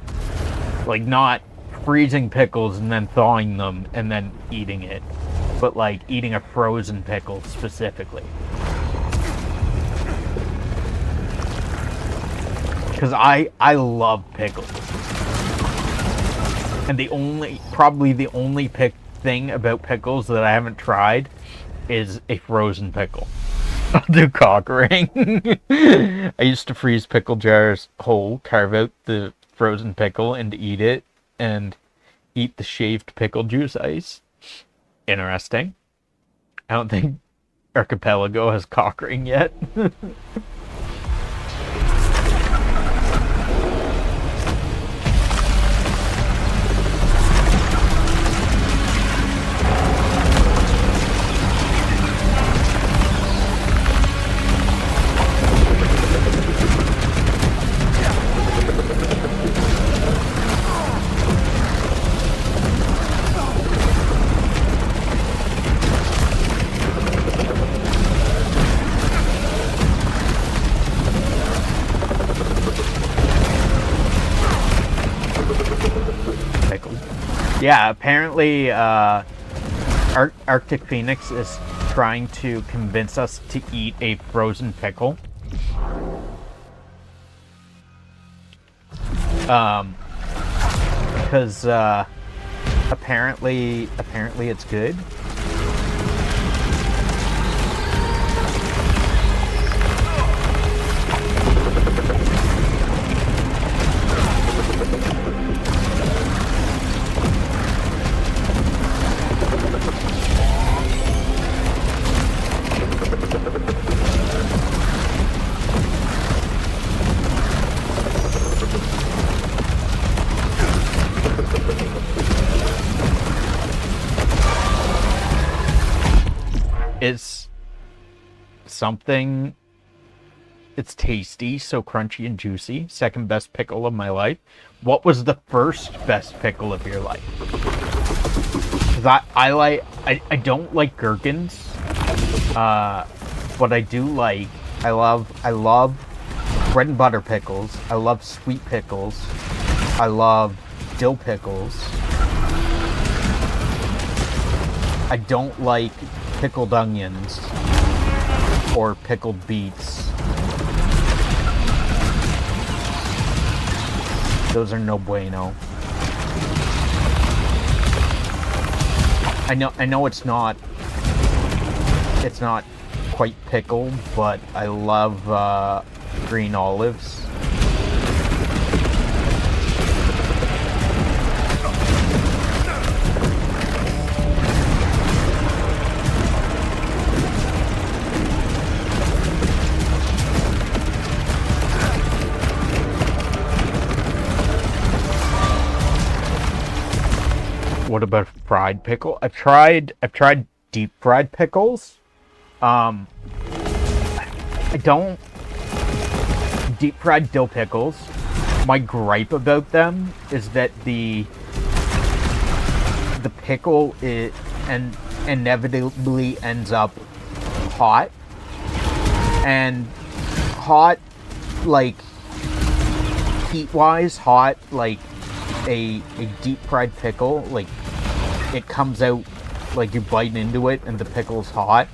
Like, not freezing pickles and then thawing them and then eating it. But, like, eating a frozen pickle specifically. Because I love pickles. And probably the only thing about pickles that I haven't tried is a frozen pickle. I'll do cock ring. I used to freeze pickle jars whole, carve out the frozen pickle and eat it, and eat the shaved pickle juice ice. Interesting. I don't think Archipelago has cock ring yet. Yeah, apparently, Arctic Phoenix is trying to convince us to eat a frozen pickle. Because, apparently it's good. It's something. It's tasty, so crunchy and juicy. Second best pickle of my life. What was the first best pickle of your life? Because I don't like gherkins, but I do like. I love bread and butter pickles. I love sweet pickles. I love dill pickles. I don't like pickled onions or pickled beets. Those are no bueno. I know it's not quite pickled, but I love green olives. What about fried pickle? I've tried deep fried pickles. I don't deep fried dill pickles. My gripe about them is that the pickle inevitably ends up hot, and hot, like heat wise, hot like a deep fried pickle, like it comes out like you bite into it and the pickle's hot.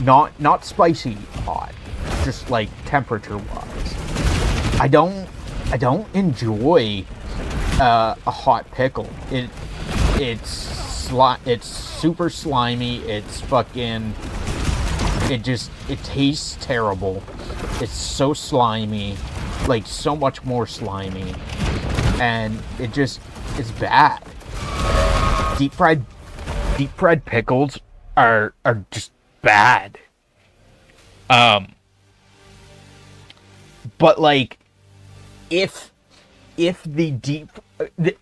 Not spicy hot, just like temperature wise. I don't enjoy a hot pickle. It's super slimy. It's fucking. It tastes terrible. It's so slimy, like so much more slimy, and it's bad. Deep fried pickles are just bad. But like, if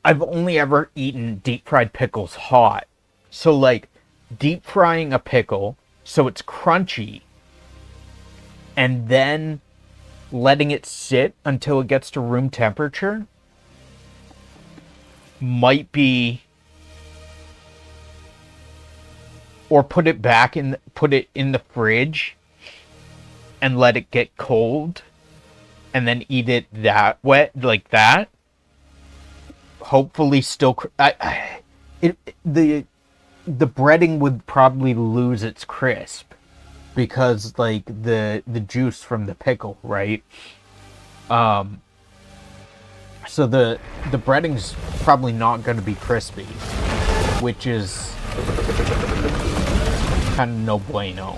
I've only ever eaten deep fried pickles hot, so like deep frying a pickle so it's crunchy, and then letting it sit until it gets to room temperature might be, or put it in the fridge and let it get cold and then eat it that wet, like that. Hopefully still the breading would probably lose its crisp because like the juice from the pickle, right? So the breading's probably not going to be crispy, which is kind of no bueno.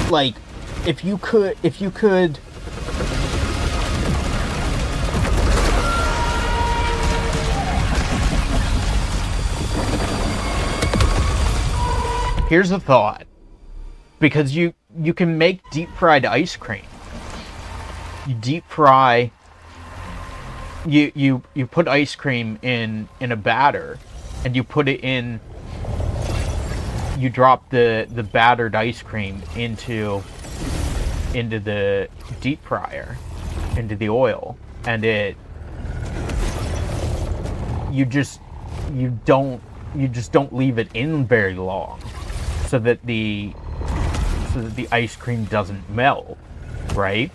Like, if you could here's a thought, because you can make deep fried ice cream. You deep fry, you put ice cream in a batter, and you put it in. You drop the battered ice cream into the deep fryer, into the oil, and you just don't leave it in very long, so that the ice cream doesn't melt, right?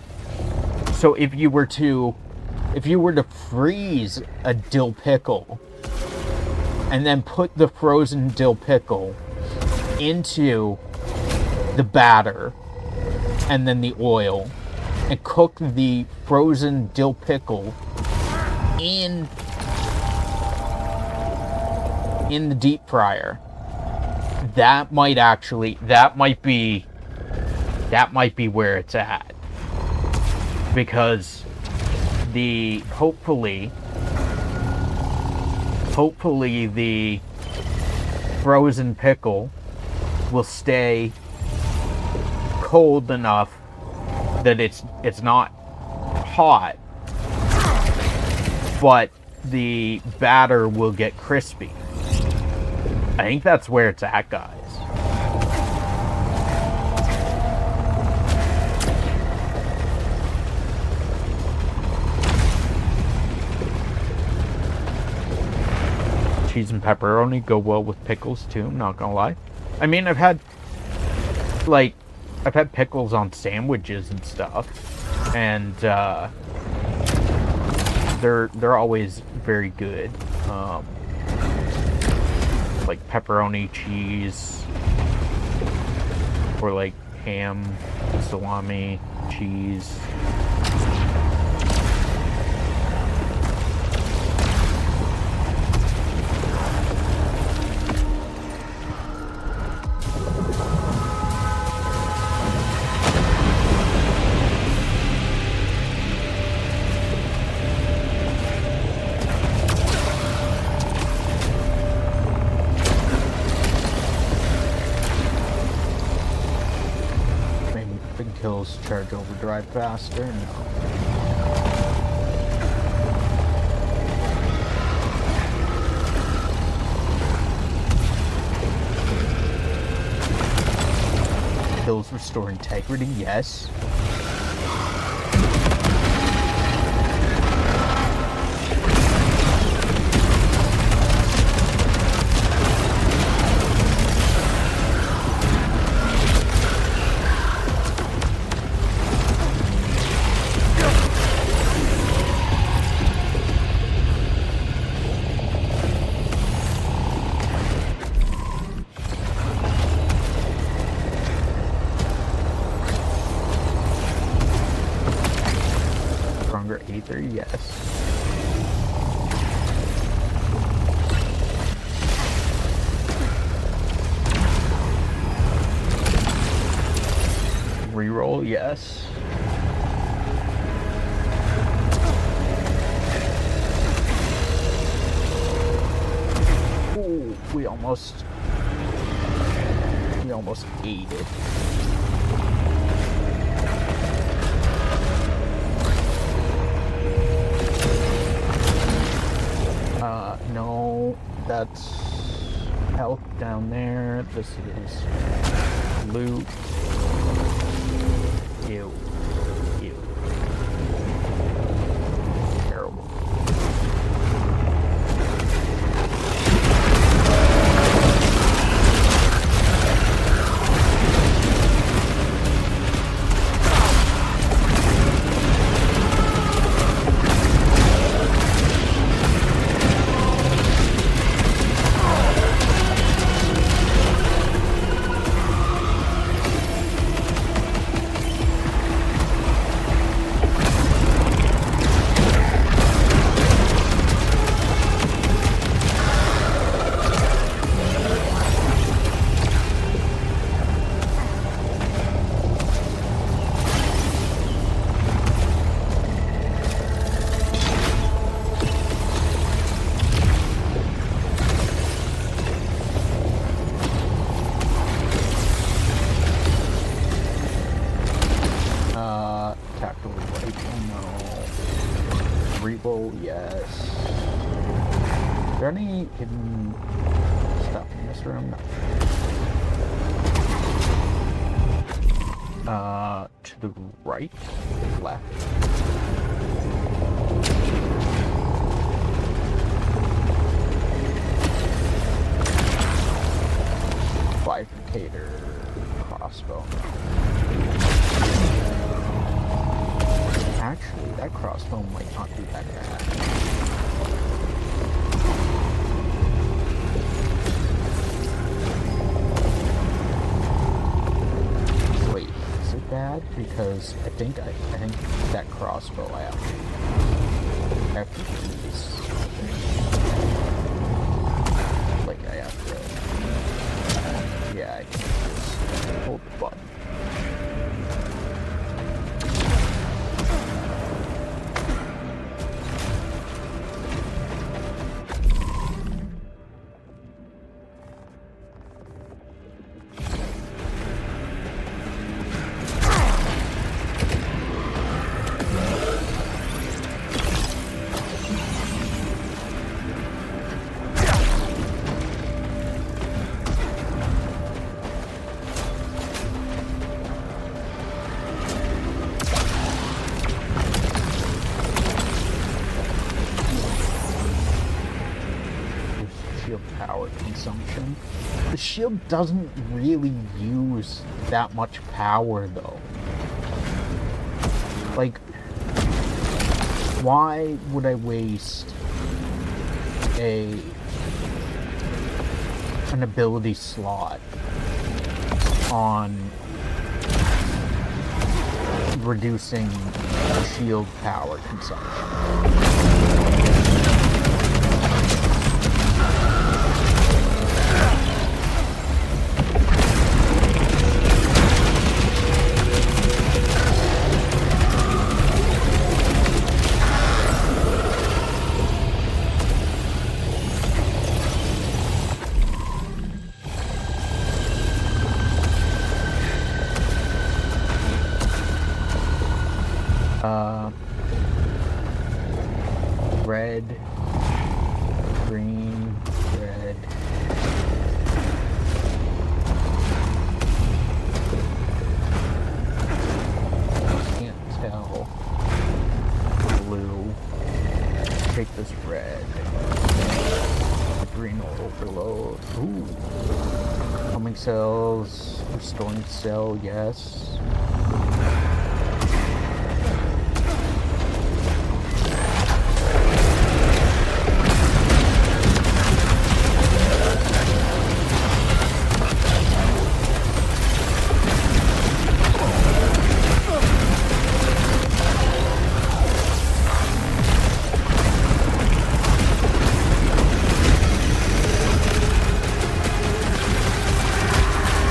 So if you were to freeze a dill pickle and then put the frozen dill pickle into the batter and then the oil and cook the frozen dill pickle in the deep fryer, that might be where it's at, because hopefully the frozen pickle will stay cold enough that it's not hot, but the batter will get crispy. I think that's where it's at, guys. Cheese and pepperoni go well with pickles too, I'm not gonna lie. I mean, I've had pickles on sandwiches and stuff, and they're always very good. Like pepperoni, cheese, or like ham, salami, cheese. Kills charge overdrive faster? No. Kills restore integrity? Yes. Ether, yes. Reroll, yes. Ooh, we almost ate it. No, that's health down there. This is loot. Ew. Ew. Terrible. Reroll, yes. Is there any hidden stuff in this room? No. To the right? Left? bifurcator crossbow. Actually, that crossbow might not be that bad. Wait, is it bad? Because I think that crossbow I have to use. Like I have to. Yeah, I can just hold the button. Power consumption. The shield doesn't really use that much power though. Like, why would I waste an ability slot on reducing shield power consumption? Red, green, red. Can't tell. Blue. Take this red. The green will overload. Ooh. Homing cells. Restoring cell, yes.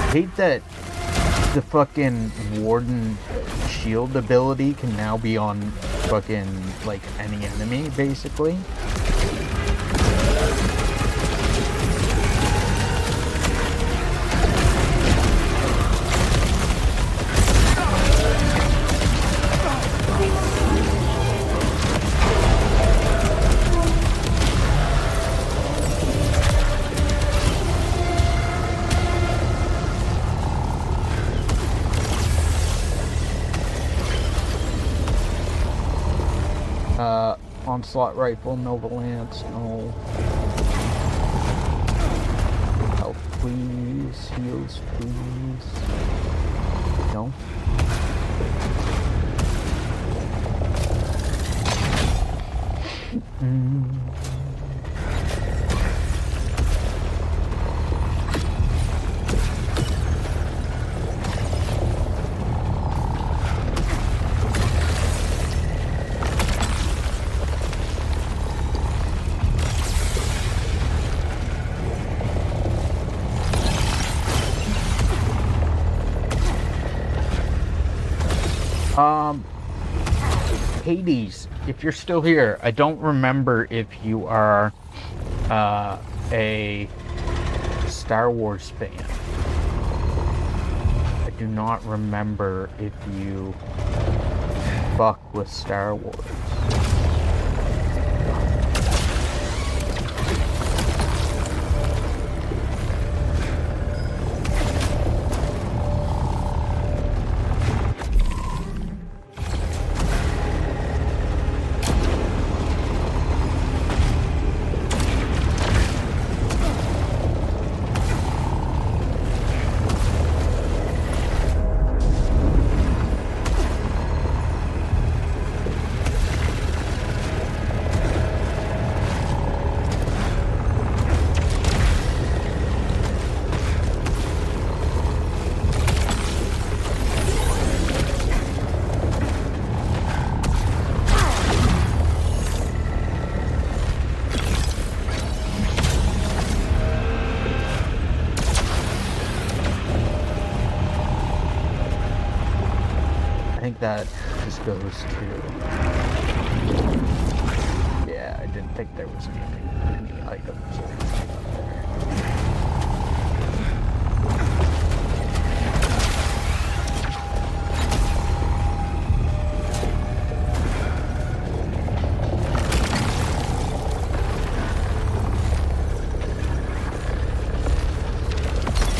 I hate that the fucking Warden shield ability can now be on fucking, like, any enemy, basically. Onslaught rifle, Nova Lance, no. Health, please. Heals, please. No. Hades, if you're still here, I don't remember if you are a Star Wars fan. I do not remember if you fuck with Star Wars. think that just goes to... Yeah, I didn't think there was any items or anything there.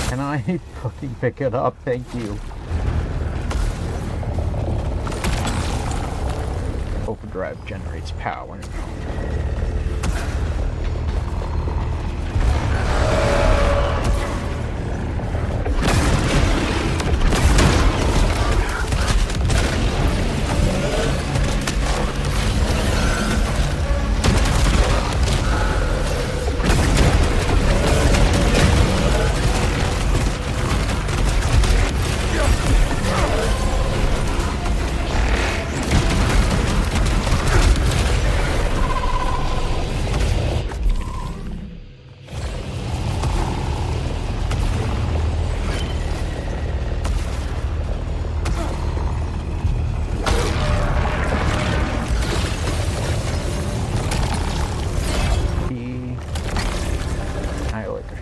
Can I fucking pick it up? Thank you. Overdrive generates power.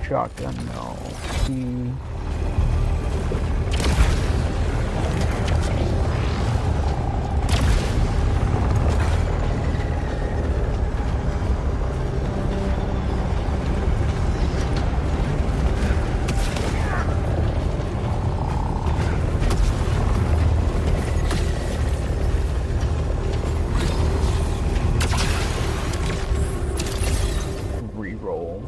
Shotgun, no. Reroll.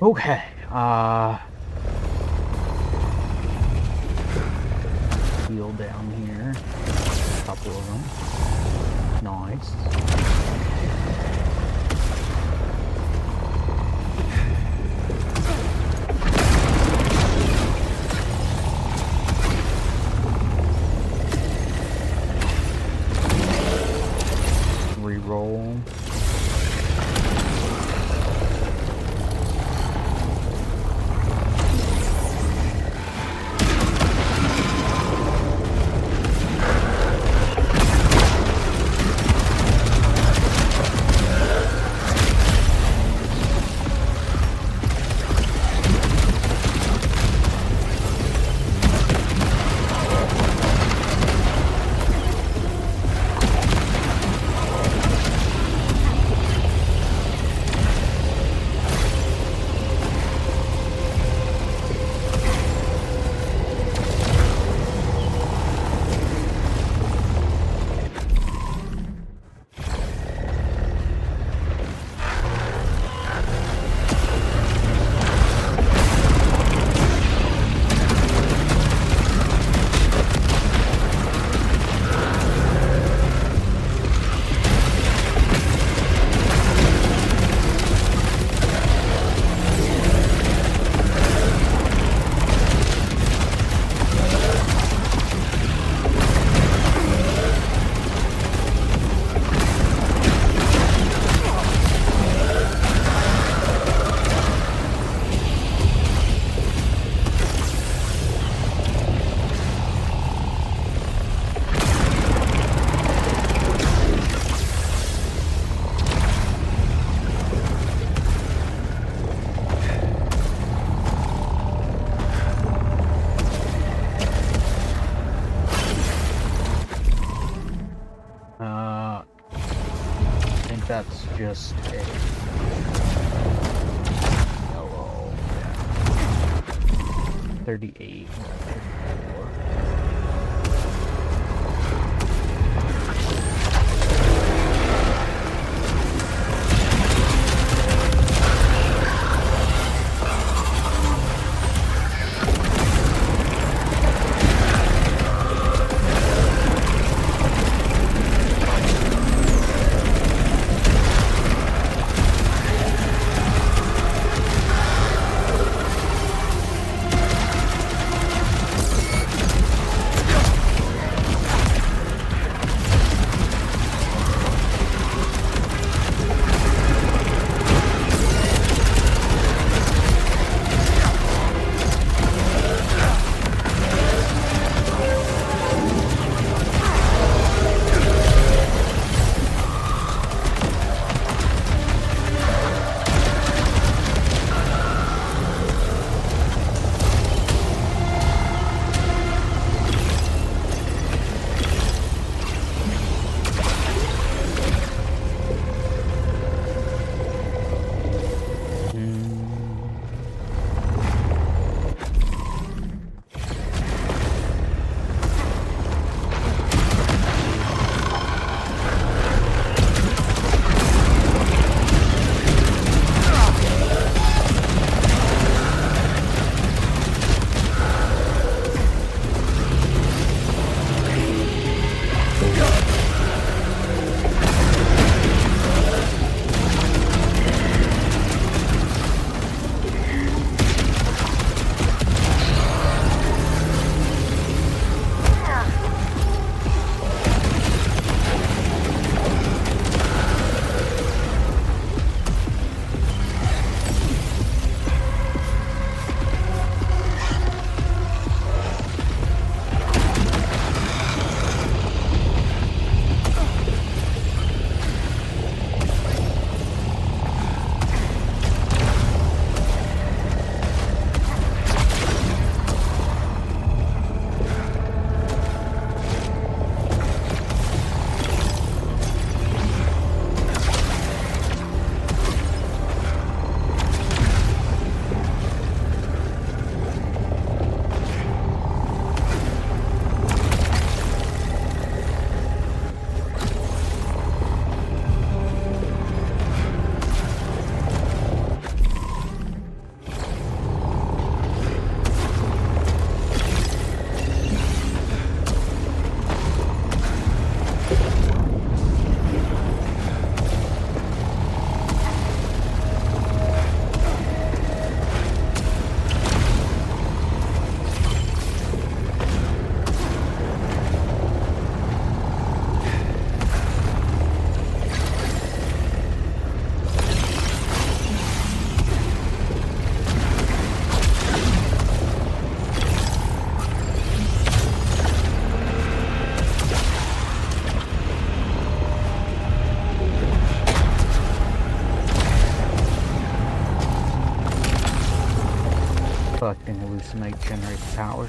Okay, heal down here. A couple of them. Nice. Reroll. think that's just a yellow. Yeah. 38. Collecting hallucinate generates power.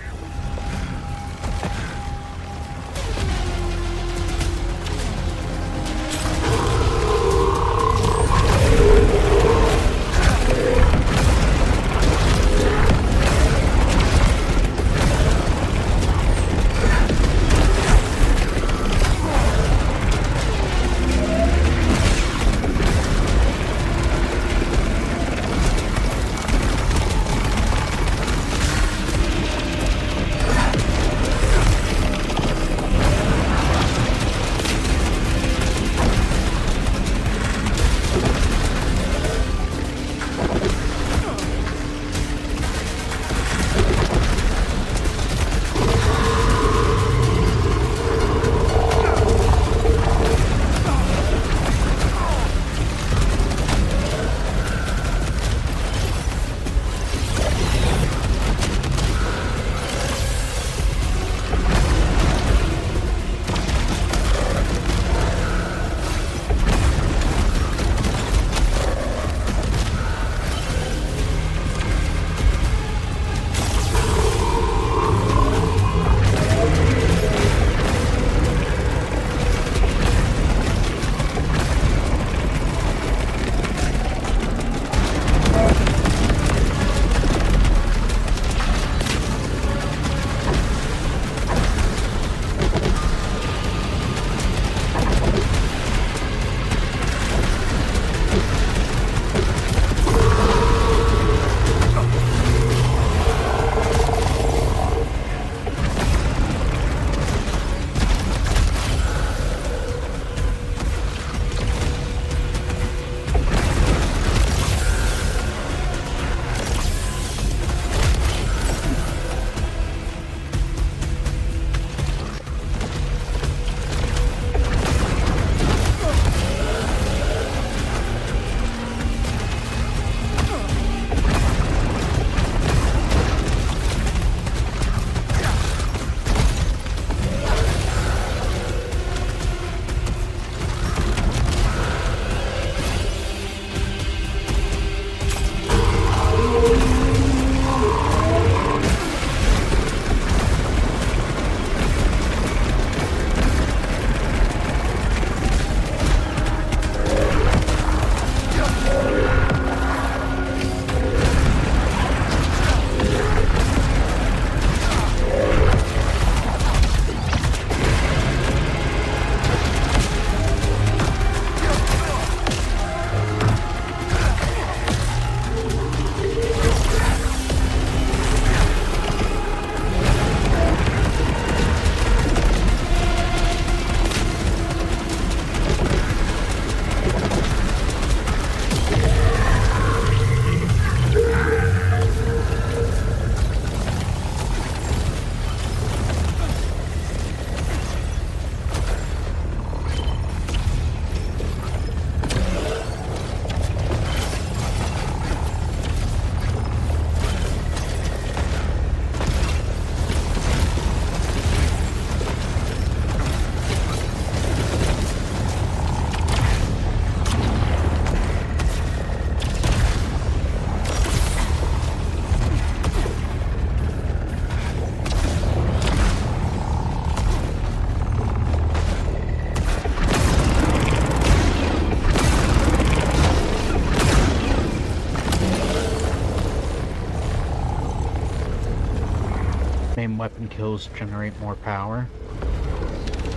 weapon kills generate more power.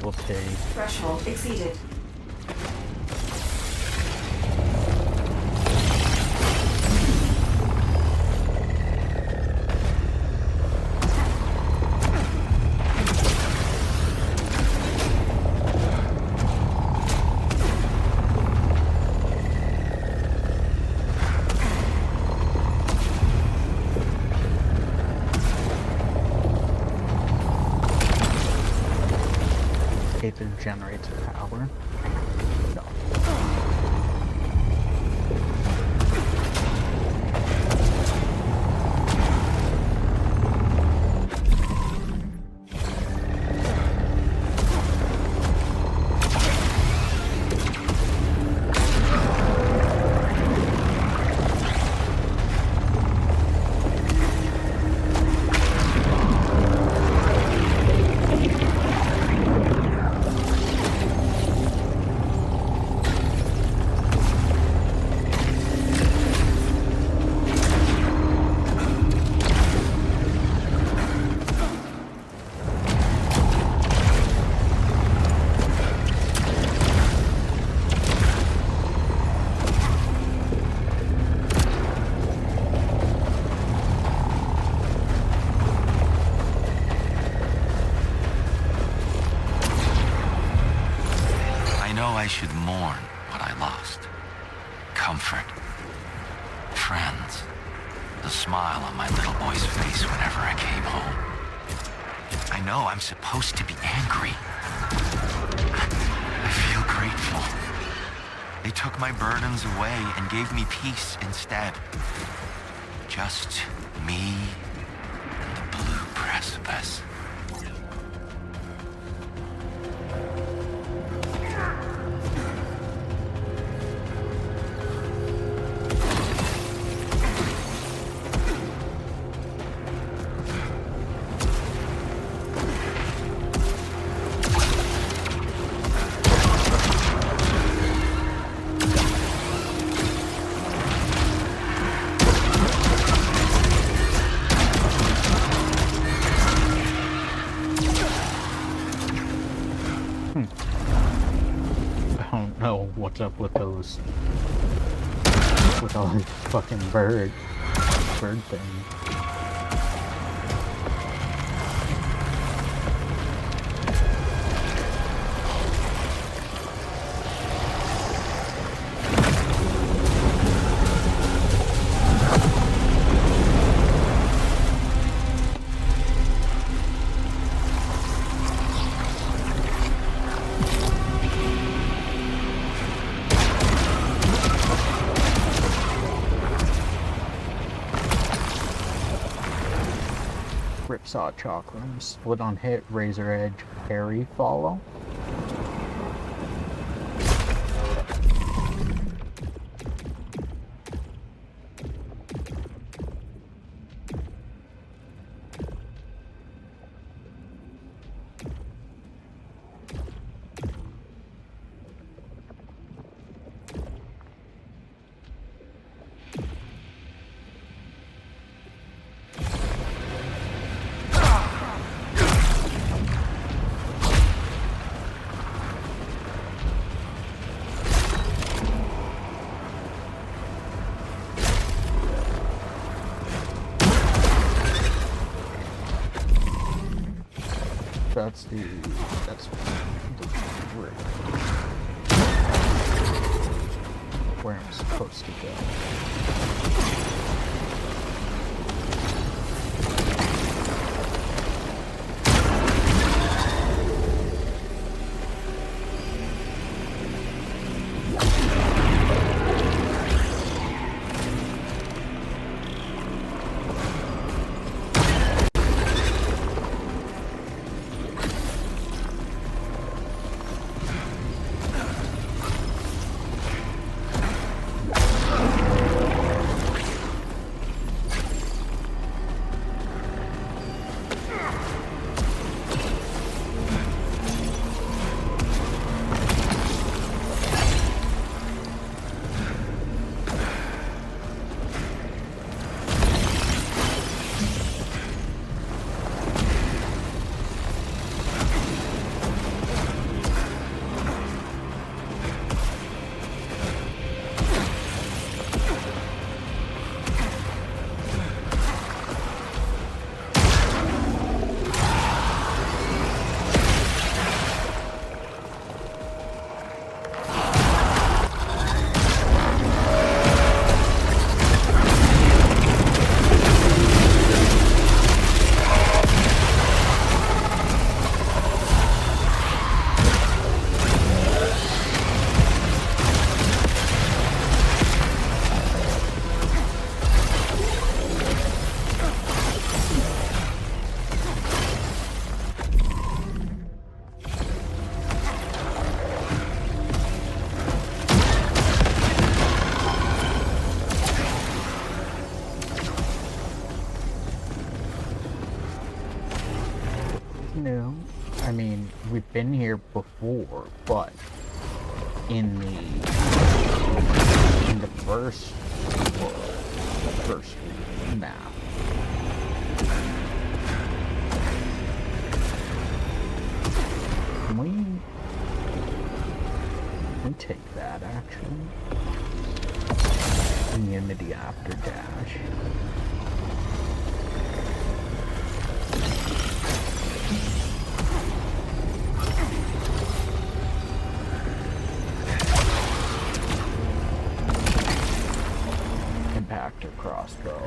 We'll take... Threshold exceeded. Aether generates power. No. I should mourn what I lost. Comfort. Friends. The smile on my little boy's face whenever I came home. I know I'm supposed to be angry. I feel grateful. They took my burdens away and gave me peace instead. Just me and the blue precipice. I don't know what's up with those. With all these fucking bird things. Ripsaw Chakram, split on hit, razor edge, parry, follow. That's where I'm supposed to go. been here before, but in the first world, first map. Can we take that actually? Immunity after dash. Impactor crossbow.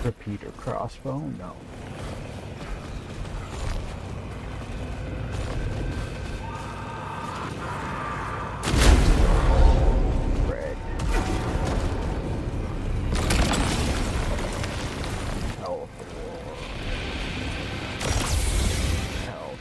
Repeater crossbow? No. Red. Health. Health.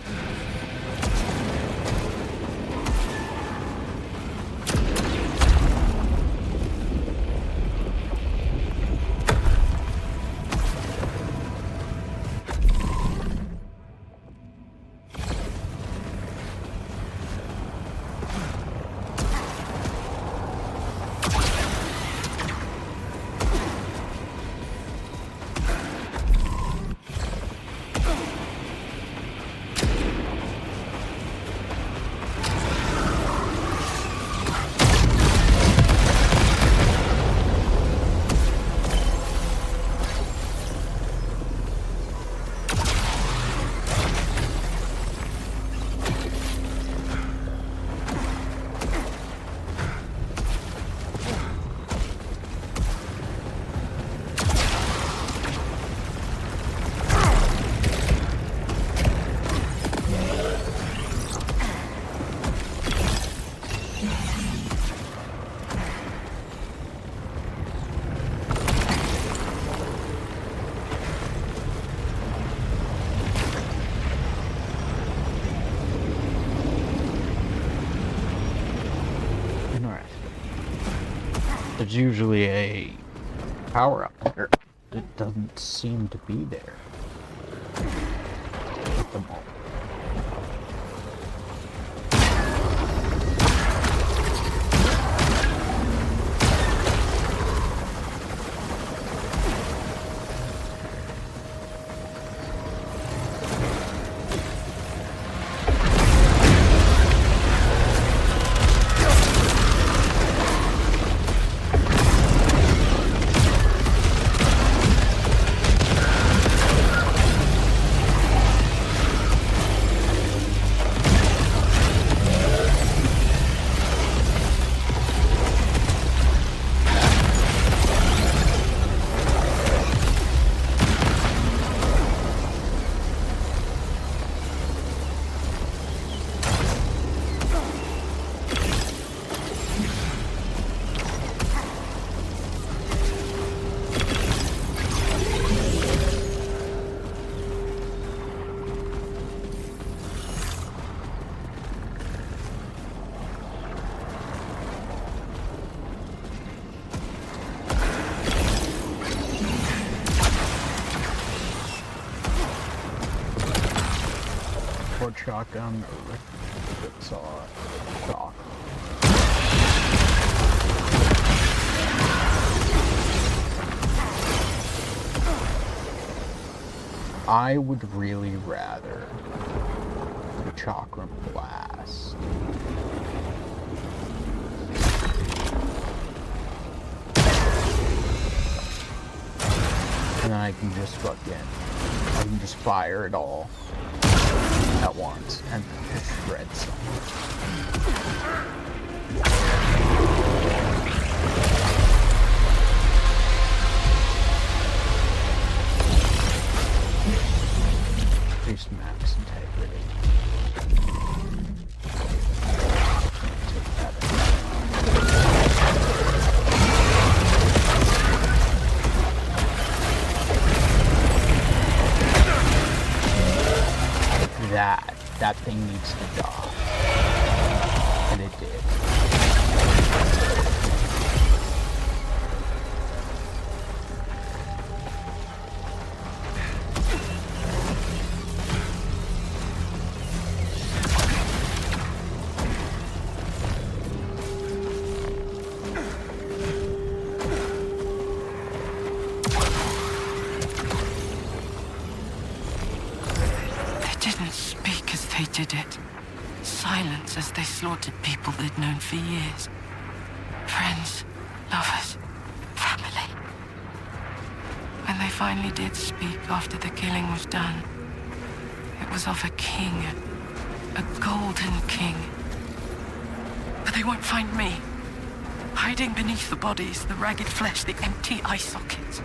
There's usually a power up there. It doesn't seem to be there at the moment. shotgun or it's shock. I would really rather the chakra blast. And then I can just fire it all at once and just shred some. Increase max integrity. Take that in. That thing needs to die. And it did. Did it. Silence as they slaughtered people they'd known for years. Friends, lovers, family. When they finally did speak after the killing was done, it was of a king, a golden king. But they won't find me. Hiding beneath the bodies, the ragged flesh, the empty eye sockets.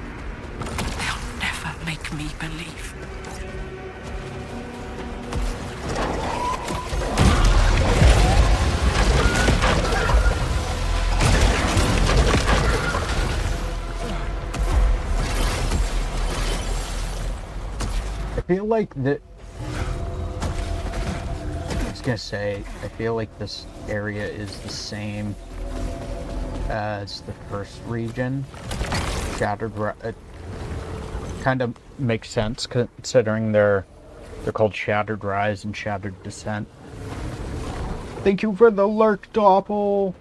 They'll never make me believe. I feel like I was gonna say, I feel like this area is the same as the first region. It kind of makes sense considering they're called Shattered Rise and Shattered Descent. Thank you for the lurk, Doppel.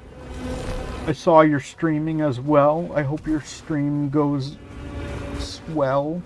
I saw your streaming as well. I hope your stream goes swell.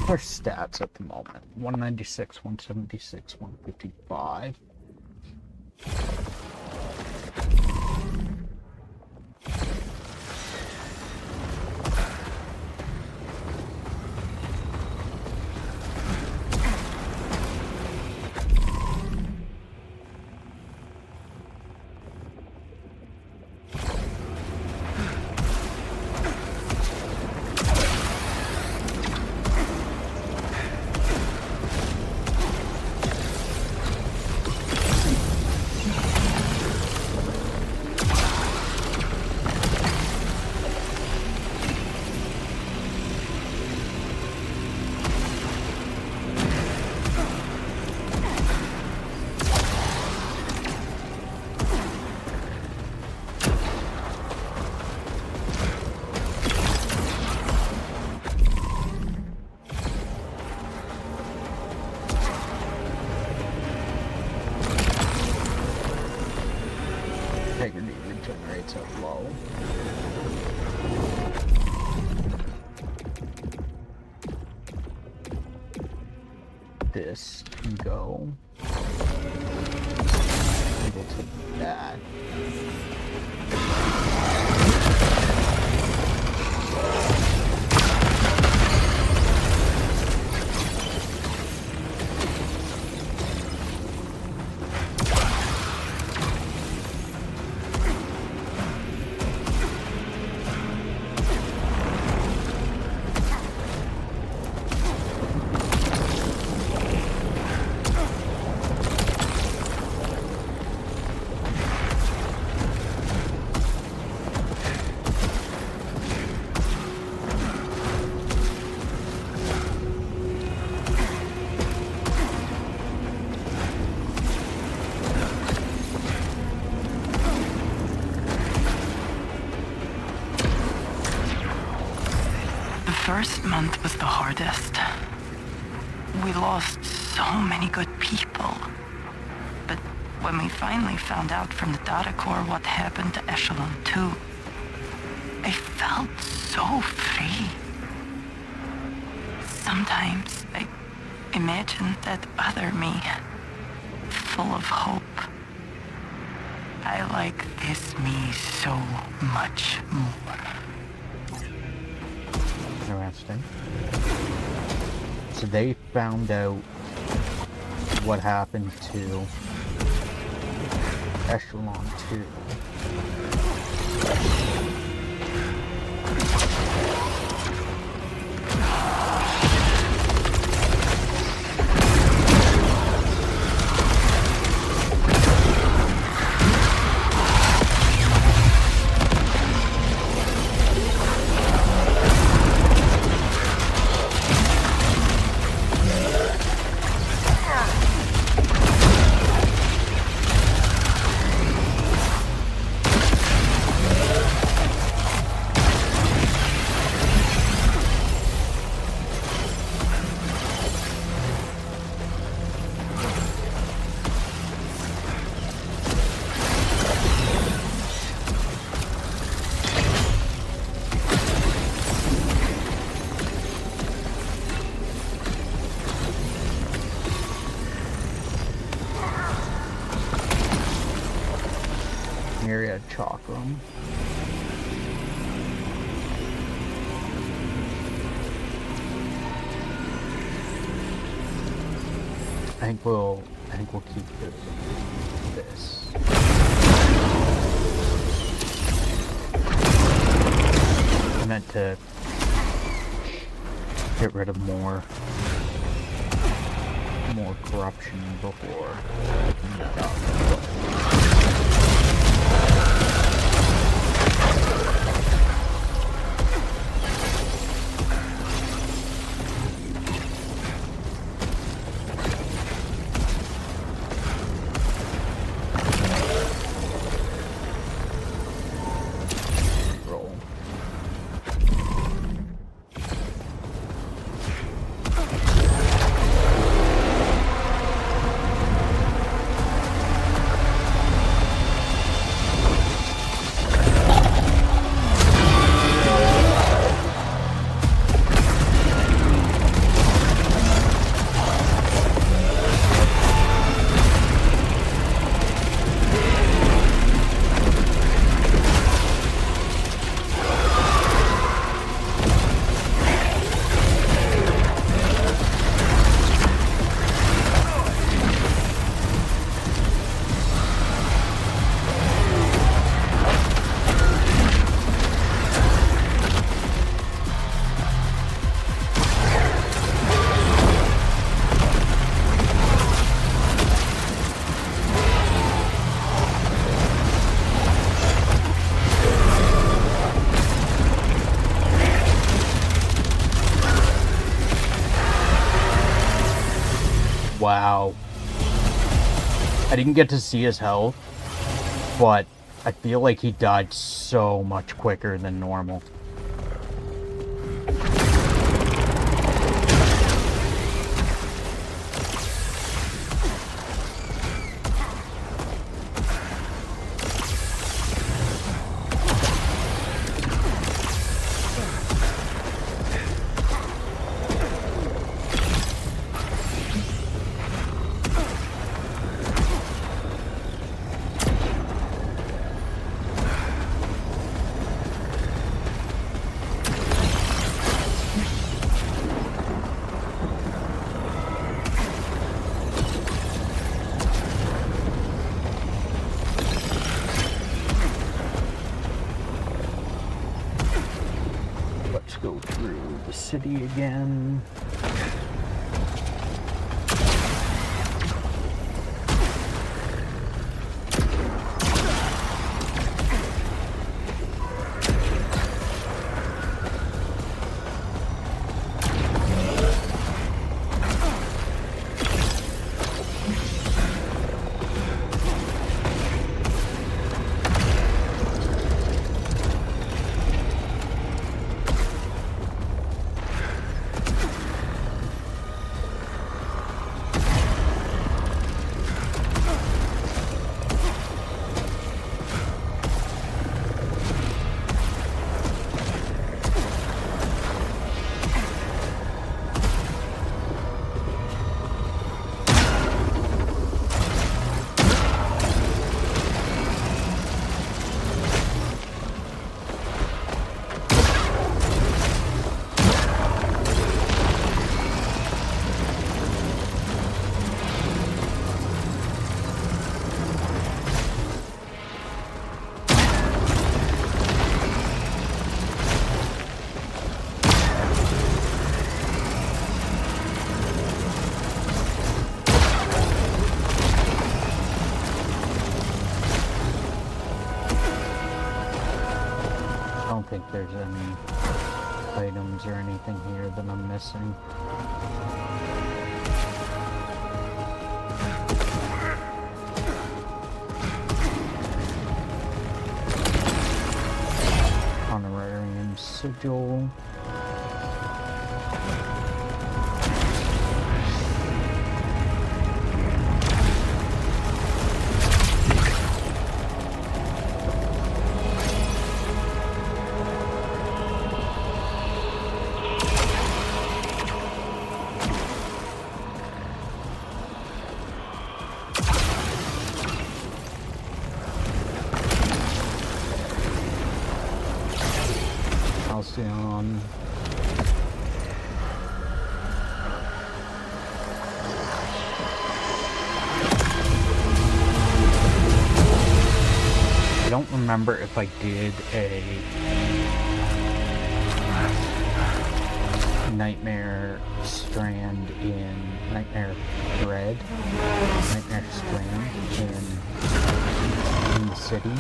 Our stats at the moment: 196, 176, 155. generates at low. This can go. We'll take that. First month was the hardest. We lost so many good people. But when we finally found out from the data core what happened to Echelon 2, I felt so free. Sometimes I imagine that other me, full of hope. I like this me so much more. Interesting. So they found out what happened to Echelon 2. Myriad Chakram. I think we'll keep this. I meant to get rid of more corruption before taking it out. Wow. I didn't get to see his health, but I feel like he died so much quicker than normal. city again. I don't think there's any items or anything here that I'm missing. Honorarium sigil. Halcyon. I don't remember if I did a Nightmare Strand in Nightmare Thread, Nightmare Strand in the city.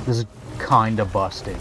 This is kinda busted.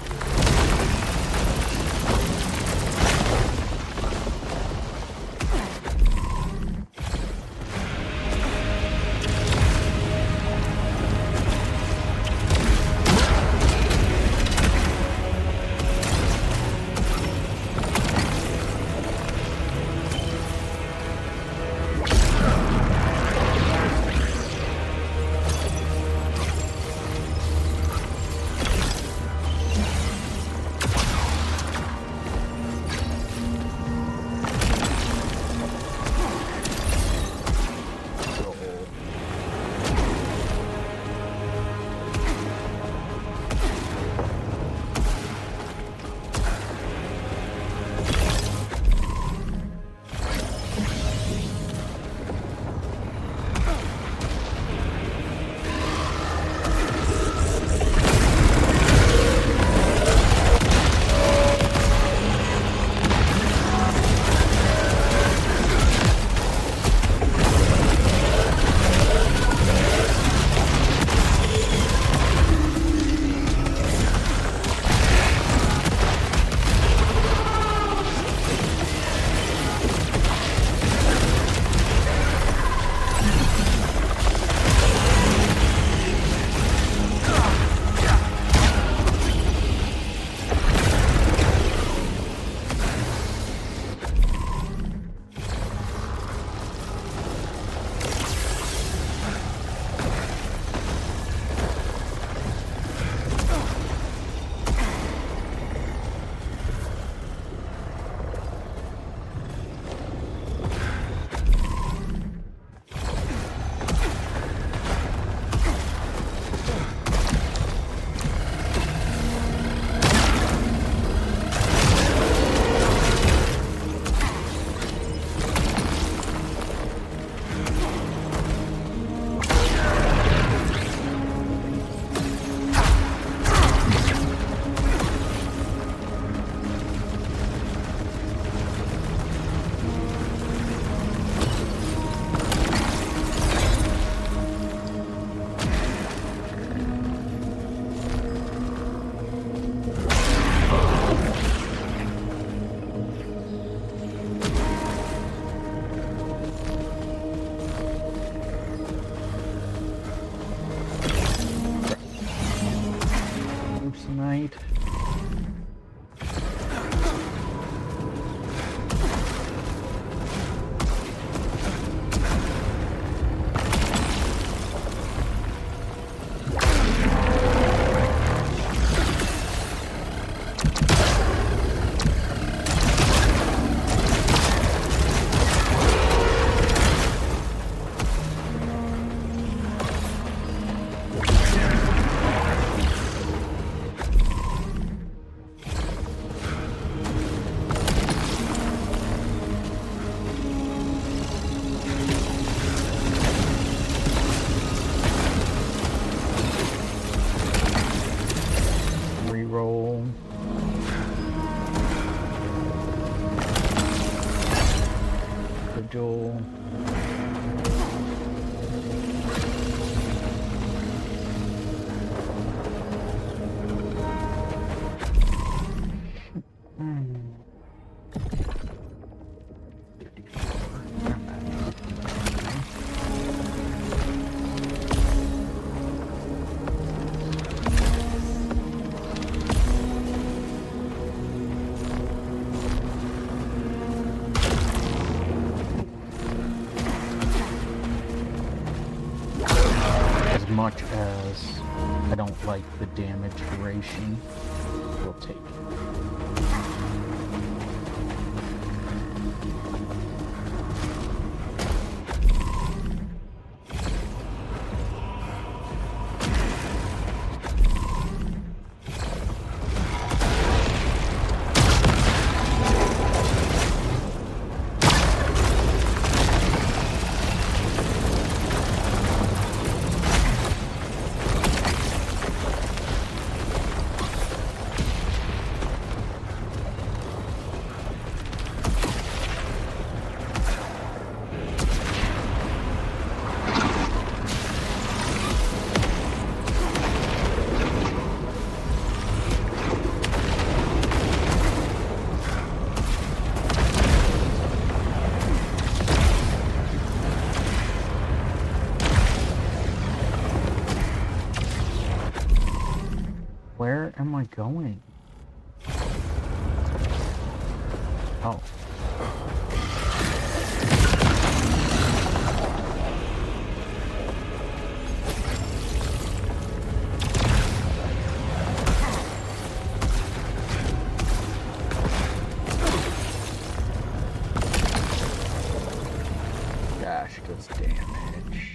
As much as I don't like the damage duration, we'll take it. Where am I going? Oh. Dash does damage.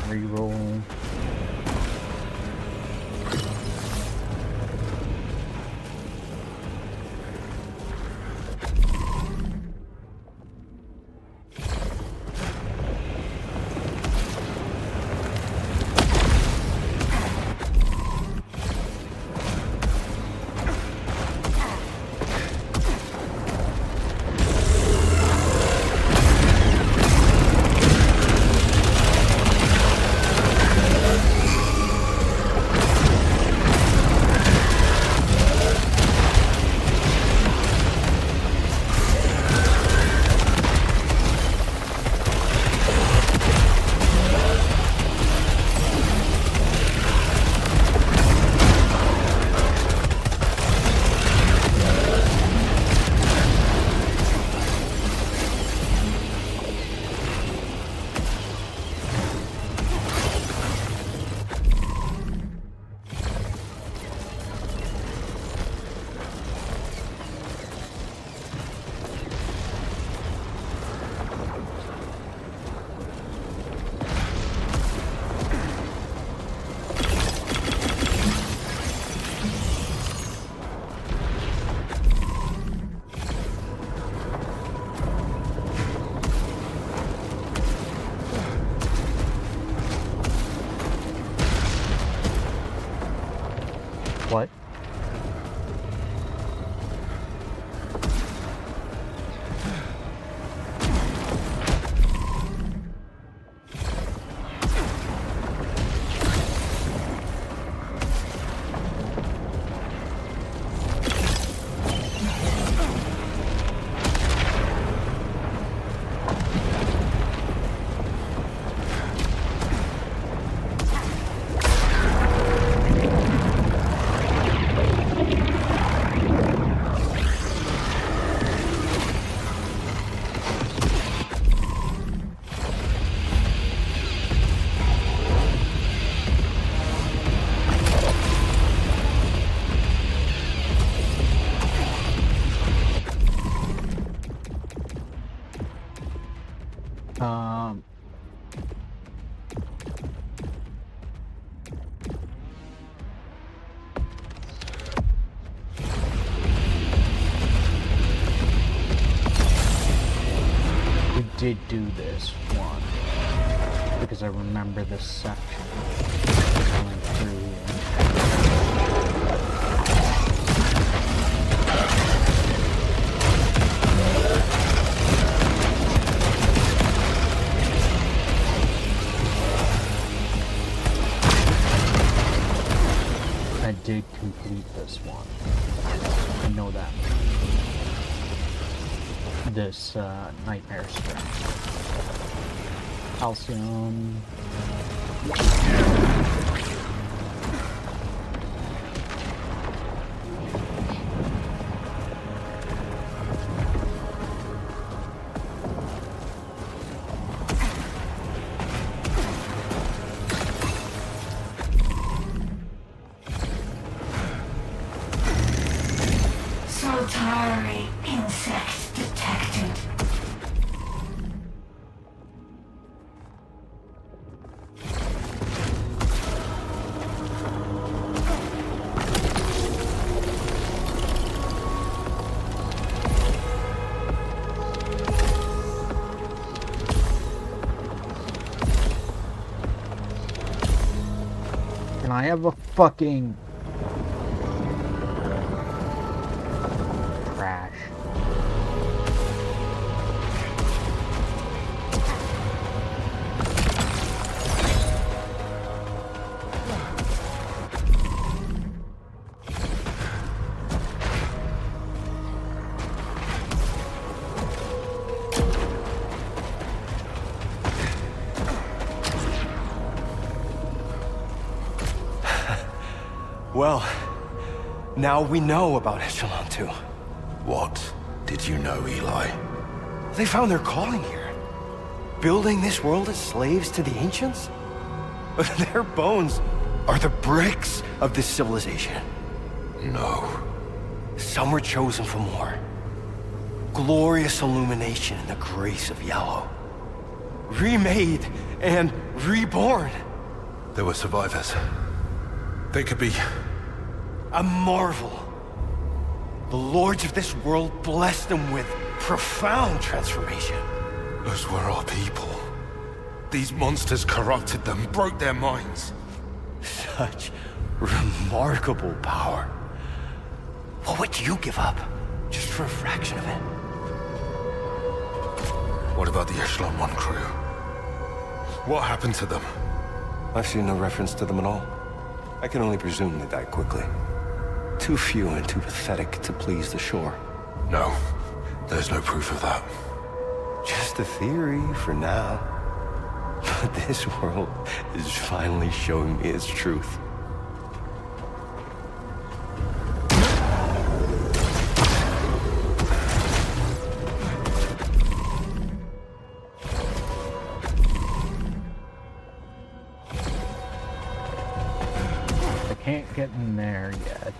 Reroll. What? We did do this one. because I remember this section going through here. I did complete this one. I know that. This nightmare strength. Calcium. Solitary insects detected. Can I have a fucking crash? Well, now we know about Echelon 2. What did you know, Eli? They found their calling here. Building this world as slaves to the ancients? Their bones are the bricks of this civilization. No. Some were chosen for more. Glorious illumination in the grace of yellow. Remade and reborn. There were survivors. They could be... A marvel. The lords of this world blessed them with profound transformation. Those were our people. These monsters corrupted them, broke their minds. Such remarkable power. What would you give up just for a fraction of it? What about the Echelon 1 crew? What happened to them? I've seen no reference to them at all. I can only presume they died quickly. Too few and too pathetic to please the shore. No, there's no proof of that. Just a theory for now. But this world is finally showing me its truth. I can't get in there yet.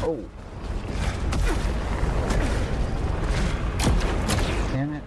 Oh. Damn it.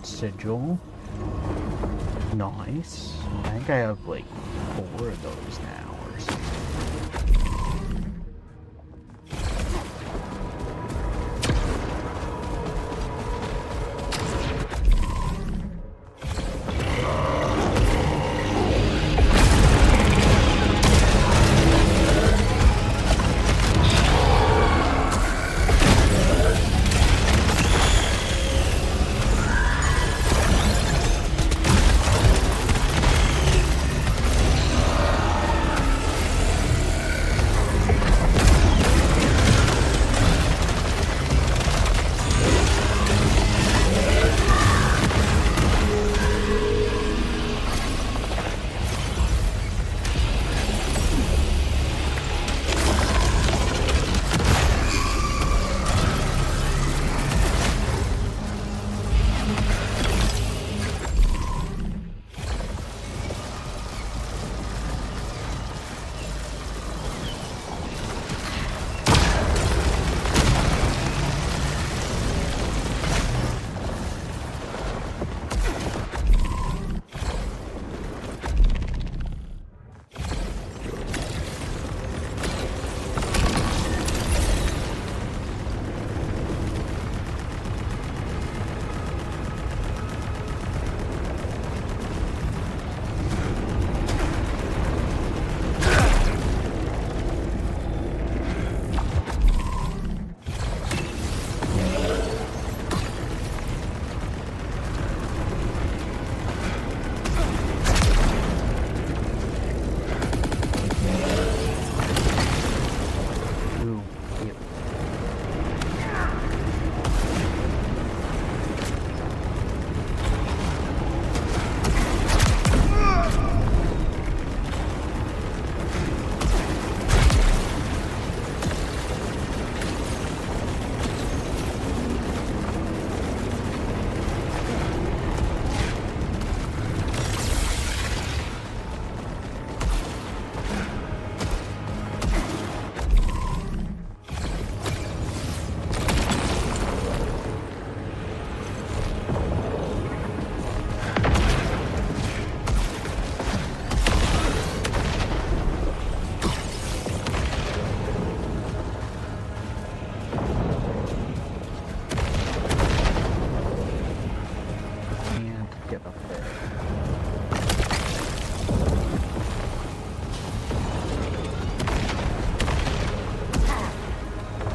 Sigil. Nice. I think I have like 4 of those now or something.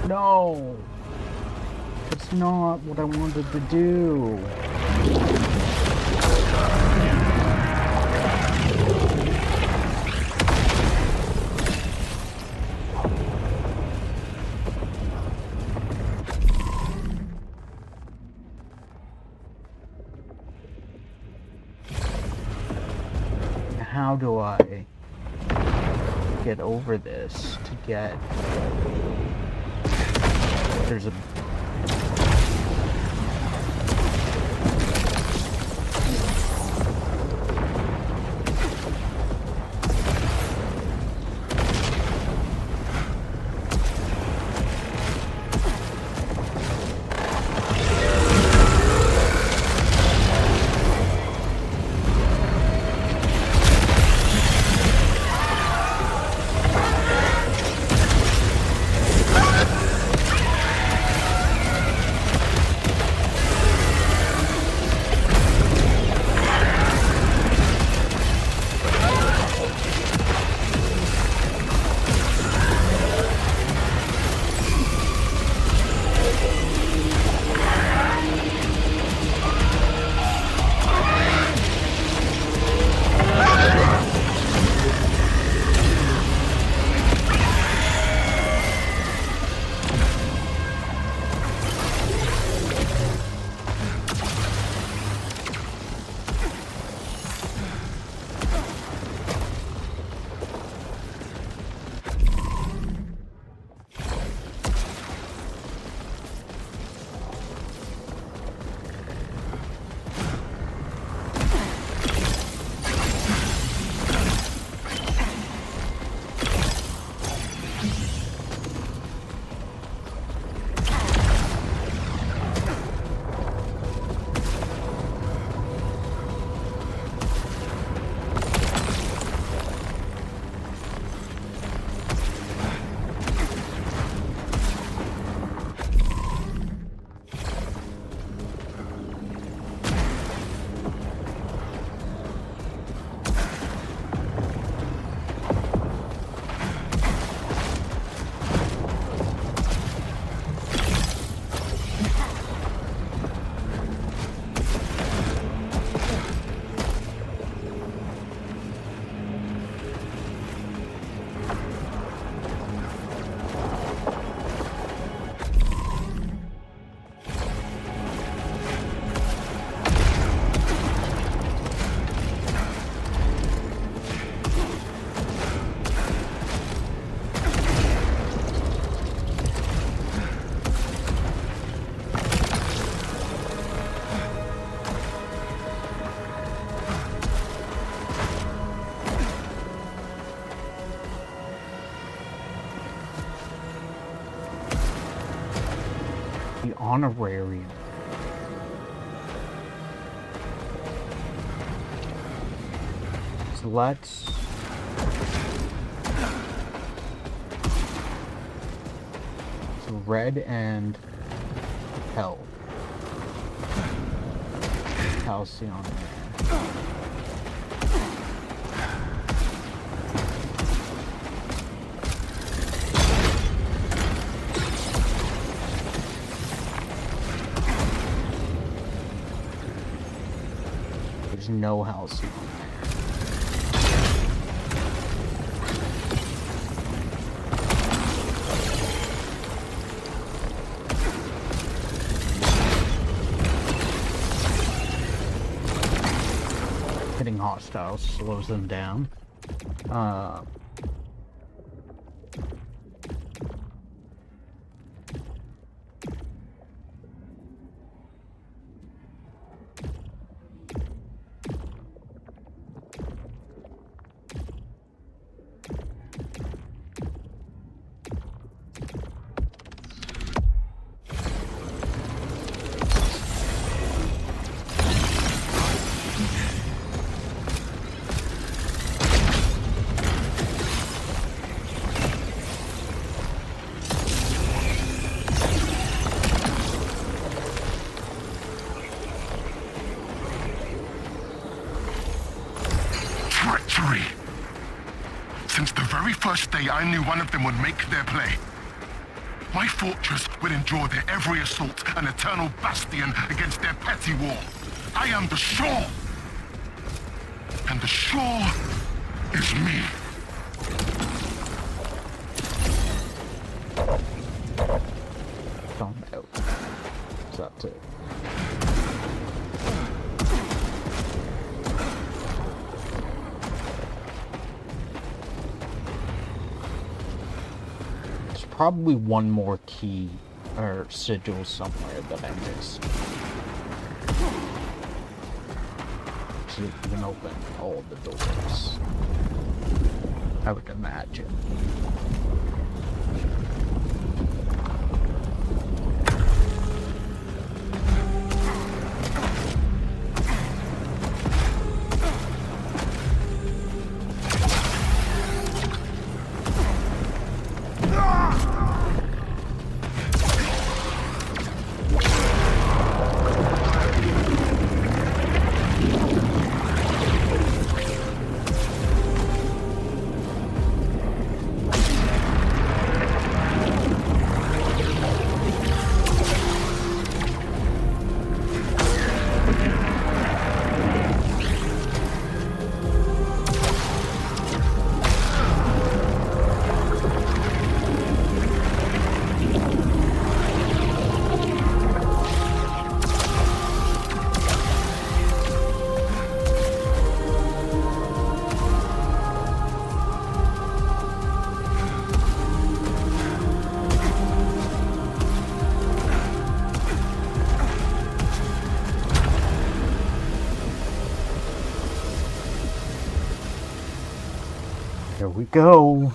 No! It's not what I wanted to do. How do I get over this to get... There's a... honorarium. So let's... So red and health. Calcium there. There's no house. Hitting hostiles slows them down. Treachery! Since the very first day I knew one of them would make their play. My fortress will endure their every assault, an eternal bastion against their petty war. I am the shore! And the shore is me. Thumb out. Is that it? There's probably one more key or sigil somewhere that I missed. So you can open all the doors. I would imagine. Here we go.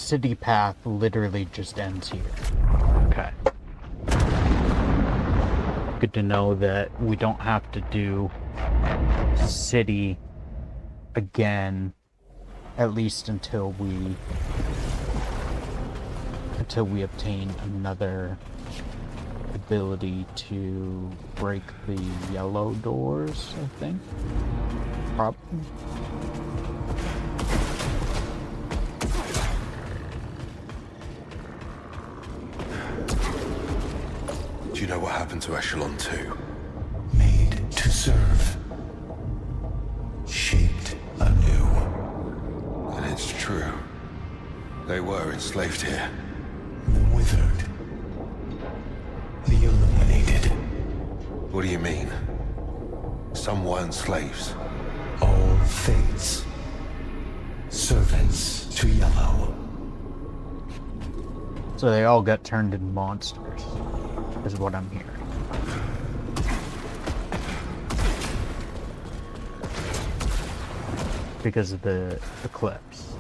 city path literally just ends here. Okay. Good to know that we don't have to do city again, at least until we obtain another ability to break the yellow doors, I think. Probably. Do you know what happened to Echelon 2? Made to serve. Shaped anew. And it's true. They were enslaved here. Withered. The illuminated. What do you mean? Some weren't slaves. All fates. Servants to Yellow. So they all got turned into monsters, is what I'm hearing. Because of the eclipse.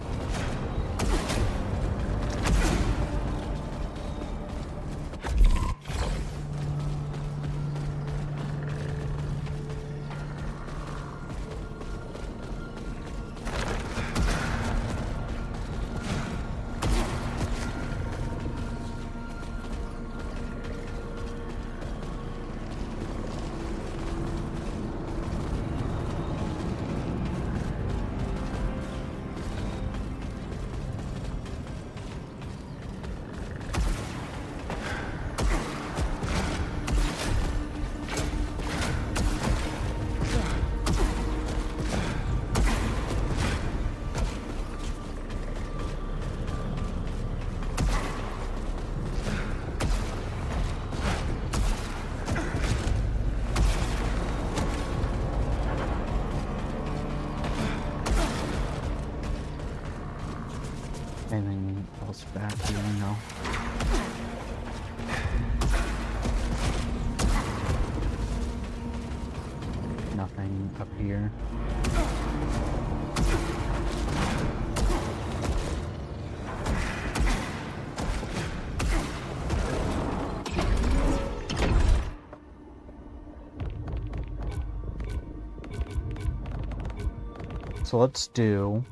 Anything else back here? No. Nothing up here. So let's do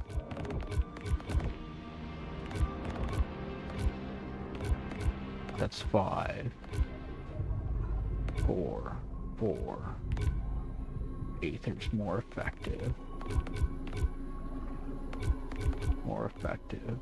that's 5, 4, 4. Aether's more effective. More effective.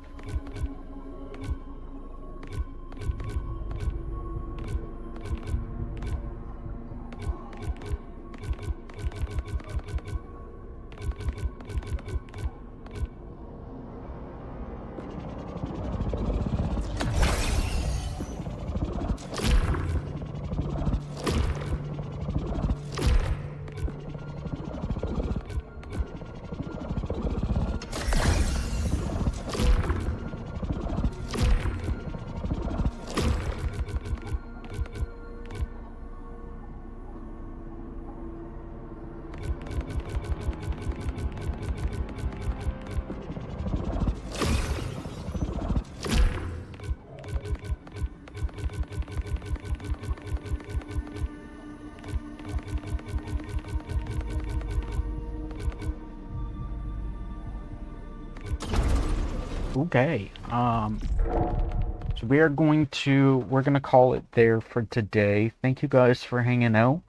Okay, so we're gonna call it there for today. Thank you guys for hanging out.